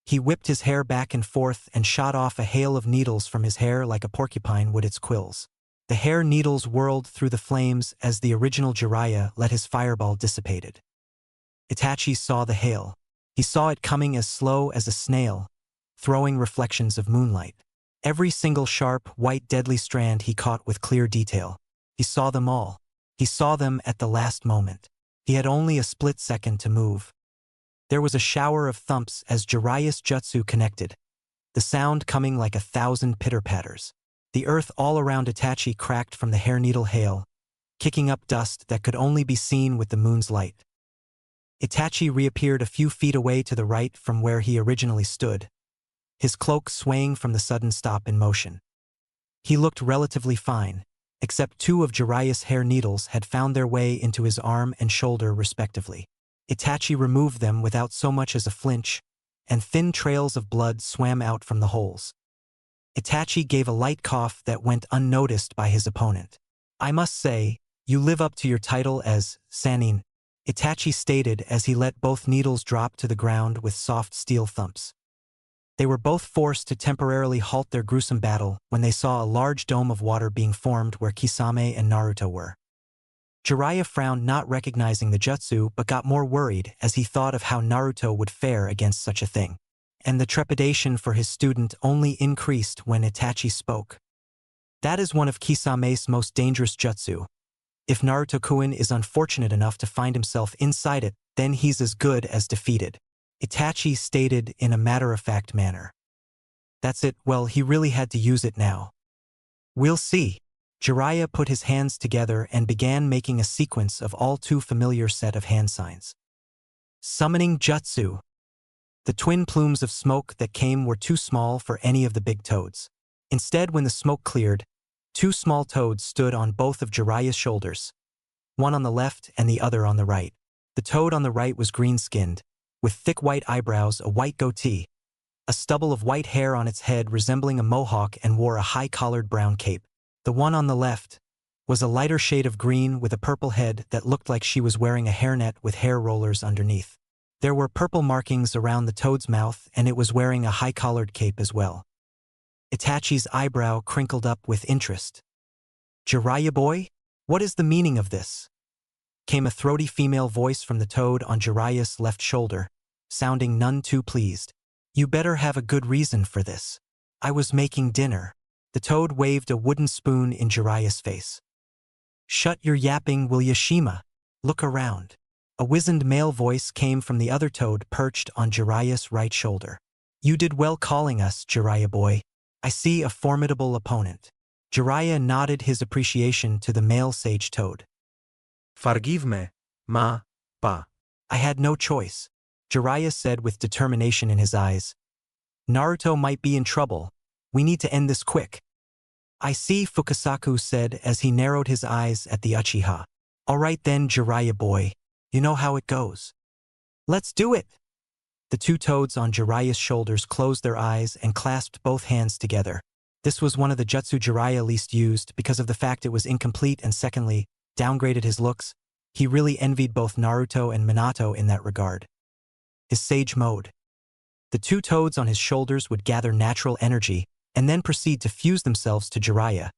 He whipped his hair back and forth and shot off a hail of needles from his hair like a porcupine would its quills. The hair needles whirled through the flames as the original Jiraiya let his fireball dissipated. Itachi saw the hail. He saw it coming as slow as a snail, throwing reflections of moonlight. Every single sharp, white, deadly strand he caught with clear detail. He saw them all. He saw them at the last moment. He had only a split second to move. There was a shower of thumps as Jiraiya's jutsu connected, the sound coming like 1,000 pitter-patters. The earth all around Itachi cracked from the hair needle hail, kicking up dust that could only be seen with the moon's light. Itachi reappeared a few feet away to the right from where he originally stood, his cloak swaying from the sudden stop in motion. He looked relatively fine, except two of Jiraiya's hair needles had found their way into his arm and shoulder respectively. Itachi removed them without so much as a flinch, and thin trails of blood swam out from the holes. Itachi gave a light cough that went unnoticed by his opponent. "I must say, you live up to your title as Sannin," Itachi stated as he let both needles drop to the ground with soft steel thumps. They were both forced to temporarily halt their gruesome battle when they saw a large dome of water being formed where Kisame and Naruto were. Jiraiya frowned, not recognizing the jutsu, but got more worried as he thought of how Naruto would fare against such a thing. And the trepidation for his student only increased when Itachi spoke. "That is one of Kisame's most dangerous jutsu. If Naruto-kun is unfortunate enough to find himself inside it, then he's as good as defeated," Itachi stated in a matter-of-fact manner. "That's it, well, he really had to use it now. We'll see." Jiraiya put his hands together and began making a sequence of all too familiar set of hand signs. Summoning jutsu. The twin plumes of smoke that came were too small for any of the big toads. Instead, when the smoke cleared, two small toads stood on both of Jiraiya's shoulders, one on the left and the other on the right. The toad on the right was green-skinned, with thick white eyebrows, a white goatee, a stubble of white hair on its head resembling a mohawk, and wore a high-collared brown cape. The one on the left was a lighter shade of green with a purple head that looked like she was wearing a hairnet with hair rollers underneath. There were purple markings around the toad's mouth, and it was wearing a high-collared cape as well. Itachi's eyebrow crinkled up with interest. "Jiraiya boy? What is the meaning of this?" Came a throaty female voice from the toad on Jiraiya's left shoulder, sounding none too pleased. "You better have a good reason for this. I was making dinner." The toad waved a wooden spoon in Jiraiya's face. "Shut your yapping, will ya, Shima? Look around." A wizened male voice came from the other toad perched on Jiraiya's right shoulder. "You did well calling us, Jiraiya boy. I see a formidable opponent." Jiraiya nodded his appreciation to the male sage toad. Forgive me, pa. "I had no choice," Jiraiya said with determination in his eyes. "Naruto might be in trouble. We need to end this quick." "I see," Fukasaku said as he narrowed his eyes at the Uchiha. "All right then, Jiraiya boy. You know how it goes. Let's do it." The two toads on Jiraiya's shoulders closed their eyes and clasped both hands together. This was one of the jutsu Jiraiya least used because of the fact it was incomplete and secondly, downgraded his looks. He really envied both Naruto and Minato in that regard. His sage mode. The two toads on his shoulders would gather natural energy and then proceed to fuse themselves to Jiraiya,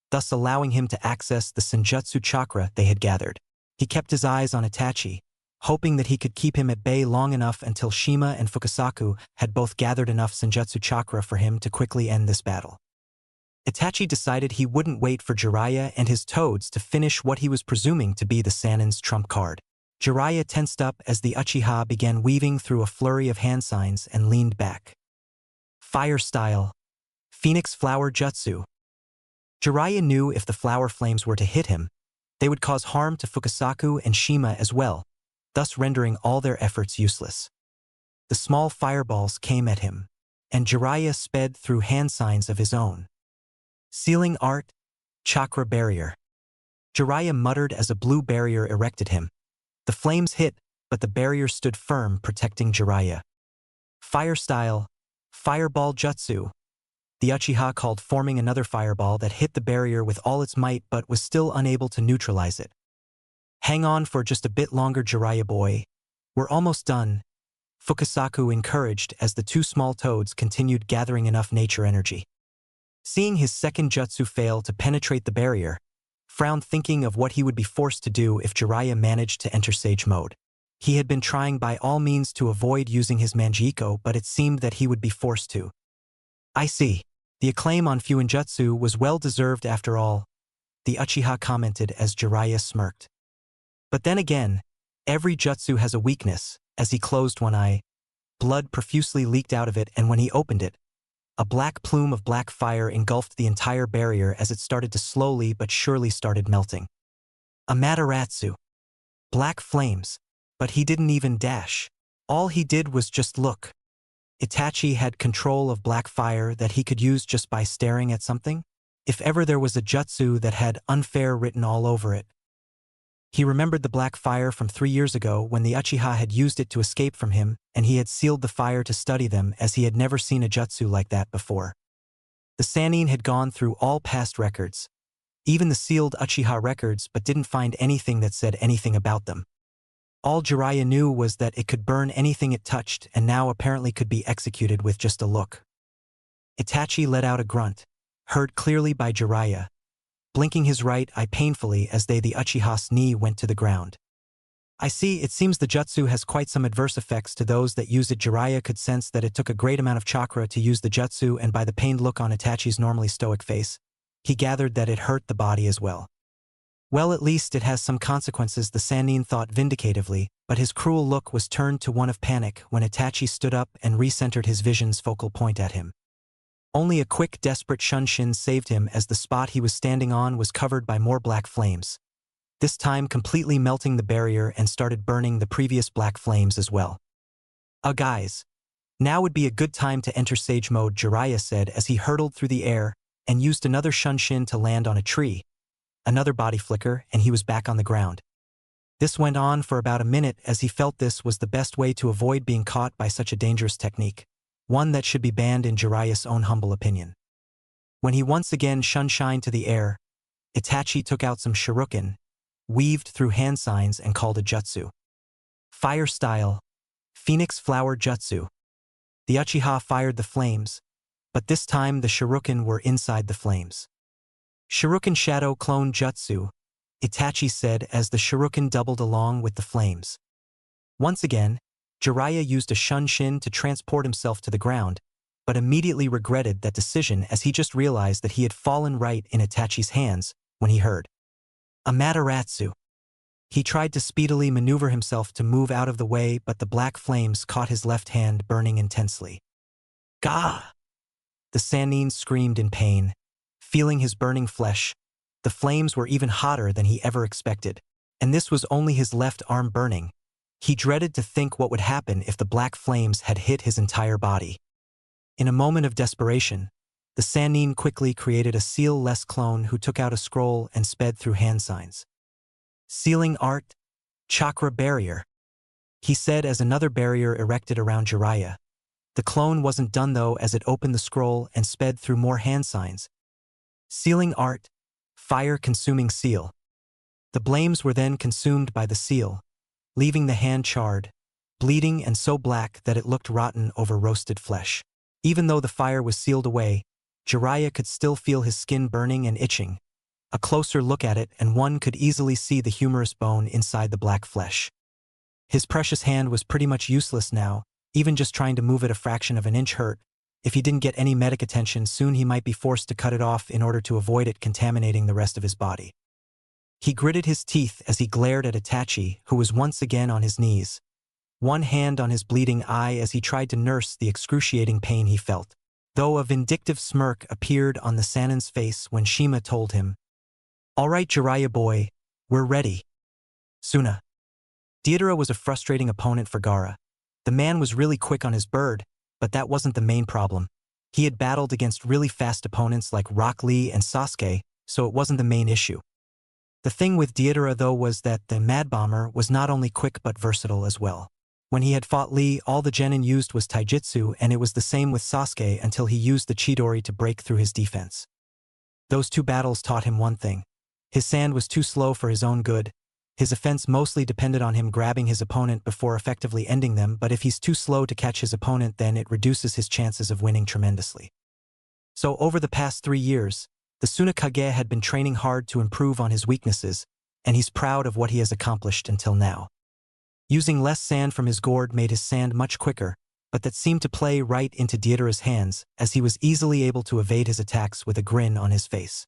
thus allowing him to access the senjutsu chakra they had gathered. He kept his eyes on Itachi, hoping that he could keep him at bay long enough until Shima and Fukasaku had both gathered enough Senjutsu chakra for him to quickly end this battle. Itachi decided he wouldn't wait for Jiraiya and his toads to finish what he was presuming to be the Sannin's trump card. Jiraiya tensed up as the Uchiha began weaving through a flurry of hand signs and leaned back. Fire style. Phoenix flower jutsu. Jiraiya knew if the flower flames were to hit him, they would cause harm to Fukasaku and Shima as well, thus rendering all their efforts useless. The small fireballs came at him, and Jiraiya sped through hand signs of his own. Sealing art, chakra barrier. Jiraiya muttered as a blue barrier erected him. The flames hit, but the barrier stood firm, protecting Jiraiya. Fire style, fireball jutsu. The Uchiha called, forming another fireball that hit the barrier with all its might but was still unable to neutralize it. Hang on for just a bit longer, Jiraiya boy. We're almost done, Fukasaku encouraged as the two small toads continued gathering enough nature energy. Seeing his second jutsu fail to penetrate the barrier, frowned thinking of what he would be forced to do if Jiraiya managed to enter Sage Mode. He had been trying by all means to avoid using his Manjiko, but it seemed that he would be forced to. I see. The acclaim on Fuinjutsu was well-deserved after all, the Uchiha commented as Jiraiya smirked. But then again, every jutsu has a weakness. As he closed one eye, blood profusely leaked out of it, and when he opened it, a black plume of black fire engulfed the entire barrier as it started to slowly but surely started melting. Amaterasu. Black flames. But he didn't even dash. All he did was just look. Itachi had control of black fire that he could use just by staring at something. If ever there was a jutsu that had unfair written all over it. He remembered the black fire from 3 years ago when the Uchiha had used it to escape from him, and he had sealed the fire to study them, as he had never seen a jutsu like that before. The Sannin had gone through all past records, even the sealed Uchiha records, but didn't find anything that said anything about them. All Jiraiya knew was that it could burn anything it touched, and now apparently could be executed with just a look. Itachi let out a grunt, heard clearly by Jiraiya, blinking his right eye painfully as the Uchiha's knee went to the ground. I see, it seems the jutsu has quite some adverse effects to those that use it. Jiraiya could sense that it took a great amount of chakra to use the jutsu, and by the pained look on Itachi's normally stoic face, he gathered that it hurt the body as well. Well, at least it has some consequences, the Sannin thought vindicatively, but his cruel look was turned to one of panic when Itachi stood up and recentered his vision's focal point at him. Only a quick, desperate shunshin saved him, as the spot he was standing on was covered by more black flames, this time completely melting the barrier and started burning the previous black flames as well. Guys. Now would be a good time to enter Sage Mode, Jiraiya said as he hurtled through the air and used another shunshin to land on a tree. Another body flicker, and he was back on the ground. This went on for about a minute, as he felt this was the best way to avoid being caught by such a dangerous technique, one that should be banned in Jiraiya's own humble opinion. When he once again shunshined to the air, Itachi took out some shuriken, weaved through hand signs, and called a jutsu. Fire style, Phoenix flower jutsu. The Uchiha fired the flames, but this time the shuriken were inside the flames. Shuriken shadow clone jutsu, Itachi said as the shuriken doubled along with the flames. Once again, Jiraiya used a shunshin to transport himself to the ground, but immediately regretted that decision as he just realized that he had fallen right in Itachi's hands when he heard Amaterasu. He tried to speedily maneuver himself to move out of the way, but the black flames caught his left hand, burning intensely. Gah! The Sannin screamed in pain, feeling his burning flesh. The flames were even hotter than he ever expected, and this was only his left arm burning. He dreaded to think what would happen if the black flames had hit his entire body. In a moment of desperation, the Sannin quickly created a seal-less clone who took out a scroll and sped through hand signs. Sealing art, chakra barrier, he said as another barrier erected around Jiraiya. The clone wasn't done though, as it opened the scroll and sped through more hand signs. Sealing art, fire-consuming seal. The flames were then consumed by the seal, leaving the hand charred, bleeding and so black that it looked rotten over roasted flesh. Even though the fire was sealed away, Jiraiya could still feel his skin burning and itching. A closer look at it and one could easily see the humerus bone inside the black flesh. His precious hand was pretty much useless now, even just trying to move it a fraction of an inch hurt. If he didn't get any medic attention, soon he might be forced to cut it off in order to avoid it contaminating the rest of his body. He gritted his teeth as he glared at Itachi, who was once again on his knees, one hand on his bleeding eye as he tried to nurse the excruciating pain he felt. Though a vindictive smirk appeared on the Sannin's face when Shima told him, "All right, Jiraiya boy, we're ready." Suna. Deidara was a frustrating opponent for Gaara. The man was really quick on his bird, but that wasn't the main problem. He had battled against really fast opponents like Rock Lee and Sasuke, so it wasn't the main issue. The thing with Deidara though was that the Mad Bomber was not only quick but versatile as well. When he had fought Lee, all the genin used was taijutsu, and it was the same with Sasuke until he used the Chidori to break through his defense. Those two battles taught him one thing. His sand was too slow for his own good. His offense mostly depended on him grabbing his opponent before effectively ending them, but if he's too slow to catch his opponent, then it reduces his chances of winning tremendously. So over the past 3 years, the Tsunekage had been training hard to improve on his weaknesses, and he's proud of what he has accomplished until now. Using less sand from his gourd made his sand much quicker, but that seemed to play right into Deidara's hands, as he was easily able to evade his attacks with a grin on his face.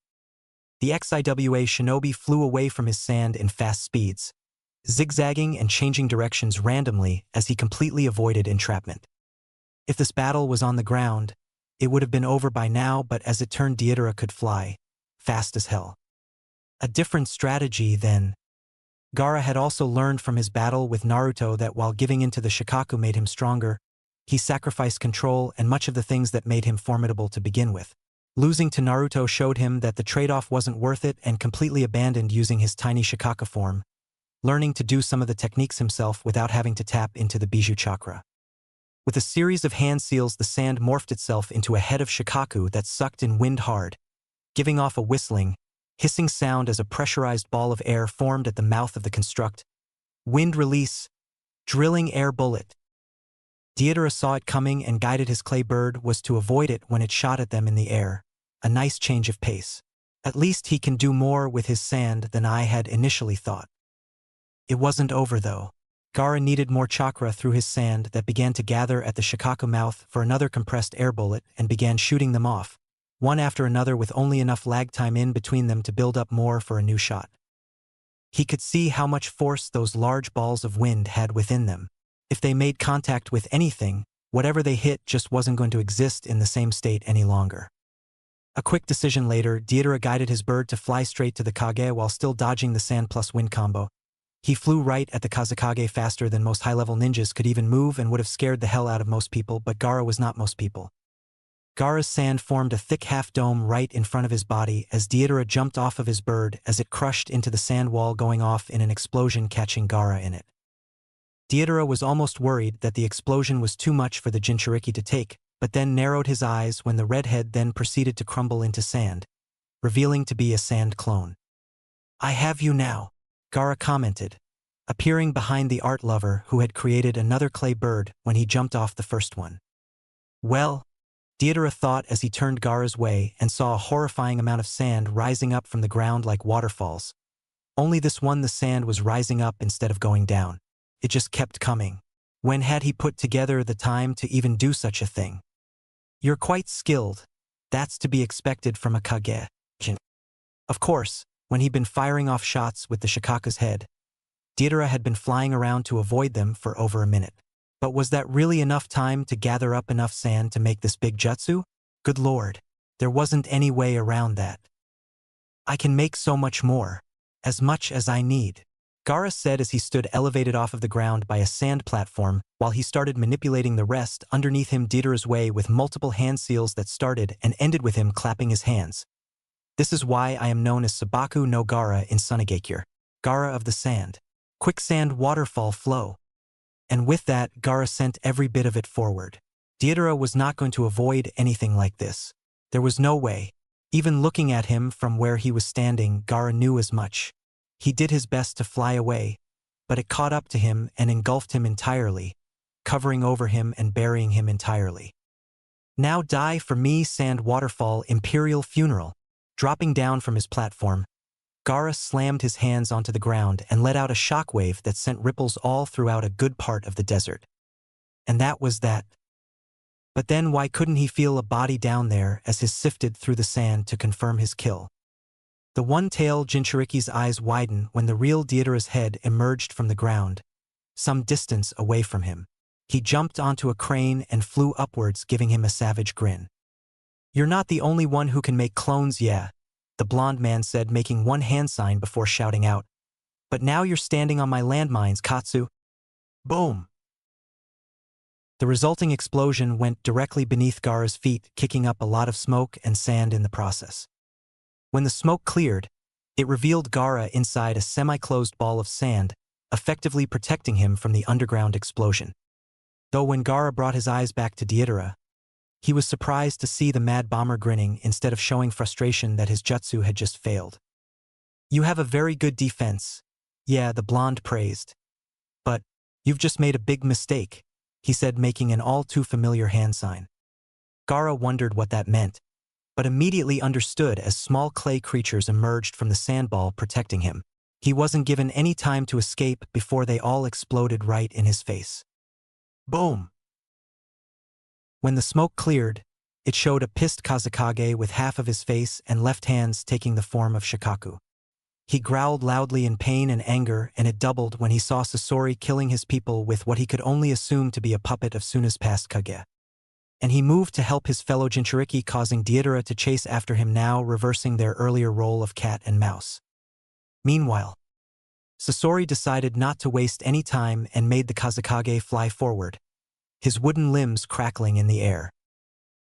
The XIWA shinobi flew away from his sand in fast speeds, zigzagging and changing directions randomly as he completely avoided entrapment. If this battle was on the ground, it would have been over by now, but as it turned, Deidara could fly, fast as hell. A different strategy then. Gaara had also learned from his battle with Naruto that while giving in to the Shikaku made him stronger, he sacrificed control and much of the things that made him formidable to begin with. Losing to Naruto showed him that the trade-off wasn't worth it and completely abandoned using his tiny Shikaka form, learning to do some of the techniques himself without having to tap into the Bijou chakra. With a series of hand seals, the sand morphed itself into a head of Shikaku that sucked in wind hard, giving off a whistling, hissing sound as a pressurized ball of air formed at the mouth of the construct. Wind release, drilling air bullet. Deidara saw it coming and guided his clay bird was to avoid it when it shot at them in the air. A nice change of pace. At least he can do more with his sand than I had initially thought. It wasn't over though. Gaara needed more chakra through his sand that began to gather at the Shikaku mouth for another compressed air bullet and began shooting them off, one after another with only enough lag time in between them to build up more for a new shot. He could see how much force those large balls of wind had within them. If they made contact with anything, whatever they hit just wasn't going to exist in the same state any longer. A quick decision later, Deidara guided his bird to fly straight to the Kage while still dodging the sand plus wind combo. He flew right at the Kazekage faster than most high-level ninjas could even move and would have scared the hell out of most people, but Gaara was not most people. Gaara's sand formed a thick half-dome right in front of his body as Deidara jumped off of his bird as it crushed into the sand wall, going off in an explosion, catching Gaara in it. Deidara was almost worried that the explosion was too much for the Jinchuriki to take, but then narrowed his eyes when the redhead then proceeded to crumble into sand, revealing to be a sand clone. "I have you now," Gaara commented, appearing behind the art lover who had created another clay bird when he jumped off the first one. "Well," Deidara thought as he turned Gaara's way and saw a horrifying amount of sand rising up from the ground like waterfalls. Only this one, the sand was rising up instead of going down. It just kept coming. When had he put together the time to even do such a thing? "You're quite skilled. That's to be expected from a Kage." Of course, when he'd been firing off shots with the Shikaku's head, Deidara had been flying around to avoid them for over a minute. But was that really enough time to gather up enough sand to make this big jutsu? Good lord, there wasn't any way around that. "I can make so much more. As much as I need," Gaara said as he stood elevated off of the ground by a sand platform while he started manipulating the rest underneath him Deidara's way with multiple hand seals that started and ended with him clapping his hands. "This is why I am known as Sabaku no Gaara in Sunagakure, Gaara of the sand. Quicksand waterfall flow." And with that, Gaara sent every bit of it forward. Deidara was not going to avoid anything like this. There was no way. Even looking at him from where he was standing, Gaara knew as much. He did his best to fly away, but it caught up to him and engulfed him entirely, covering over him and burying him entirely. "Now die for me, sand waterfall, imperial funeral." Dropping down from his platform, Gaara slammed his hands onto the ground and let out a shockwave that sent ripples all throughout a good part of the desert. And that was that. But then why couldn't he feel a body down there as he sifted through the sand to confirm his kill? The one-tailed Jinchuriki's eyes widened when the real Deidara's head emerged from the ground, some distance away from him. He jumped onto a crane and flew upwards, giving him a savage grin. "You're not the only one who can make clones, yeah," the blonde man said, making one hand sign before shouting out. "But now you're standing on my landmines, Katsu." Boom! The resulting explosion went directly beneath Gaara's feet, kicking up a lot of smoke and sand in the process. When the smoke cleared, it revealed Gaara inside a semi-closed ball of sand, effectively protecting him from the underground explosion. Though when Gaara brought his eyes back to Deidara, he was surprised to see the mad bomber grinning instead of showing frustration that his jutsu had just failed. "You have a very good defense," yeah, the blonde praised. "But you've just made a big mistake," he said, making an all-too-familiar hand sign. Gaara wondered what that meant, but immediately understood as small clay creatures emerged from the sandball protecting him. He wasn't given any time to escape before they all exploded right in his face. Boom! When the smoke cleared, it showed a pissed Kazekage with half of his face and left hands taking the form of Shikaku. He growled loudly in pain and anger, and it doubled when he saw Sasori killing his people with what he could only assume to be a puppet of Suna's past Kage. And he moved to help his fellow Jinchuriki, causing Deidara to chase after him, now reversing their earlier role of cat and mouse. Meanwhile, Sasori decided not to waste any time and made the Kazekage fly forward, his wooden limbs crackling in the air.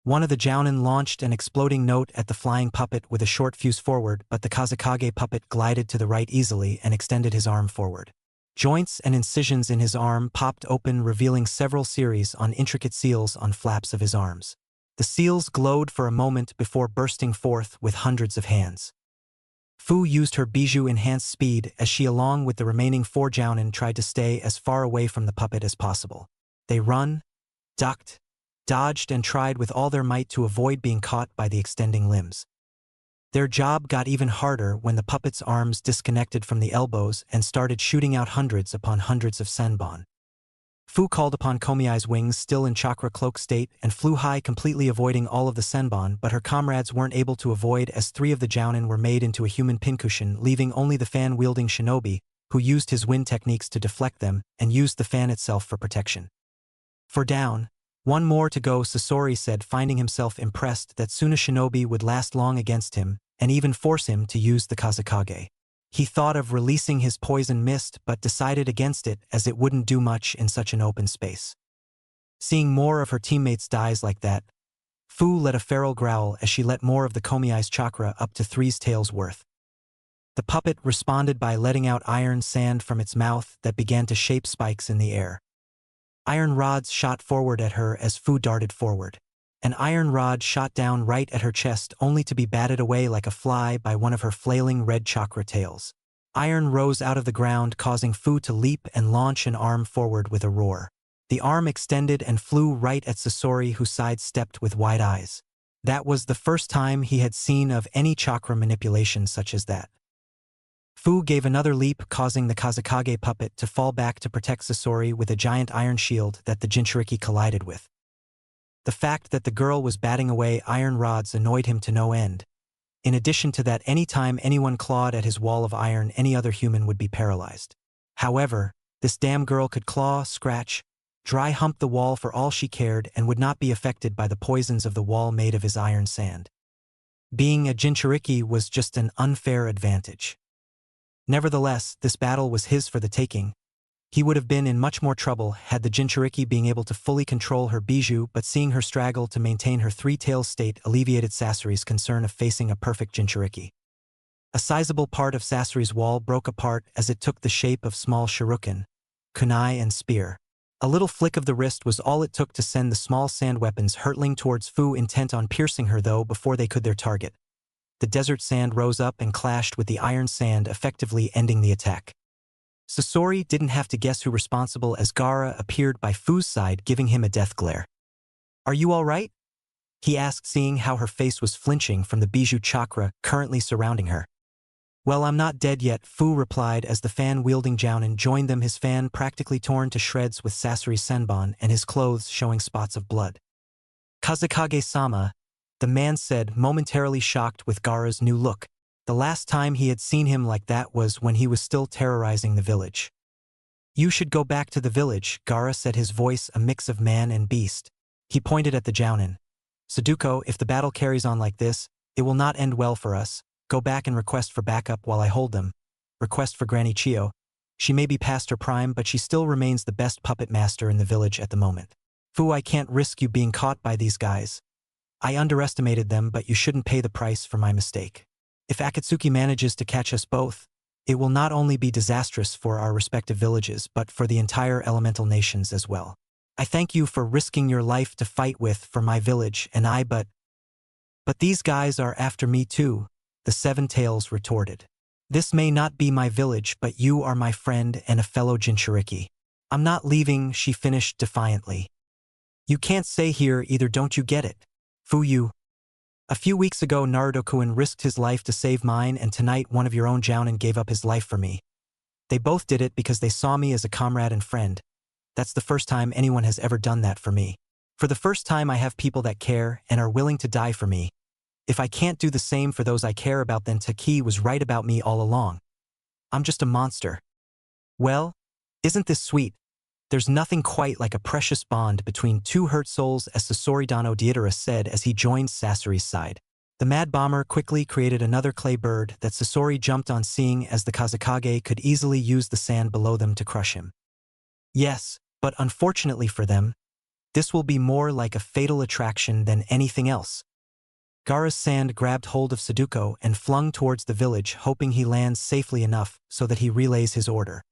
One of the Jounin launched an exploding note at the flying puppet with a short fuse forward, but the Kazekage puppet glided to the right easily and extended his arm forward. Joints and incisions in his arm popped open, revealing several series on intricate seals on flaps of his arms. The seals glowed for a moment before bursting forth with hundreds of hands. Fu used her bijou-enhanced speed as she, along with the remaining 4 Jounin, tried to stay as far away from the puppet as possible. They run, ducked, dodged, and tried with all their might to avoid being caught by the extending limbs. Their job got even harder when the puppet's arms disconnected from the elbows and started shooting out hundreds upon hundreds of senbon. Fu called upon Komiai's wings, still in chakra cloak state, and flew high, completely avoiding all of the senbon, but her comrades weren't able to avoid as 3 of the Jounin were made into a human pincushion, leaving only the fan-wielding shinobi, who used his wind techniques to deflect them and used the fan itself for protection. "For down. 1 more to go," Sasori said, finding himself impressed that Suna Shinobi would last long against him and even force him to use the Kazekage. He thought of releasing his poison mist but decided against it as it wouldn't do much in such an open space. Seeing more of her teammates die like that, Fu let a feral growl as she let more of the Komiai's chakra, up to 3's tails worth. The puppet responded by letting out iron sand from its mouth that began to shape spikes in the air. Iron rods shot forward at her as Fu darted forward. An iron rod shot down right at her chest, only to be batted away like a fly by one of her flailing red chakra tails. Iron rose out of the ground, causing Fu to leap and launch an arm forward with a roar. The arm extended and flew right at Sasori, who sidestepped with wide eyes. That was the first time he had seen of any chakra manipulation such as that. Fu gave another leap, causing the Kazekage puppet to fall back to protect Sasori with a giant iron shield that the Jinchuriki collided with. The fact that the girl was batting away iron rods annoyed him to no end. In addition to that, any time anyone clawed at his wall of iron, any other human would be paralyzed. However, this damn girl could claw, scratch, dry hump the wall for all she cared and would not be affected by the poisons of the wall made of his iron sand. Being a Jinchuriki was just an unfair advantage. Nevertheless, this battle was his for the taking. He would have been in much more trouble had the Jinchuriki being able to fully control her bijou, but seeing her struggle to maintain her 3-tailed state alleviated Sasori's concern of facing a perfect Jinchuriki. A sizable part of Sasori's wall broke apart as it took the shape of small shuriken, kunai, and spear. A little flick of the wrist was all it took to send the small sand weapons hurtling towards Fu, intent on piercing her, though before they could their target. The desert sand rose up and clashed with the iron sand, effectively ending the attack. Sasori didn't have to guess who responsible as Gaara appeared by Fu's side, giving him a death glare. "Are you all right?" he asked, seeing how her face was flinching from the bijou chakra currently surrounding her. Well, I'm not dead yet, Fu replied as the fan-wielding Jounin joined them, his fan practically torn to shreds with Sasori's senbon and his clothes showing spots of blood. Kazekage-sama, the man said, momentarily shocked with Gaara's new look. The last time he had seen him like that was when he was still terrorizing the village. You should go back to the village, Gaara said, his voice a mix of man and beast. He pointed at the Jounin. Sudoku, if the battle carries on like this, it will not end well for us. Go back and request for backup while I hold them. Request for Granny Chio. She may be past her prime, but she still remains the best puppet master in the village at the moment. Fu, I can't risk you being caught by these guys. I underestimated them, but you shouldn't pay the price for my mistake. If Akatsuki manages to catch us both, it will not only be disastrous for our respective villages, but for the entire elemental nations as well. I thank you for risking your life to fight with for my village, and but these guys are after me too, the Seven Tails retorted. This may not be my village, but you are my friend and a fellow Jinchuriki. I'm not leaving, she finished defiantly. You can't stay here either, don't you get it? Fu you. A few weeks ago Naruto-kun risked his life to save mine, and tonight one of your own Jounin gave up his life for me. They both did it because they saw me as a comrade and friend. That's the first time anyone has ever done that for me. For the first time I have people that care and are willing to die for me. If I can't do the same for those I care about, then Taki was right about me all along. I'm just a monster. Well, isn't this sweet? There's nothing quite like a precious bond between two hurt souls, as Sasoridano Deidara said as he joined Sasori's side. The Mad Bomber quickly created another clay bird that Sasori jumped on, seeing as the Kazekage could easily use the sand below them to crush him. Yes, but unfortunately for them, this will be more like a fatal attraction than anything else. Gaara's sand grabbed hold of Sudoku and flung towards the village, hoping he lands safely enough so that he relays his order.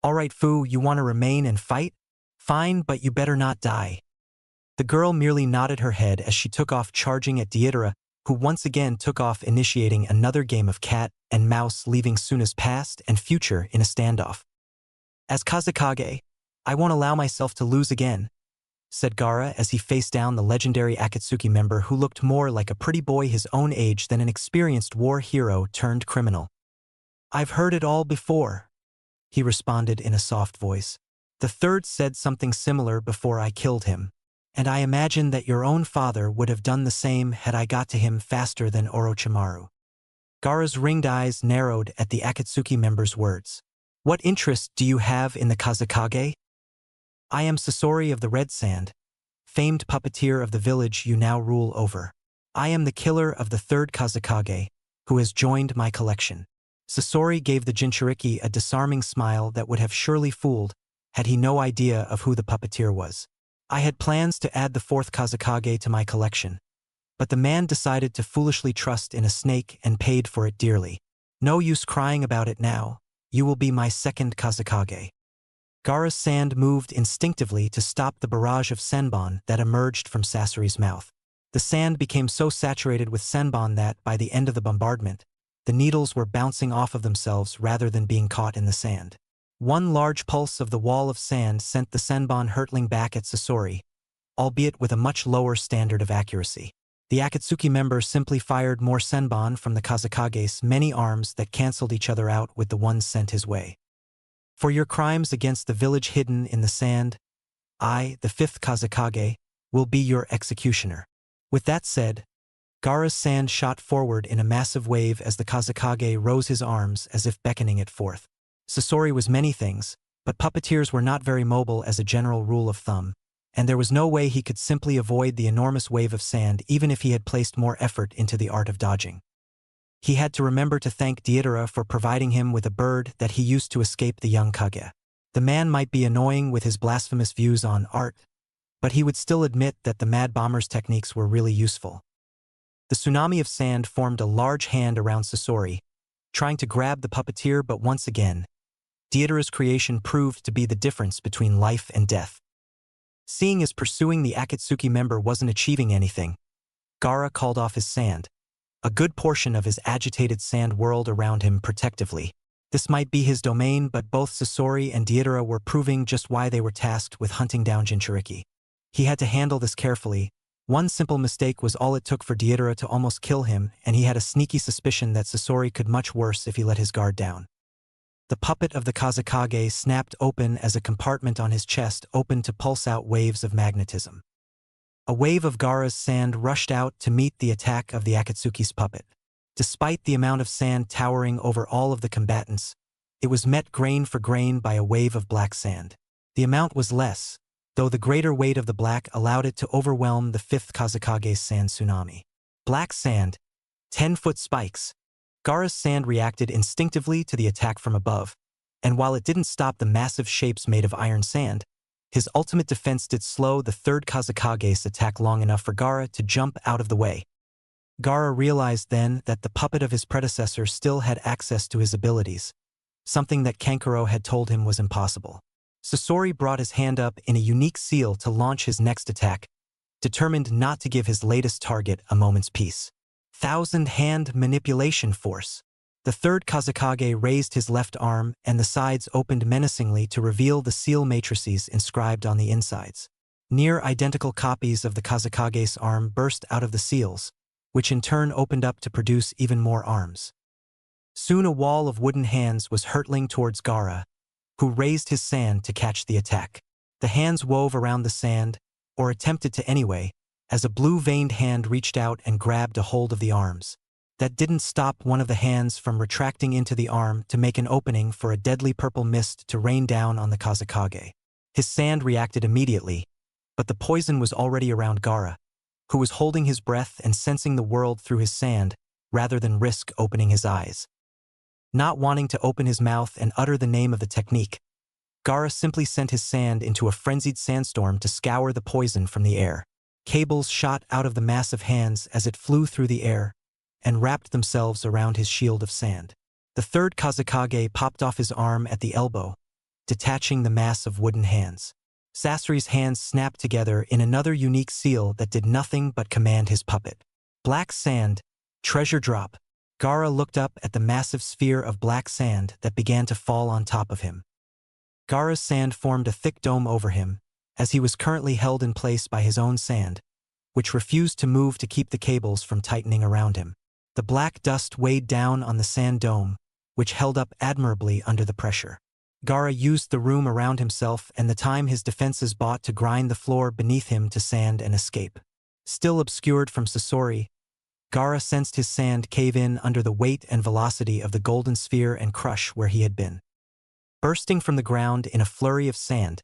All right, Fu, you want to remain and fight? Fine, but you better not die. The girl merely nodded her head as she took off, charging at Deidara, who once again took off, initiating another game of cat and mouse, leaving Suna's past and future in a standoff. As Kazekage, I won't allow myself to lose again, said Gaara as he faced down the legendary Akatsuki member, who looked more like a pretty boy his own age than an experienced war hero turned criminal. I've heard it all before, he responded in a soft voice. The third said something similar before I killed him, and I imagine that your own father would have done the same had I got to him faster than Orochimaru. Gaara's ringed eyes narrowed at the Akatsuki member's words. What interest do you have in the Kazekage? I am Sasori of the Red Sand, famed puppeteer of the village you now rule over. I am the killer of the third Kazekage, who has joined my collection. Sasori gave the Jinchuriki a disarming smile that would have surely fooled had he no idea of who the puppeteer was. I had plans to add the fourth Kazekage to my collection, but the man decided to foolishly trust in a snake and paid for it dearly. No use crying about it now. You will be my second Kazekage. Gaara's sand moved instinctively to stop the barrage of senbon that emerged from Sasori's mouth. The sand became so saturated with senbon that, by the end of the bombardment, the needles were bouncing off of themselves rather than being caught in the sand. One large pulse of the wall of sand sent the senbon hurtling back at Sasori, albeit with a much lower standard of accuracy. The Akatsuki member simply fired more senbon from the Kazekage's many arms that cancelled each other out with the ones sent his way. For your crimes against the village hidden in the sand, I, the fifth Kazekage, will be your executioner. With that said, Gaara's sand shot forward in a massive wave as the Kazekage rose his arms as if beckoning it forth. Sasori was many things, but puppeteers were not very mobile as a general rule of thumb, and there was no way he could simply avoid the enormous wave of sand even if he had placed more effort into the art of dodging. He had to remember to thank Deidara for providing him with a bird that he used to escape the young Kage. The man might be annoying with his blasphemous views on art, but he would still admit that the Mad Bomber's techniques were really useful. The tsunami of sand formed a large hand around Sasori, trying to grab the puppeteer, but once again, Deidara's creation proved to be the difference between life and death. Seeing as pursuing the Akatsuki member wasn't achieving anything, Gaara called off his sand. A good portion of his agitated sand whirled around him protectively. This might be his domain, but both Sasori and Deidara were proving just why they were tasked with hunting down Jinchuriki. He had to handle this carefully, One simple mistake was all it took for Deidara to almost kill him, and he had a sneaky suspicion that Sasori could much worse if he let his guard down. The puppet of the Kazekage snapped open as a compartment on his chest opened to pulse out waves of magnetism. A wave of Gaara's sand rushed out to meet the attack of the Akatsuki's puppet. Despite the amount of sand towering over all of the combatants, it was met grain for grain by a wave of black sand. The amount was less, though the greater weight of the black allowed it to overwhelm the fifth Kazekage's sand tsunami. Black sand, 10-foot spikes. Gaara's sand reacted instinctively to the attack from above, and while it didn't stop the massive shapes made of iron sand, his ultimate defense did slow the third Kazekage's attack long enough for Gaara to jump out of the way. Gaara realized then that the puppet of his predecessor still had access to his abilities, something that Kankuro had told him was impossible. Sasori brought his hand up in a unique seal to launch his next attack, determined not to give his latest target a moment's peace. Thousand-hand manipulation force. The third Kazekage raised his left arm and the sides opened menacingly to reveal the seal matrices inscribed on the insides. Near-identical copies of the Kazekage's arm burst out of the seals, which in turn opened up to produce even more arms. Soon a wall of wooden hands was hurtling towards Gaara, who raised his sand to catch the attack. The hands wove around the sand, or attempted to anyway, as a blue-veined hand reached out and grabbed a hold of the arms. That didn't stop one of the hands from retracting into the arm to make an opening for a deadly purple mist to rain down on the Kazekage. His sand reacted immediately, but the poison was already around Gaara, who was holding his breath and sensing the world through his sand rather than risk opening his eyes. Not wanting to open his mouth and utter the name of the technique, Gaara simply sent his sand into a frenzied sandstorm to scour the poison from the air. Cables shot out of the massive hands as it flew through the air and wrapped themselves around his shield of sand. The third Kazekage popped off his arm at the elbow, detaching the mass of wooden hands. Sasori's hands snapped together in another unique seal that did nothing but command his puppet. Black sand, treasure drop. Gaara looked up at the massive sphere of black sand that began to fall on top of him. Gaara's sand formed a thick dome over him, as he was currently held in place by his own sand, which refused to move to keep the cables from tightening around him. The black dust weighed down on the sand dome, which held up admirably under the pressure. Gaara used the room around himself and the time his defenses bought to grind the floor beneath him to sand and escape. Still obscured from Sasori, Gaara sensed his sand cave in under the weight and velocity of the golden sphere and crush where he had been. Bursting from the ground in a flurry of sand,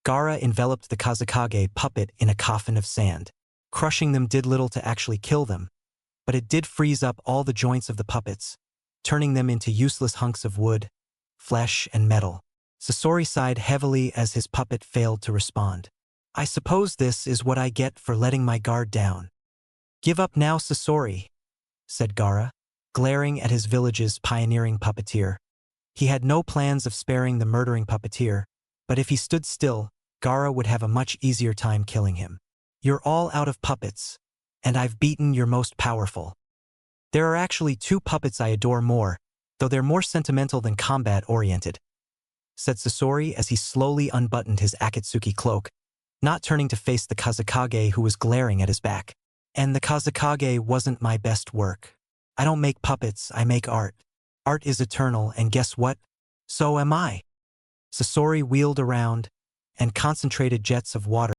Gaara enveloped the Kazekage puppet in a coffin of sand. Crushing them did little to actually kill them, but it did freeze up all the joints of the puppets, turning them into useless hunks of wood, flesh, and metal. Sasori sighed heavily as his puppet failed to respond. "I suppose this is what I get for letting my guard down." "Give up now, Sasori," said Gaara, glaring at his village's pioneering puppeteer. He had no plans of sparing the murdering puppeteer, but if he stood still, Gaara would have a much easier time killing him. "You're all out of puppets, and I've beaten your most powerful. There are actually two puppets I adore more, though they're more sentimental than combat-oriented," said Sasori as he slowly unbuttoned his Akatsuki cloak, not turning to face the Kazekage who was glaring at his back. "And the Kazekage wasn't my best work. I don't make puppets, I make art. Art is eternal, and guess what? So am I." Sasori wheeled around, and concentrated jets of water